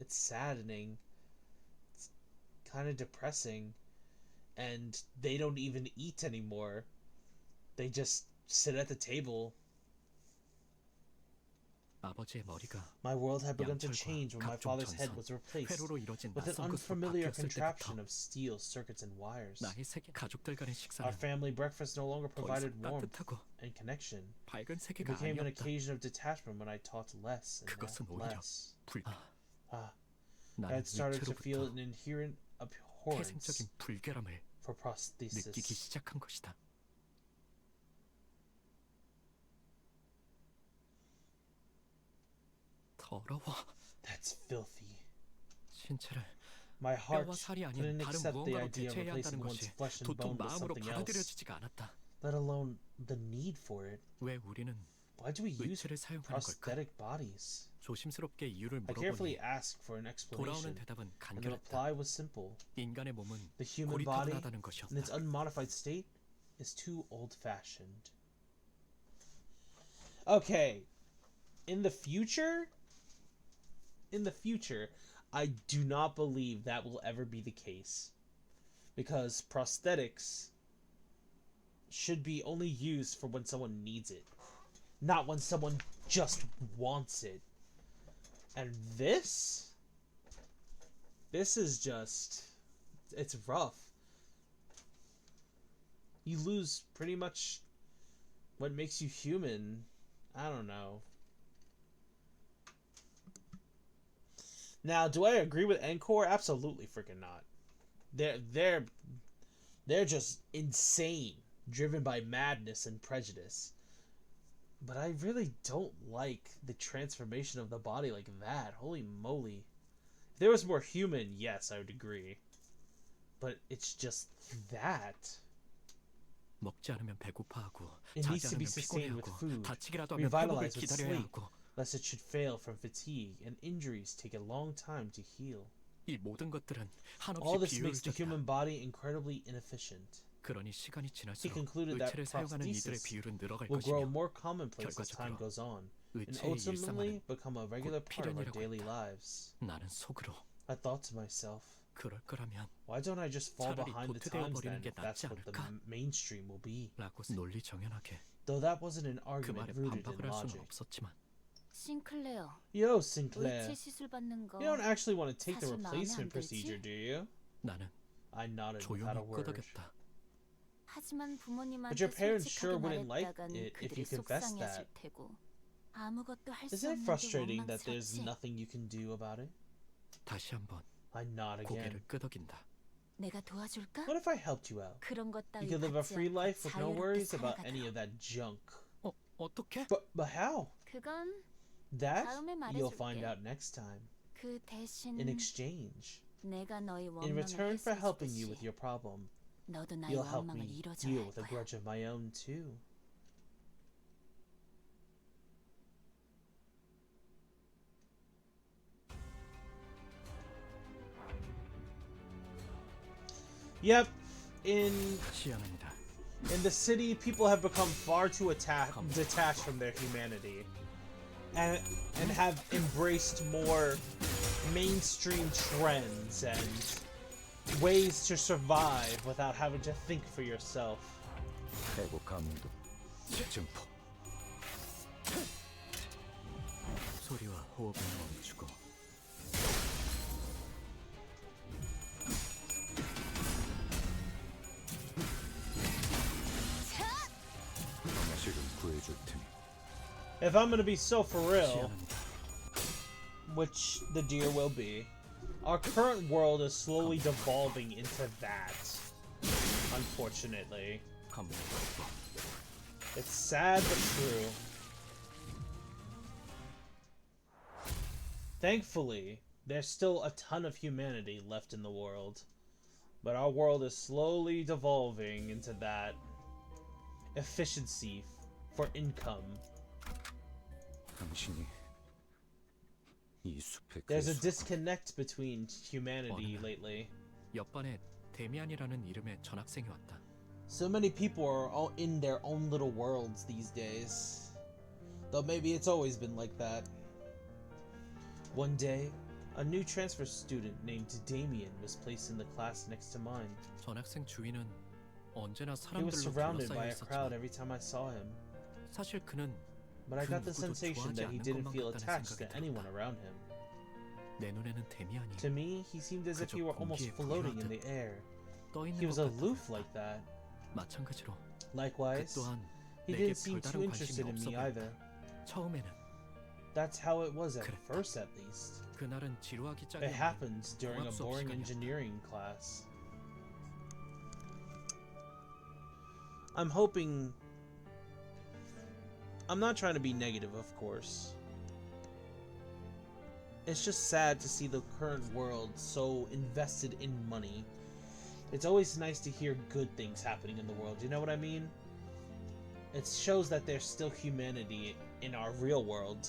It's saddening. It's kind of depressing. And they don't even eat anymore. They just sit at the table. 아버지의 머리가 My world had begun to 양철과 change when my 각종 father's head 전선, was replaced 회로로 이뤄진 with an 낯선 것으로 unfamiliar 바뀌었을 contraption 때부터 of steel circuits and wires. 나의 세계 가족들 간의 Our 식사는 family breakfast no longer 더 provided 이상 warmth 따뜻하고 and connection. 밝은 It 세계가 became an 아니었다. occasion of detachment when I talked less and 그것은 오히려 less. I 나는 had started to feel 위체로부터 an inherent abhorrence 태생적인 불결함을 for prosthesis. 느끼기 시작한 것이다. 더러워. That's filthy. 신체를 My heart 뼈와 살이 아닌 couldn't 다른 accept the 무언가로 idea of 대체해야 replacing 한다는 one's 것이 flesh and 도통 bone with 마음으로 something else, 받아들여지지가 않았다. let alone the need for it. 왜 우리는 Why do we use 의체를 사용하는 걸까? prosthetic bodies? 조심스럽게 이유를 I 물어보니 carefully asked for an 돌아오는 explanation, 대답은 and the 간결했다. reply was simple. 인간의 몸은 The human body, 고리타분하다는 in 것이었다. its unmodified state, is too old-fashioned. Okay, in the future, I do not believe that will ever be the case, because prosthetics should be only used for when someone needs it, not when someone just wants it. And this is just, it's rough. You lose pretty much what makes you human. I don't know. Now, do I agree with Encore? Absolutely freaking not. They're just insane, driven by madness and prejudice. But I really don't like the transformation of the body like that. Holy moly. If there was more human, yes, I would agree. But it's just that. 먹지 않으면 배고파하고 It needs 자지 to be 않으면 sustained with 피곤해하고 food, 다치기라도 하면 회복을 revitalized with 기다려야 sleep, 하고 lest it should fail from fatigue, and injuries take a long time to heal. 이 모든 것들은 All 한없이 this 비효율적이다. makes the human body incredibly inefficient. 그러니 시간이 He 지날수록 concluded that 의체를 사용하는 이들의 prosthesis 비율은 늘어갈 will grow 것이며 more commonplace as time 결과적으로 goes on, and 의체의 ultimately 일상화는 become a regular 곧 part of our 필연이라고 daily 했다. lives. 나는 속으로 I thought to myself, 그럴 거라면 why don't I just fall 차라리 behind the 도태되어 times 버리는 then 게 if that's 낫지 what the 않을까? mainstream will be? 라고 논리 정연하게 Though that wasn't an 그 argument 말에 rooted in 반박을 할 수는 logic. 없었지만 싱클레어, Yo, Sinclair, 의체 시술 받는 거 you don't actually want to take the 사실 마음에 안 replacement 들지? procedure, do you? 나는 I nodded without 조용히 a word. 끄덕였다. 하지만 부모님한테 But your parents sure 솔직하게 wouldn't like 말했다간 it if 그들이 you confessed 속상해하실 that. 테고 아무것도 할 수 Isn't it 없는 게 frustrating that there's 원망스럽지? nothing you can do about it? 다시 한번 I nod again. 고개를 끄덕인다. 내가 도와줄까? What if I helped you out? 그런 것 You 따위 could live a 받지 free 않고 life with no 자유롭게 worries about any 살아가도록. of that junk. 어떻게? But how? 그건 That 다음에 you'll find 말해줄게. out next time. 그 대신 In exchange, 내가 너의 in 원망을 return for helping you 해소해주듯이 with your problem, 너도 나의 you'll help 원망을 me 이뤄줘야 deal 할 with a 거야. grudge of my own too. Yep, in 시연합니다. the city, people have become far too detached from their humanity, and have embraced more mainstream trends and ways to survive without having to think for yourself. 해고 감도 재증포. 소리와 호흡을 멈추고 실은 구해줄 테니. If I'm gonna be so for real, 시연합니다. which the deer will be, our current world is slowly devolving into that. Unfortunately. 검 It's sad but true. Thankfully, there's still a ton of humanity left in the world. But our world is slowly devolving into that efficiency for income. 당신이 이 숲의 There's a 괴수. disconnect between humanity lately. 옆반에 데미안이라는 이름의 전학생이 왔다. So many people are all in their own little worlds these days. Though maybe it's always been like that. One day, a new transfer student named Damien was placed in the class next to mine. 전학생 주위는 언제나 He was 사람들로 surrounded by 둘러싸여 a crowd 있었지만 every time I saw him. 사실 그는 But I 그 got the 누구도 sensation 좋아하지 that he 않는 didn't 것만 feel 같다는 attached to 생각이 anyone 들었다. around him. 내 눈에는 데미안이 To me, he seemed as if he 그저 were almost 공기에 floating in the 부유하듯 air. 떠 있는 He was 것 aloof 같았다. like that. 마찬가지로 그 Likewise, 또한 he 내게 didn't seem too 별다른 interested 관심이 in 없어 me 보였다. either. 처음에는 That's how it was at 그랬다. first, at least. 그날은 지루하기 짝이 It 없는 happened during a 공학 수업 boring 시간이었다. engineering class. I'm hoping... I'm not trying to be negative, of course. It's just sad to see the current world so invested in money. It's always nice to hear good things happening in the world, you know what I mean? It shows that there's still humanity in our real world.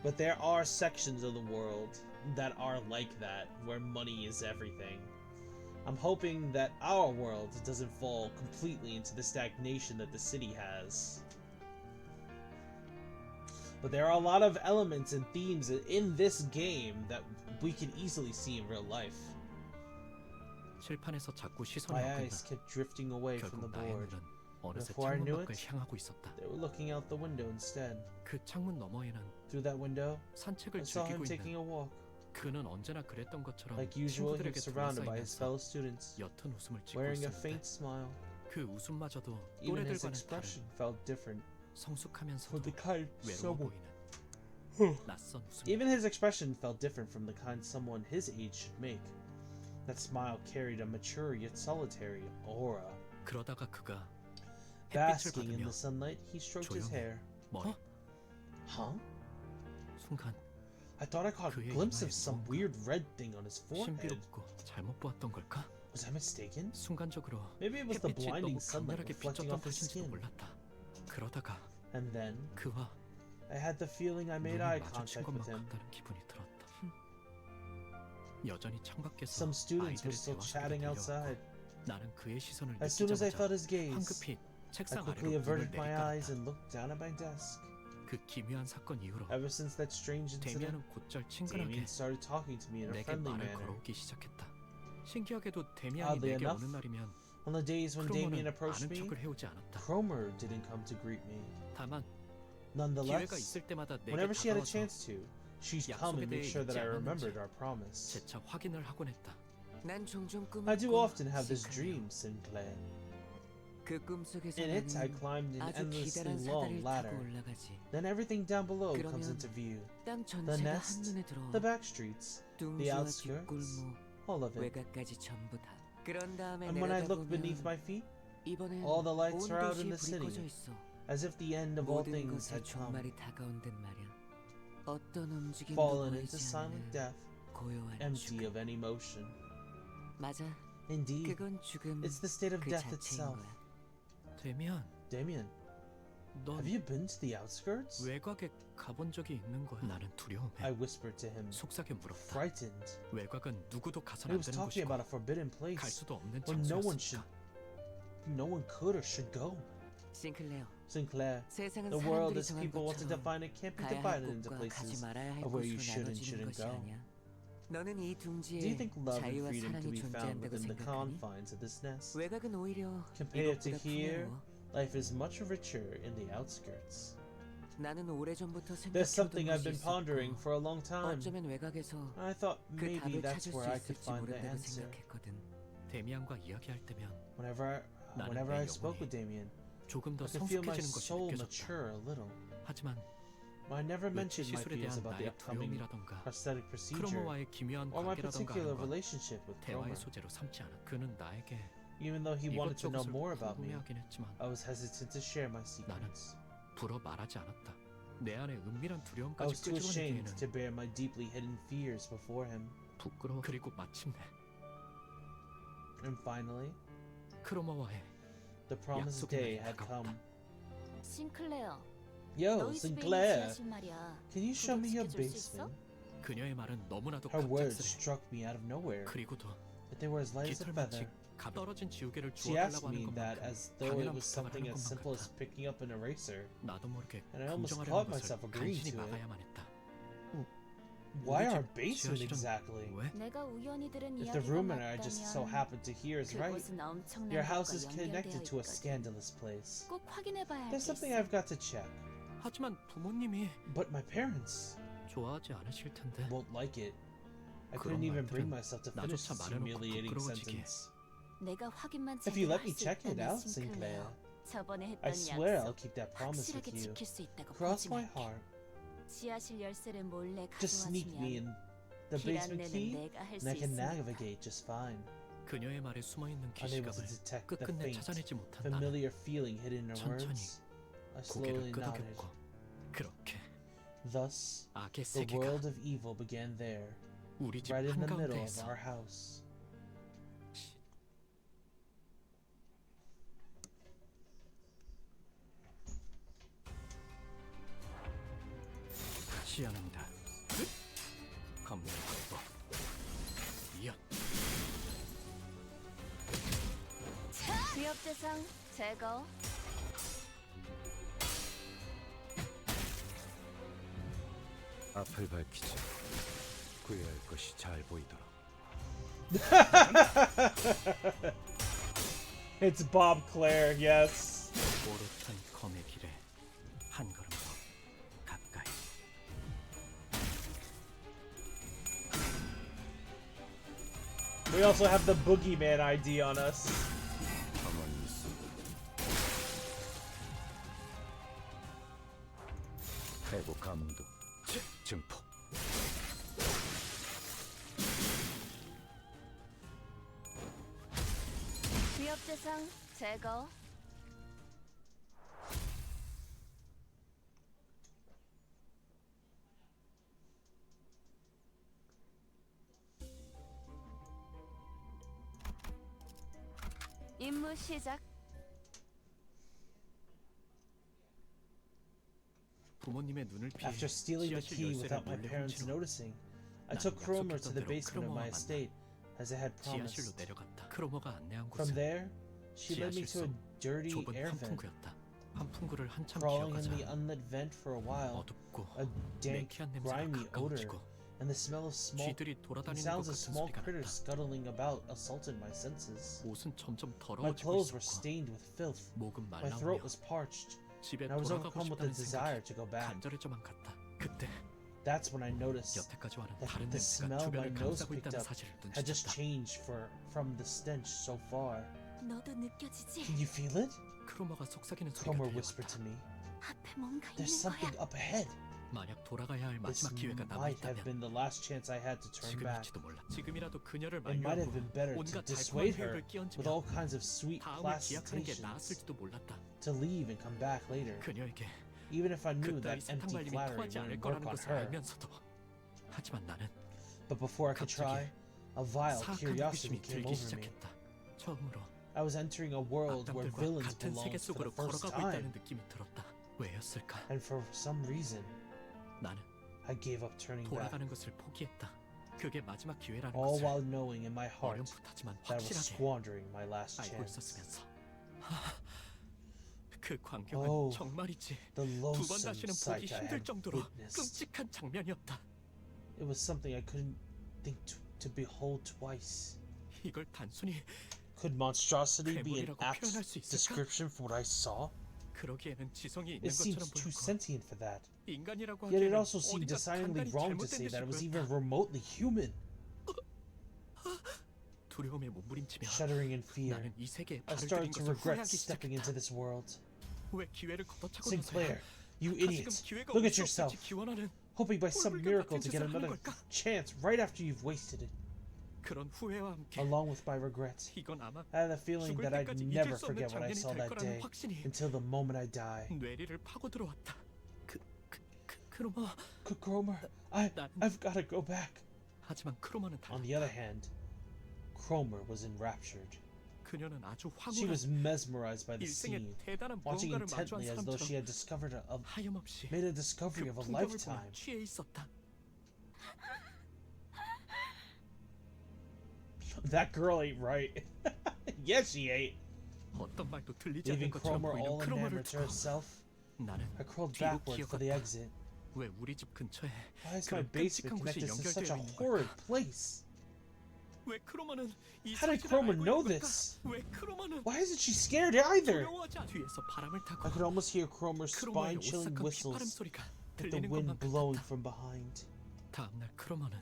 But there are sections of the world that are like that, where money is everything. I'm hoping that our world doesn't fall completely into the stagnation that the city has. But there are a lot of elements and themes in this game that we can easily see in real life. 칠판에서 자꾸 시선이 My eyes 엇간다. kept drifting away from the 결국 나의 board. 눈은 어느새 Before I 창문 knew 밖을 it, 향하고 있었다. They were looking out the window instead. 그 창문 너머에는 Through that window, 산책을 I saw him 즐기고 taking 있는 a walk. 그는 언제나 그랬던 것처럼 Like usual, he 친구들에게 was surrounded by his 둘러싸이면서 fellow students, 옅은 웃음을 짓고 wearing a 있었는데 faint smile. 그 웃음마저도 Even his 또래들과는 expression 다른 felt different 성숙하면서도 from the kind 외로워 someone. 보이는 낯선 웃음. Even his expression felt different from the kind someone his age should make. That smile carried a mature yet solitary aura. 그러다가 그가 햇빛을 Basking in 받으며 the sunlight, he stroked his 조용히 hair. 머리 Huh? 순간 I thought I caught a 그의 glimpse of 이마에 some 무언가 weird red thing on his forehead. 신비롭고 잘못 보았던 걸까? Was I mistaken? 순간적으로 Maybe it was the 햇빛이 blinding 너무 sunlight 강렬하게 reflecting 비쳤던 off his 탓인지도 skin. 몰랐다. 그러다가 And then, 그와 I had the feeling I made 눈을 eye 마주친 contact with 것만 him. 같다는 기분이 들었다. 여전히 창밖에서 Some students were 아이들의 still 대화 소리가 chatting 들려왔고 outside. 나는 그의 시선을 As soon as I felt 느끼자마자 his gaze, 황급히 I 책상 quickly 아래로 눈을 averted my eyes 내리깔았다. and looked down at my desk. 그 기묘한 사건 이후로 Ever since that strange incident, 데미안은 곧잘 친근하게 Damien started talking to me in a 내게 friendly 말을 manner. 걸어오기 시작했다. 신기하게도 데미안이 Oddly 내게 enough, 오는 날이면 On the days when Damien 크로머는 approached 아는 me, 척을 해오지 않았다. Cromer didn't come to greet me. 다만 기회가 Nonetheless, 있을 때마다 내게 whenever she had a 다가와서 chance to, she'd come and make sure that I remembered our promise. 재차 확인을 하곤 했다. I do often have this dream, Sinclair. In it, I climbed an endlessly long ladder. Then everything down below comes into view. The nest, the back streets, the outskirts, all of it. And when I look beneath my feet, all the lights are out in the city, as if the end of all things had come. 어떤 움직임도 fallen into 보이지 silent 않는 death, 고요한 empty 죽음. of any motion. 맞아. Indeed, 그건 죽음 it's the state of 그 death 자체인 itself. 거야. 데미안, Damien, 넌 have you been to the outskirts? 외곽에 가본 적이 있는 거야? 나는 두려움해. I whispered to him, 속삭여 물었다. frightened. 외곽은 누구도 He 가선 안 was 되는 talking 곳이고 about a forbidden 갈 place 수도 없는 where no one 장소였으니까. could or should go. 싱클레어. Sinclair, 세상은 the world 사람들이 as 정한 people want to 것처럼 define it can't be 가야 할 divided into 곳과 가지 places 말아야 할 of where you 곳으로 should and 나눠지는 shouldn't 것이 go. 아니야. 너는 이 Do you 둥지에 think love and 자유와 freedom to 사랑이 be found 존재한다고 within the 생각하니? confines of this nest? 외곽은 오히려 Compared to 이것보다 here, 풍요로워. life is much richer in the outskirts. 나는 오래전부터 There's 생각해오던 something I've 것이 been pondering 있었고 for a long time. 어쩌면 외곽에서 I thought 그 maybe 답을 that's 찾을 수 where I could 있을지 find the 모른다고 answer. 생각했거든. 데미안과 이야기할 때면 Whenever I spoke with Damien, 조금 더 I could feel my 성숙해지는 것이 soul 느껴졌다. mature a little. 하지만 I never 외치 mentioned my 시술에 fears 대한 about the 나의 upcoming 두려움이라던가 prosthetic procedure 크로모와의 기묘한 or my 관계라던가 particular 하는 건 relationship with 대화의 Cromer. 소재로 삼지 않아. 그는 나에게 Even though he wanted to know 이것저것을 more about me, 궁금해하긴 했지만 I was hesitant to share my 나는 secrets. 불어 말하지 않았다. 내 안에 은밀한 I 두려움까지 was too ashamed to 끄집어내기에는 bear my deeply hidden fears before him. 부끄러워. 그리고 마침내 And finally, 크로모와의 the promised 약속의 day 날이 had come. 다가왔다. 싱클레어, Yo, 너희 집에 있는 Sinclair, 지하실 말이야. can you show me your 구경시켜줄 수 있어? basement? 그녀의 말은 너무나도 Her words 갑작스레. struck me out of nowhere, 그리고도 but they were as light as a feather. 깃털만치 떨어진 지우개를 She asked 주워달라고 하는 me that 것만큼 as though it 당연한 was 부탁을 something 하는 as 것만 simple as 같아. picking up an eraser. 나도 모르게 And I almost 긍정하려는 caught 것을 myself agreeing 간신히 to it. 막아야만 했다. Why 우리 our 집 basement 지하실은 exactly? 왜? 내가 우연히 들은 If the 이야기가 rumor I just so 맞다면 happened to hear is right, 그곳은 엄청난 your house 것과 is connected 연결되어 to a 있거든. scandalous place. 꼭 확인해봐야 할 There's 게 something 있어. I've got to check. 하지만 부모님이 But my parents 좋아하지 않으실 텐데. won't like it. I 그런 couldn't even bring 말들은 myself to finish 나조차 this 말해놓고 humiliating 부끄러워지기에. sentence. 내가 확인만 If you 제대로 let me 할 수 check it 있다면 out, Sinclair, 싱클레어, 저번에 I 했던 swear I'll 약속 keep that promise with 확실하게 you. 지킬 수 있다고 Cross my 보증할게. heart. 지하실 열쇠를 몰래 Just sneak me in 가져와주면 the 길 basement 안내는 key, 내가 할 and 수 I can 있으니까. navigate just fine. 그녀의 말에 숨어있는 Unable to 기시감을 detect the 끝끝내 faint, 찾아내지 못한 나는 familiar feeling hidden in her 천천히 words. I 고개를 slowly nodded. 끄덕였고 그렇게 Thus, 악의 the 세계가 world of evil began there, 우리 집 right in the middle of 한가운데에서 our house. 시연합니다. 검열 거고 이연 위협 대상 제거. 앞을 밝히자. 구해야 할 것이 잘 보이도록. It's Bob Clare, yes. 오롯한 검의 길에 한 걸음 더 가까이. We also have the Boogeyman ID on us. 가만히 있어. 해고 감도 증폭. 위협 대상 제거. 임무 시작. 부모님의 눈을 피해 After stealing the 지하실 key 열쇠를 without my 몰래 parents 훔친 후 noticing, I 난 took Cromer to 약속했던 the 대로 basement of my 크로머와 만나 estate, as I had 지하실로 promised. 내려갔다. 크로머가 안내한 From 곳은 there, she led me to a dirty 좁은 air vent. 환풍구였다. 환풍구를 한참 Crawling in 기어가자 the unlit vent for a while, 어둡고 a dank, 매캐한 냄새가 grimy odor, 가까워지고 and the smell of smoke 쥐들이 and 돌아다니는 것 sounds of 같은 small 소리가 critters 났다. scuttling about assaulted my senses. 옷은 점점 My 더러워지고 clothes were 있었고 stained with filth. 목은 My throat 말라오며 was parched, 집에 and I was 돌아가고 overcome with the 싶다는 desire 생각이 to go back. 간절해져만 갔다. 그때 That's when I noticed 여태까지와는 that 다른 the 냄새가 smell my 주변을 nose 감싸고 picked 있다는 up 사실을 had just 눈치챘다. changed from the stench so far. 너도 느껴지지? Can you feel it? 크로머가 속삭이는 소리가 Cromer whispered to 들려왔다. me. 앞에 뭔가 There's 있는 something 거야. up ahead. 만약 돌아가야 할 This 마지막 기회가 might have 남아있다면 been the last chance I had to turn back. 지금일지도 몰라. 지금이라도 그녀를 It might have 말려하고 been better to 온갖 dissuade 달콤한 her 회유를 with all 끼얹으며 kinds of sweet 다음을 기약하는 게 placitations 나았을지도 몰랐다. to leave and come back later. 그녀에게 even if I knew 그따위 that empty 세상말림이 flattery 통하지 않을 wouldn't work 거라는 on 것을 her. 알면서도 하지만 나는 But before I could try, a vile 사악한 curiosity 호기심이 came 들기 over me. 시작했다. 처음으로 I was entering a world where 악당들과 villains 같은 세계 belonged for 속으로 the first 걸어가고 time, 있다는 느낌이 들었다. 왜였을까? and for some reason, 나는 I gave up turning back, 돌아가는 것을 포기했다. 그게 마지막 기회라는 all 것을 while knowing in my heart 어렴풋하지만 that I was 확실하게 squandering my last 알고 chance. 있었으면서 그 광경은 Oh, 정말이지 the 두 번 loathsome 다시는 보기 sight I 힘들 had 정도로 witnessed. 끔찍한 장면이었다. It was something I couldn't think to behold twice. 이걸 단순히 Could monstrosity be an 괴물이라고 apt 표현할 수 있을까? description for what I saw? 그러기에는 지성이 있는 It seemed 것처럼 too 보였고 sentient for that. 인간이라고 Yet it 하기에는 also seemed 어딘가 decidedly 단단히 wrong to 잘못된 say 듯이 that it was 보였다. even remotely human. 두려움에 몸부림치며 Shuddering in fear, 나는 이 세계에 I 발을 들인 started to 것을 regret 후회하기 stepping into 시작했다. this world. 왜 기회를 걷어차고 Sinclair, you 다시금 idiots, 기회가 look 올 at 수 yourself, 없을지 기원하는 hoping by some 꼴불견 miracle 같은 to get 짓을 하는 another 걸까? chance right after you've wasted it. 그런 후회와 함께 Along with my regret, 이건 아마 I had the feeling 죽을 that I'd 때까지 never 잊을 수 없는 forget what I 장면이 saw 될 that 거라는 day 확신이 until the moment I die. 뇌리를 파고 들어왔다. 크로머. Cromer, I've got to go back. 하지만 크로머는 On the other hand, Cromer was enraptured. 그녀는 아주 She 황홀한 was mesmerized by the 일생에 scene, 대단한 watching 무언가를 마주한 intently as though she 사람처럼 had discovered 하염없이 made a discovery 그 of a 풍경을 보며 lifetime. 취해 있었다. That girl ain't right. Yes, she ain't. 어떤 말도 들리지 않는 Leaving 것처럼 Cromer 보이는 all 크로머를 enamored to 두고 herself, 나는 I crawled 뒤로 backward for the 기어갔다. exit. 왜 우리 집 근처에 Why is my 그런 basement 끔찍한 곳이 connected to such a 연결되어 있는 horrid 걸까? place? 왜 크로머는 이 How did 사실을 Cromer 알고 know 있는 걸까? this? 왜 크로머는 Why isn't she scared either? 두려워하지 않- 뒤에서 바람을 타고 I could almost hear Cromer's 크로머의 spine-chilling 오싹한 휘파람 whistles 소리가 with the 들리는 wind 것만 blowing 같았다. from behind. 다음날 크로머는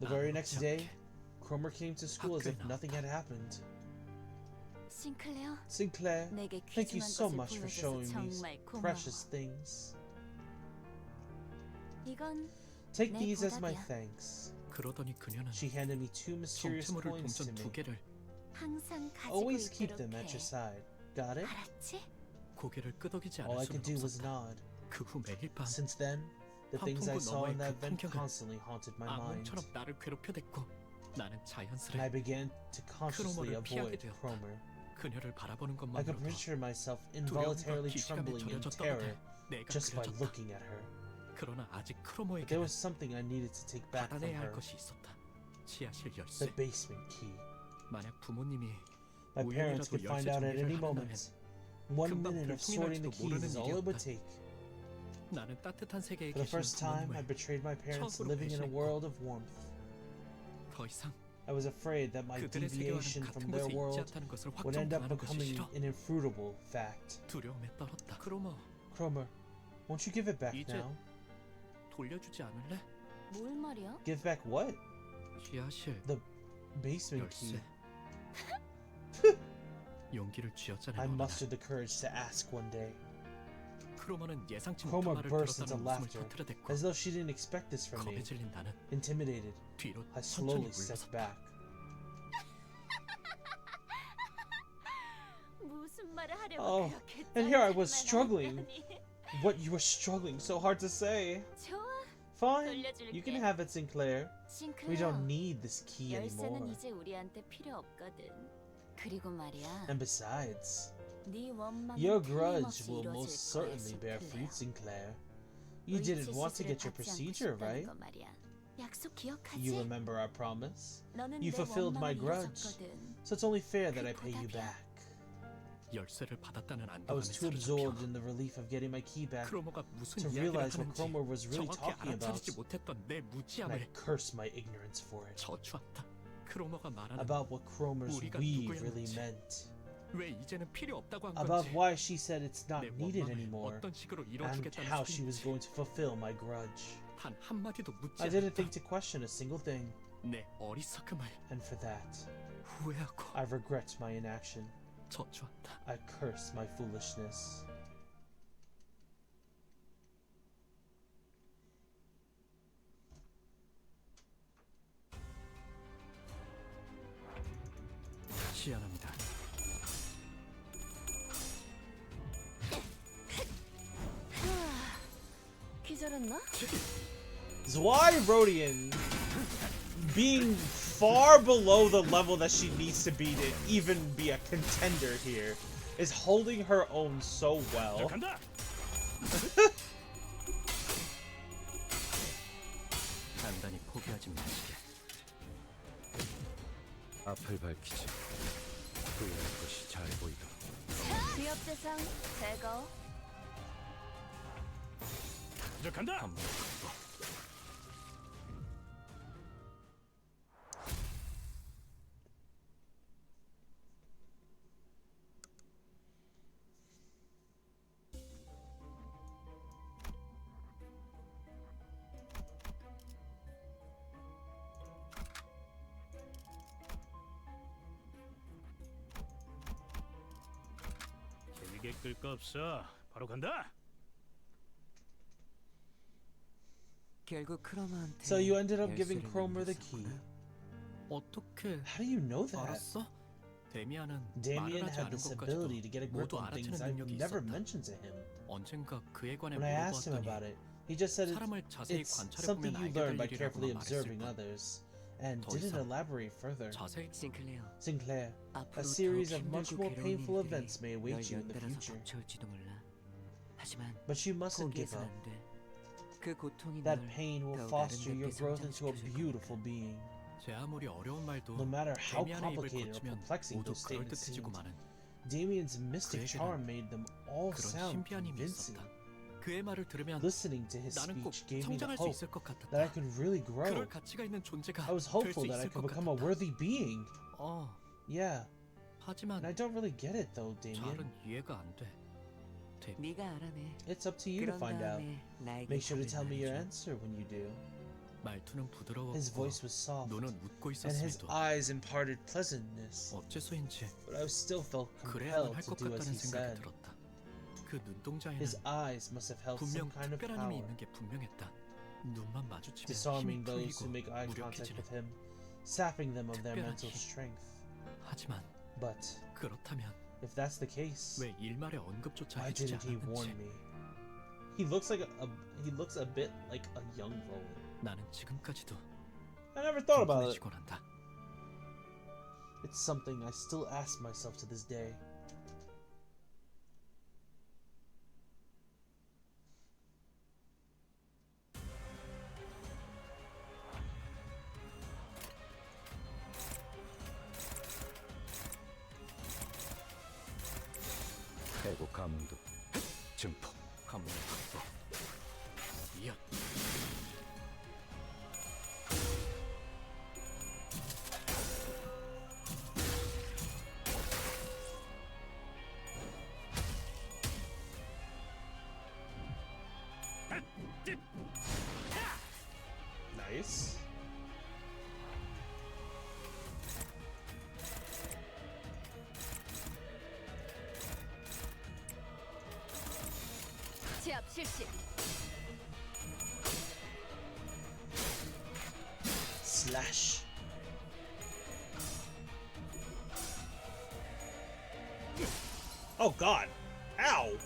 The very next 아무렇지 day, 않게 Cromer came to school as if 학교에 nothing had happened. 싱클레어, Sinclair, 내게 thank you 귀중한 so 것을 much for 보여줘서 showing me 정말 고마워. precious things. 이건 Take 내 these as my 보답이야. thanks. 그러더니 그녀는 She handed me two mysterious 정체모를 coins to 동전 두 me. 개를 항상 가지고 Always keep 있도록 them at 해. your side. Got it? 알았지? 고개를 끄덕이지 All I 않을 수는 could do was 없었다. nod. 그 후 매일 밤 Since then, the things I 환풍구 saw in 너머의 that 그 vent 풍경은 constantly haunted my mind, 악몽처럼 나를 괴롭혀댔고 나는 and I 자연스레 began to consciously 크로머를 피하게 avoid 되었다. Cromer. 그녀를 바라보는 I could 것만으로도 picture myself 두려움과 involuntarily 기시감에 trembling in 절여졌던 terror 것 내가 just by 그려졌다. looking at her. 그러나 아직 But there 크로머에게는 was something I needed to take back from 받아내야 할 her. 것이 있었다. 지하실 The 열쇠. basement key. 만약 부모님이 My parents 우연이라도 could find 열쇠 out at 정리를 any 하고 나면 moment. 1 금방 minute of sorting the 들통이 keys is 날지도 all it would 모르는 take. 나는 따뜻한 세계에 For the 계시는 first time, I 부모님을 betrayed my parents 처음으로 living in a 배신했고 world of warmth. 더 이상 I was afraid that my 그들의 세계와는 deviation 같은 from their 곳에 있지 world 않다는 것을 would end up 확정당하는 것이 becoming 싫어. an infruitable fact. 두려움에 떨었다. 크로머, Cromer, won't you give it back 이제 now? 돌려주지 않을래? 뭘 말이야? Give back what? 지하실 Basement key. 열쇠. 용기를 쥐어짜낸 I 어느 날 mustered the courage to ask one day. 크로머는 예상치 못한 Cromer 말을 burst into 들었다는 웃음을 laughter, 터뜨려댔고 as though she didn't expect this from me. 겁에 질린 나는 Intimidated, 뒤로 I 천천히 slowly stepped 물러섰다. back. 무슨 말을 하려고 Oh, 그렇게 and here I 짜증을 was struggling. 하다니. What, you were struggling so hard to say? 좋아, Fine, you can 돌려줄게. have it, Sinclair. We 싱클레어. don't need this key anymore. 열쇠는 이제 우리한테 필요 없거든. 그리고 말이야, And besides, 네 원망은 your grudge 틀림없이 will 이루어질 most 거야, certainly bear 싱클레어. fruit, Sinclair. You didn't want to get your procedure, right? 약속 기억하지? You remember our promise? 너는 You 내 fulfilled my 원망을 grudge. 이뤄줬거든. So it's only fair that 그 I pay you 보답이야. back. 열쇠를 받았다는 I was 안도감에 too absorbed 사로잡혀 in the relief of getting my key back 크로머가 무슨 to 이야기를 realize what 하는지 Cromer was really 정확히 talking about, 알아차리지 못했던 내 and I 무지함을 cursed my ignorance for it. 저주한다. 크로머가 말하는 About what Cromer's 우리가 we 누구였는지, really meant. 왜 이제는 필요 없다고 한 About 건지 why she said it's not 내 needed 원망을 anymore, 어떤 식으로 and 이뤄주겠다는 how she was 소리인지 going to fulfill my grudge. 단 한마디도 묻지 I didn't 않았다. think to question a single thing, 내 어리석음을 and for that, 후회하고 I regret my inaction. 저주한다. I curse my foolishness. 시연합니다. 모자랐나? Zwei Rodian, being far below the level that she needs to be to even be a contender here, is holding her own so well. 단단히 포기하지 마시게. 앞을 밝히지. 후회할 것이 잘 보이도록. 기업 대상 제거. 간다. 길게 끌 거 없어. 바로 간다. 결국 크로마한테 So you ended up giving 열쇠를 Cromer the key. 넘겼었구나. 어떻게 How do you know that? 알았어? 데미안은 Damien 말을 하지 had 않은 this 것까지도 ability to get a grip 모두 on things 알아채는 I've 능력이 never 있었다. mentioned to him. 언젠가 그에 관해 When I asked him 물어봤더니 about it, he just said 사람을 자세히 it's 관찰해 something 보면 you 알게 learn 될 by 일이라고만 carefully 말했을 observing 뿐. others, and 더 didn't 이상 elaborate further. 자세히 싱클레어, Sinclair, 앞으로 a series 더욱 of much 힘들고 more 괴로운 painful 일들이 events may 널 await you in the 연달아서 future. 덮쳐올지도 몰라. 하지만 But you mustn't give 포기해선 up. 안 돼. 그 고통이 That 널 pain will 더욱 foster your 아름답게 growth into a 성장시켜줄 beautiful 거니까. being. 제 아무리 어려운 말도 No matter how 데미안의 입을 complicated or 거치면 perplexing 모두 those statements 그럴듯해지고 seemed, 마는 Damien's mystic 그에게는 charm made them all 그런 sound 신비한 힘이 convincing. 있었다. 그의 말을 들으면 Listening to his 나는 꼭 speech gave me the 성장할 수 hope 있을 것 that I 같았다. could really grow. 그럴 가치가 있는 존재가 I was 될 수 hopeful that I 있을 could 것 become a 같았다. worthy being. Yeah, 하지만 and I don't really get it though, Damien. 잘은 이해가 안 돼. 네가 알아내. It's up to you to 그런 find out. 다음에 나에게 Make sure to 답을 tell me your 말해줘. answer when you do. 말투는 부드러웠고 His voice was soft, 눈은 웃고 and his 있었음에도 eyes imparted pleasantness. 어째서인지 But I still felt 그래야만 compelled 할 to 것 do as 같다는 he 생각이 said. 들었다. 그 눈동자에는 His eyes must have held some 분명 kind of 특별한 힘이 power, 있는 게 분명했다. 눈만 마주치면 힘이 disarming those 풀리고 who make eye contact 무력해지는. with him, sapping them of their 특별한 mental 힘. strength. 하지만 But 그렇다면 if that's the case, 왜 일말의 언급조차 why 해주지 didn't he warn 않았는지. me? He looks like he looks a bit like a young Roland. 나는 지금까지도 I never thought about it. 궁금해지곤 한다. It's something I still ask myself to this day. 해고 가문도 증폭. 가문의 확보. 이연. Nice. 제압 실시. Slash. Oh God! Ow!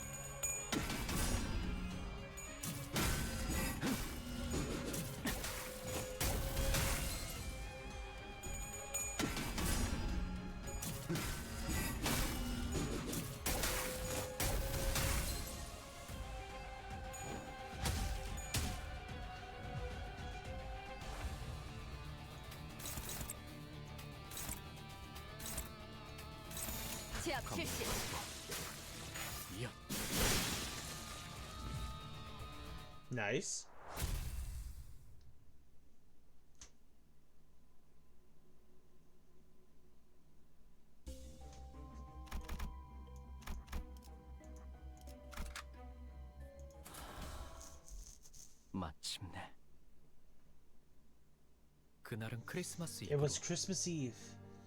제압 실시. 이연. Nice. 마침내. 그날은 크리스마스 It 이브로 was Christmas Eve,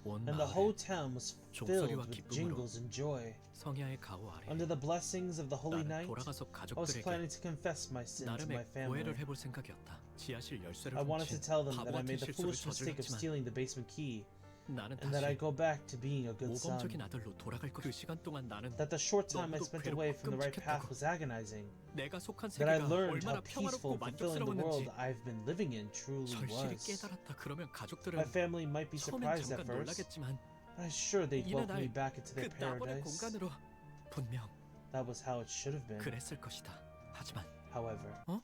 온 and the whole 마을은 town was 종소리와 filled with 기쁨으로 jingles and joy. 성야의 가호 아래 Under the blessings of the Holy 나는 Night, 돌아가서 I was 가족들에게 planning to confess my sin to my 나름의 family. 고해를 해볼 생각이었다. 지하실 열쇠를 I wanted to 훔친 tell them 바보 that I 같은 made the 실수를 foolish mistake of 저질렀지만 stealing the basement key, 나는 and that I 다시 go back to being a good son. 모범적인 아들로 돌아갈 거. 그 시간 동안 나는 That the short time I 너무도 spent away from the right path 괴롭고 was agonizing. 내가 속한 That I 세계가 learned how 얼마나 peaceful 평화롭고 and fulfilling the world 만족스러웠는지 I've been living in truly 절실히 was. 깨달았다. 그러면 가족들은 My family might be 처음엔 surprised at 잠깐 first, 놀라겠지만 but I'm sure they'd 이는 welcome me 날 back into 그 their 나만의 paradise. 공간으로 분명 That was how it should have been. 그랬을 것이다. 하지만 However, huh?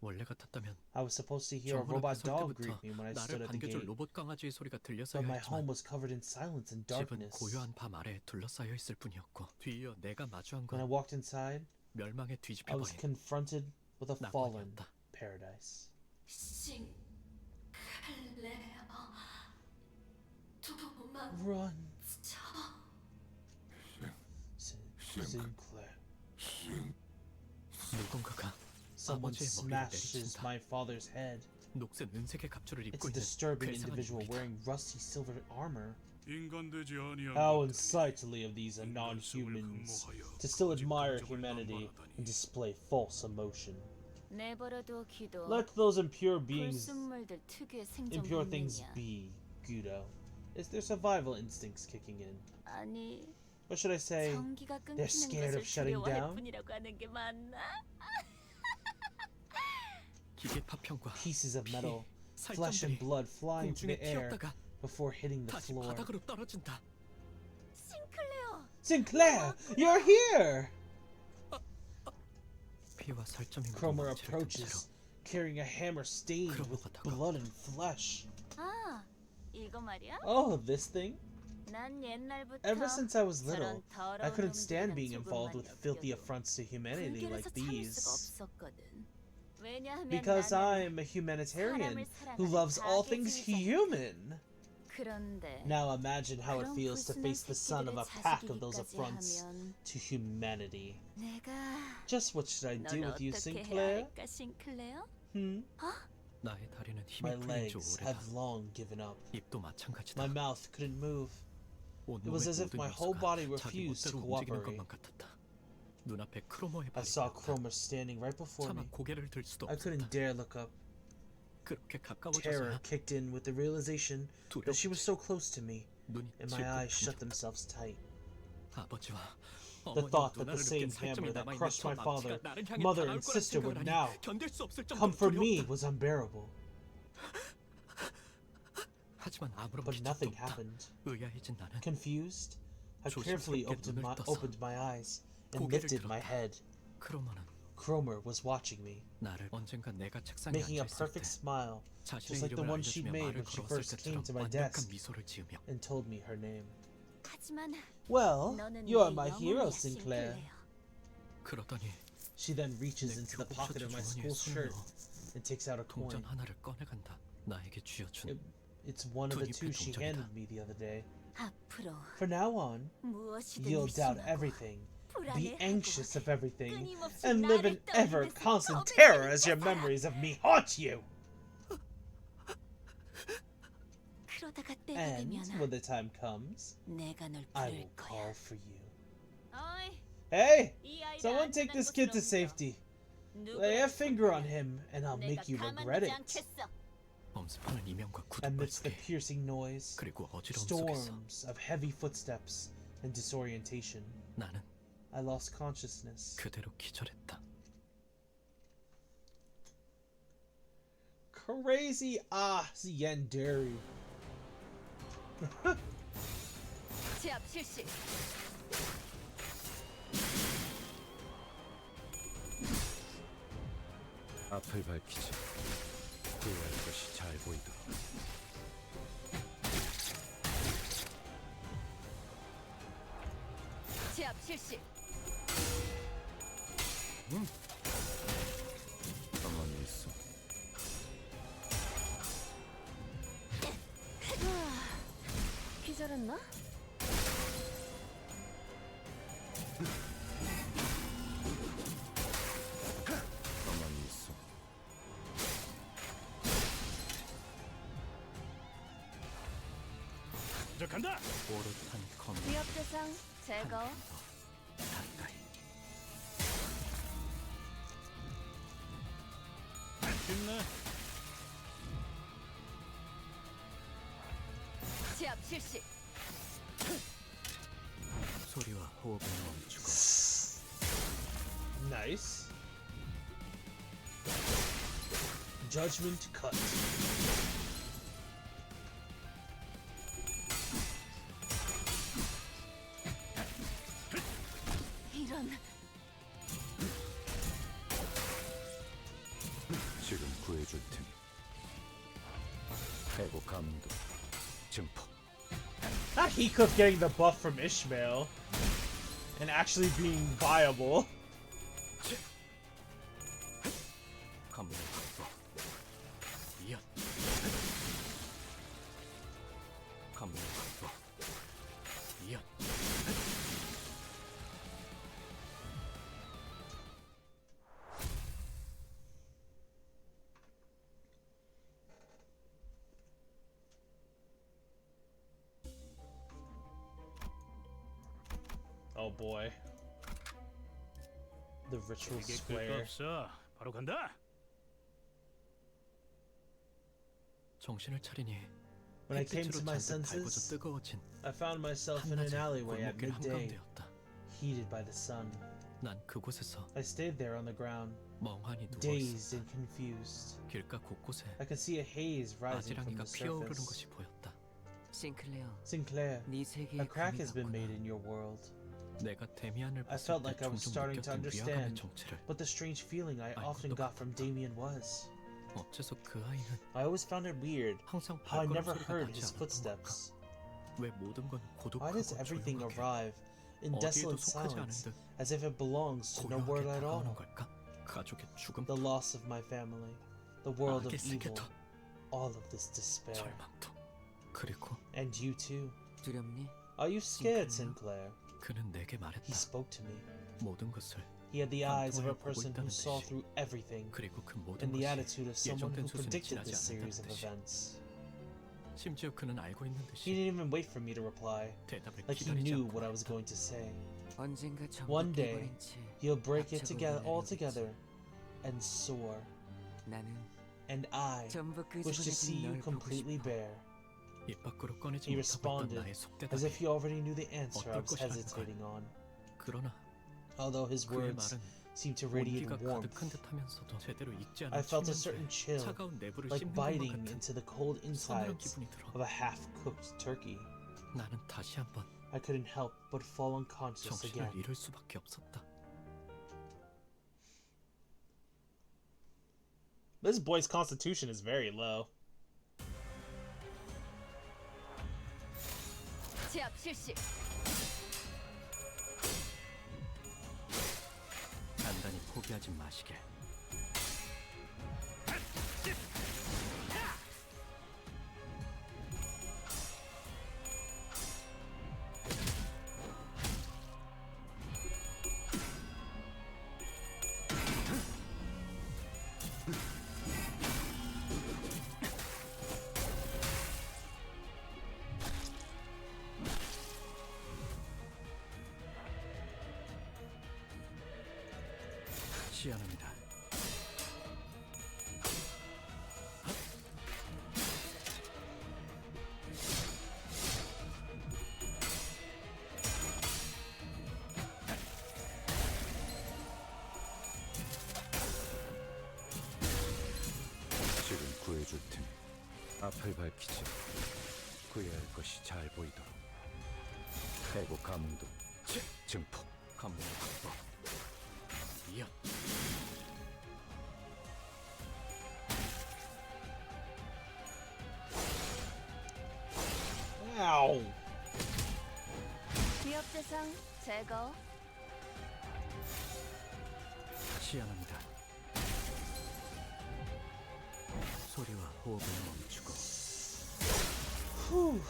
원래 같았다면 I was supposed to hear a 정문 robot 앞에 설 dog 때부터 greet me when I stood 나를 at the 반겨줄 gate, 로봇 강아지의 소리가 but 들렸어야 my 했지만 home was covered in silence and 집은 darkness. 고요한 밤 아래 둘러싸여 있을 뿐이었고 뒤이어 내가 마주한 When I 건 walked inside, 멸망에 I 뒤집혀버린 was confronted with a fallen 낙원이었다. paradise. Run, Sinclair. 누군가가 Someone 아버지의 머리를 smashes 내리친다. my father's head. 녹슨 은색의 갑주를 It's 입고 a 있는 disturbing 괴상한 individual 인물이다. wearing rusty silver armor. 인간되지 아니한 How unsightly of these non-humans to still admire humanity and display false emotion. 내버려둬 기도. Let those impure beings, 불순물들 특유의 생존 impure things 본능이야. be, Guido. Is their survival instincts kicking in? 아니, Or should I say, 전기가 they're 끊기는 scared of 것을 shutting 두려워할 down? 뿐이라고 하는 게 맞나? 기계 파편과 Pieces of metal, 피, flesh and 살점들이 blood flying through 공중에 the air 튀었다가 before hitting the 다시 floor. 바닥으로 떨어진다. 싱클레어. Sinclair, you're here! 피와 살점이 묻은 Cromer 망치를 든 채로 approaches, carrying a hammer stained with blood and flesh. 아, 이거 말이야? Oh, this thing? 난 옛날부터 Ever since I was little, 저런 I couldn't 더러운 stand 놈들이랑 being involved with 조금만 filthy 엮여도 affronts to humanity like 불길에서 참을 수가 these. 없었거든. 왜냐하면 Because 나는 I'm a humanitarian 사람을 who 사랑하는 loves all things 파괴주의자니까. human. 그런데 Now imagine how it 그런 feels to 불순한 face the son of a 새끼들의 pack of those 자식이기까지 affronts 하면 to humanity. 내가 Just what should I do 널 with you, 어떻게 해야 Sinclair? 할까, 싱클레어? 나의 다리는 My 힘이 풀린 지 legs 오래다. have long given up. 입도 마찬가지다. My mouth couldn't move. 온몸의 It was as if 모든 my whole 요소가 body 자기 refused to 멋대로 움직이는 cooperate. 것만 같았다. 눈앞에 크로머의 I 발이 saw 보였다. Cromer standing right before 차마 me. 고개를 들 수도 I couldn't 없었다. dare look up. 그렇게 Terror 가까워져서야 kicked in with the realization that she was so close to me, 눈이 and my eyes shut 질끈 themselves tight. 아버지와 The 어머니와 thought that the 누나를 same 느낀 살점이 hammer that 남아있는 crushed 저 my father, 망치가 나를 향해 mother, 다가올 and 거란 sister would 생각을 now 하니 견딜 수 없을 come 정도로 for me 두려웠다. was unbearable. 하지만 아무런 But 기적도 nothing 없다. happened. 의아해진 나는 Confused, I carefully 조심스럽게 opened my eyes and 고개를 lifted my 들었다. head. 크로머는 Cromer was watching me, 나를 언젠가 내가 책상에 making a 앉아있을 때 perfect smile, just 자신의 like the 이름을 one she 알려주며 made 말을 when she 걸었을 first came 때처럼 to my 완벽한 desk 미소를 지으며 and told me her name. 하지만 Well, 너는 you are 내 my hero, 영웅이야, Sinclair. 싱클레어. 그러더니 She then reaches 내 into the 교복 pocket of my 셔츠 school 주머니에 shirt 손을 and takes out a coin. 동전 하나를 꺼내간다. 나에게 쥐어준 It's one of the 두 two 잎의 she 동전이다. handed me the other day. 앞으로 For now on, 무엇이든 you'll doubt 의심하고 everything, be 불안해하고 anxious of everything, 끊임없이 and live in 나를 ever 떠올리면서 constant 겁을 terror 먹는 as your 거잖아. memories of me haunt you. 그러다가 때가 And 되면 when the time comes, 내가 널 I 부를 will 거야. call for you. 어이, Hey, 이 아이를 someone take 안전한 this kid to 곳으로 옮겨. safety. 누구라도 Lay a finger on 손대면 him, and I'll 내가 make you 가만두지 regret it. 않겠어. 엄습하는 이명과 구두발 Amidst the 소리 piercing noise, 그리고 어지러움 속에서 storms of heavy footsteps, and disorientation, 나는 I lost consciousness. 그대로 기절했다. Crazy Yandere. 제압 실시. 앞을 밝히지. 후회할 것이 잘 보이도록. 제압 실시. 가만히 있어. 기절했나? 가만히 있어. 저 간다. 오롯한 검 위협 대상 제거. 가까이 쉽네. 제압 실시. 소리와 호흡을 멈추고 Nice. Judgment cut. 이런. 지금 구해줄 테니 해고 감도 증폭. Not Heathcliff getting the buff from Ishmael and actually being viable. 감독 이연 감독 이연 Oh boy. The ritual 길게 끌 거 square. 없어. 바로 간다. 정신을 차리니 When I came to 햇빛으로 my 잔뜩 달궈져 senses, 뜨거워진 I found myself in an 한낮의 alleyway at 골목길 midday, 한가운데였다. heated by the sun. 난 그곳에서 I stayed there on the ground, 멍하니 누워 dazed 있었다. and confused. 길가 곳곳에 I could see a haze rising from 아지랑이가 the 피어오르는 surface. 것이 보였다. 싱클레어, Sinclair, 네 a 세계에 crack 검이 has been made 갔구나. in your world, 내가 데미안을 I 봤을 felt 때 like I was 종종 starting to 느꼈던 위화감의 understand 정체를 but the strange feeling I 알고 often 또 got from 같았다. Damien was. 어째서 그 아이는 I always found it weird 항상 how I 발걸음 never 소리가 heard 나지 his 않았던 걸까? footsteps. 왜 모든 건 Why does 고독하고 everything 조용하게 arrive in 어디에도 desolate 속하지 않은 silence 듯 as if it belongs to no world 고요하게 at 다가오는 all? 걸까? 가족의 죽음, The loss of my family, the world of 악의 evil, 세계터, all of this despair. 절망도. 그리고 And you too. 두렵니? Are you scared, Sinclair? Sinclair? 그는 내게 He 말했다. spoke to me. 모든 것을 He had the eyes of a 관통하여 보고 person who 있다는 saw 듯이. through everything, 그리고 그 모든 and the 것이 attitude of someone 예정된 who 수순을 predicted 지나지 this series 않는다는 of 듯이. events. 심지어 그는 알고 있는 He 듯이 didn't even wait for me to reply, 대답을 like he 기다리지 knew 않고 what I was 말했다. going to say. 언젠가 One 전부 day, 깨버린 채 He'll break it 합체가 together all 오르내리겠지. together and soar. 나는 And I 전부 wish to see 끄집어내진 you 널 보고 completely 싶어. bare. 입 밖으로 꺼내지 He 못하고 있던 responded 나의 as 속대답이 if he already knew the answer I 어떨 was 것이라는 걸. hesitating on. 그러나 Although his 그의 words 말은 seemed to radiate 온기가 warmth, 가득한 듯하면서도 제대로 익지 않은 I felt a 수면제에 certain chill, 차가운 내부를 like 씹는 것과 biting 같은 into the cold 서늘한 insides 기분이 들어 of a half-cooked turkey. 나는 다시 한번 I couldn't help but fall unconscious 정신을 again. 잃을 수밖에 없었다. This boy's constitution is very low. 제압 실시. 단단히 포기하지 마시길. 시연합니다. 지금 구해줄 테니 앞을 밝히지. 구해야 할 것이 잘 보이도록 해고 감도 증폭. 감독 이연 Ow! 위협 대상 제거. 시연합니다. 소리와 호흡을 멈추고 Whew.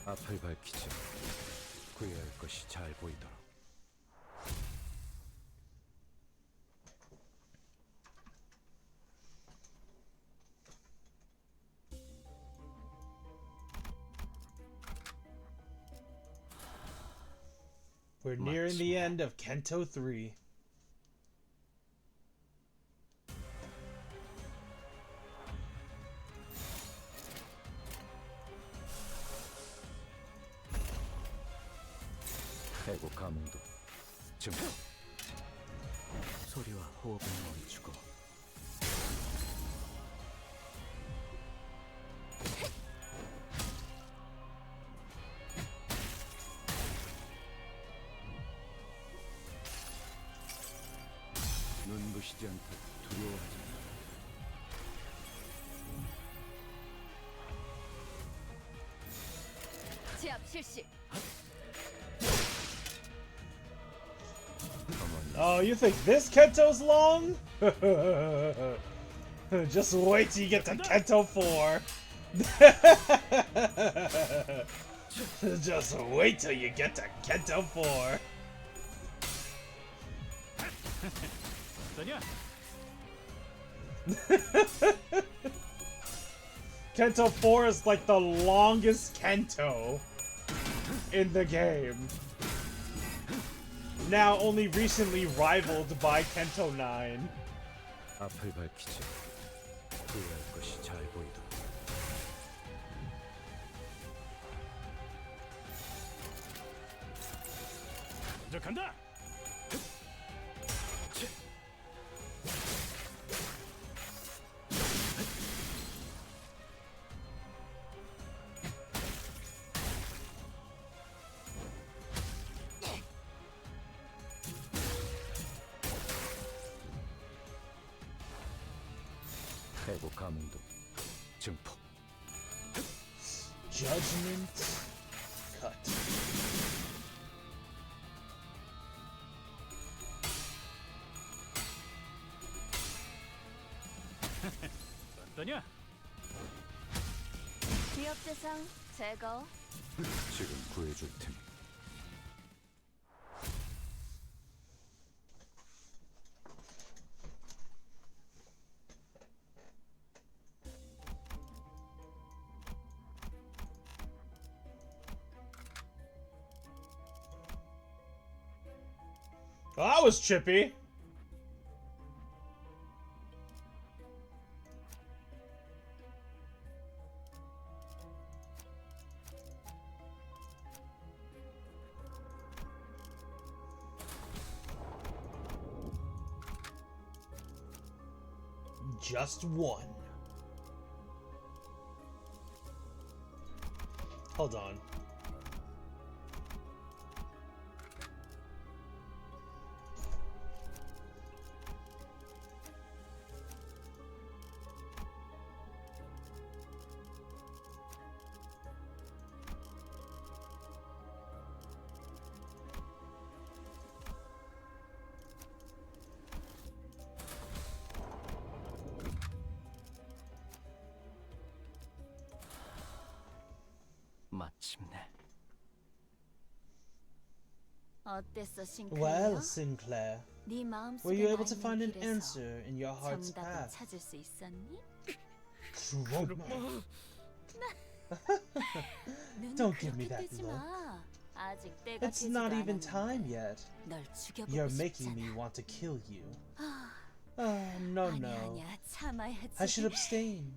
앞을 밝히지. 구해야 할 것이 잘 보이도록. We're nearing the end of Canto 3. 감흥도 증폭. 소리와 호흡을 멈추고 눈부시지 않다. 두려워하지 마. 제압 실시. Oh, you think this Kento's long? Just wait till you get to Kento 4. Just wait till you get to Kento 4. 어떠냐? Kento 4 is like the longest Kento in the game. Now only recently rivaled by Kento 9. 앞을 밝히지. 후회할 것이 잘 보이도록. 먼저 간다. 해고 감흥도 증폭. Judgment cut. 어떠냐? 위협 대상 제거. 지금 구해줄 테니. Well, that was chippy. Just one. Hold on. 마침내. 어땠어, 싱클레어? Well, Sinclair, 네 마음속에 were you able to 나 find an 있는 길에서 answer in your heart's 정답을 path? 찾을 수 있었니? Kroma. 눈을 Don't give me 그렇게 that 뜨지 look. 마. 아직 때가 It's 되지도 not even 않았는데 time yet. 널 죽여보고 You're 싶잖아. making me want to kill you. 아, No, 아니야, no. 아니야. 참아야지. I should abstain.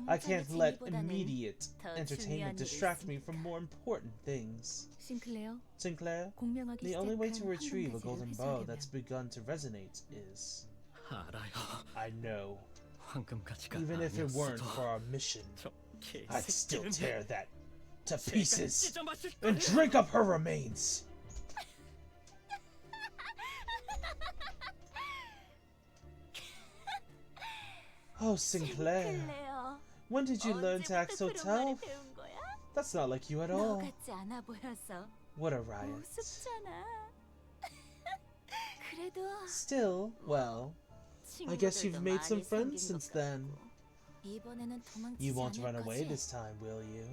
I 당장의 can't let 재미보다는 immediate 더 entertainment 중요한 일이 distract me 있습니다. from more important things. 싱클레어, Sinclair, 공명하기 the only way to 시작한 retrieve a 황금돼지를 golden bow that's 회수하려면 begun to resonate is... 알아요. I know. 황금가지가 Even if it weren't 아니었어도 for our mission, 저 I'd still 개새끼는 tear that to 제가 pieces 찢어 마실 and 거예요. drink up her remains. Oh, Sinclair, 싱클레어. when did you learn to act so 언제부터 그런 tough? 말을 배운 거야? That's not like you at 너 all. 같지 않아 보여서 What a riot. 우습잖아. 그래도 Still, well, I guess you've made some friends since then. 이번에는 도망치지 You won't 않을 run away 거지? this time, will you?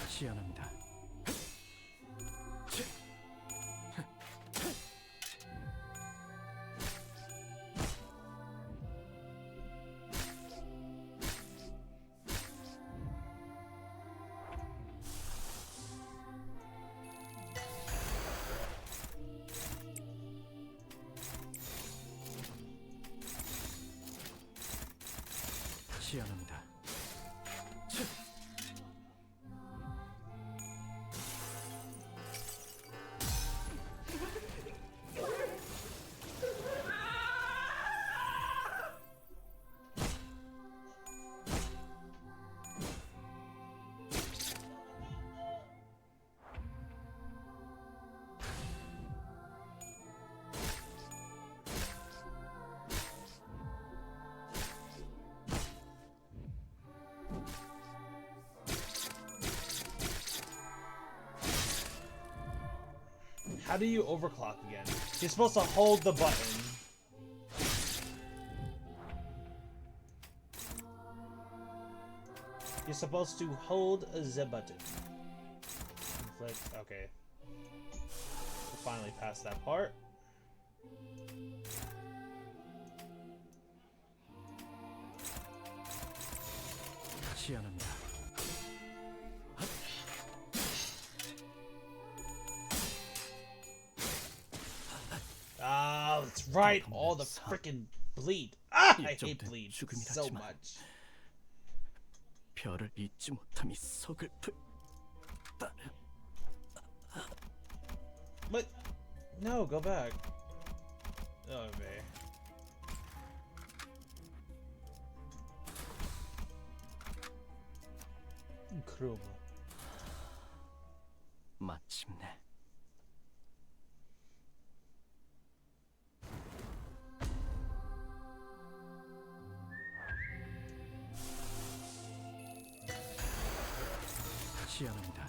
시연합니다. 시연합니다. How do you overclock again? You're supposed to hold the button. You're supposed to hold the button. Inflict. Okay. We're finally past that part. 시연합니다. Ah, that's right. All the freaking bleed. Ah, I hate bleed so much. 별을 잊지 못함이 서글플. But no, go back. Oh man. 그럼. 마침내. 시연합니다.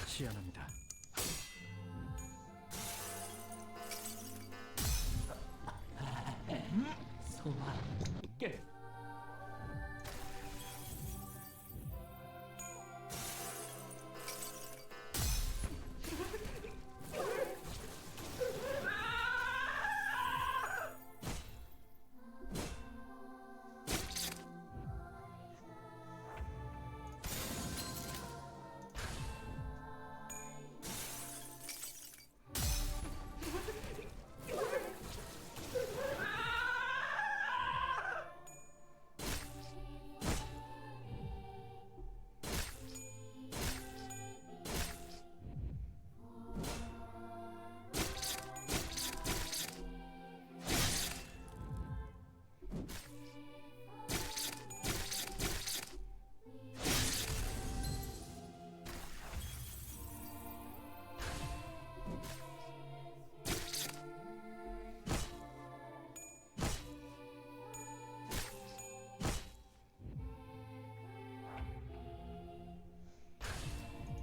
시연합니다. 소화 깨.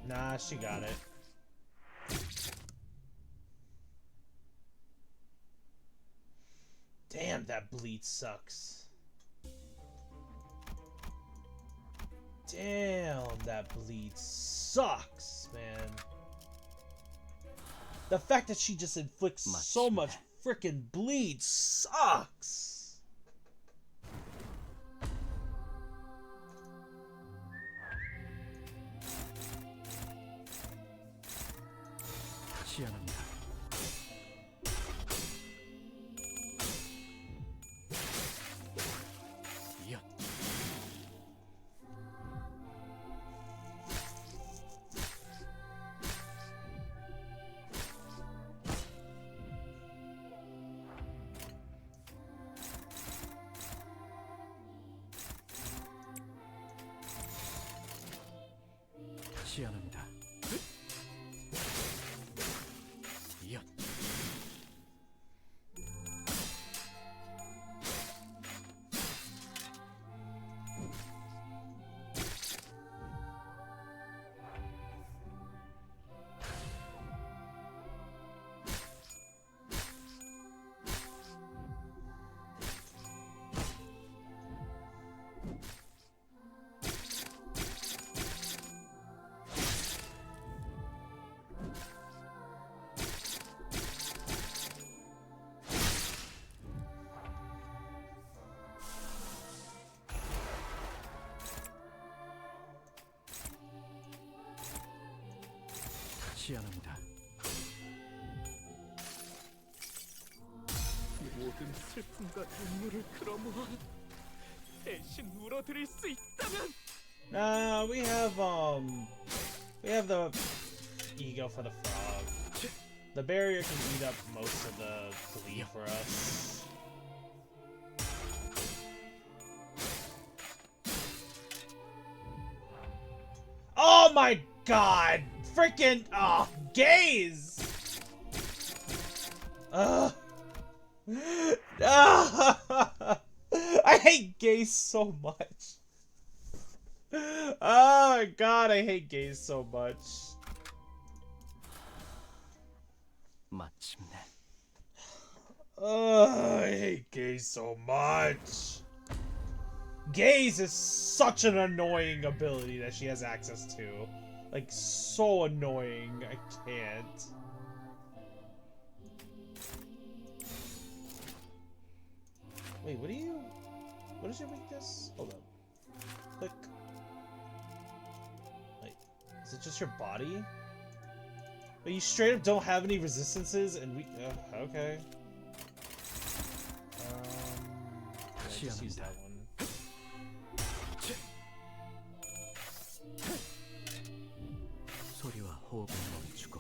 Nah, she got it. Damn, that bleed sucks. Damn, that bleed sucks, man. The fact that she just inflicts so much freaking bleed sucks. 시연합니다. 이어. 시연합니다. 이어. 시연합니다. 모든 슬픔과 눈물을 끌어모아 대신 울어드릴 수 있다면. We have the ego for the frog. The barrier can eat up most of the bleed for us. Oh my god! Freaking gaze! I hate gaze so much. Oh god, I hate gaze so much. 마침내. I hate gaze so much. Gaze is such an annoying ability that she has access to. Like, so annoying. I can't. Wait, what is your weakness? Hold up. Click. Wait, is it just your body? But you straight up don't have any resistances and we. Okay. Yeah, just use that one. 소리와 호흡을 멈추고.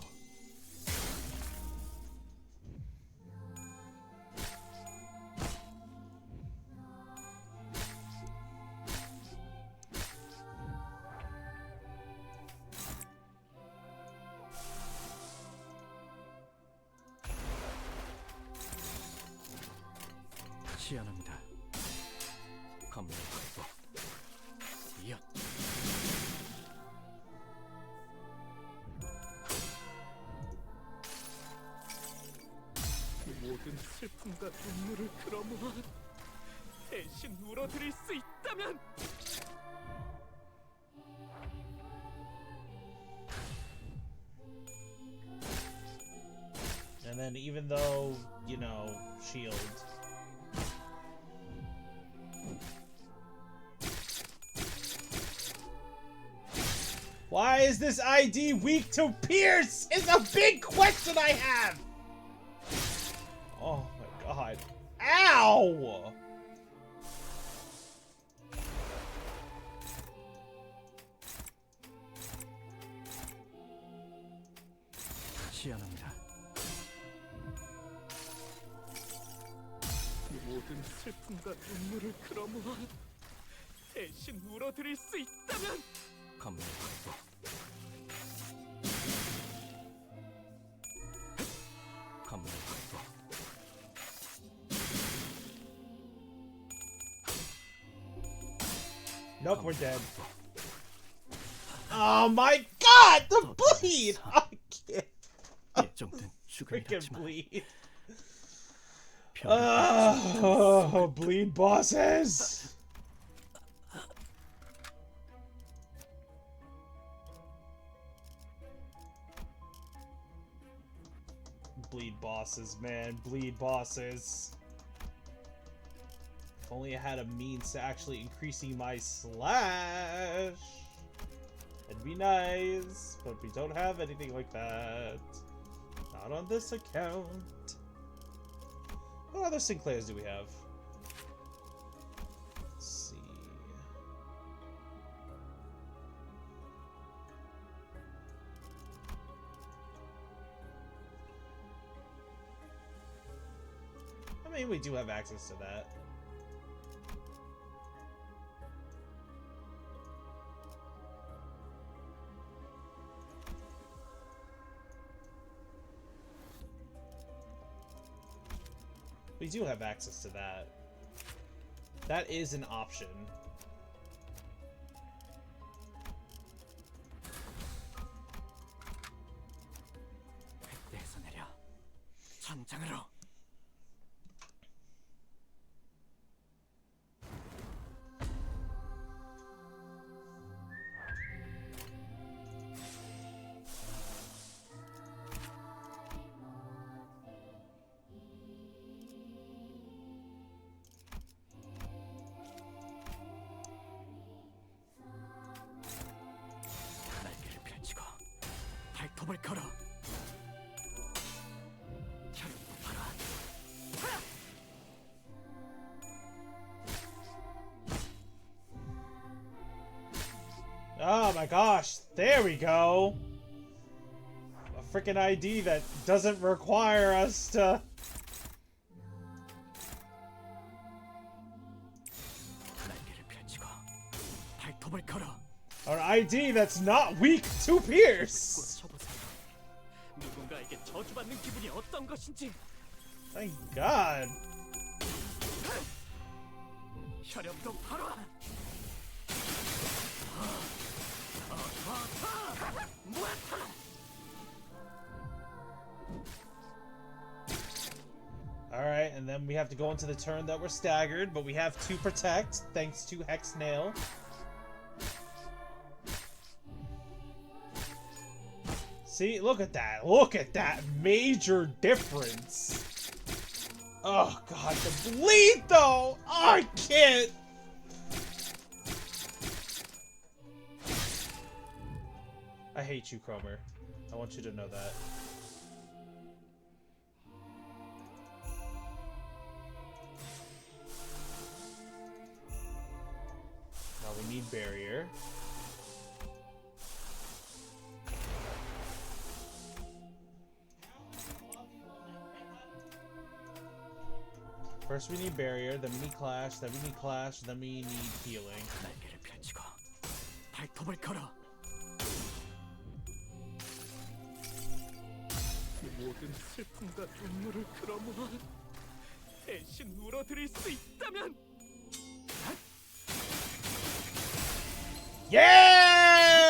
시연합니다. 검을 확보. 이어. 모든 슬픔과 눈물을 끌어모아 대신 울어드릴 수 있다면. And then even though, you know, shield. Why is this ID weak to Pierce? Is a big question I have. Oh my god. Ow! 시연합니다. 모든 슬픔과 눈물을 끌어모아 대신 울어드릴 수 있다면. 검을 확보. 검을 확보. Nope, we're dead. Oh my god, the bleed! I can't. Freaking bleed. Oh, bleed bosses! Bleed bosses, man. Bleed bosses. If only I had a means to actually increasing my slash. It'd be nice, but we don't have anything like that. Not on this account. What other Sinclairs do we have? Let's see. I mean, we do have access to that. We do have access to that. That is an option. 뱃대에서 내려 전장으로. 발톱을 걸어. my gosh, there we go. A freaking ID that doesn't require us to... 날개를 펼치고 발톱을 걸어. An ID that's not weak to pierce. 쳐보세요. 누군가에게 저주받는 기분이 어떤 것인지. Thank God. 혈압도 바로. Alright, and then we have to go into the turn that we're staggered, but we have to protect, thanks to Hex Nail. See, look at that. Look at that major difference. Oh, God, the bleed, though! Oh, I can't! I hate you, Cromer. I want you to know that. Now we need barrier. First we need barrier, then we need clash, then we need clash, then we need healing. 날개를 펼치고 발톱을 걸어. 모든 슬픔과 눈물을 끌어모아 대신 울어드릴 수 있다면. Yeah!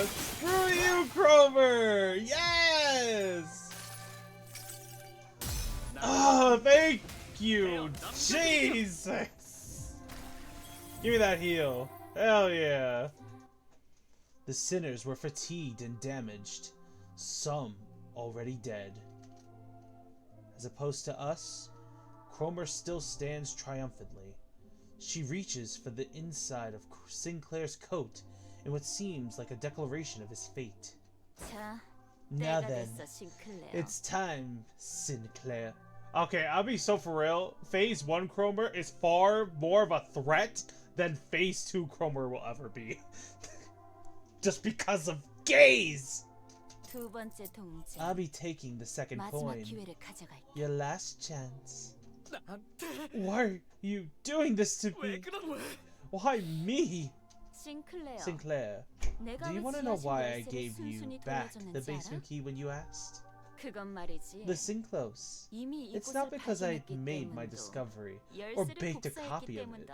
Screw you, Cromer! Yes! Oh, thank you! Jesus! Give me that heal. Hell yeah. The sinners were fatigued and damaged. Some already dead. As opposed to us, Cromer still stands triumphantly. She reaches for the inside of Sinclair's coat in what seems like a declaration of his fate. Now then, it's time, Sinclair. Okay, I'll be so for real. Phase 1 Cromer is far more of a threat than Phase 2 Cromer will ever be. Just because of gays! I'll be taking the second coin. Your last chance. Why are you doing this to me? Why me? Sinclair, do you want to know why I gave you back the basement key when you asked? The Synclos. It's not because I made my discovery or baked a copy of it.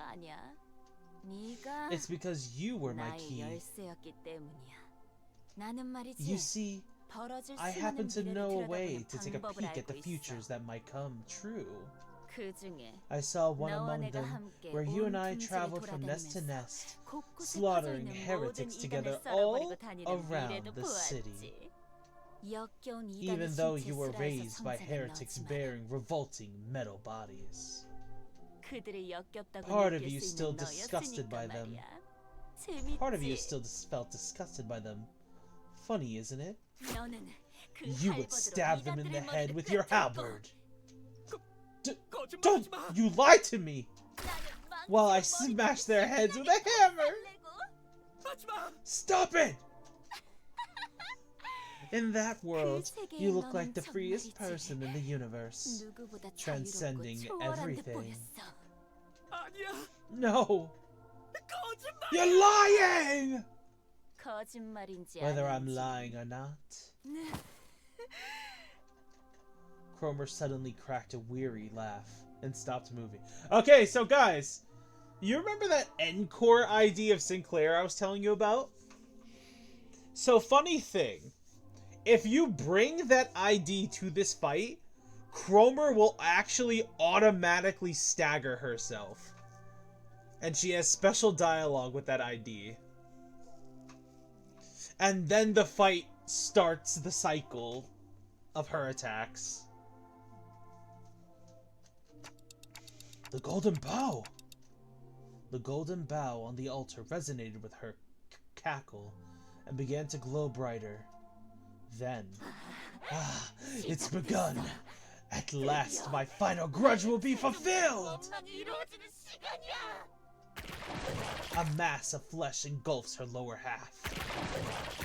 It's because you were my key. You see, I happen to know a way to take a peek at the futures that might come true. I saw one among them where you and I traveled from nest to nest, slaughtering heretics together all around the city. Even though you were raised by heretics bearing revolting metal bodies. Part of you still disgusted by them. Part of you still felt disgusted by them. Funny, isn't it? You would stab them in the head with your halberd. Don't you lie to me! While I smash their heads with a hammer! Stop it! In that world, you look like the freest person in the universe, transcending everything. No! You're lying! Whether I'm lying or not. Cromer suddenly cracked a weary laugh and stopped moving. Okay, so guys, you remember that Encore ID of Sinclair I was telling you about? So funny thing, if you bring that ID to this fight, Cromer will actually automatically stagger herself. And she has special dialogue with that ID. And then the fight starts the cycle of her attacks. The golden bow! The golden bow on the altar resonated with her cackle and began to glow brighter. Then, it's begun! At last, my final grudge will be fulfilled! A mass of flesh engulfs her lower half.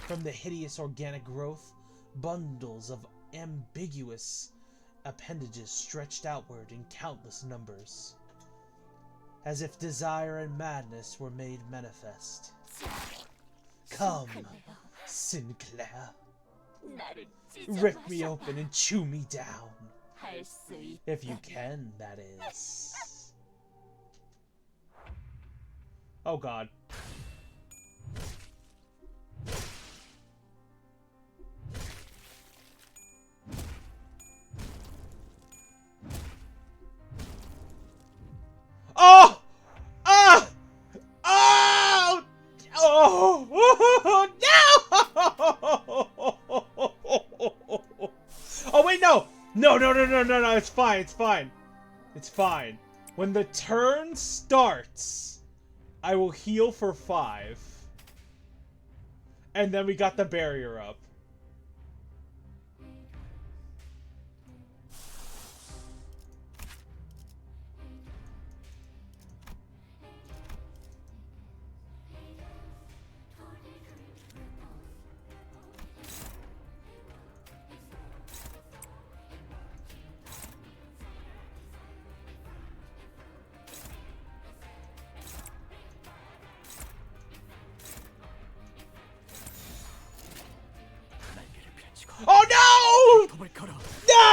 From the hideous organic growth, bundles of ambiguous appendages stretched outward in countless numbers, as if desire and madness were made manifest. Come, Sinclair. Rip me open and chew me down. If you can, that is. Oh god. Oh! Ah! Oh! Oh! No! Oh wait, no! No, no, no, no, no, no, it's fine, it's fine. It's fine. When the turn starts, I will heal for 5. And then we got the barrier up. Oh no! No!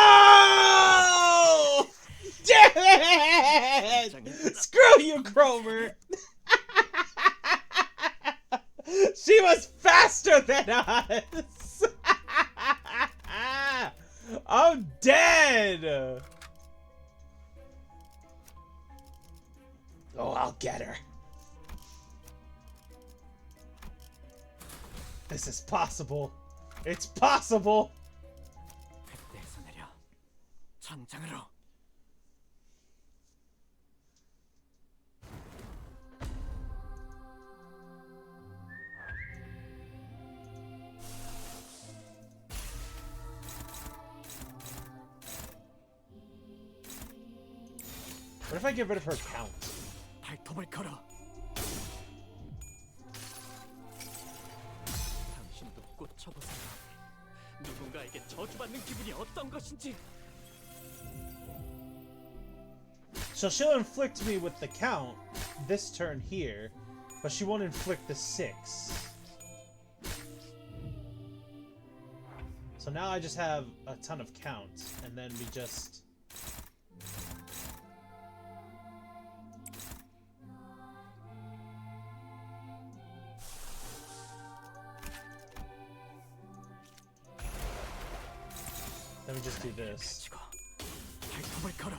Damn it! Screw you, Cromer! She was faster than us! I'm dead! Oh, I'll get her. This is possible. It's possible! 뱃대에서 내려 전장으로. What if I get rid of her count? 발톱을 걸어. 당신도 꽂혀보세요. 누군가에게 저주받는 기분이 어떤 것인지. So she'll inflict me with the count this turn here, but she won't inflict the 6. So now I just have a ton of count, and then we just... Let me just do this. 발톱을 걸어.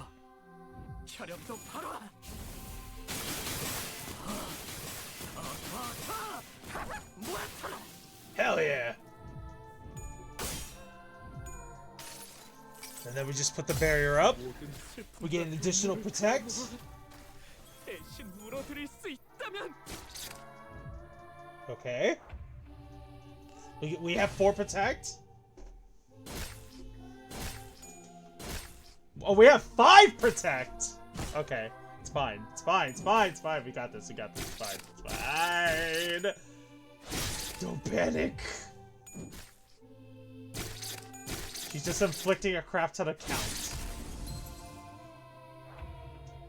촬영도 바로. Hell yeah! And then we just put the barrier up. We get an additional protect. 대신 물어드릴 수 있다면. Okay. We have 4 protect. Oh, we have 5 protect! Okay. It's fine. It's fine. It's fine. It's fine. We got this. We got this. It's fine. It's fine. Don't panic. She's just inflicting a crap ton of count.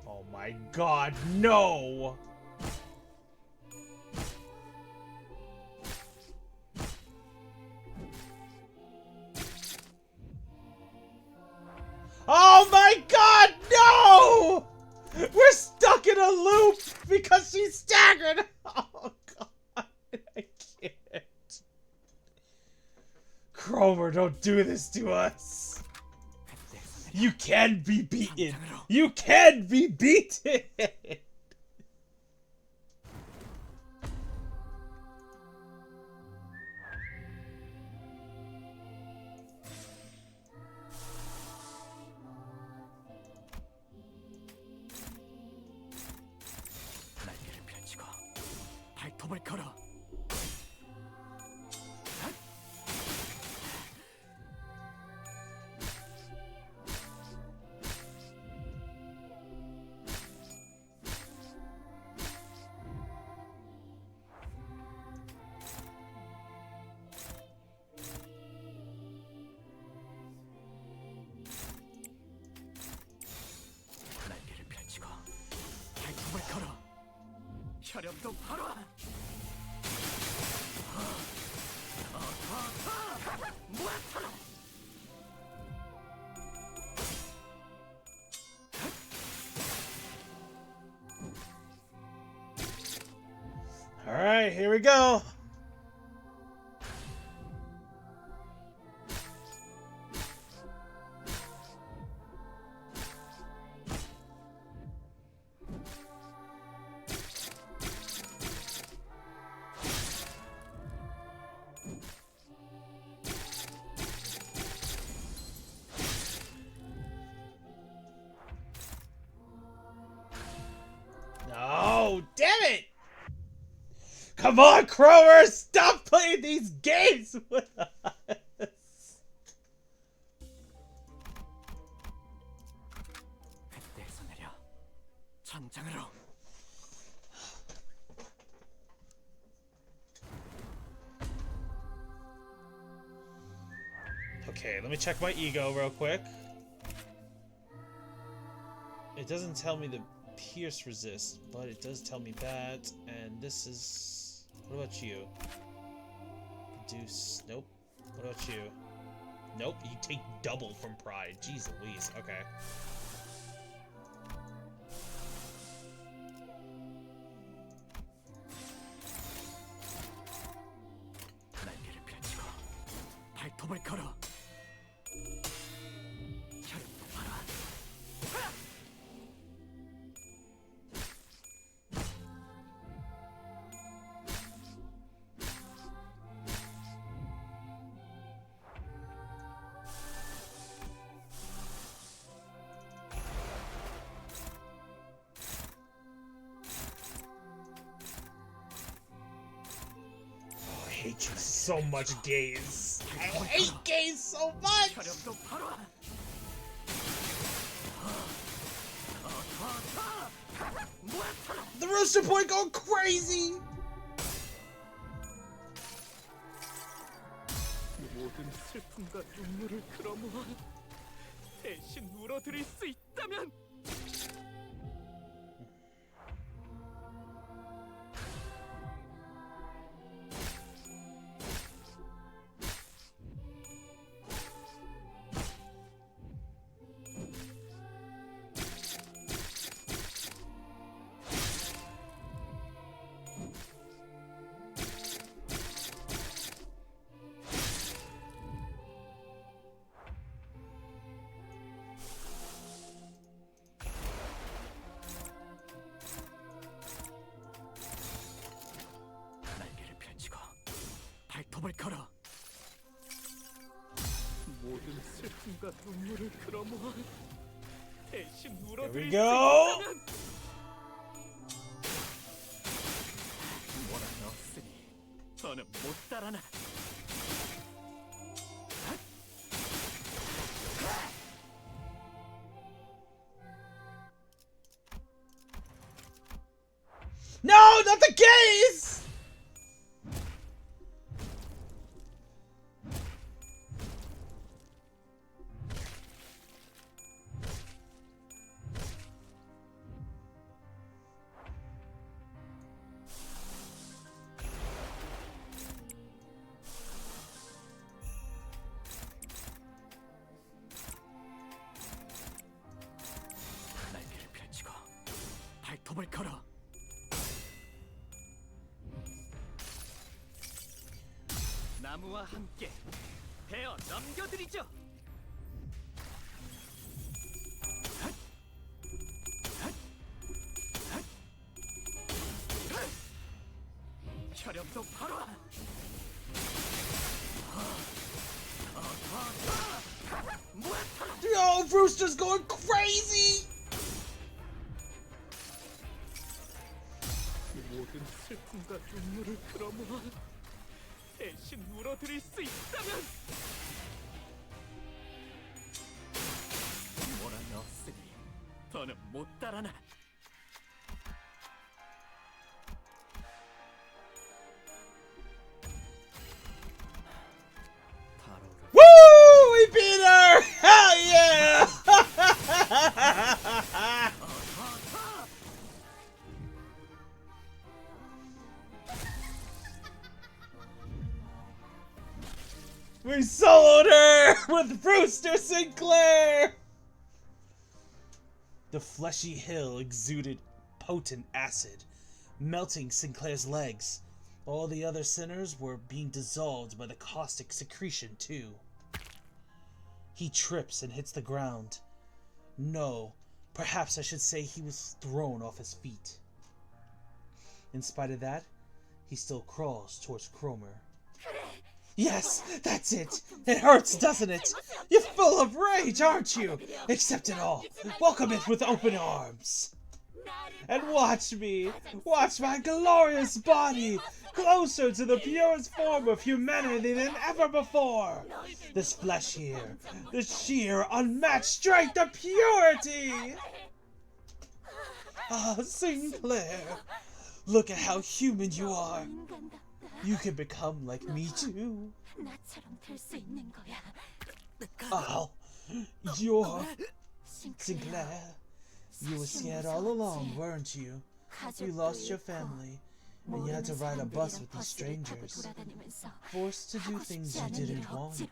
Oh my god, no! Oh my god, no! We're stuck in a loop because she's staggered! Oh god, I can't. Cromer, don't do this to us. You can be beaten. You can be beaten! 발톱을 걸어. 혈염도 바로 All right, here we go. No, damn it! Come on, Crower! Stop playing these games with us! 그때에서 내려 전장으로. Okay, let me check my ego real quick. It doesn't tell me the pierce resist, but it does tell me that, and this is... What about you? Reduce... Nope. What about you? Nope, you take double from pride. Jeez Louise, okay. 날개를 펼치고 발톱을 걸어. 혈염도 바로 I hate you so much, gaze. I hate gaze so much! 혈염도 바로 The Rooster Boy going crazy! 모든 슬픔과 눈물을 끌어모아 대신 울어드릴 수 있다면 날개를 펼치고 발톱을 걸어. 모든 슬픔과 눈물을 끌어모아 대신 울어드릴 수 Here we go. 있다면 뭐라 넣었으니 더는 못 따라나. No, not the gaze! 날개를 펼치고 발톱을 걸어. 나무와 함께 베어 넘겨드리죠. 혈염도 바로 Yo, Rooster's going crazy! 모든 슬픔과 눈물을 끌어모아 대신 울어드릴 수 있다면 뭐라 넣었으니 더는 못 따라나. Woo! We beat her! Hell yeah! We soloed her with Brewster Sinclair! The fleshy hill exuded potent acid, melting Sinclair's legs. All the other sinners were being dissolved by the caustic secretion, too. He trips and hits the ground. No, perhaps I should say he was thrown off his feet. In spite of that, he still crawls towards Cromer. Yes, that's it! It hurts, doesn't it? You're full of rage, aren't you? Accept it all. Welcome it with open arms. And watch me. Watch my glorious body. Closer to the purest form of humanity than ever before. This flesh here. The sheer, unmatched strength of purity. Ah, Sinclair. Look at how human you are. You can become like me too. Oh, you're Sinclair. You were scared all along, weren't you? You lost your family, and you had to ride a bus with these strangers, forced to do things you didn't want.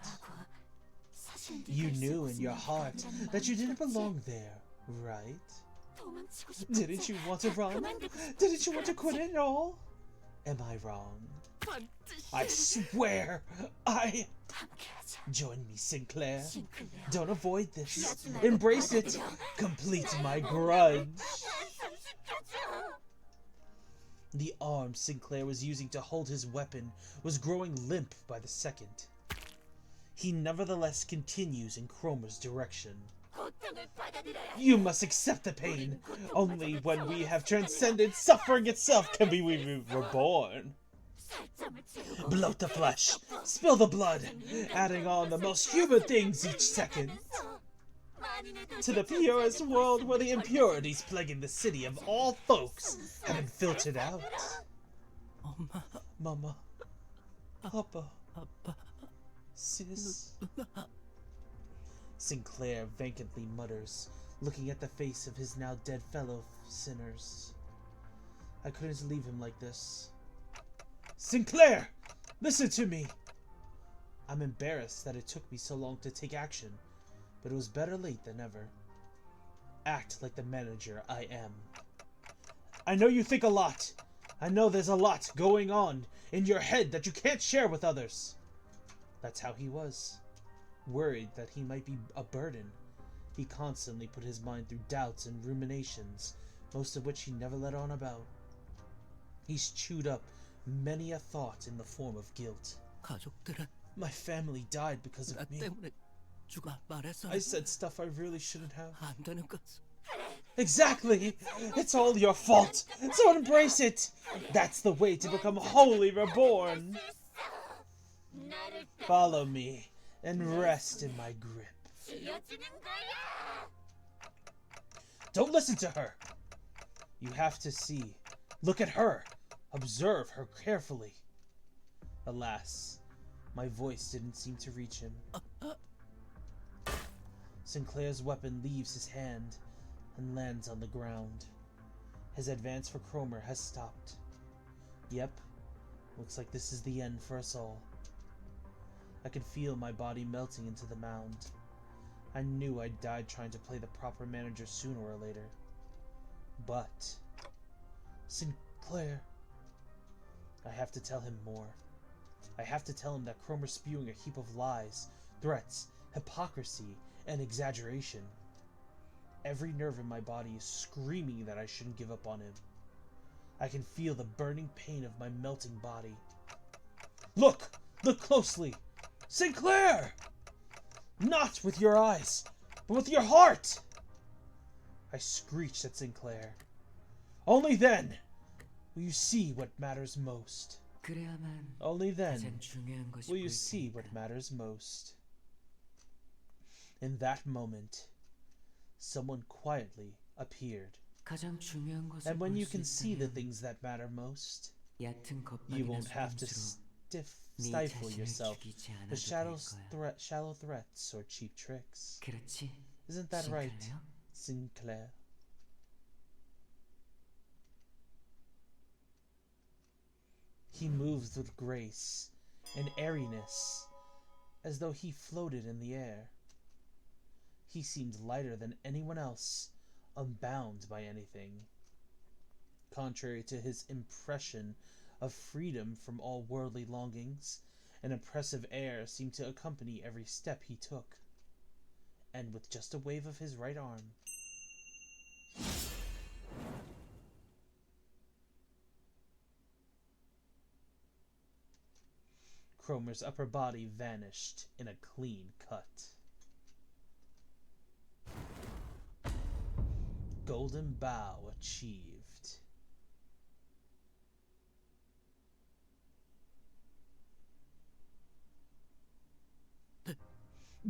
You knew in your heart that you didn't belong there, right? Didn't you want to run? Didn't you want to quit it all? Am I wrong? I swear, Join me, Sinclair. Don't avoid this. Embrace it. Complete my grudge. The arm Sinclair was using to hold his weapon was growing limp by the second. He nevertheless continues in Cromer's direction. You must accept the pain. Only when we have transcended suffering itself can we be reborn. Bloat the flesh, spill the blood, adding on the most human things each second. To the purest world where the impurities plaguing the city of all folks have been filtered out. Mama. Papa. Sis. Sinclair vacantly mutters, looking at the face of his now dead fellow sinners. I couldn't leave him like this. Sinclair! Listen to me! I'm embarrassed that it took me so long to take action, but it was better late than never. Act like the manager I am. I know you think a lot. I know there's a lot going on in your head that you can't share with others. That's how he was. Worried that he might be a burden, he constantly put his mind through doubts and ruminations, most of which he never let on about. He's chewed up many a thought in the form of guilt. My family died because of me. I said stuff I really shouldn't have. Exactly! It's all your fault! So embrace it! That's the way to become wholly reborn! Follow me and rest in my grip. Don't listen to her! You have to see. Look at her! Observe her carefully. Alas, my voice didn't seem to reach him. Sinclair's weapon leaves his hand and lands on the ground. His advance for Cromer has stopped. Yep, looks like this is the end for us all. I could feel my body melting into the mound. I knew I'd died trying to play the proper manager sooner or later. But Sinclair, I have to tell him more. I have to tell him that Cromer's spewing a heap of lies, threats, hypocrisy, and exaggeration. Every nerve in my body is screaming that I shouldn't give up on him. I can feel the burning pain of my melting body. Look! Look closely! Sinclair! Not with your eyes, but with your heart! I screeched at Sinclair. Only then will you see what matters most. Only then will you see what matters most. In that moment, someone quietly appeared. And when you can see the things that matter most, you won't have to stifle yourself with shallow threats or cheap tricks. Isn't that right, Sinclair? He moves with grace and airiness, as though he floated in the air. He seemed lighter than anyone else, unbound by anything. Contrary to his impression of freedom from all worldly longings, an oppressive air seemed to accompany every step he took. And with just a wave of his right arm, Cromer's upper body vanished in a clean cut. Golden Bow achieved.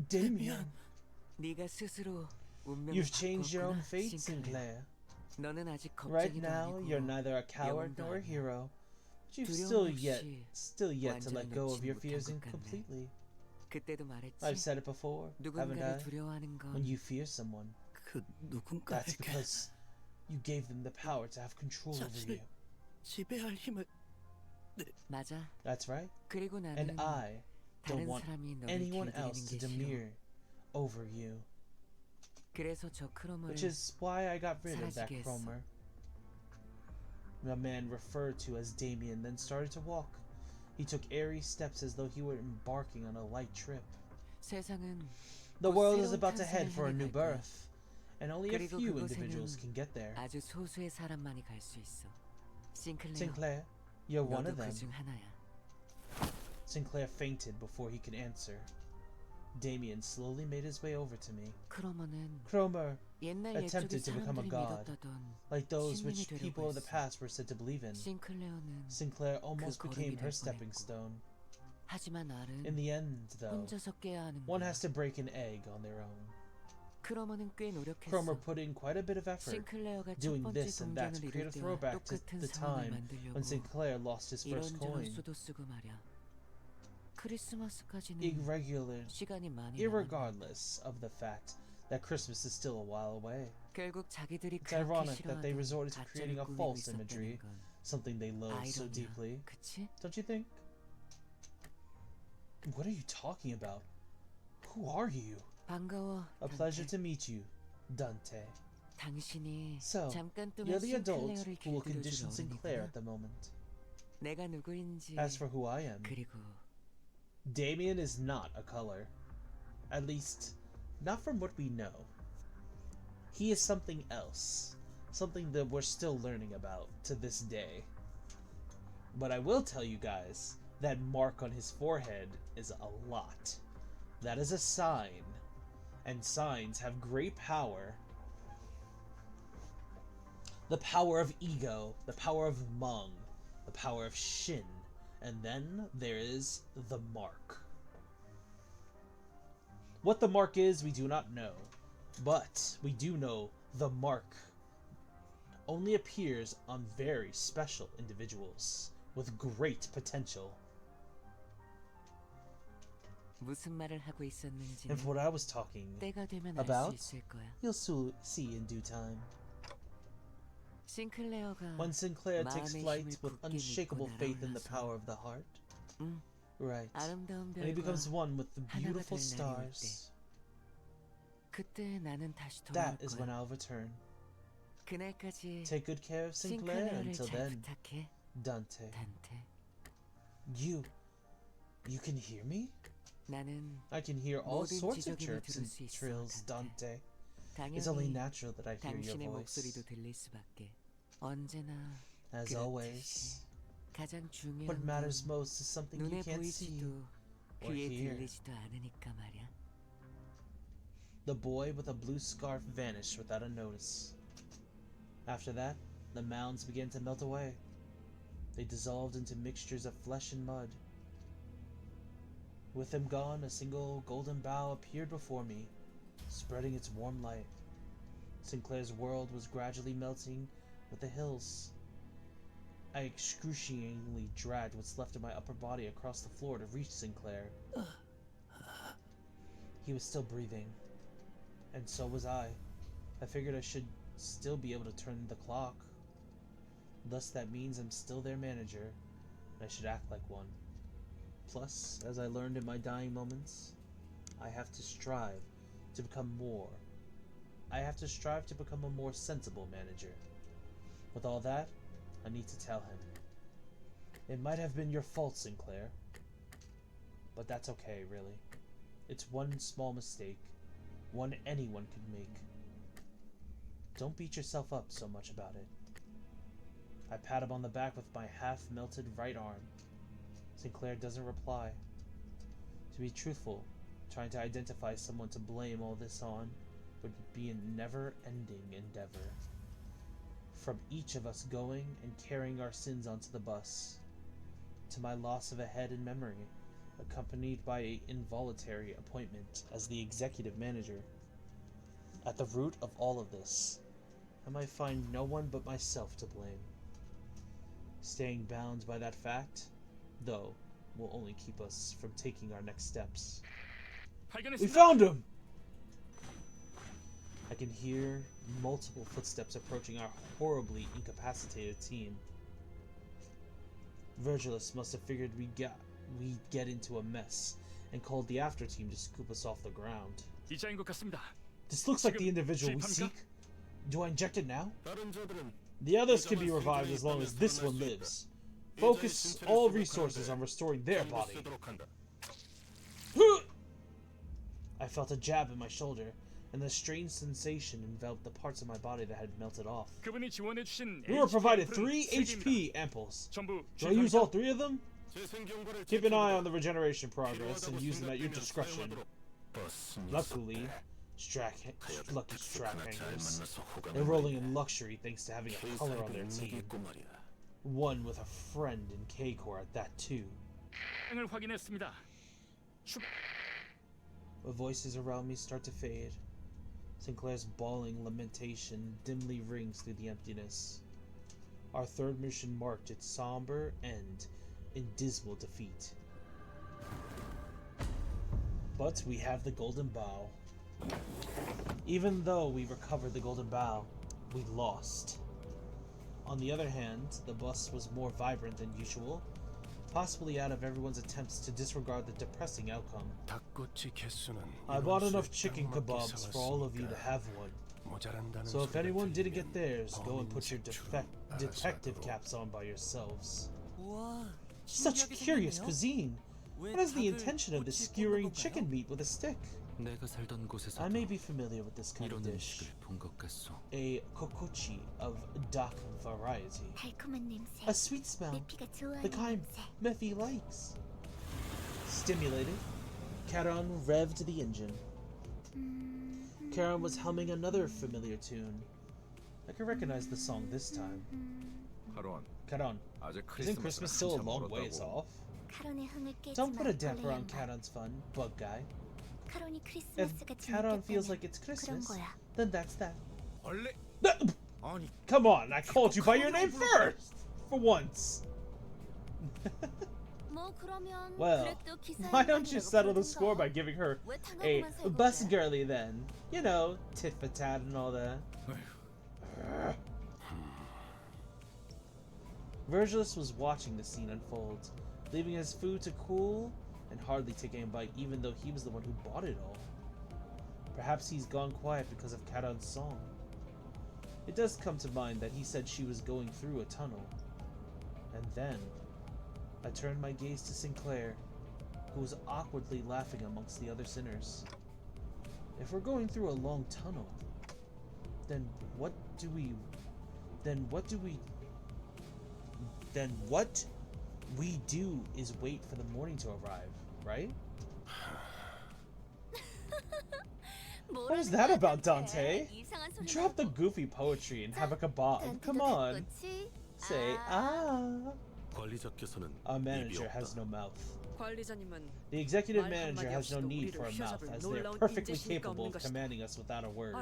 Damien, 네가 스스로 운명을 you've changed your own 바꿨구나, fate, 싱클레어. Sinclair. 너는 아직 Right 겁쟁이도 now, 아니고 you're neither a coward 영웅도 nor a 아니야. hero, but you've 두려움 still 없이 yet to let go of your 완전히 fears 놓지 못한 것 같네. completely. 그때도 말했지. I've said it before, haven't 누군가를 I? 두려워하는 건 When you fear someone, 그 that's 누군가에게 because you gave them the power to have control over you. 자신을 지배할 힘을 맞아. That's right. 그리고 And 나는 I don't 다른 want 사람이 너를 anyone else 길들이는 to 게 싫어. demur over you. 그래서 저 크롬을 Which is why I got rid of that 사라지게 했어. Cromer. The man referred to as Damien then started to walk. He took airy steps as though he were embarking on a light trip. 세상은 The 곧 world is 새로운 about to head 탄생을 for a 향해 new 갈 거야. birth, and only a 그리고 few 그곳에는 individuals can get there. 아주 소수의 사람만이 갈 수 있어. 싱클레어, Sinclair, you're one 너도 of them. 그중 하나야. Sinclair fainted before he could answer. Damien slowly made his way over to me. 크로머는 Cromer, 옛날 attempted 옛적의 to become a 사람들이 god, 믿었다던 like those 신님이 which 되려고 people of the 했어. past were said to believe in. 싱클레어는 Sinclair almost 그 became 걸음이 her 될 stepping 뻔했고. stone. 하지만 알은 In the end, though, 혼자서 깨야 하는 one 거야. has to break an egg on their own. 크로머는 꽤 노력했어. Cromer put in quite a bit of effort, 싱클레어가 첫 doing 번째 this and that to 동전을 create 잃을 a 때와 throwback to 똑같은 the 상황을 time 만들려고 when Sinclair lost his first 이런저런 coin. 수도 쓰고 말이야. 크리스마스까지는 Irregular, 시간이 많이 남았네. irregardless of the fact that Christmas is still a while away. 결국 자기들이 It's 그렇게 ironic that they 싫어하던 resorted to creating 가짜를 a 꾸미고 false 있었다는 imagery, 건 something they loathe so 아이러니야. deeply. 그치? Don't you think? What are you talking about? Who are you? 반가워, A pleasure 단테. to meet you, Dante. 당신이 So, 잠깐 you're 동안 the adult 싱클레어를 who will 길들여줄 condition Sinclair 어른이구나. at the moment. 내가 누구인지 As for who I am, 그리고 Damien is not a color. At least, not from what we know. He is something else. Something that we're still learning about to this day. But I will tell you guys, that mark on his forehead is a lot. That is a sign. And signs have great power. The power of ego, the power of Mung, the power of Shin, and then there is the mark. What the mark is, we do not know, but we do know the mark only appears on very special individuals with great potential. 무슨 말을 하고 있었는지는 And for what I was talking 때가 되면 알 about, 수 있을 거야. you'll see in due time. 싱클레어가 When Sinclair takes 마음의 flight 힘을 with 굳게 unshakable 믿고 faith in the 날아올라서 power of the heart. 응, Right. 아름다운 And he 별과 becomes one with the 하나가 beautiful 될 날이 올 때, stars. 그때 나는 다시 돌아올 That is when 거야. I'll return. 그날까지 Take good care of Sinclair 싱클레어를 until 잘 then, 부탁해, Dante. 단테. You can hear me? 나는 I can hear all 모든 sorts of 지적임을 chirps 들을 and 수 있어, trills, 단테. Dante. It's only 당연히 natural that I hear your 당신의 voice. 목소리도 들릴 수밖에. 언제나 As 그렇듯이 always, 가장 중요한 what matters 건 most is something you 눈에 can't see 보이지도 or 귀에 hear. 들리지도 않으니까 말이야. The boy with a blue scarf vanished without a notice. After that, the mounds began to melt away. They dissolved into mixtures of flesh and mud. With them gone, a single golden bough appeared before me, spreading its warm light. Sinclair's world was gradually melting with the hills. I excruciatingly dragged what's left of my upper body across the floor to reach Sinclair. He was still breathing, and so was I. I figured I should still be able to turn the clock. Thus that means I'm still their manager, and I should act like one. Plus, as I learned in my dying moments, I have to strive to become more. I have to strive to become a more sensible manager. With all that, I need to tell him. It might have been your fault, Sinclair. But that's okay, really. It's one small mistake. One anyone could make. Don't beat yourself up so much about it. I pat him on the back with my half-melted right arm. Sinclair doesn't reply. To be truthful, trying to identify someone to blame all this on would be a never-ending endeavor. From each of us going and carrying our sins onto the bus, to my loss of a head and memory, accompanied by an involuntary appointment as the executive manager. At the root of all of this, I might find no one but myself to blame. Staying bound by that fact, though, will only keep us from taking our next steps. We found him! I can hear multiple footsteps approaching our horribly incapacitated team. Virgilus must have figured we'd get into a mess and called the after team to scoop us off the ground. This looks like the individual we seek. Do I inject it now? The others can be revived as long as this one lives. Focus all resources on restoring their body. I felt a jab in my shoulder, and a strange sensation enveloped the parts of my body that had melted off. We were provided 3 HP ampoules. Do I use all 3 of them? Keep an eye on the regeneration progress and use them at your discretion. Luckily, lucky strap hangers. They're rolling in luxury thanks to having a color on their team. One with a friend in K-Corps at that too. The voices around me start to fade. Sinclair's bawling lamentation dimly rings through the emptiness. Our third mission marked its somber end in dismal defeat. But we have the Golden Bow. Even though we recovered the Golden Bow, we lost. On the other hand, the bus was more vibrant than usual, possibly out of everyone's attempts to disregard the depressing outcome. I bought enough chicken kebabs for all of you to have one. So if anyone didn't get theirs, go and put your detective caps on by yourselves. Such curious cuisine! What is the intention of this skewering chicken meat with a stick? I may be familiar with this kind of dish. A kokochi of dark variety. A sweet smell, the kind Mephi likes. Stimulated, Charon revved the engine. Charon was humming another familiar tune. I can recognize the song this time. Charon, isn't Christmas still a long ways off? Don't put a damper on Charon's fun, bug guy. If Charon feels like it's Christmas, then that's that. Come on, I called you by your name first! For once. Well, why don't you settle the score by giving her a bus girly then? You know, tit for tat and all that. Virgilus was watching the scene unfold, leaving his food to cool and hardly taking a bite, even though he was the one who bought it all. Perhaps he's gone quiet because of Charon's song. It does come to mind that he said she was going through a tunnel. And then, I turned my gaze to Sinclair, who was awkwardly laughing amongst the other sinners. If we're going through a long tunnel, then what we do is wait for the morning to arrive, right? What is that about, Dante? Drop the goofy poetry and have a kebab. Come on. Say ah. Our manager has no mouth. The executive manager has no need for a mouth, as they are perfectly capable of commanding us without a word.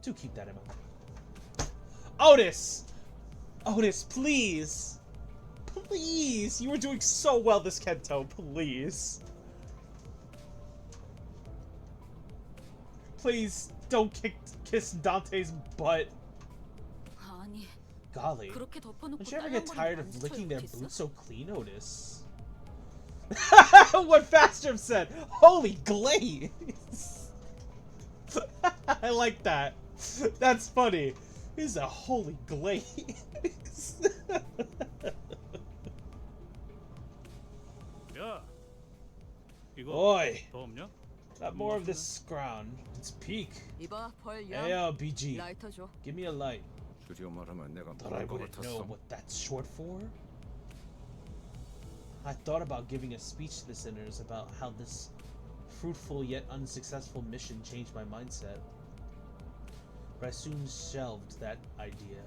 Do keep that in mind. Otis! Otis, please! Please! You were doing so well this Canto, please. Please, don't kiss Dante's butt. Golly, don't you ever get tired of licking their boots so clean, Otis? What Fastrom said. Holy glaze. I like that. That's funny. He's a holy glaze. 야, 이거 Oi. 더 없냐? Got more of this ground. It's peak. 이봐 벌 Ayo, BG. 라이터 줘. Give me a light. 줄여 말하면 내가 Thought I 모를 것 wouldn't know 같았어. what that's short for. I thought about giving a speech to the sinners about how this fruitful yet unsuccessful mission changed my mindset. But I soon shelved that idea.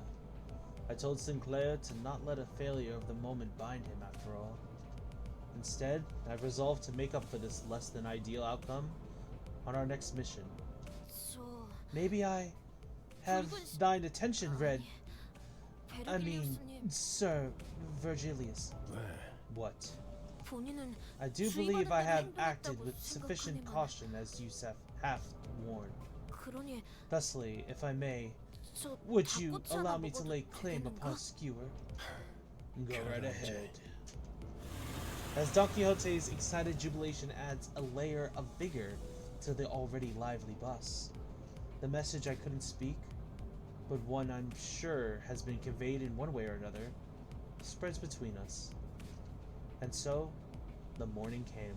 I told Sinclair to not let a failure of the moment bind him after all. Instead, I've resolved to make up for this less than ideal outcome on our next mission. Maybe I have thine attention, Red. I mean, Sir Virgilius. What? I do believe I have acted with sufficient caution as you have warned. Thusly, if I may, would you allow me to lay claim upon Skewer? Go right ahead. As Don Quixote's excited jubilation adds a layer of vigor to the already lively bus. The message I couldn't speak, but one I'm sure has been conveyed in one way or another, spreads between us. And so, the morning came.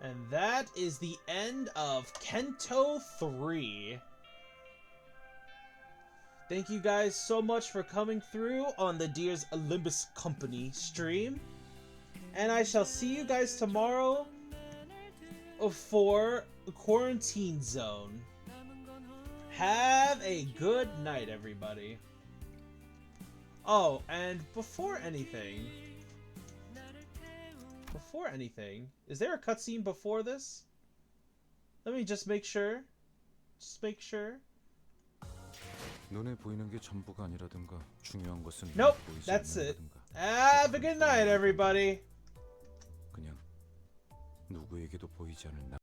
And that is the end of Canto 3. Thank you guys so much for coming through on the Deer's Limbus Company stream. And I shall see you guys tomorrow for Quarantine Zone. Have a good night, everybody. Oh, and before anything, is there a cutscene before this? Let me just make sure. 눈에 보이는 게 전부가 아니라든가 중요한 것은 Nope, 보이지 that's it. 않는다든가. Have a good night, everybody. 그냥 누구에게도 보이지 않을 나